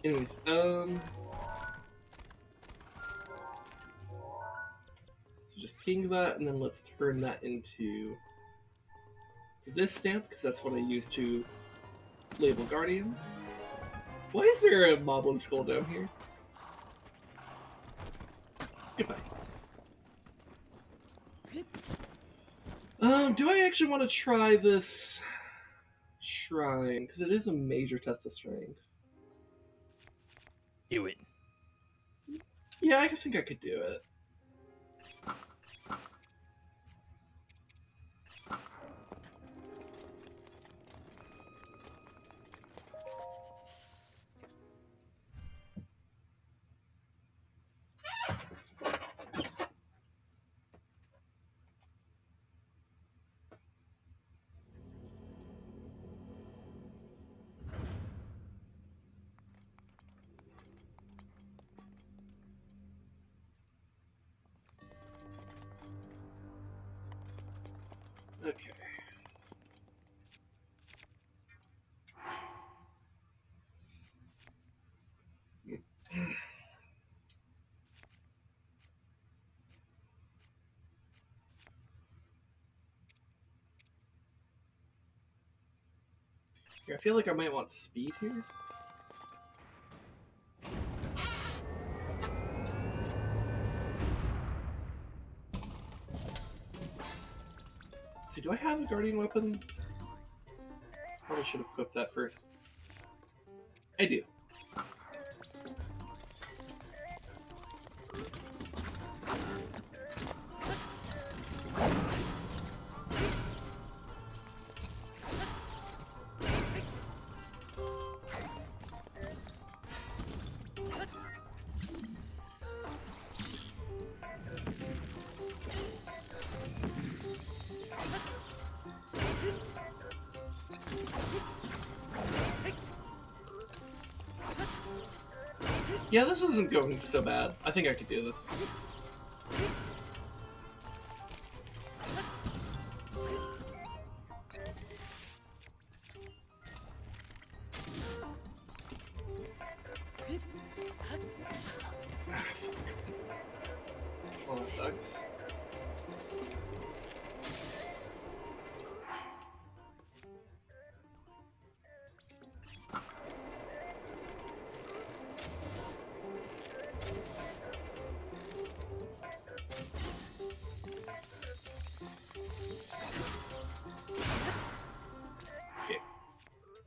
Anyways, so just ping that, and then let's turn that into this stamp, because that's what I use to label guardians. Why is there a Moblin skull down here? Goodbye. Do I actually want to try this shrine? Because it is a major test of strength. Do it. Yeah, I think I could do it. Okay. Here, I feel like I might want speed here. So do I have a guardian weapon? Probably should have equipped that first. I do. Yeah, this isn't going so bad. I think I could do this. Well, that sucks.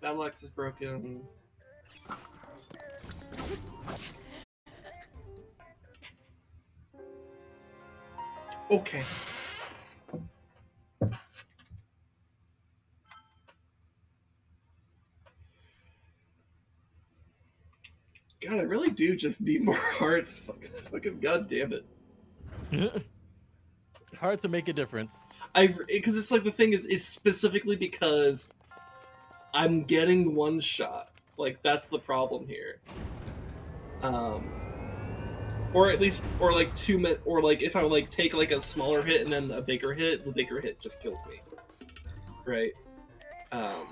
Battle Axe is broken. Okay. God, I really do just need more hearts. Fucking god damn it. Hard to make a difference. Because it's like the thing is, it's specifically because I'm getting one shot. Like, that's the problem here. Or at least, or like or like if I like take like a smaller hit and then a bigger hit, the bigger hit just kills me. Right? So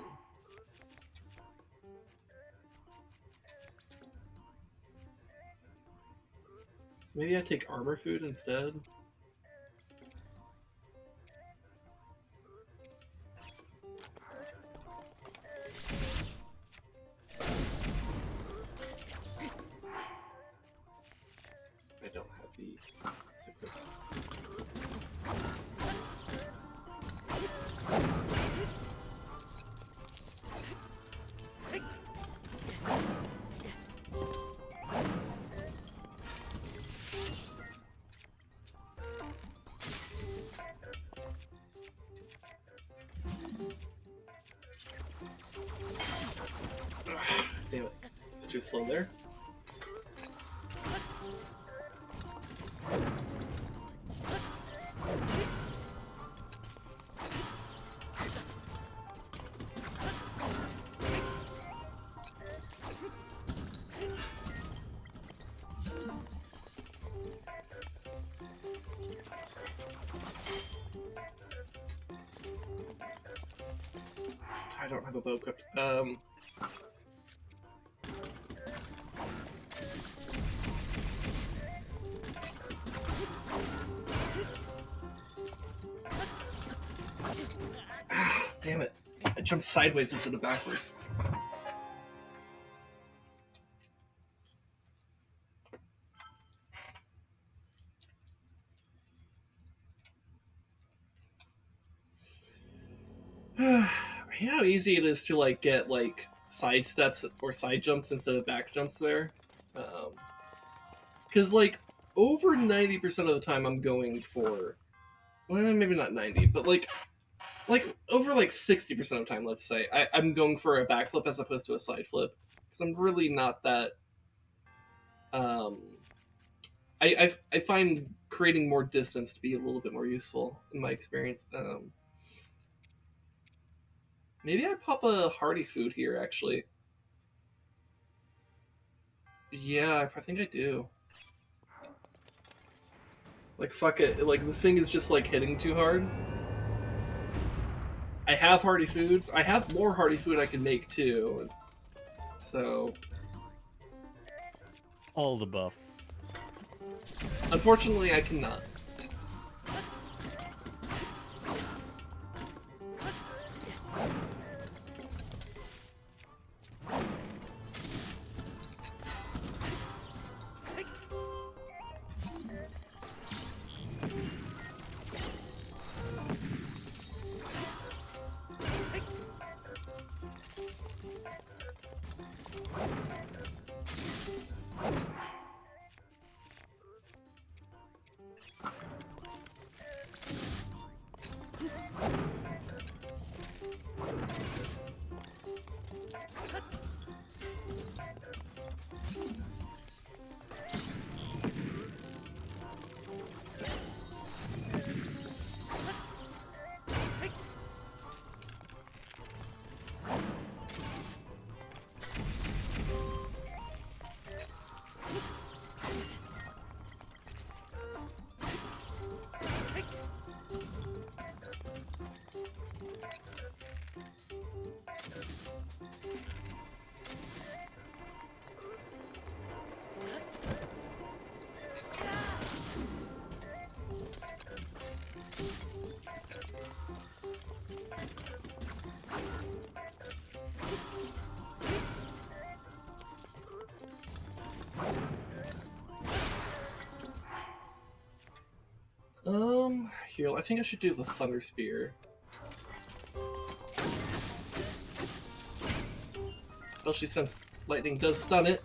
maybe I take armor food instead. I don't have the equipment. Damn it. It's too slow there. I don't have a bow equipped. damn it. I jumped sideways instead of backwards. You know how easy it is to like get like side steps or side jumps instead of back jumps there? Because like over 90% of the time I'm going for, well, maybe not 90, but like over like 60% of the time, let's say, I'm going for a backflip as opposed to a side flip. Because I'm really not that. I find creating more distance to be a little bit more useful in my experience. Maybe I pop a hearty food here, actually. Yeah, I think I do. Like, fuck it. Like, this thing is just, like, hitting too hard. I have hearty foods. I have more hearty food I can make, too. So... All the buffs. Unfortunately, I cannot. Here, I think I should do the Thunder Spear. Especially since lightning does stun it.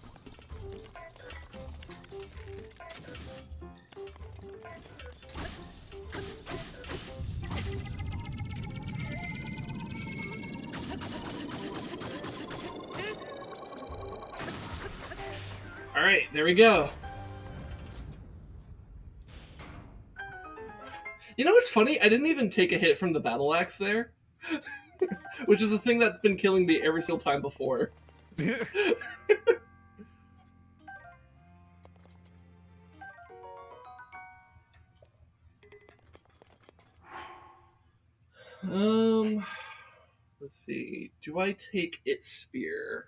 Alright, there we go. You know what's funny? I didn't even take a hit from the battle axe there. Which is a thing that's been killing me every single time before. Let's see. Do I take its spear?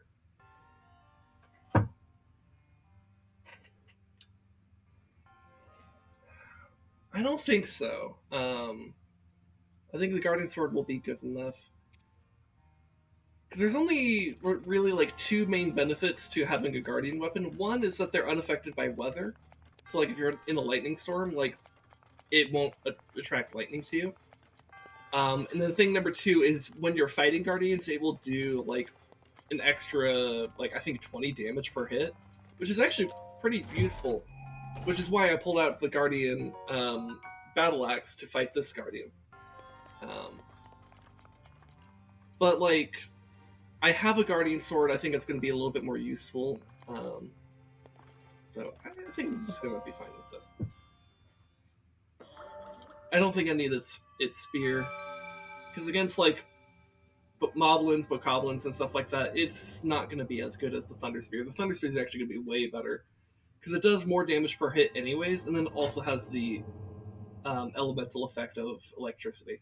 I don't think so. I think the Guardian Sword will be good enough. Because there's only really like two main benefits to having a Guardian weapon. One is that they're unaffected by weather. So like if you're in a lightning storm, like it won't attract lightning to you. And then thing number two is when you're fighting Guardians, it will do like an extra, like I think 20 damage per hit, which is actually pretty useful. Which is why I pulled out the Guardian Battle Axe to fight this Guardian. But like, I have a Guardian Sword. I think it's going to be a little bit more useful. So I think I'm just going to be fine with this. I don't think I need its spear. Because against like moblins, bokoblins, and stuff like that, it's not going to be as good as the Thunder Spear. The Thunder Spear is actually going to be way better. Because it does more damage per hit anyways, and then it also has the elemental effect of electricity.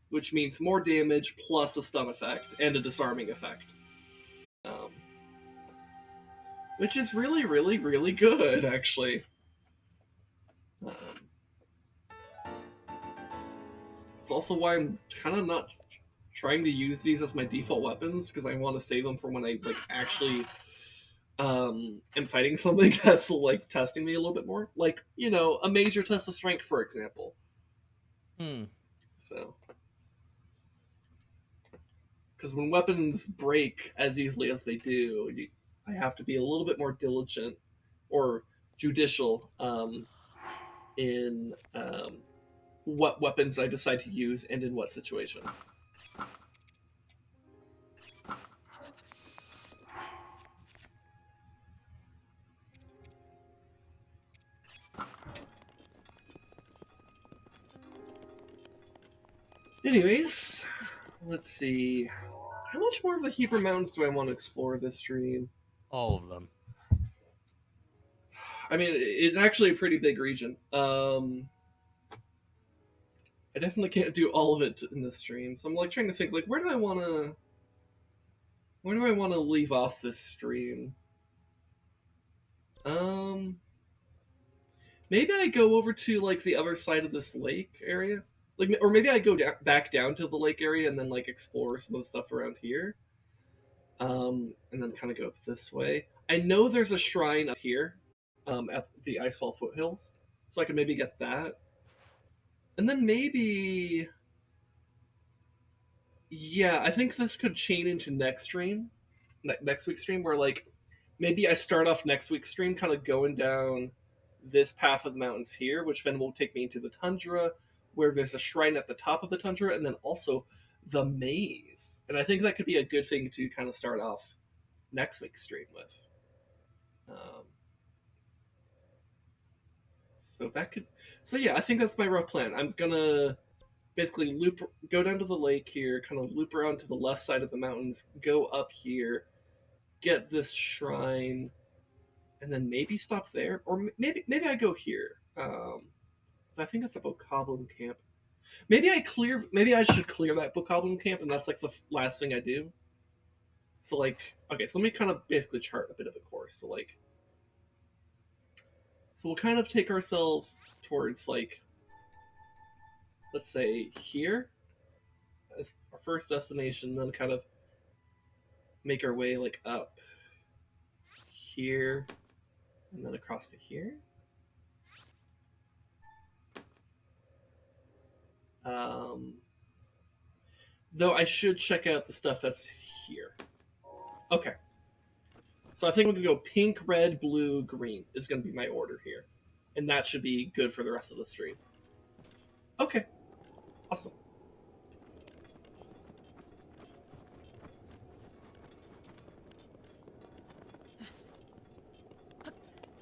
Which means more damage plus a stun effect and a disarming effect. Which is really, really, really good, actually. It's also why I'm kind of not trying to use these as my default weapons because I want to save them for when I like actually am fighting something that's like testing me a little bit more, like a major test of strength, for example. So, because when weapons break as easily as they do, I have to be a little bit more diligent or judicial in what weapons I decide to use and in what situations. Anyways, let's see. How much more of the Hebra Mountains do I want to explore this stream? All of them. I mean, it's actually a pretty big region. I definitely can't do all of it in this stream, so I'm like trying to think, like, where do I want to leave off this stream? Maybe I go over to like the other side of this lake area, like, or maybe I go back down to the lake area and then like explore some of the stuff around here, and then kind of go up this way. I know there's a shrine up here, at the Icefall foothills, so I can maybe get that, and then maybe, yeah, I think this could chain into next stream, next week's stream, where like maybe I start off next week's stream kind of going down this path of the mountains here, which then will take me into the tundra, where there's a shrine at the top of the tundra, and then also the maze. And I think that could be a good thing to kind of start off next week's stream with. So yeah, I think that's my rough plan. I'm gonna basically go down to the lake here, kind of loop around to the left side of the mountains, go up here, get this shrine, and then maybe stop there, or maybe I go here. I think it's a Bokoblin camp. Maybe I should clear that Bokoblin camp, and that's like the last thing I do. So like, okay, so let me kind of basically chart a bit of a course. So like, so we'll kind of take ourselves towards like, let's say here as our first destination, then kind of make our way like up here, and then across to here. Though I should check out the stuff that's here. Okay. So I think we're going to go pink, red, blue, green is going to be my order here. And that should be good for the rest of the stream. Okay. Awesome.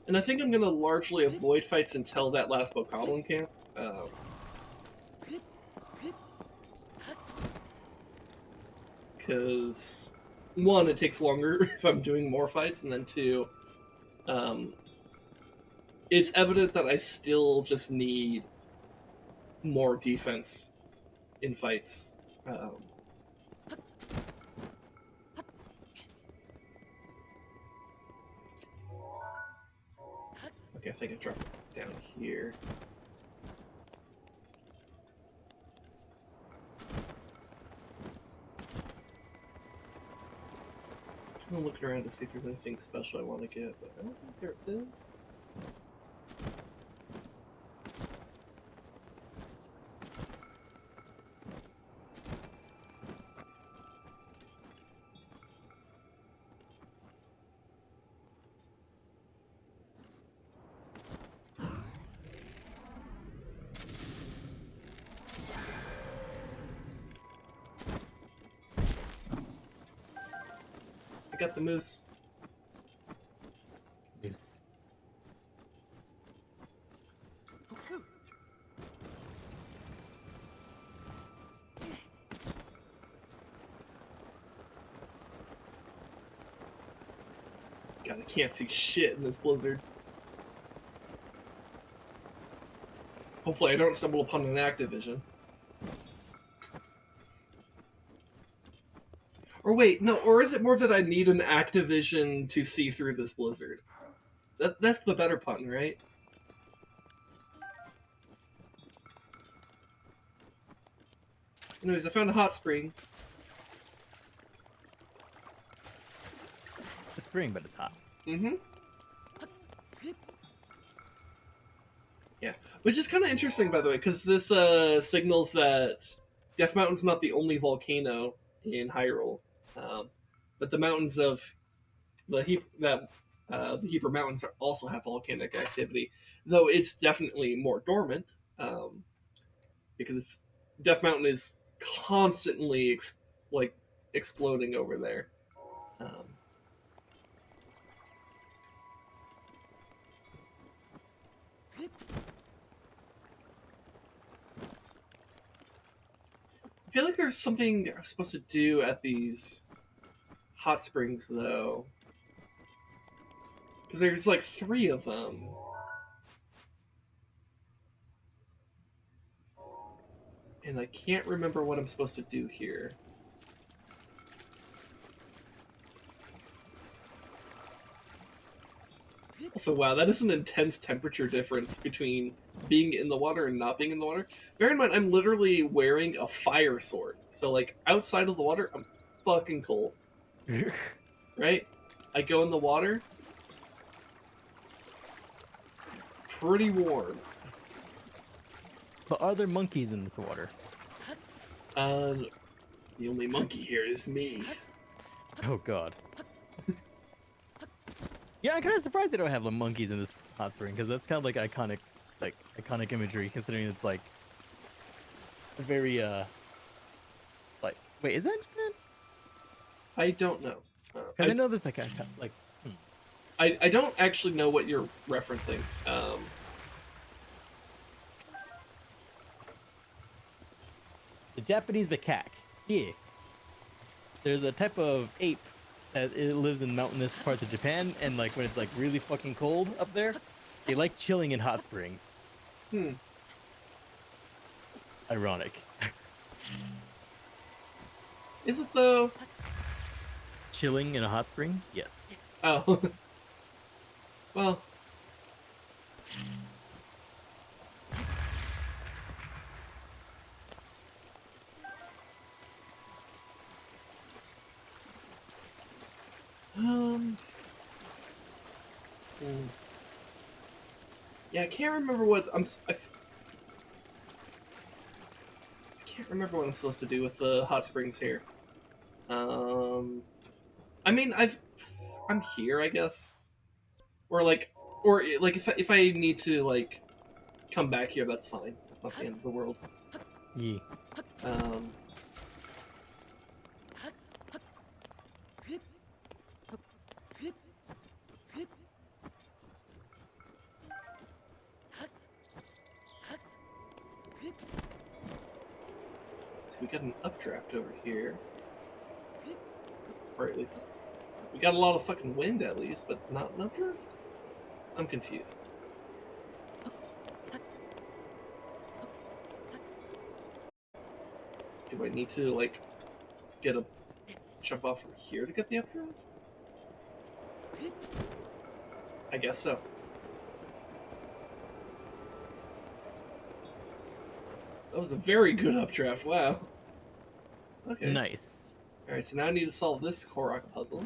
And I think I'm going to largely avoid fights until that last Bokoblin camp. Because, one, it takes longer if I'm doing more fights, and then two, it's evident that I still just need more defense in fights. Okay, I think I dropped it down here. I'm looking around to see if there's anything special I want to get, but I don't think there is. I got the moose. Moose. God, I can't see shit in this blizzard. Hopefully I don't stumble upon an Activision. Or wait, no, or is it more that I need an Activision to see through this blizzard? That's the better pun, right? Anyways, I found a hot spring. spring, but it's hot. Mm-hmm. Yeah, which is kind of interesting, by the way, because this signals that Death Mountain's not the only volcano in Hyrule, but the mountains of the Hebra Mountains also have volcanic activity, though it's definitely more dormant, because Death Mountain is constantly exploding over there. I feel like there's something I'm supposed to do at these hot springs, though. Because there's like 3 of them. And I can't remember what I'm supposed to do here. Also, wow, that is an intense temperature difference between being in the water and not being in the water. Bear in mind, I'm literally wearing a fire sword. So, like, outside of the water, I'm fucking cold. Right? I go in the water, pretty warm. But are there monkeys in this water? The only monkey here is me. Oh god. Yeah, I'm kind of surprised they don't have the monkeys in this hot spring, because that's kind of like iconic imagery, considering it's like very like, wait, is that Japan? I don't know. Because I know this like I don't actually know what you're referencing. The Japanese macaque. Yeah. There's a type of ape that it lives in mountainous parts of Japan, and like when it's like really fucking cold up there, they like chilling in hot springs. Ironic. Is it though? Chilling in a hot spring? Yes. Oh. Well. Yeah, I can't remember what I can't remember what I'm supposed to do with the hot springs here. I mean, I'm here, I guess, or like if I need to like come back here, that's fine. That's not the end of the world. Yeah. So we got an updraft over here, or at least we got a lot of fucking wind, at least, but not an updraft. I'm confused. Do I need to like jump off from here to get the updraft? I guess so. That was a very good updraft. Wow. Okay. Nice. All right. So now I need to solve this Korok puzzle.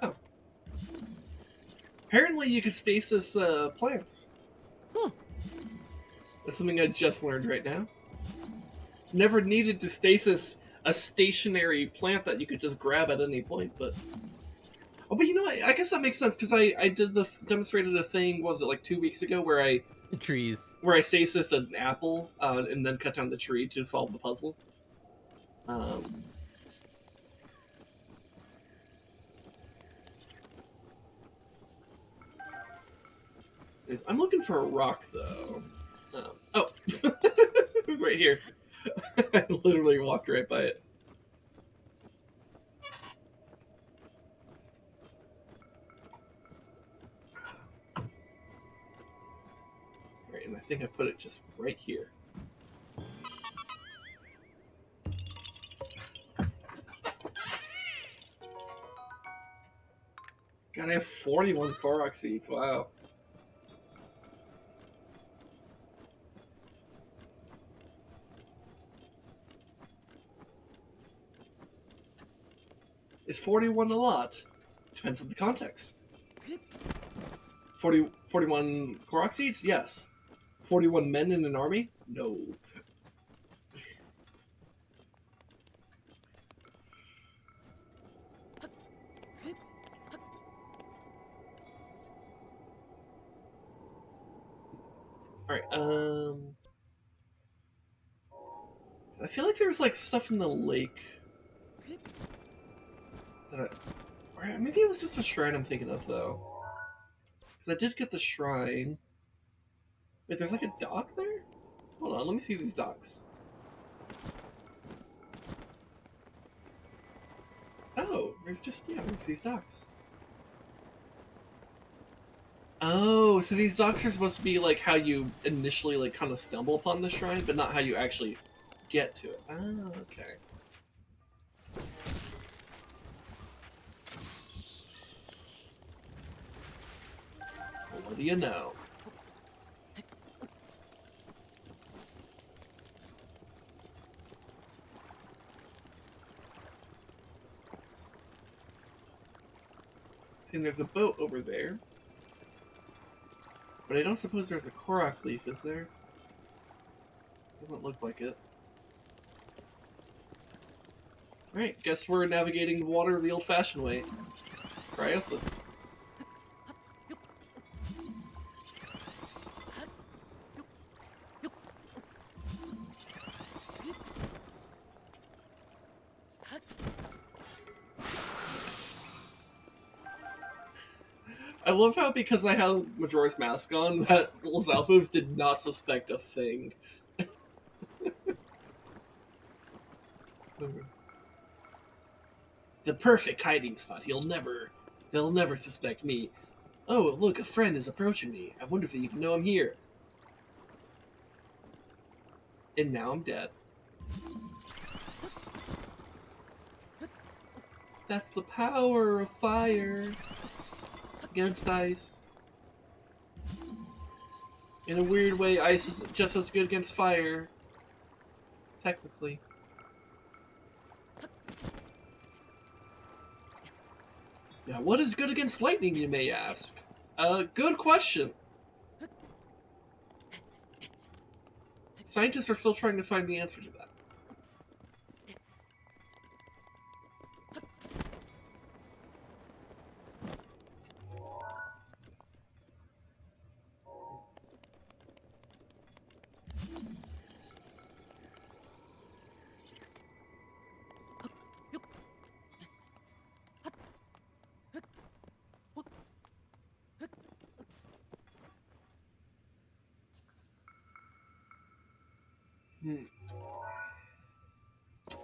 Oh. Apparently, you can stasis plants. Huh. That's something I just learned right now. Never needed to stasis a stationary plant that you could just grab at any point, but but you know what? I guess that makes sense because I demonstrated a thing. Was it like 2 weeks ago where I The trees. where I stasised an apple and then cut down the tree to solve the puzzle. I'm looking for a rock though. Oh, it was right here. I literally walked right by it. Right, and I think I put it just right here. God, I have 41 Korok seeds. Wow. Is 41 a lot? Depends on the context. 41 Korok seeds? Yes. 41 men in an army? No. Alright, I feel like there's like stuff in the lake that or maybe it was just a shrine I'm thinking of though. Because I did get the shrine. Wait, there's like a dock there? Hold on, let me see these docks. Oh, there's these docks. Oh, so these docks are supposed to be like how you initially like kind of stumble upon the shrine, but not how you actually get to it. Oh, okay. Well, what do you know? See, there's a boat over there. But I don't suppose there's a Korok leaf, is there? Doesn't look like it. Alright, guess we're navigating the water the old-fashioned way. Cryosis. I love how, because I have Majora's Mask on, that Lizalfos did not suspect a thing. The perfect hiding spot. They'll never suspect me. Oh, look, a friend is approaching me. I wonder if they even know I'm here. And now I'm dead. That's the power of fire against ice. In a weird way, ice is just as good against fire. Technically. Now, what is good against lightning, you may ask? Good question. Scientists are still trying to find the answer to that.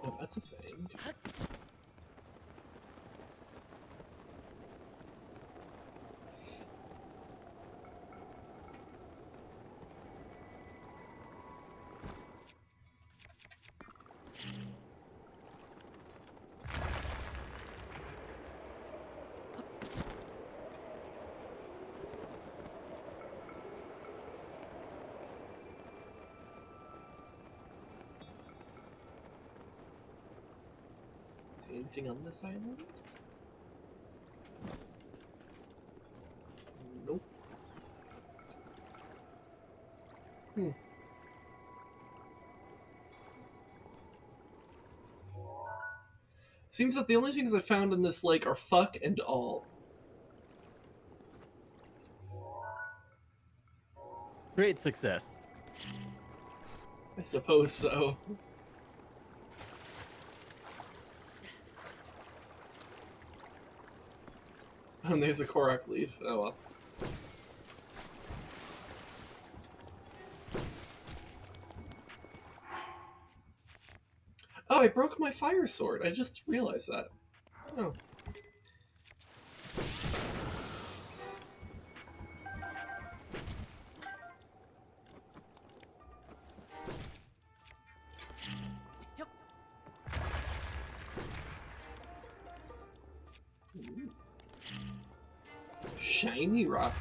Oh, that's a thing. Is there anything on this island? Nope. Seems that the only things I found in this lake are fuck and all. Great success. I suppose so. And there's a Korok leaf. Oh well. Oh, I broke my fire sword. I just realized that. Oh. Ooh. Shiny rock.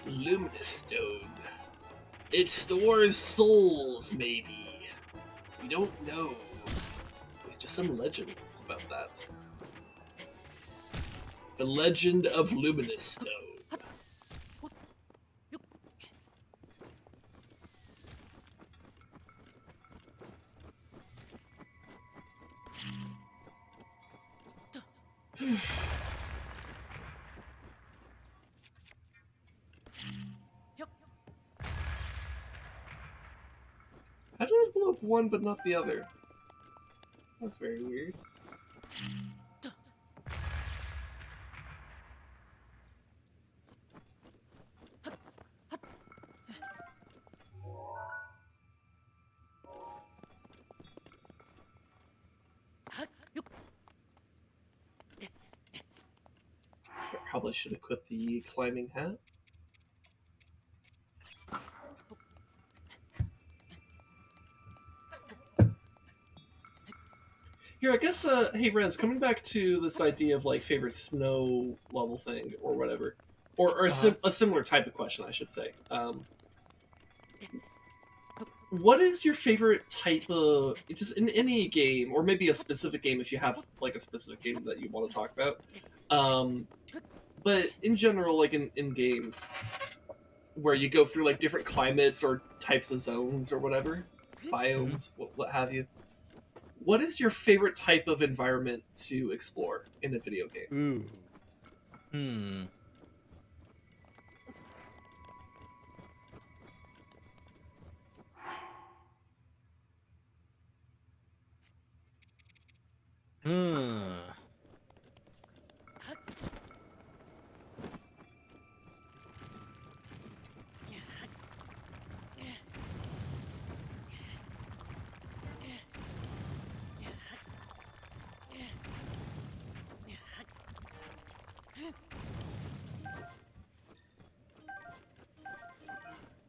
Luminous stone. It stores souls, maybe. We don't know. There's just some legends about that. The legend of Luminous Stone. How did I blow up one but not the other? That's very weird. Probably should equip the climbing hat. Here, I guess, hey Renz, coming back to this idea of like favorite snow level thing or whatever, or a similar type of question, I should say. What is your favorite type of, just in any game, or maybe a specific game if you have like a specific game that you want to talk about? But in general, like in games where you go through like different climates or types of zones or whatever, biomes, what have you. What is your favorite type of environment to explore in a video game? Ooh.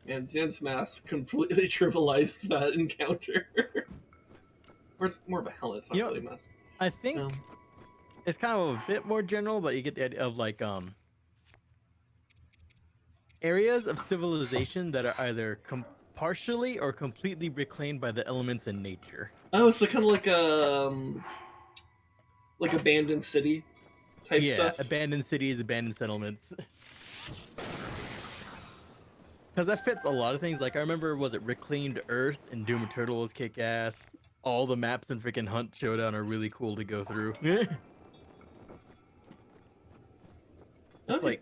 And Zan's mask completely trivialized that encounter. Or it's more of a helmet, it's not really a mask. I think it's kind of a bit more general, but you get the idea of like areas of civilization that are either partially or completely reclaimed by the elements in nature. Oh, so kind of like abandoned city type stuff. Yeah, abandoned cities, abandoned settlements. Because that fits a lot of things. Like I remember, was it Reclaimed Earth and Doom Eternal was kick ass. All the maps in freaking Hunt Showdown are really cool to go through. It's like,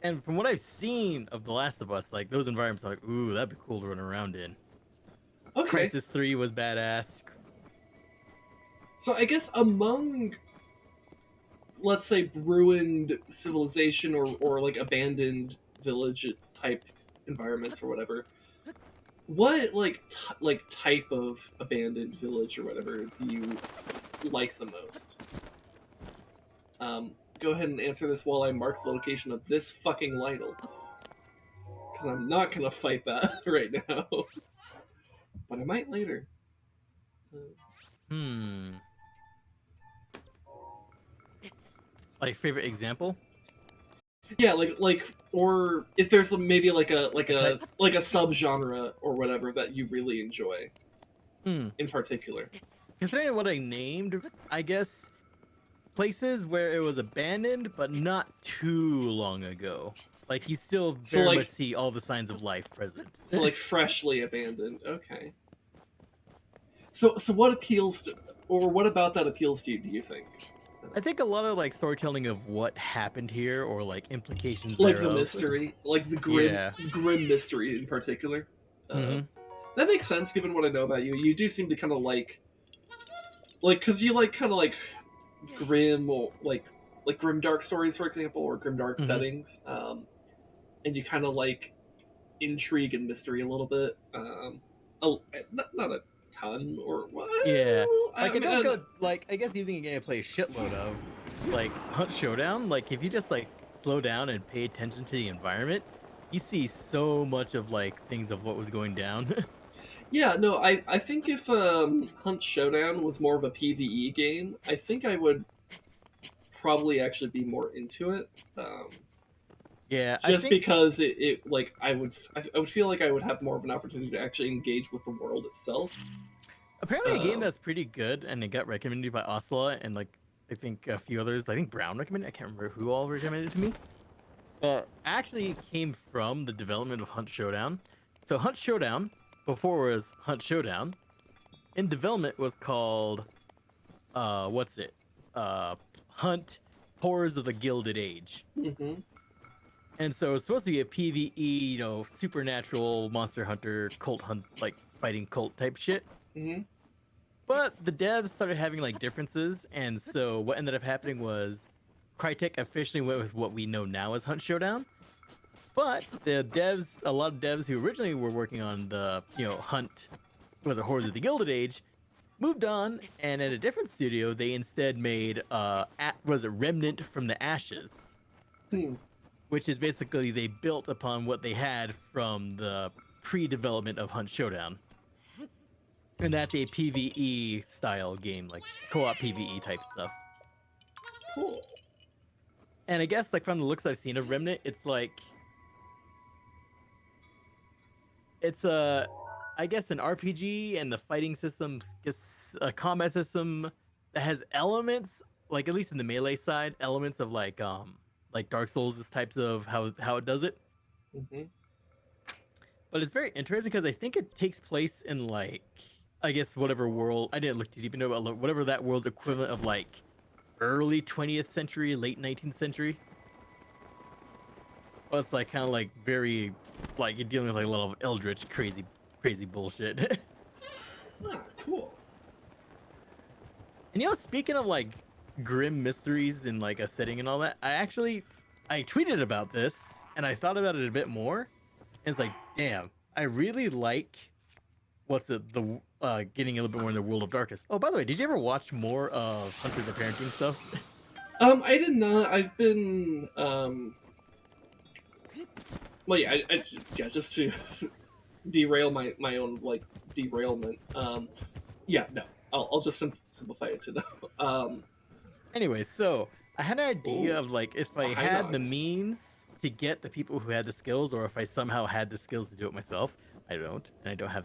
and from what I've seen of The Last of Us, like those environments are like, ooh, that'd be cool to run around in. Okay. Crisis 3 was badass. So I guess among, let's say, ruined civilization or like abandoned village type environments or whatever, what like type of abandoned village or whatever do you like the most? Go ahead and answer this while I mark the location of this fucking Lionel, because I'm not gonna fight that right now, but I might later. Like favorite example? Yeah, like, or if there's maybe like a subgenre or whatever that you really enjoy, in particular. Considering what I named, I guess places where it was abandoned, but not too long ago. Like you still very much see all the signs of life present. So like freshly abandoned. Okay. So what appeals to, or what about that appeals to you? Do you think? I think a lot of like storytelling of what happened here, or like implications, like thereof. the mystery, like the grim mystery in particular. That makes sense given what I know about you. You do seem to kind of like, because you like kind of like grim, or like grim dark stories, for example, or grim dark settings, and you kind of like intrigue and mystery a little bit. Not a ton, or what? Yeah, like I guess using a game I play a shitload of, like Hunt Showdown. Like if you just like slow down and pay attention to the environment, you see so much of like things of what was going down. Yeah, no, I think if Hunt Showdown was more of a PvE game, I think I would probably actually be more into it. Yeah, just because it like I would feel like I would have more of an opportunity to actually engage with the world itself. Apparently, a game that's pretty good, and it got recommended by Osla and like I think a few others. I think Brown recommended. I can't remember who all recommended it to me. But actually came from the development of Hunt Showdown. So Hunt Showdown, before it was Hunt Showdown, in development was called what's it? Hunt Horrors of the Gilded Age. Mm-hmm. And so it's supposed to be a PvE, supernatural monster hunter cult hunt, like fighting cult type shit. Mm-hmm. But the devs started having like differences, and so what ended up happening was Crytek officially went with what we know now as Hunt Showdown. But the devs, a lot of devs who originally were working on the Hunt, was it Horrors of the Gilded Age, moved on, and at a different studio they instead made Remnant from the Ashes, which is basically they built upon what they had from the pre-development of Hunt Showdown. And that's a PvE style game, like co-op PvE type stuff. Cool. And I guess like from the looks I've seen of Remnant, it's I guess an RPG, and the fighting system is a combat system that has elements, like at least in the melee side, elements of like Dark Souls types of how it does it. Mm-hmm. But it's very interesting because I think it takes place in like, I guess whatever world, I didn't look too deep into it, but whatever that world's equivalent of like early 20th century, late 19th century. Well, it's like kind of like very, like you're dealing with like a lot of eldritch, crazy bullshit. Ah, cool. And speaking of like grim mysteries and like a setting and all that, I tweeted about this and I thought about it a bit more. And it's like, damn, I really like getting a little bit more in the world of darkness. Oh, by the way, did you ever watch more of Hunter the Parenting stuff? I did not. I've been well, yeah, just to derail my own like derailment. Yeah, no, I'll just simplify it to no. Anyway, so I had an idea of like if I had the Hinox. means to get the people who had the skills, or if I somehow had the skills to do it myself. I don't, and I don't have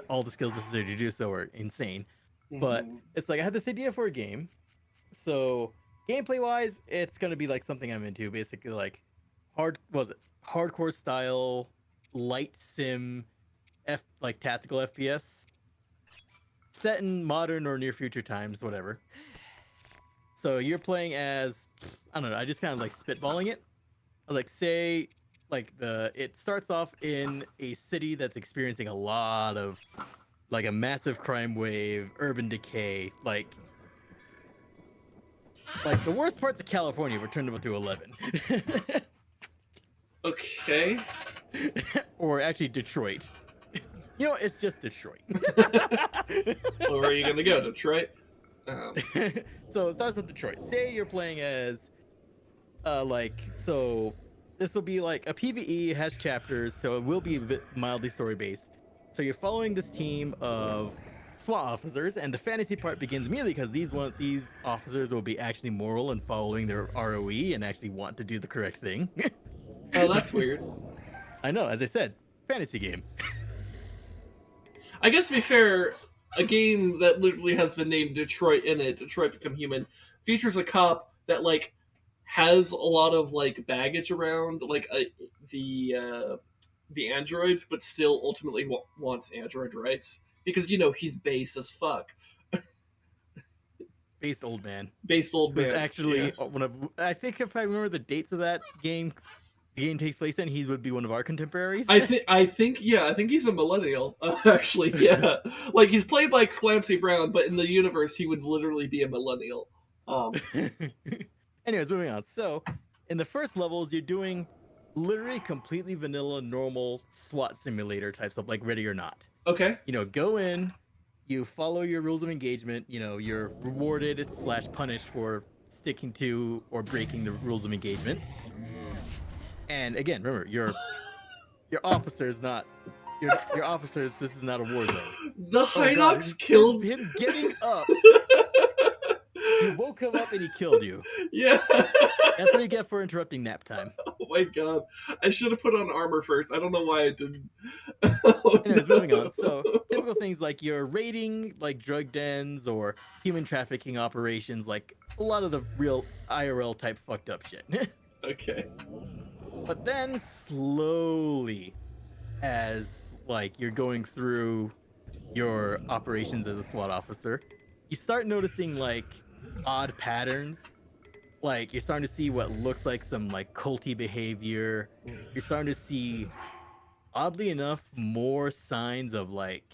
all the skills necessary to do so are insane. But it's like I had this idea for a game. So gameplay wise, it's gonna be like something I'm into, basically like hardcore style, light sim, like tactical FPS, set in modern or near future times, whatever. So you're playing as, I don't know, I just kind of like spitballing it. Like say, like it starts off in a city that's experiencing a lot of, like a massive crime wave, urban decay, like the worst parts of California were turned up to 11. Okay. Or actually Detroit. It's just Detroit. Well, where are you gonna go, Detroit? So it starts with Detroit. Say you're playing as, so this will be like a PvE, has chapters, so it will be a bit mildly story based. So you're following this team of SWAT officers, and the fantasy part begins immediately because these officers will be actually moral and following their ROE and actually want to do the correct thing. Oh, that's weird. I know, as I said, fantasy game. I guess to be fair, a game that literally has been named Detroit in it, Detroit Become Human, features a cop that like has a lot of like baggage around like the androids, but still ultimately wants android rights because he's base as fuck. Based old man. Based old man. Was actually yeah. one of, I think if I remember the dates of that game, the game takes place in, he would be one of our contemporaries. I think he's a millennial. Actually, yeah. Like he's played by Clancy Brown, but in the universe he would literally be a millennial. Anyways, moving on. So, in the first levels, you're doing literally completely vanilla, normal SWAT simulator type stuff, like Ready or Not. Okay. Go in, you follow your rules of engagement. You're rewarded / punished for sticking to or breaking the rules of engagement. And again, remember, your officers, not your officers. This is not a war zone. The Hinox killed him getting up. You woke him up and he killed you. Yeah. That's what you get for interrupting nap time. Oh my god. I should have put on armor first. I don't know why I didn't. Anyways, moving on. So, typical things like you're raiding like drug dens or human trafficking operations, like a lot of the real IRL type fucked up shit. Okay. But then slowly, as like you're going through your operations as a SWAT officer, you start noticing like odd patterns. Like you're starting to see what looks like some like culty behavior. You're starting to see, oddly enough, more signs of like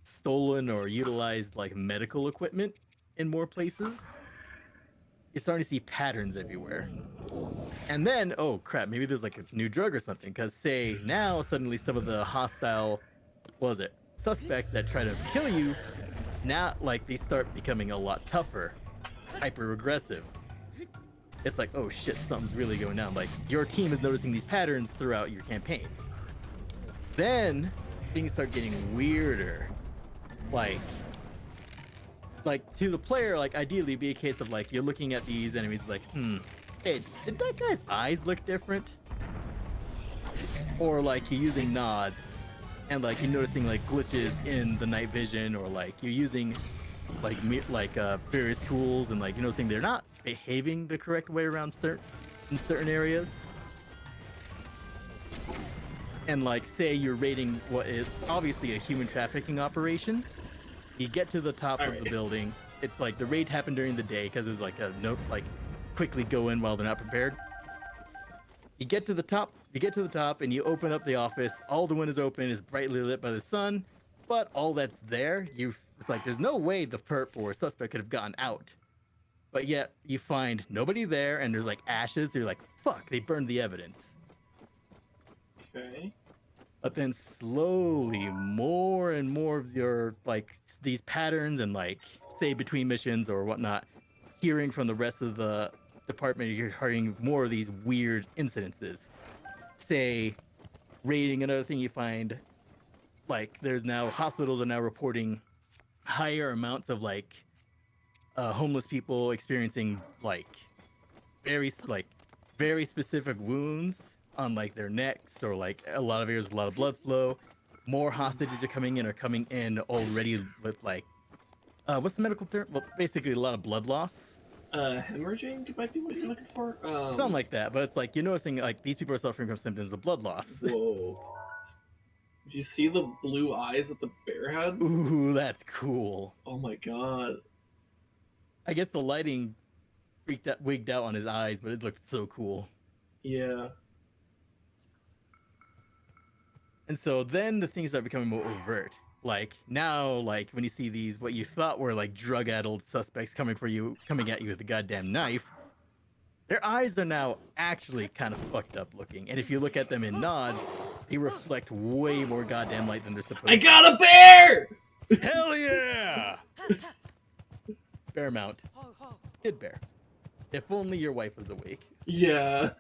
stolen or utilized like medical equipment in more places. You're starting to see patterns everywhere. And then, oh crap, maybe there's like a new drug or something. Because say now suddenly some of the hostile, what was it, suspects that try to kill you, now like they start becoming a lot tougher, hyper aggressive. It's like, oh shit, something's really going down. Like your team is noticing these patterns throughout your campaign. Then things start getting weirder. Like to the player, like ideally it'd be a case of like you're looking at these enemies like, hey, did that guy's eyes look different? Or like you're using nods and like you're noticing like glitches in the night vision, or like you're using like various tools and like you're noticing they're not behaving the correct way around certain areas. And like say you're raiding what is obviously a human trafficking operation. You get to the top of the building. It's like the raid happened during the day because it was like a note, like quickly go in while they're not prepared. You get to the top, and you open up the office. All the windows open, is brightly lit by the sun, but all that's there, it's like there's no way the perp or suspect could have gotten out. But yet you find nobody there, and there's like ashes. So you're like, fuck, they burned the evidence. Okay. But then slowly, more and more of your like these patterns and like say between missions or whatnot, hearing from the rest of the department, you're hearing more of these weird incidences. Say, raiding, another thing you find, like there's now hospitals are now reporting higher amounts of like homeless people experiencing like very specific wounds on like their necks, or like a lot of areas, a lot of blood flow. More hostages are coming in already with like what's the medical term? Well, basically a lot of blood loss. Hemorrhaging might be what you're looking for. Something like that, but it's like you're noticing like these people are suffering from symptoms of blood loss. Whoa. Did you see the blue eyes that the bear had? Ooh, that's cool. Oh my god. I guess the lighting wigged out on his eyes, but it looked so cool. Yeah. And so then the things are becoming more overt. Like now, like when you see these, what you thought were like drug-addled suspects coming at you with a goddamn knife, their eyes are now actually kind of fucked up looking. And if you look at them in nods, they reflect way more goddamn light than they're supposed to. I got a bear! Hell yeah! Bear mount. Kid bear. If only your wife was awake. Yeah.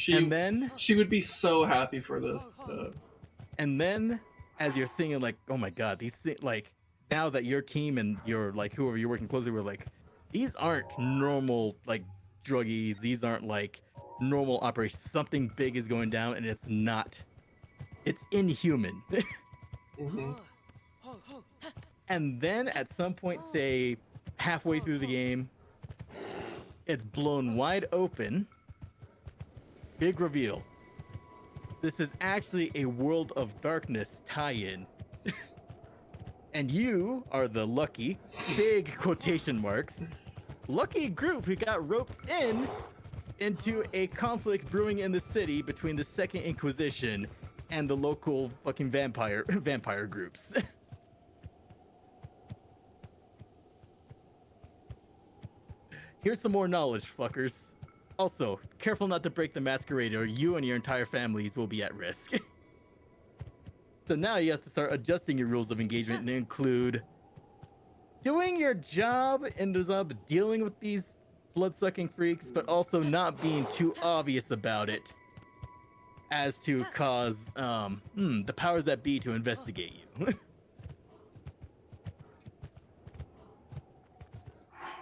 And then she would be so happy for this. And then, as you're thinking, like, oh my god, these things, like, now that your team and your, like, whoever you're working closely with, like, these aren't normal, like, druggies. These aren't, like, normal operations. Something big is going down, and it's not. It's inhuman. Mm-hmm. And then, at some point, say, halfway through the game, it's blown wide open. Big reveal. This is actually a World of Darkness tie-in. And you are the lucky, big quotation marks, lucky group who got roped into a conflict brewing in the city between the Second Inquisition and the local fucking vampire groups. Here's some more knowledge, fuckers. Also, careful not to break the masquerade or you and your entire families will be at risk. So now you have to start adjusting your rules of engagement and include doing your job in the job dealing with these blood-sucking freaks, but also not being too obvious about it as to cause the powers that be to investigate you.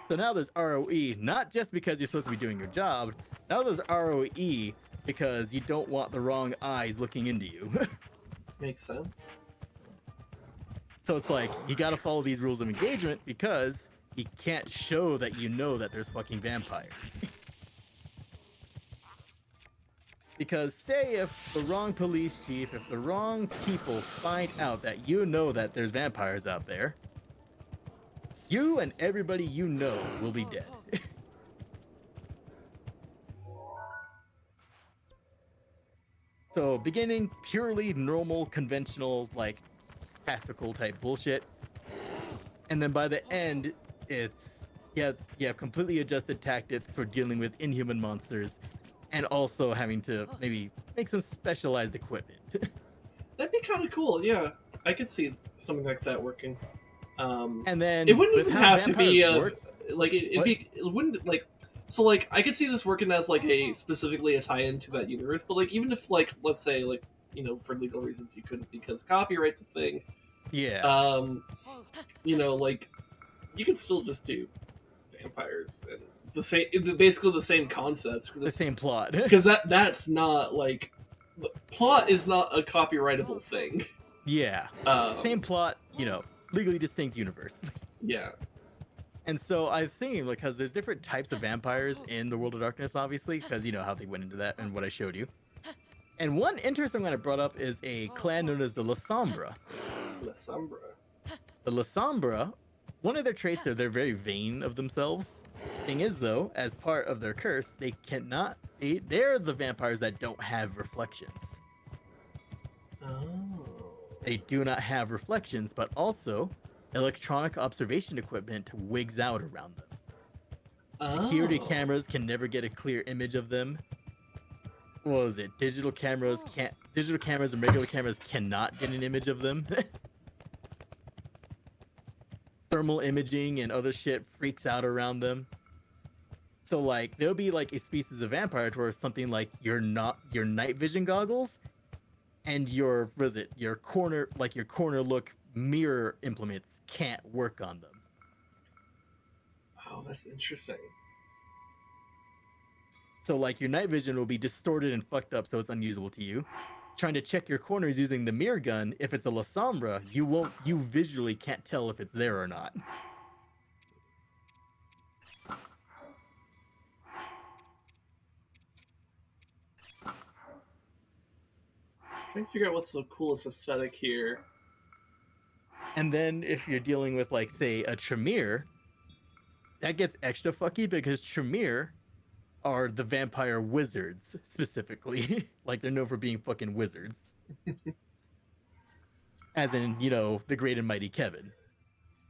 So now there's ROE, not just because you're supposed to be doing your job. Now there's ROE because you don't want the wrong eyes looking into you. Makes sense. So it's like, you gotta follow these rules of engagement because you can't show that you know that there's fucking vampires. Because say if the wrong police chief, if the wrong people find out that you know that there's vampires out there, you and everybody you know will be dead. So beginning purely normal, conventional, like tactical type bullshit. And then by the end, it's you have completely adjusted tactics for dealing with inhuman monsters and also having to maybe make some specialized equipment. That'd be kind of cool. Yeah, I could see something like that working. And then It wouldn't with even how have to be vampires work, like it wouldn't like so like I could see this working as like a specifically a tie-in to that universe, but like even if like let's say like you know for legal reasons you couldn't because copyright's a thing. yeah, You know like you could still just do vampires and the same basically the same concepts the same plot. because that's not like plot is not a copyrightable thing. Yeah, same plot, legally distinct universe. Yeah. And so I was thinking, because there's different types of vampires in the World of Darkness, obviously, because you know how they went into that and what I showed you. And one interesting one I brought up is a clan known as the La Sombra. La Sombra. The La Sombra, one of their traits are they're very vain of themselves. Thing is, though, as part of their curse, they're the vampires that don't have reflections. Oh. They do not have reflections, but also electronic observation equipment wigs out around them. Security cameras can never get a clear image of them. What was it? Digital cameras and regular cameras cannot get an image of them. Thermal imaging and other shit freaks out around them. So like there'll be like a species of vampire where something like your night vision goggles and your corner look mirror implements can't work on them. Oh, that's interesting. So like your night vision will be distorted and fucked up so it's unusable to you. Trying to check your corners using the mirror gun, if it's a La Sombra, you visually can't tell if it's there or not. Trying to figure out what's the coolest aesthetic here. And then if you're dealing with like say a Tremere, that gets extra fucky because Tremere are the vampire wizards specifically. Like they're known for being fucking wizards. As in, the great and mighty Kevin.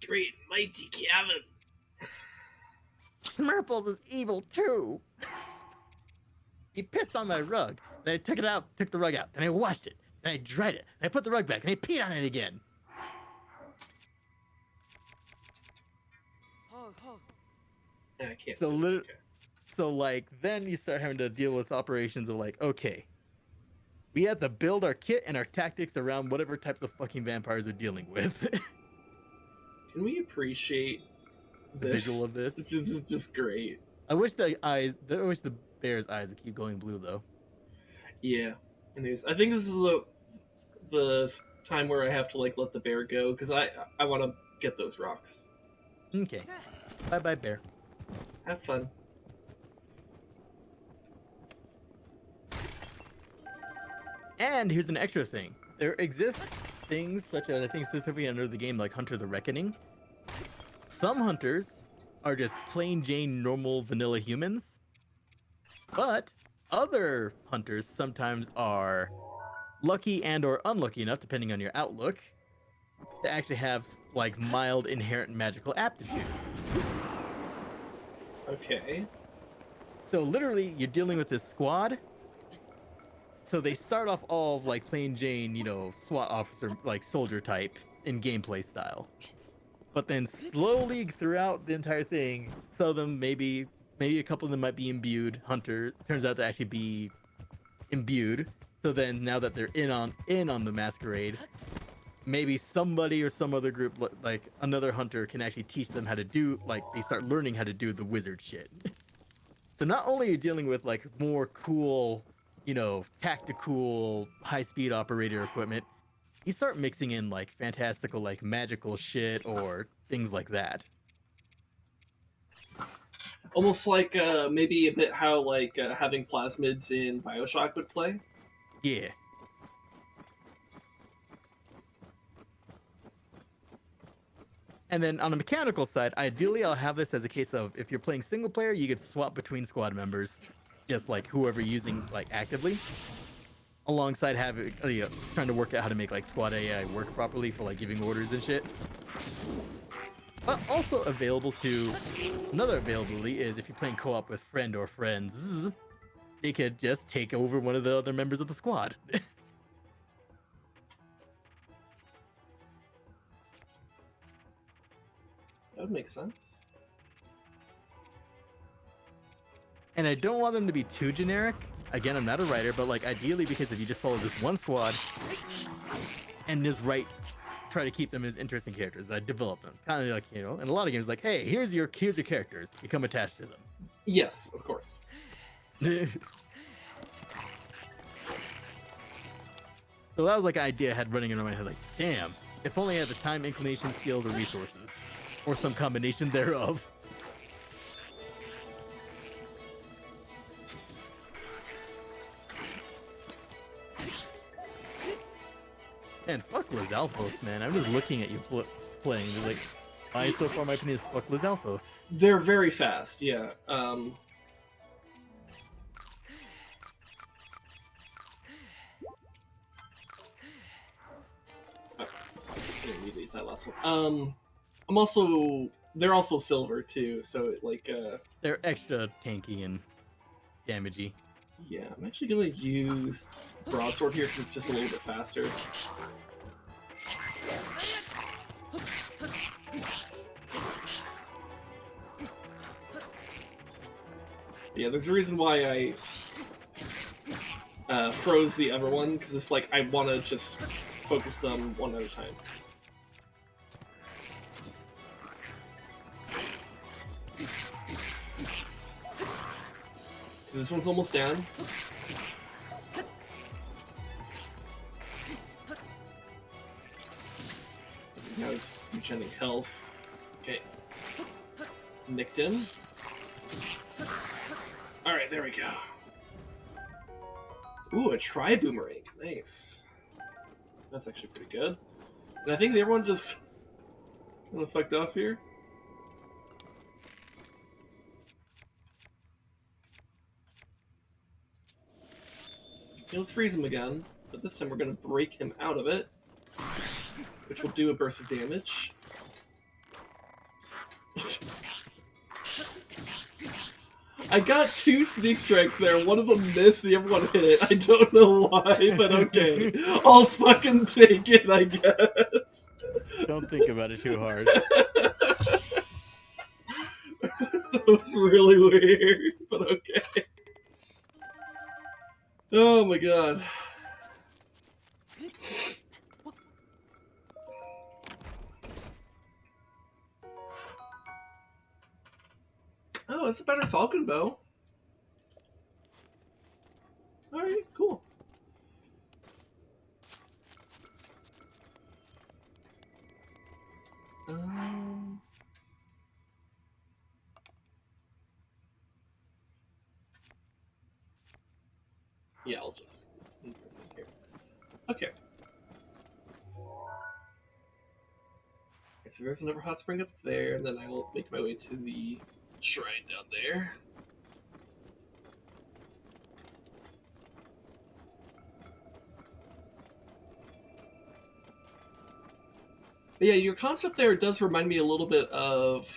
Great mighty Kevin. Smurples is evil too. He pissed on my rug. Then I took the rug out. Then I washed it. Then I dried it. Then I put the rug back. And I peed on it again. Yeah, I can't. So like then you start having to deal with operations of like, okay, we have to build our kit and our tactics around whatever types of fucking vampires we're dealing with. Can we appreciate the visual of this? This is just great. I wish the bear's eyes would keep going blue though. Yeah. Anyways, I think this is the time where I have to like let the bear go because I want to get those rocks. Okay. Bye bear. Have fun. And here's an extra thing. There exists things such as I think specifically under the game like Hunter the Reckoning. Some hunters are just plain Jane normal vanilla humans. But other hunters sometimes are lucky and or unlucky enough, depending on your outlook, to actually have like mild inherent magical aptitude. Okay. So literally you're dealing with this squad. So they start off all of like plain Jane, SWAT officer, like soldier type in gameplay style. But then slowly throughout the entire thing, some of them maybe a couple of them might be imbued. Hunter turns out to actually be imbued. So then now that they're in on the masquerade, maybe somebody or some other group, like another hunter, can actually teach them how to do, like, they start learning how to do the wizard shit. So not only are you dealing with like more cool, you know, tactical, high-speed operator equipment, you start mixing in like fantastical, like magical shit or things like that. Almost like maybe a bit how like having plasmids in Bioshock would play. Yeah. And then on the mechanical side, ideally I'll have this as a case of if you're playing single player, you could swap between squad members, just like whoever you're using like actively, alongside having trying to work out how to make like squad AI work properly for like giving orders and shit. But also available to another availability is if you're playing co-op with friend or friends, they could just take over one of the other members of the squad. That would make sense. And I don't want them to be too generic. Again, I'm not a writer, but like ideally, because if you just follow this one squad and just try to keep them as interesting characters, develop them. Kind of like, you know, in a lot of games, like, hey, here's your characters, become attached to them. Yes, of course. So that was like an idea I had running around my head, like, damn, if only I had the time, inclination, skills, or resources, or some combination thereof. Man, fuck Lizalfos, man. I'm just looking at you playing. You're like, why so far my opinion is fuck Lizalfos. They're very fast, yeah. Delete that last one. They're also silver too, so like they're extra tanky and damagey. Yeah, I'm actually gonna use broadsword here because it's just a little bit faster. Yeah, there's a reason why I froze the other one, because it's like I want to just focus them one at a time. This one's almost down. Now he's regenerating health. Okay. Nicked him. Alright, there we go. Ooh, a tri-boomerang. Nice. That's actually pretty good. And I think everyone just kind of fucked off here. Okay, let's freeze him again, but this time we're going to break him out of it, which will do a burst of damage. I got 2 sneak strikes there, one of them missed, the other one hit it. I don't know why, but okay. I'll fucking take it, I guess. Don't think about it too hard. That was really weird, but okay. Oh my god. Oh, it's a better falcon bow. Alright, cool. Yeah, I'll just... Okay. So there's another hot spring up there, and then I will make my way to the shrine down there. But yeah, your concept there does remind me a little bit of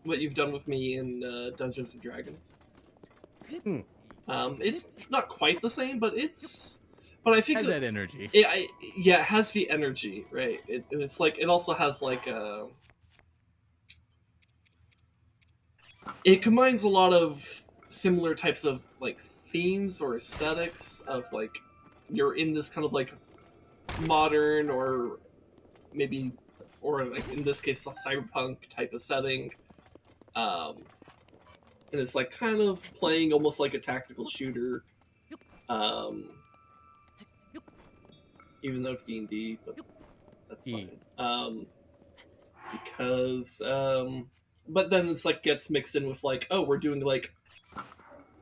what you've done with me in Dungeons and Dragons. It's not quite the same, but it's... But I think has that energy. Yeah, it has the energy, right? It's like it also has like a. It combines a lot of similar types of like themes or aesthetics of like you're in this kind of like modern or maybe, or like in this case, a cyberpunk type of setting. And it's like kind of playing almost like a tactical shooter, even though it's D&D, but that's fine. Because, but then it's like gets mixed in with like, oh, we're doing like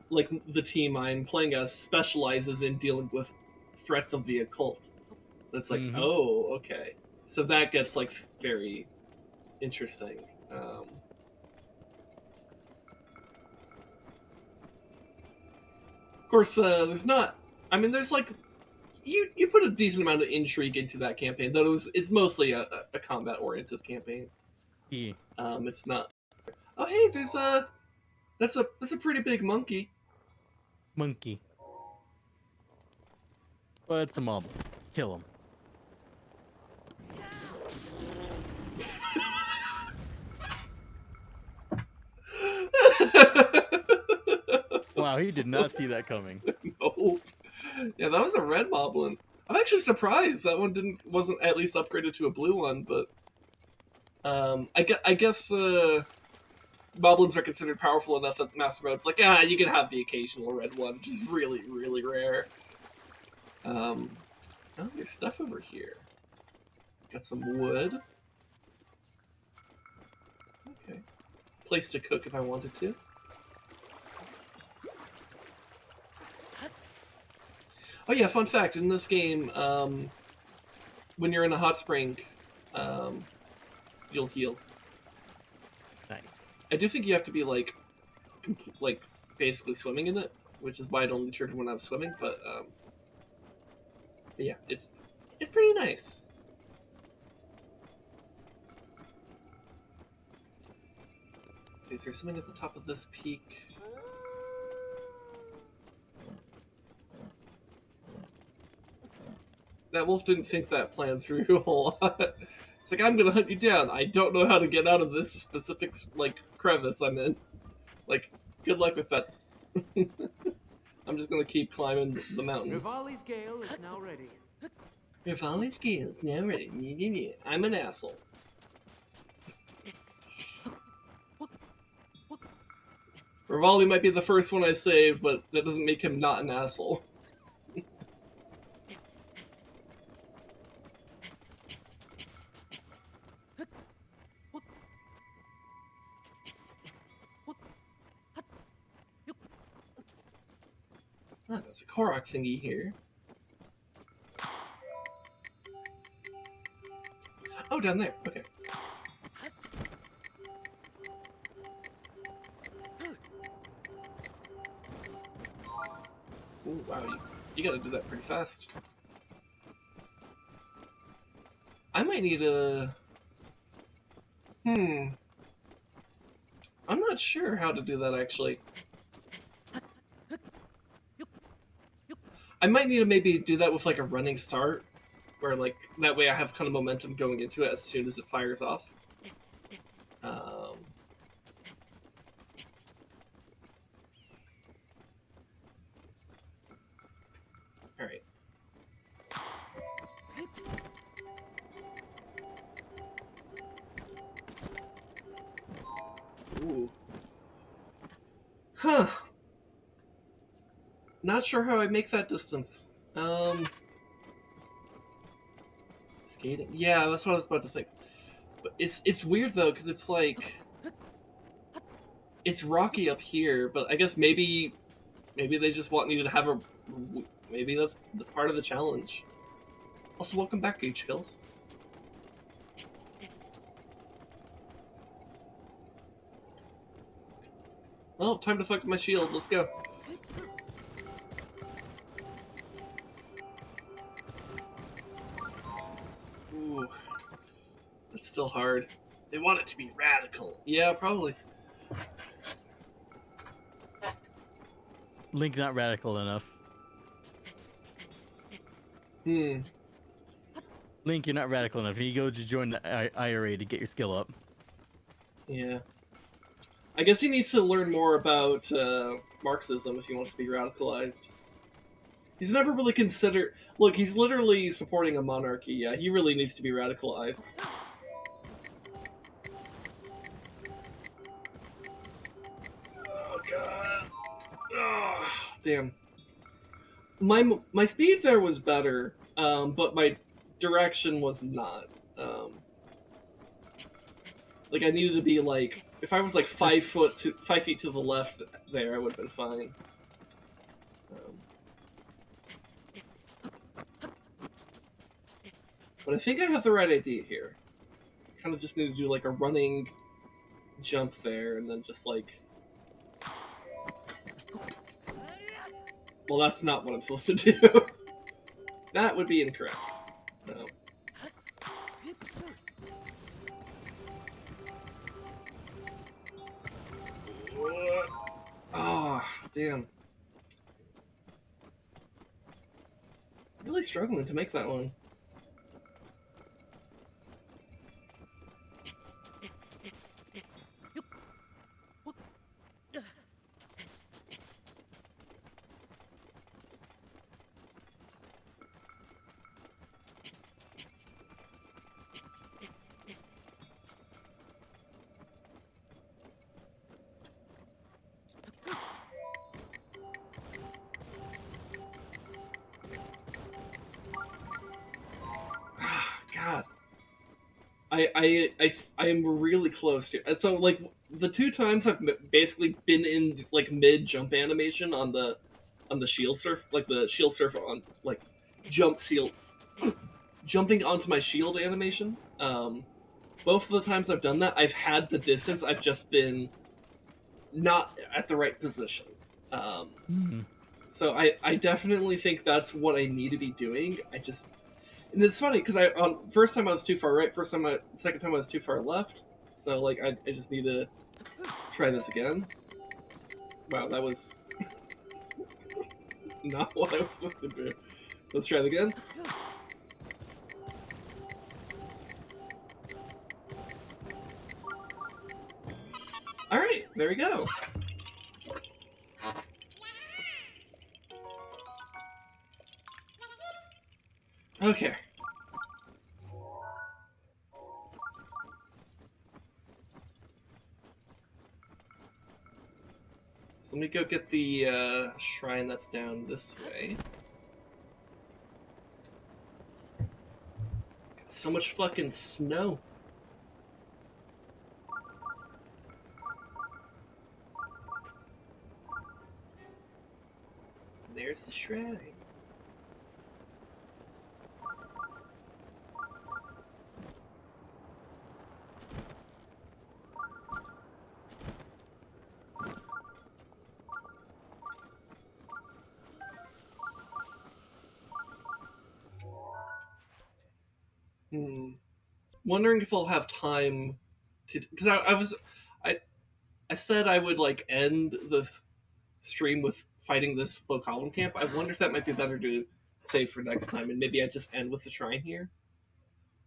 the team I'm playing as specializes in dealing with threats of the occult. It's like, oh, okay. So that gets like very interesting. Of course, there's not. I mean, there's like you put a decent amount of intrigue into that campaign, though it's mostly a combat oriented campaign. Yeah. It's not. Oh, hey, there's that's a pretty big monkey. Monkey. Well, that's the mob. Kill him. Wow, he did not see that coming. Nope. Yeah, that was a red moblin. I'm actually surprised that one wasn't at least upgraded to a blue one, but I guess moblins are considered powerful enough that Master Mode's like, you can have the occasional red one, which is really, really rare. Oh, there's stuff over here. Got some wood. Okay. Place to cook if I wanted to. Oh yeah, fun fact, in this game, when you're in a hot spring, you'll heal. Nice. I do think you have to be like basically swimming in it, which is why it only triggered when I was swimming, but yeah, it's pretty nice. See, is there something at the top of this peak? That wolf didn't think that plan through a whole lot. It's like, I'm gonna hunt you down. I don't know how to get out of this specific, like, crevice I'm in. Like, good luck with that. I'm just gonna keep climbing the mountain. Revali's gale is now ready. Revali's gale is now ready. I'm an asshole. Revali might be the first one I saved, but that doesn't make him not an asshole. There's a Korok thingy here. Oh, down there. Okay. Ooh, wow, you gotta do that pretty fast. I might need a... I'm not sure how to do that, actually. I might need to maybe do that with, like, a running start, where, like, that way I have kind of momentum going into it as soon as it fires off. Alright. Ooh. Huh. Not sure how I make that distance. Skating? Yeah, that's what I was about to think. But it's weird though, because it's like it's rocky up here, but I guess maybe they just want me to have a. Maybe that's part of the challenge. Also, welcome back, H Kills. Well, time to fuck with my shield. Let's go. Ooh, that's still hard. They want it to be radical. Yeah, probably. Link not radical enough. Link, you're not radical enough. You go to join the IRA to get your skill up. Yeah. I guess he needs to learn more about Marxism if he wants to be radicalized. He's never really considered. Look, he's literally supporting a monarchy. Yeah, he really needs to be radicalized. Oh god. Oh, damn. My speed there was better, but my direction was not. Like I needed to be like, if I was like 5 feet to the left there, I would have been fine. But I think I have the right idea here. Kind of just need to do like a running jump there, and then just like. Well, that's not what I'm supposed to do. That would be incorrect. No. Oh, damn. Really struggling to make that one. God. I am really close here. So like the 2 times I've basically been in like mid jump animation on the shield surf, like the shield surf on like jump seal, jumping onto my shield animation. Both of the times I've done that, I've had the distance. I've just been not at the right position. So I definitely think that's what I need to be doing. And it's funny because first time I was too far right, second time I was too far left. So like I just need to try this again. Wow, that was not what I was supposed to do. Let's try it again. All right, there we go. Okay. So let me go get the shrine that's down this way. So much fucking snow. There's the shrine. Wondering if I'll have time to, because I said I would like end the stream with fighting this Bokoblin camp. I wonder if that might be better to save for next time, and maybe I just end with the shrine here.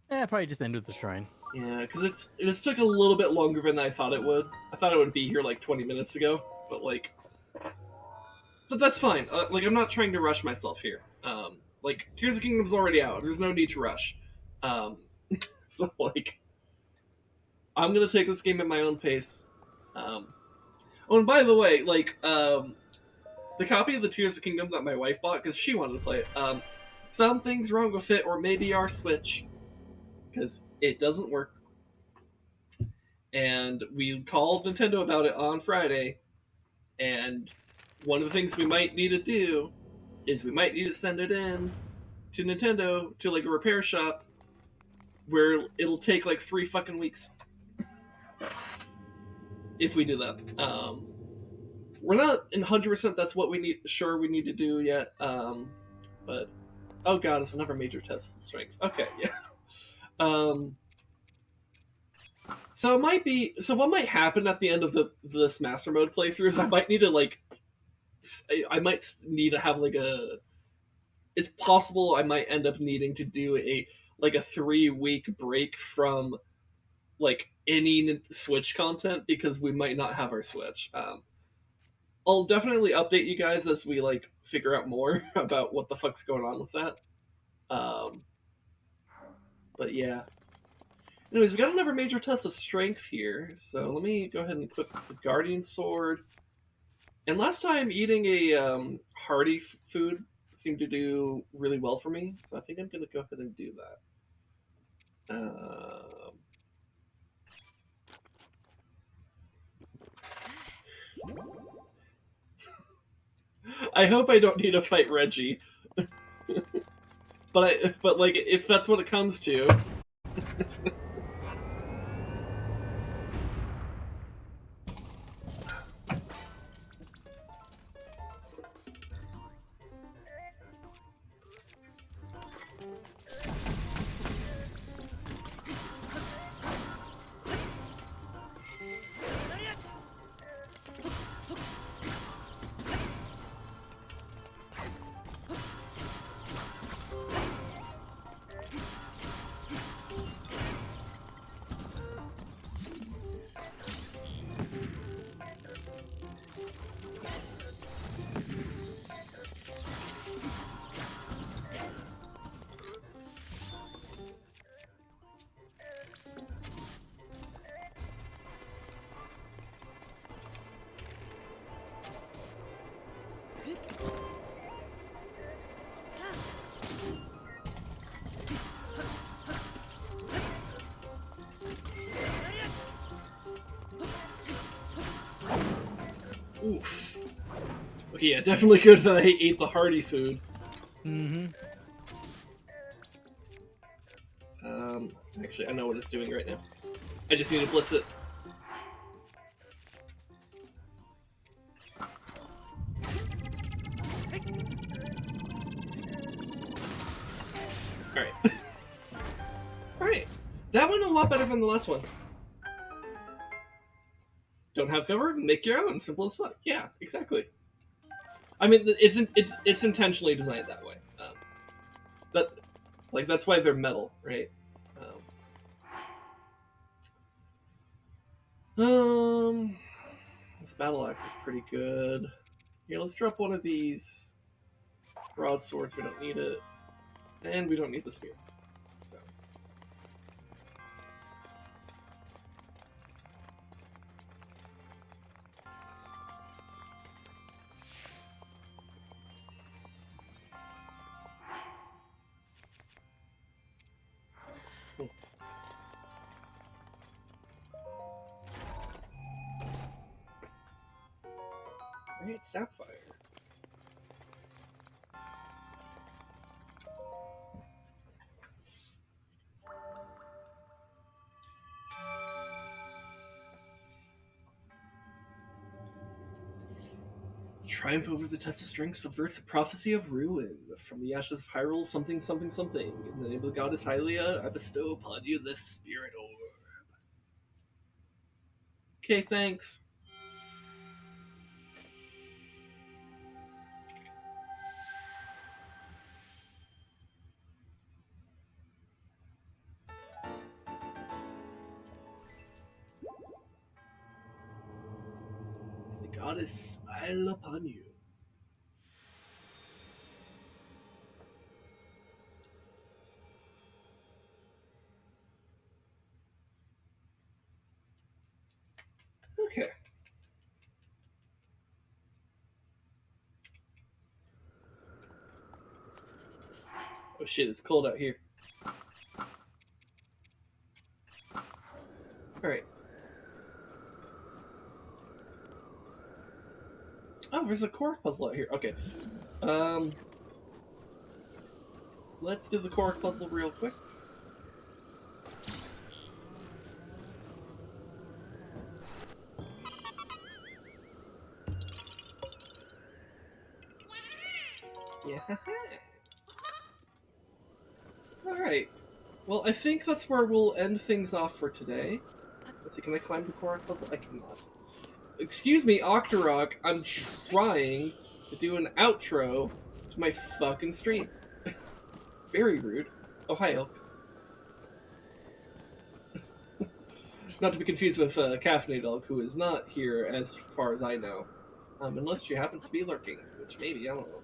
Probably just end with the shrine. Yeah, because it just took a little bit longer than I thought it would. I thought it would be here like 20 minutes ago, but that's fine. Like I'm not trying to rush myself here. Like Tears of the Kingdom's already out. There's no need to rush. So like, I'm gonna take this game at my own pace. Oh, and by the way, like, the copy of the Tears of the Kingdom that my wife bought because she wanted to play it. Something's wrong with it, or maybe our Switch, because it doesn't work. And we called Nintendo about it on Friday, and one of the things we might need to do is we might need to send it in to Nintendo to like a repair shop where it'll take like 3 fucking weeks if we do that. We're not 100% that's what we need to do yet. But oh god, it's another major test strength. Okay, yeah. So it might be. So what might happen at the end of this master mode playthrough is I might need to like. I might need to have like a. It's possible I might end up needing to do a 3-week break from like any Switch content because we might not have our Switch. I'll definitely update you guys as we like figure out more about what the fuck's going on with that. But yeah. Anyways, we got another major test of strength here, so let me go ahead and equip the Guardian Sword. And last time, eating a hearty food seemed to do really well for me, so I think I'm going to go ahead and do that. I hope I don't need to fight Reggie. but like, if that's what it comes to... Oof. Okay, yeah, definitely good that I ate the hearty food. Mm-hmm. Actually, I know what it's doing right now. I just need to blitz it. Alright. Alright. That went a lot better than the last one. Don't have cover? Make your own. Simple as fuck. Yeah, exactly. I mean, it's intentionally designed that way. That's why they're metal, right? This battle axe is pretty good. Here, let's drop one of these broadswords. We don't need it, and we don't need the spear. So. Cool. Alright, Sapphire. Triumph over the test of strength subverts the prophecy of ruin. From the ashes of Hyrule, something, something, something. In the name of the goddess Hylia, I bestow upon you this spirit orb. Okay, thanks. The goddess smile upon you. Okay. Oh shit, it's cold out here. Alright. Oh, there's a core puzzle out here. Okay. Let's do the core puzzle real quick. Yeah. Alright. Well, I think that's where we'll end things off for today. Let's see, can I climb the core puzzle? I cannot. Excuse me, Octorok, I'm trying to do an outro to my fucking stream. Very rude. Oh, hi, Elk. Not to be confused with Caffeinated Elk, who is not here as far as I know. Unless she happens to be lurking, which maybe, I don't know.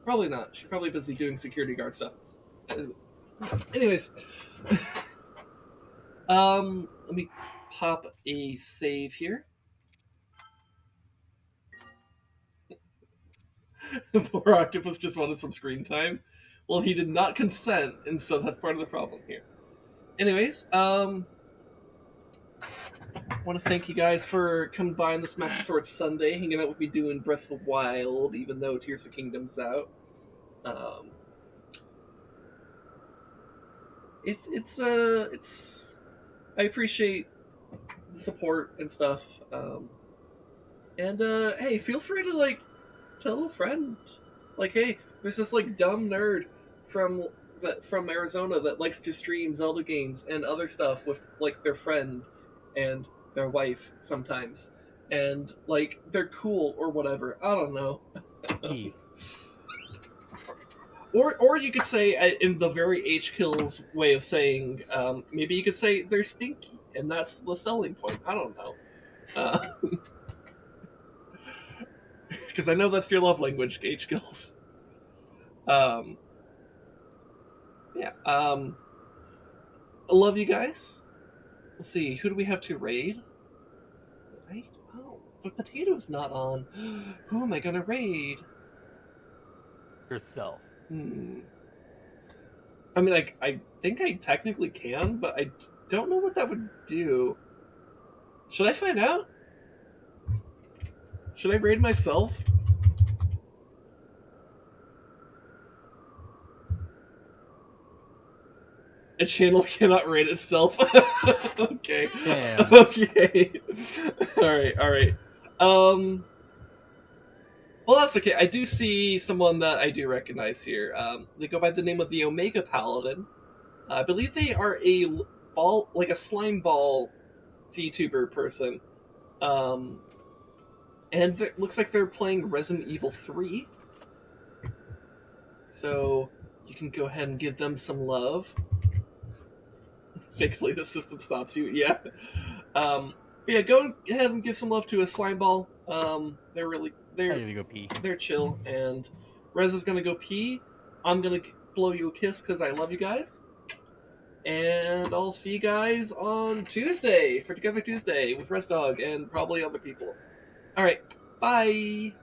Probably not. She's probably busy doing security guard stuff. Anyways. Let me pop a save here. Poor Octopus just wanted some screen time. Well, he did not consent, and so that's part of the problem here. Anyways, want to thank you guys for coming by on this Master Sword Sunday, hanging out with me doing Breath of the Wild, even though Tears of Kingdom's out. It's I appreciate the support and stuff. Hey, feel free to like tell a friend, like, hey, there's this like dumb nerd from Arizona that likes to stream Zelda games and other stuff with like their friend and their wife sometimes, and like they're cool or whatever. I don't know. Or you could say, in the very H-Kills way of saying, maybe you could say they're stinky, and that's the selling point. I don't know. Because I know that's your love language, H-Kills. Yeah. I love you guys. Let's see, who do we have to raid? Right? Oh, the potato's not on. Who am I gonna raid? Yourself. I mean, I think I technically can, but I don't know what that would do. Should I find out? Should I raid myself? A channel cannot raid itself. Okay. Damn. Okay. Alright. Well, that's okay. I do see someone that I do recognize here. They go by the name of the Omega Paladin. I believe they are a ball, like a slime ball VTuber person. And it looks like they're playing Resident Evil 3. So you can go ahead and give them some love. Thankfully, the system stops you. Yeah. But yeah, go ahead and give some love to a slime ball. They're I need to go pee. they're chill, and Rez is gonna go pee. I'm gonna blow you a kiss because I love you guys. And I'll see you guys on Tuesday for Together Tuesday with Rez Dog and probably other people. All right, bye.